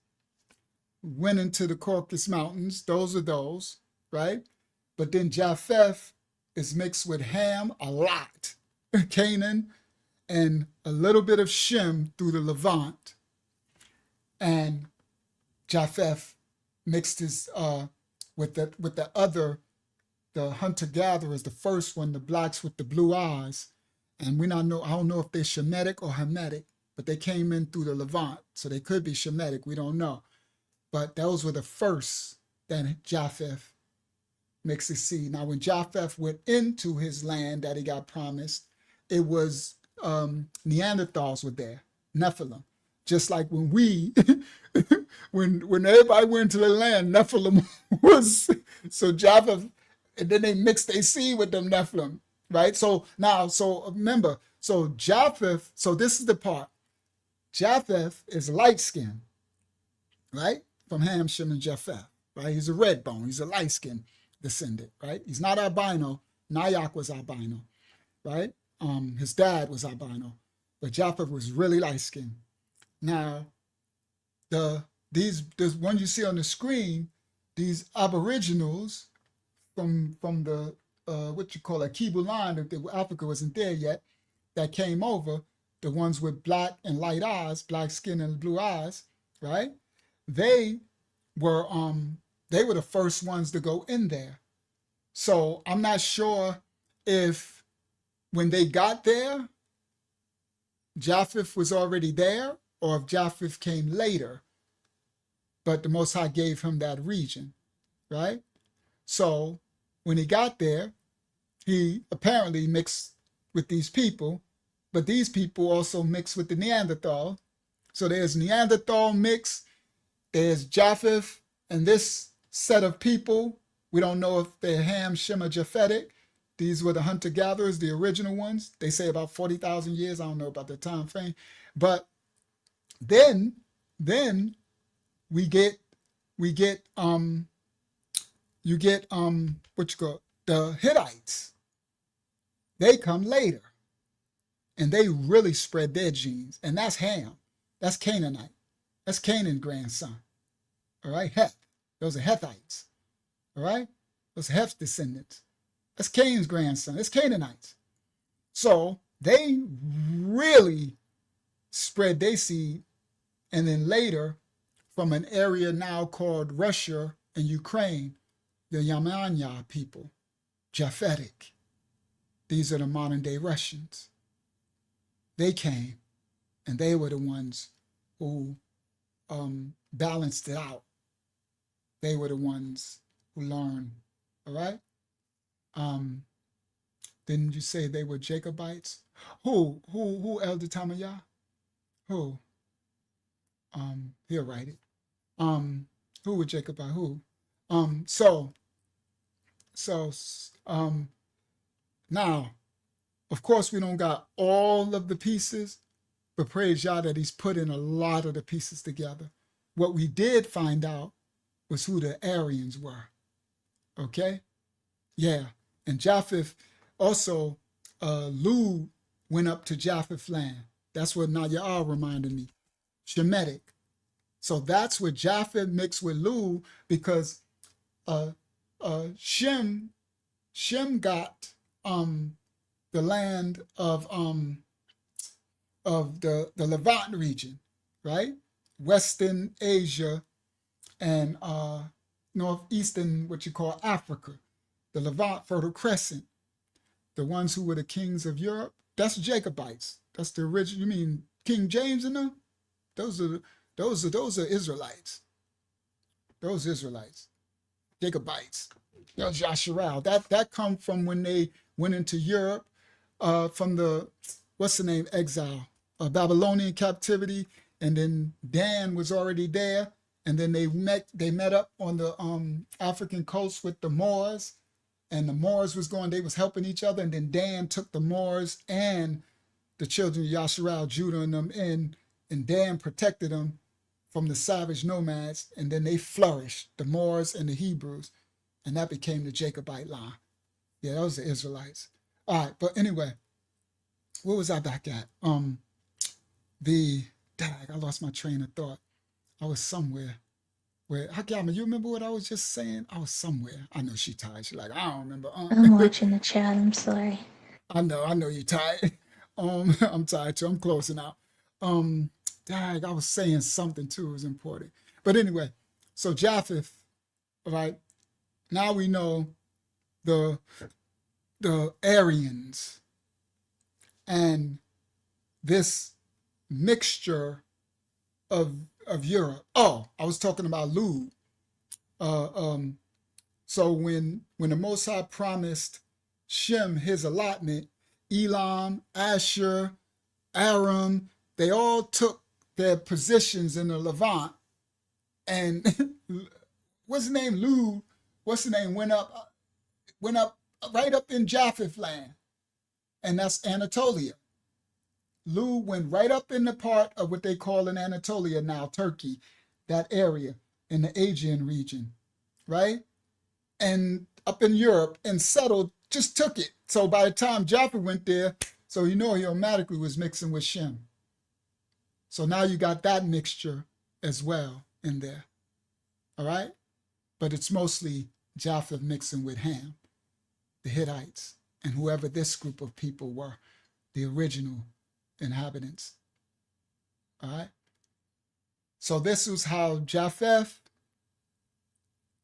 went into the Caucasus Mountains. Those are those, right? But then Japheth is mixed with Ham a lot, Canaan, and a little bit of Shem through the Levant. And Japheth mixed his with the other, the hunter-gatherers, the first one, the blacks with the blue eyes. And I don't know if they're Shemitic or Hamitic, but they came in through the Levant. So they could be Shemitic, we don't know. But those were the first that Japheth mixed his seed. Now, when Japheth went into his land that he got promised, it was Neanderthals were there, Nephilim. Just like when we, when everybody went to the land, Nephilim was, so Japheth, and then they mixed their seed with them Nephilim, right? So now, so remember, so Japheth, so this is the part. Japheth is light-skinned, right? From Ham, Shem, and Japheth, right? He's a red bone. He's a light-skinned descendant, right? He's not albino. Nyack was albino, right? His dad was albino, but Japheth was really light-skinned. Now, this one you see on the screen, these aboriginals from the what you call a Kibu line, Africa wasn't there yet, that came over, the ones with black and light eyes, black skin and blue eyes, right? They were the first ones to go in there. So I'm not sure if when they got there, Japheth was already there, or if Japheth came later, but the Most High gave him that region, right? So when he got there, he apparently mixed with these people, but these people also mixed with the Neanderthal. So there's Neanderthal mix, there's Japheth, and this set of people, we don't know if they're Ham, Shem, or Japhetic. These were the hunter-gatherers, the original ones. They say about 40,000 years. I don't know about the time frame. But then you get the Hittites. They come later, and they really spread their genes, and that's Ham. That's Canaanite. That's Canaan's grandson. All right, Heth. Those are Hethites. All right, those are Heth's descendants. That's Cain's grandson. It's Canaanites. So they really spread their seed, and then later, from an area now called Russia and Ukraine, the Yamnaya people, Japhetic. These are the modern day Russians. They came, and they were the ones who balanced it out. They were the ones who learned, all right? Didn't you say they were Jacobites? Who Elder Tamayah? Who? He'll write it. Who were Jacobite? Who? Now, of course, we don't got all of the pieces, but praise Yah that he's put in a lot of the pieces together. What we did find out was who the Aryans were. Okay? Yeah. And Japheth, also, Lu went up to Japheth land. That's what Naya'al reminded me. Shemitic. So that's what Japheth mixed with Lu, because Shem got the land of the Levant region, right? Western Asia and northeastern, what you call Africa, the Levant Fertile Crescent, the ones who were the kings of Europe. That's Jacobites. That's the original. You mean King James and them? Those are Israelites. Those Israelites, Jacobites. That was Yasharal. That come from when they went into Europe from the exile, Babylonian captivity, and then Dan was already there, and then they met up on the African coast with the Moors, and the Moors they was helping each other, and then Dan took the Moors and the children of Yasharal, Judah, and them in, and Dan protected them from the savage nomads, and then they flourished, the Moors and the Hebrews, and that became the Jacobite line. Yeah, those are Israelites. All right, but anyway, What was I back at? I lost my train of thought. I was somewhere. Where, Hakiyama, you remember what I was just saying? I was somewhere. I know she tired. She's like, I don't remember. I'm watching the chat. I'm sorry. I know you're tired. I'm tired too. I'm closing out. I was saying something too. It was important. But anyway, so Japheth, right? Now we know the Aryans and this mixture of Europe. Oh, I was talking about Lud. So when the Most High promised Shem his allotment, Elam, Asher, Aram, they all took their positions in the Levant, and what's the name? Lud, what's the name? Went up right up in Japheth land, and that's Anatolia. Lud went right up in the part of what they call in Anatolia now, Turkey, that area in the Aegean region, right? And up in Europe and settled, just took it. So by the time Japheth went there, so he automatically was mixing with Shem. So now you got that mixture as well in there, all right? But it's mostly Japheth mixing with Ham, the Hittites, and whoever this group of people were, the original inhabitants, all right? So this was how Japheth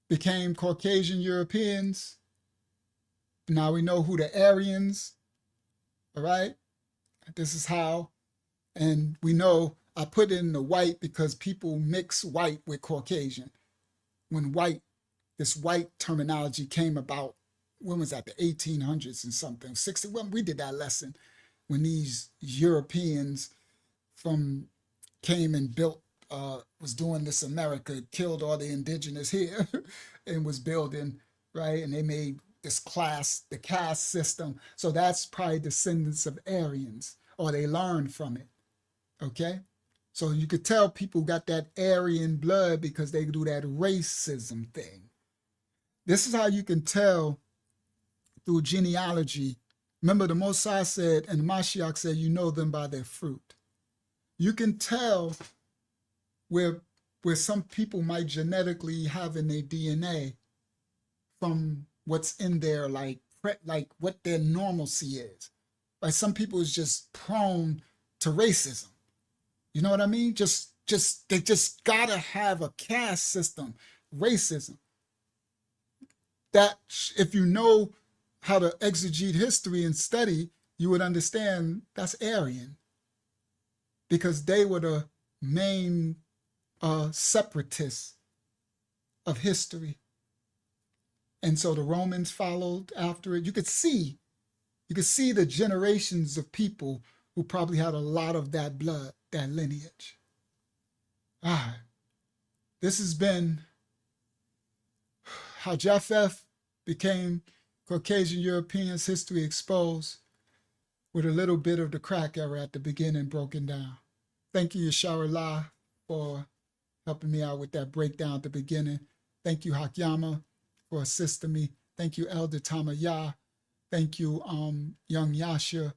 became Caucasian Europeans. Now we know who the Aryans, all right? This is how, and we know I put in the white because people mix white with Caucasian. When this white terminology came about, when was that, the 1800s and something, 60, when we did that lesson, when these Europeans came and built, was doing this America, killed all the indigenous here and was building, right? And they made this the caste system. So that's probably descendants of Aryans, or they learned from it, okay? So you could tell people got that Aryan blood because they do that racism thing. This is how you can tell through genealogy. Remember, the Mosai said, and the Mashiach said, you know them by their fruit. You can tell where some people might genetically have in their DNA from what's in there, like what their normalcy is. Like some people is just prone to racism. You know what I mean? They just gotta have a caste system, racism. That if you know how to exegete history and study, you would understand that's Aryan, because they were the main separatists of history. And so the Romans followed after it. You could see the generations of people who probably had a lot of that blood, that lineage. All right. This has been how Japheth became Caucasian Europeans, history exposed, with a little bit of the crack era at the beginning broken down. Thank you, Yasharallah, for helping me out with that breakdown at the beginning. Thank you, Hakyama, for assisting me. Thank you, Elder Tamayah. Thank you, Young Yasha,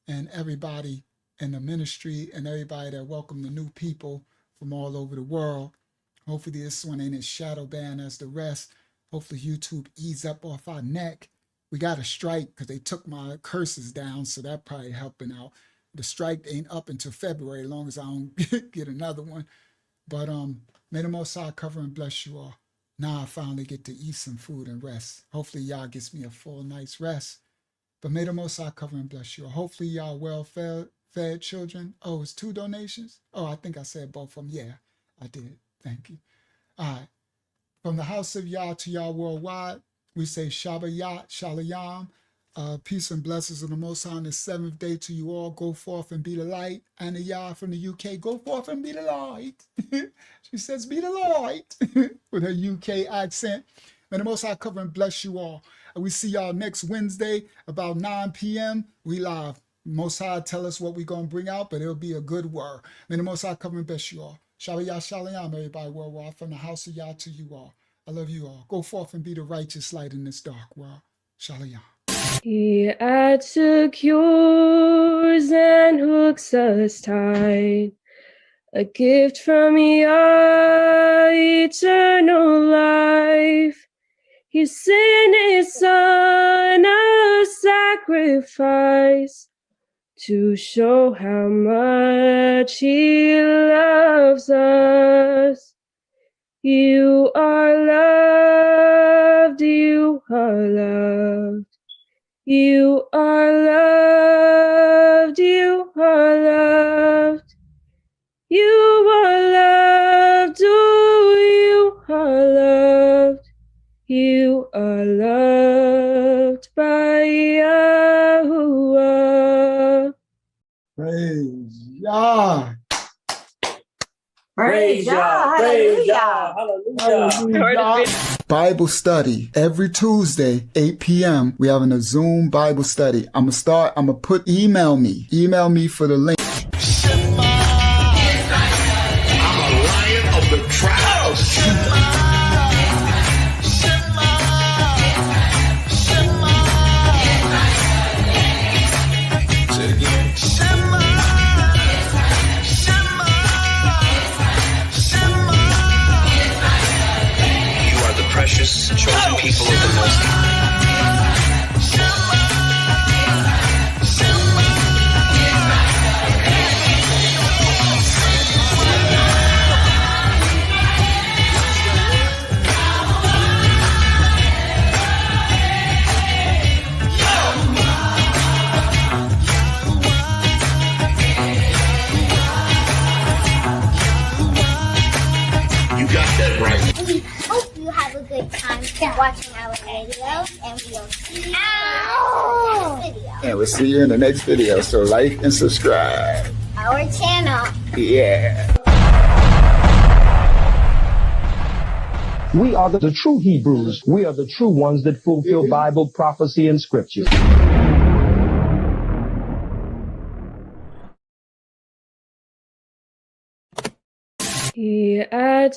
and everybody in the ministry and everybody that welcomed the new people from all over the world. Hopefully this one ain't as shadow banned as the rest. Hopefully YouTube ease up off our neck. We got a strike because they took my curses down, so that probably helping out. The strike ain't up until February, as long as I don't get another one. But may the Most High cover and bless you all. Now I finally get to eat some food and rest. Hopefully y'all gets me a full night's rest. But may the Most High cover and bless you all. Hopefully y'all well-fed children. Oh, it's 2 donations? Oh, I think I said both of them. Yeah, I did. Thank you. All right. From the house of Yah to Yah worldwide, we say Shabbat Shalom. Peace and blessings of the Most High on the 7th day to you all. Go forth and be the light. And the Yah from the UK, go forth and be the light. She says, be the light with her UK accent. May the Most High cover and bless you all. And we see y'all next Wednesday about 9 p.m. We live. Most High tell us what we're going to bring out, but it'll be a good word. May the Most High cover and bless you all. Shabbat Shalom, everybody worldwide, from the house of Yah to you all. I love you all. Go forth and be the righteous light in this dark world. Shalom. He had secures and hooks us tight, a gift from Yah, eternal life. He sent his son a sacrifice to show how much he loves us. You are loved, you are loved. You are loved, you are loved. You are loved, oh, you are loved. You are loved by Yahuwah. Praise Yah. Praise Yah. Hallelujah. Hallelujah. Bible study every Tuesday, 8 p.m. We having a Zoom Bible study. I'm gonna put email me for the link. I'm a lion of the tribe of Judah. Say it again. You are the precious chosen people of the Most High. We hope you have a good time watching our videos, and we'll see you in the next video. And we'll see you in the next video. So like and subscribe. Our channel. Yeah. We are the true Hebrews. We are the true ones that fulfill Bible prophecy and scripture. He had